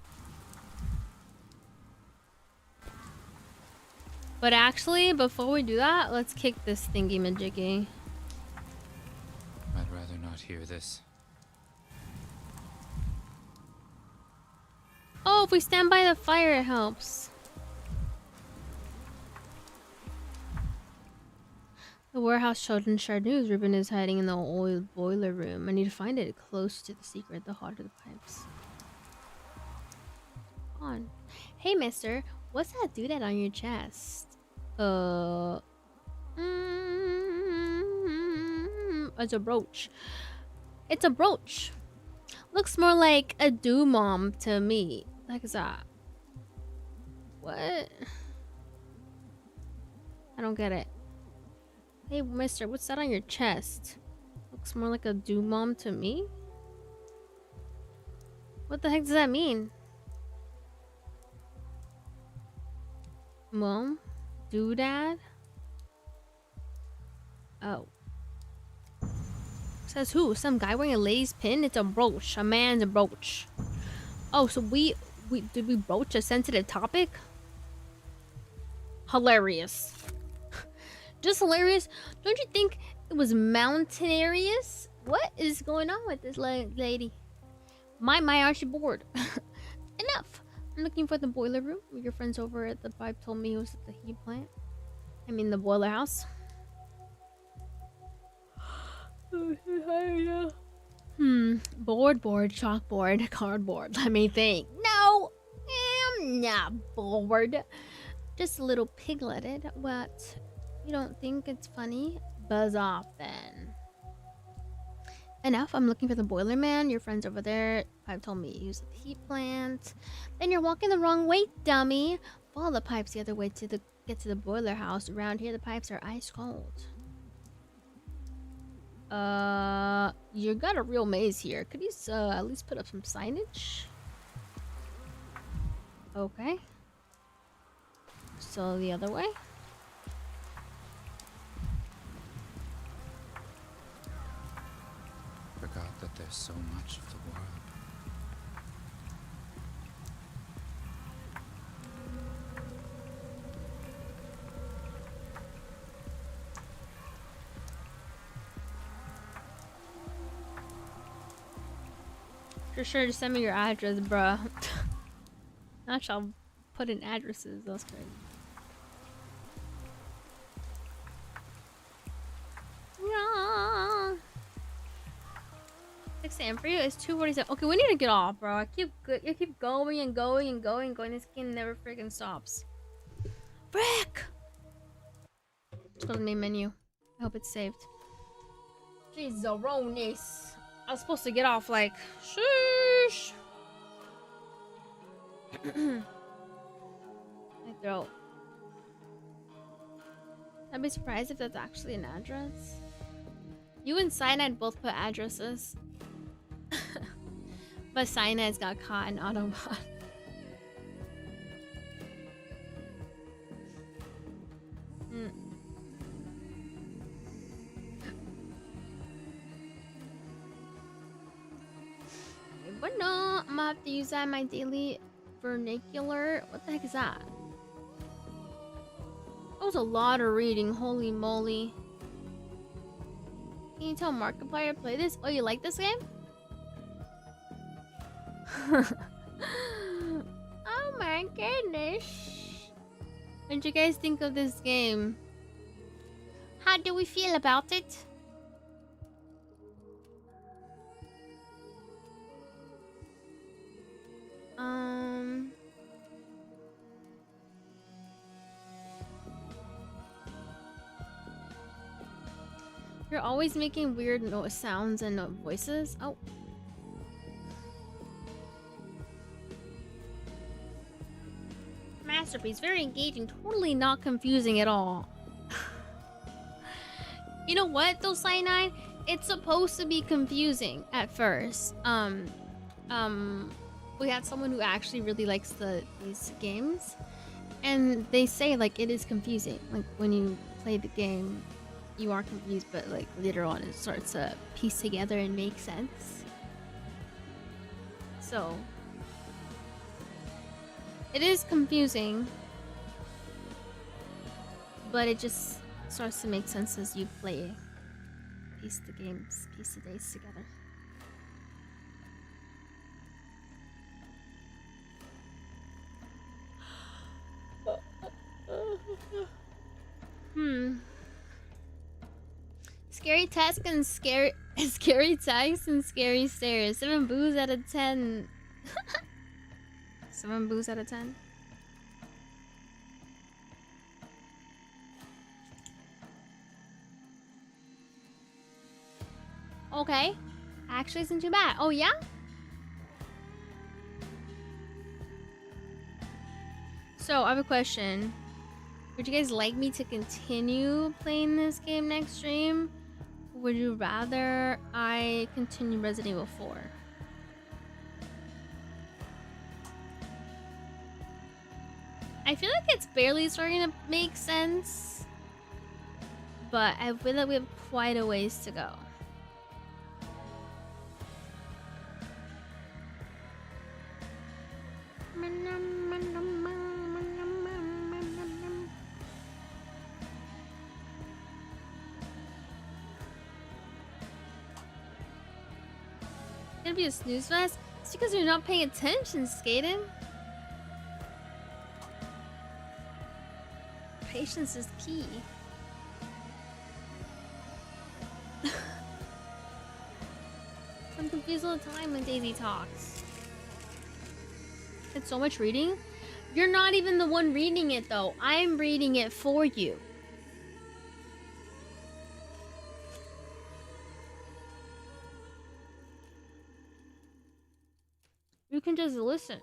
S1: But actually, before we do that, let's kick this thingy majiggy.
S3: I'd rather not hear this.
S1: Oh, if we stand by the fire, it helps. The warehouse children shared news. Ruben is hiding in the old boiler room. I need to find it close to the secret, the hotter the pipes. On. Hey, mister. What's that doodad on your chest? It's a brooch. It's a brooch. Looks more like a do-mom to me. Like that. What? I don't get it. Hey, mister, what's that on your chest? Looks more like a do-mom to me? What the heck does that mean? Mom? Doodad? Oh. Says who? Some guy wearing a lady's pin? It's a brooch. A man's brooch. Oh, so we did we broach a sensitive topic? Hilarious. Just hilarious. Don't you think it was mountaineerious? What is going on with this lady? My, aren't you bored? Enough. I'm looking for the boiler room. Your friends over at the pipe told me it was at the heat plant. I mean the boiler house. Board, chalkboard, cardboard. Let me think. No, I'm not bored. Just a little pigletted. What? You don't think it's funny? Buzz off then. Enough. I'm looking for the boiler man. Your friend's over there. Pipe told me he was at the heat plant. Then you're walking the wrong way, dummy. Follow the pipes the other way to get to the boiler house. Around here, the pipes are ice cold. You got a real maze here. Could you at least put up some signage? Okay. So the other way.
S3: Forgot that there's so much of the world.
S1: For sure, just send me your address, bruh. Not y'all put in addresses. That's crazy. 6 a.m. for you. It's 2:47. Okay, we need to get off, bro. I keep going and going and going. This game never freaking stops. Frick! Let's go to the main menu. I hope it's saved. Jeez, Zeronis. I was supposed to get off like, sheesh. My throat. I'd be surprised if that's actually an address. You and Cyanide both put addresses. But Cyanide's got caught in Autobot. But no, I'm gonna have to use that in my daily vernacular. What the heck is that? That was a lot of reading, holy moly. Can you tell Markiplier to play this? Oh, you like this game? Oh my goodness. What did you guys think of this game? How do we feel about it? You're always making weird sounds and voices. Oh. Masterpiece. Very engaging. Totally not confusing at all. You know what, though, Cyanide? It's supposed to be confusing at first. We had someone who actually really likes these games. And they say, like, it is confusing. Like, when you play the game, you are confused, but like later on it starts to piece together and make sense. So it is confusing, but it just starts to make sense as you play, piece the days together. Scary text and scary text and scary stares. 7 boos out of 10. 7 boos out of 10. Okay. Actually isn't too bad. Oh yeah? So I have a question. Would you guys like me to continue playing this game next stream? Would you rather I continue Resident Evil 4? I feel like it's barely starting to make sense, but I feel like we have quite a ways to go. Gonna be a snooze fest? It's because you're not paying attention, Skaiday. Patience is key. I'm confused all the time when Daisy talks. It's so much reading. You're not even the one reading it though. I'm reading it for you. You can just listen.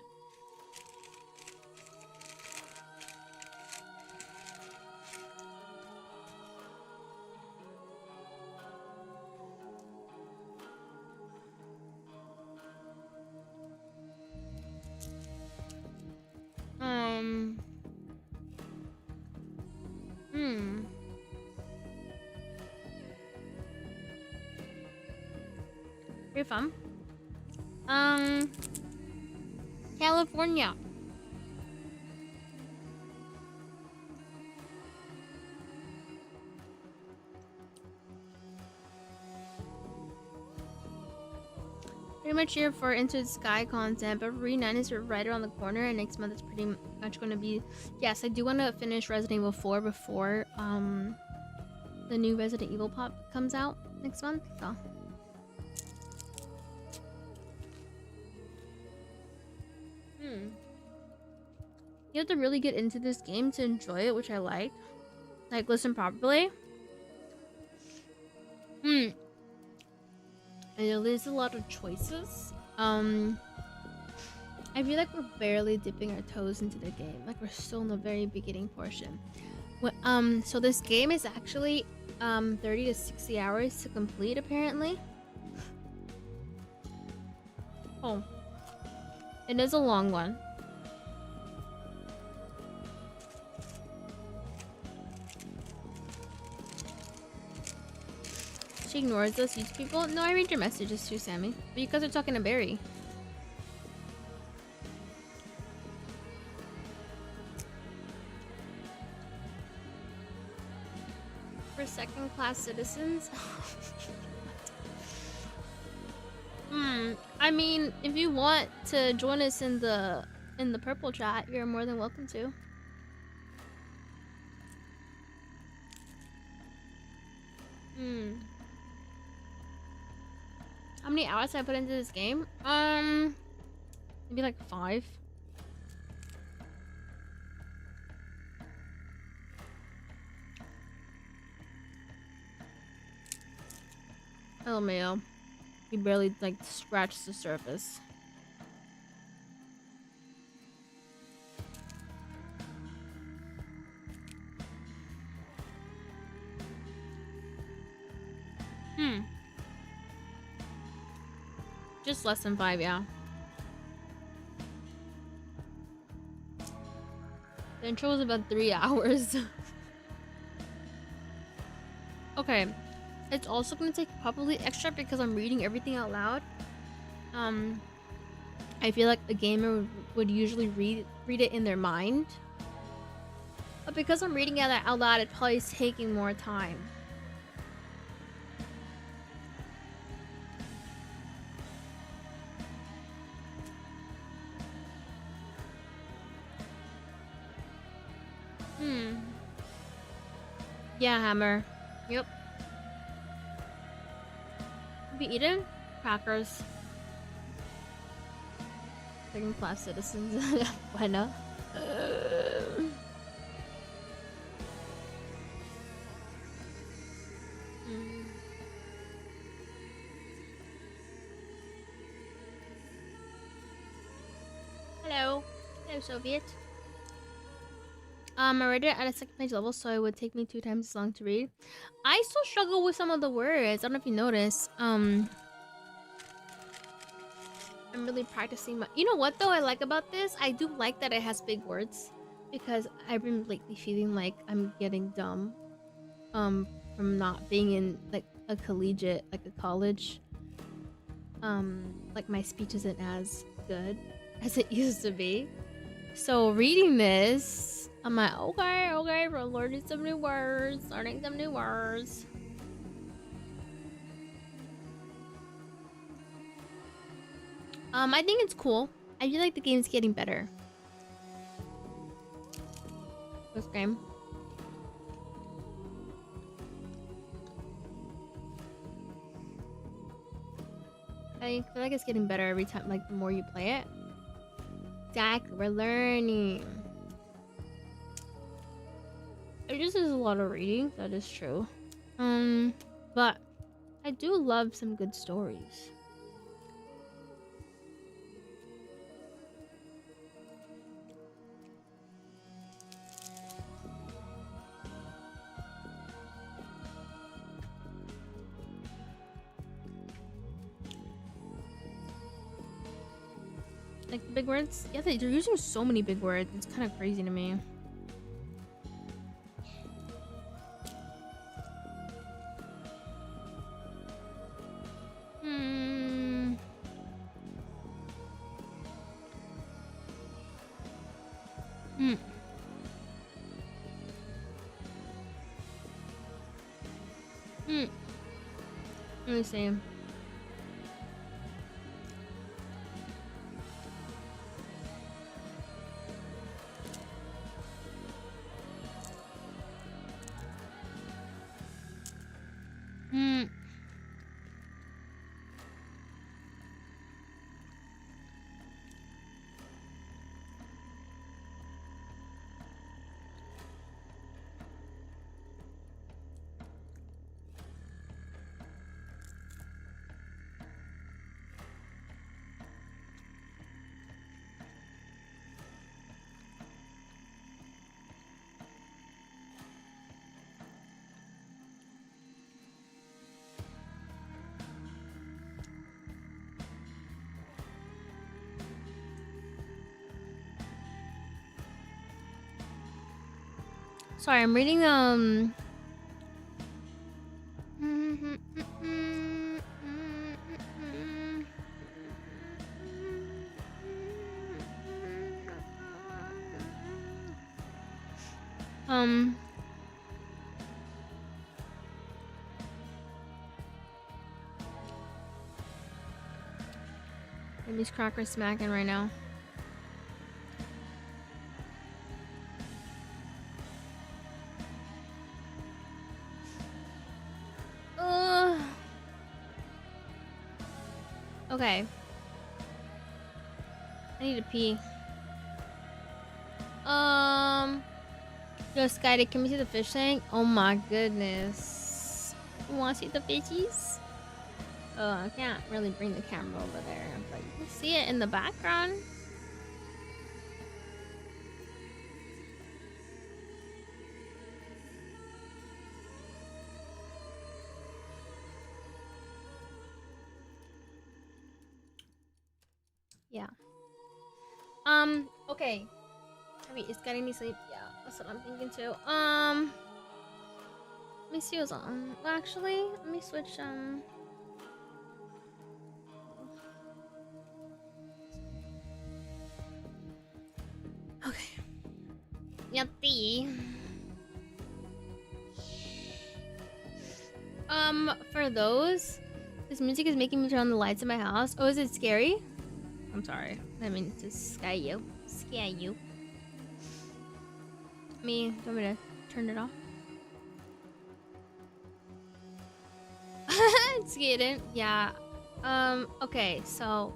S1: Pretty fun. California. Pretty much here for Into the Sky content, but Re9 is right around the corner, and next month is pretty much going to be... Yes, I do want to finish Resident Evil 4 before the new Resident Evil pop comes out next month, so... You have to really get into this game to enjoy it, which I like. Like, listen properly. And there's a lot of choices. I feel like we're barely dipping our toes into the game. Like, we're still in the very beginning portion. So this game is actually 30 to 60 hours to complete, apparently. Oh. It is a long one. She ignores us, these people. No, I read your messages too, Sammy. But you guys are talking to Barry. For second-class citizens? I mean, if you want to join us in the purple chat, you're more than welcome to. How many hours have I put into this game? Maybe like 5. Oh man, he barely like scratched the surface. Just less than 5, yeah. The intro was about 3 hours. Okay. It's also going to take probably extra because I'm reading everything out loud. I feel like a gamer would usually read it in their mind. But because I'm reading it out loud, it probably is taking more time. Yeah, Hammer. Yep. Be eaten? Crackers. Second class citizens. Why not? Hello. Hello, Soviet. I read it at a second page level, so it would take me 2 times as long to read. I still struggle with some of the words. I don't know if you noticed. I'm really practicing my... You know what, though, I like about this? I do like that it has big words. Because I've been lately feeling like I'm getting dumb. From not being in, like, a collegiate, like a college. Like, my speech isn't as good as it used to be. So, reading this... I'm like, okay, we're learning some new words. I think it's cool. I feel like the game's getting better. This game. I feel like it's getting better every time, like, the more you play it. Exactly, we're learning. It just is a lot of reading, that is true. But I do love some good stories. Like the big words? Yeah, they're using so many big words. It's kind of crazy to me. Let me see. Sorry, I'm reading These crackers smacking right now. Okay. I need to pee. Yo, Skaiday, can we see the fish tank? Oh my goodness. You want to see the fishies? Oh, I can't really bring the camera over there, but you can see it in the background. Yeah. Okay. I mean, it's getting me sleep. Yeah, that's what I'm thinking too. Let me see what's on. Well, actually, let me switch, okay. Yummy. For those, this music is making me turn on the lights in my house. Oh, is it scary? I'm sorry. I mean to scare you. Scare you. Do you want me to turn it off? It's getting, yeah. Okay, so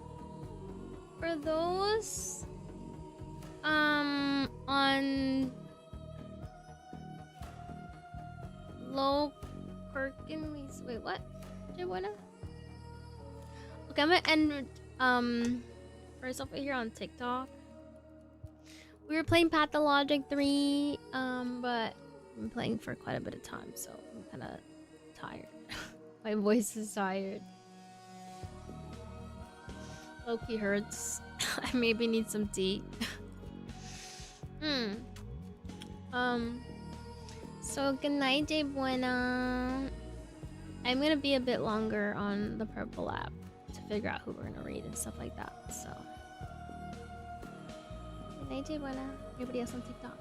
S1: for those on low Perkins, wait, what? Okay, I'm gonna end first off here on TikTok. We were playing Pathologic 3, but I've been playing for quite a bit of time, so I'm kinda tired. My voice is tired. Loki hurts. I maybe need some tea. So good night, J Buena. I'm gonna be a bit longer on the purple app to figure out who we're gonna read and stuff like that. So good night, J Buena. Everybody else on TikTok.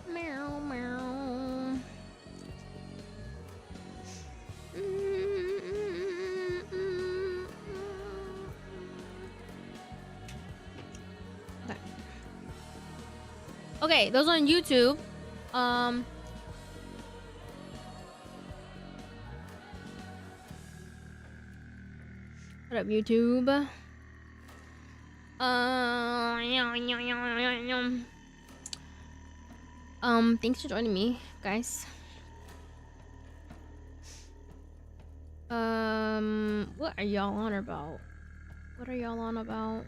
S1: Meow meow. Okay, those on YouTube. What up, YouTube? Thanks for joining me, guys. What are y'all on about? What are y'all on about?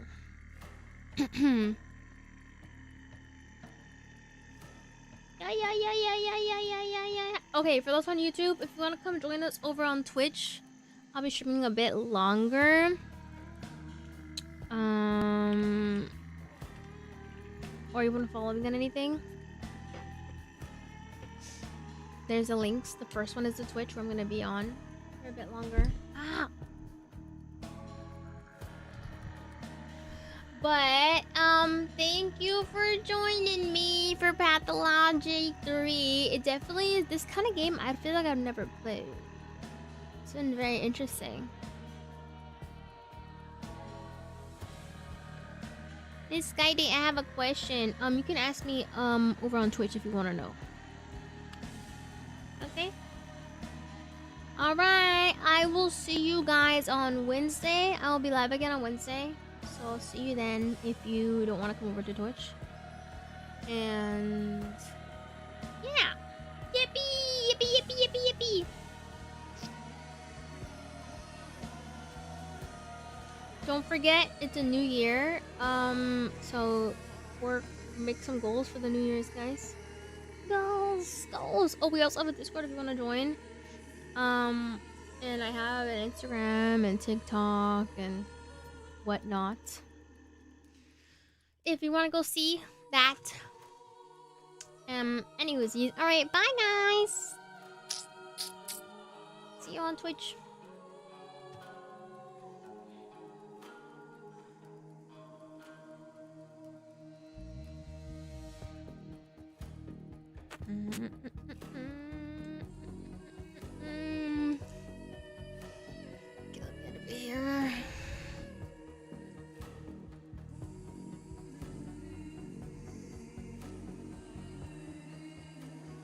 S1: Yeah. Okay, for those on YouTube, if you want to come join us over on Twitch, I'll be streaming a bit longer. Or you want to follow me on anything? There's the links. The first one is the Twitch where I'm gonna be on for a bit longer. But thank you for joining me for Pathologic 3. It definitely is this kind of game I feel like I've never played. It's been very interesting. Miss Skaiday, I have a question. You can ask me over on Twitch if you want to know. Okay. All right. I will see you guys on Wednesday. I'll be live again on Wednesday. So I'll see you then if you don't want to come over to Twitch. And yeah. Yippee. Don't forget, it's a new year. So make some goals for the New Year's, guys. Goals. Oh, we also have a Discord if you want to join. And I have an Instagram and TikTok and whatnot. if you want to go see that. Anyways, all right, bye guys. See you on Twitch. Mm-hmm.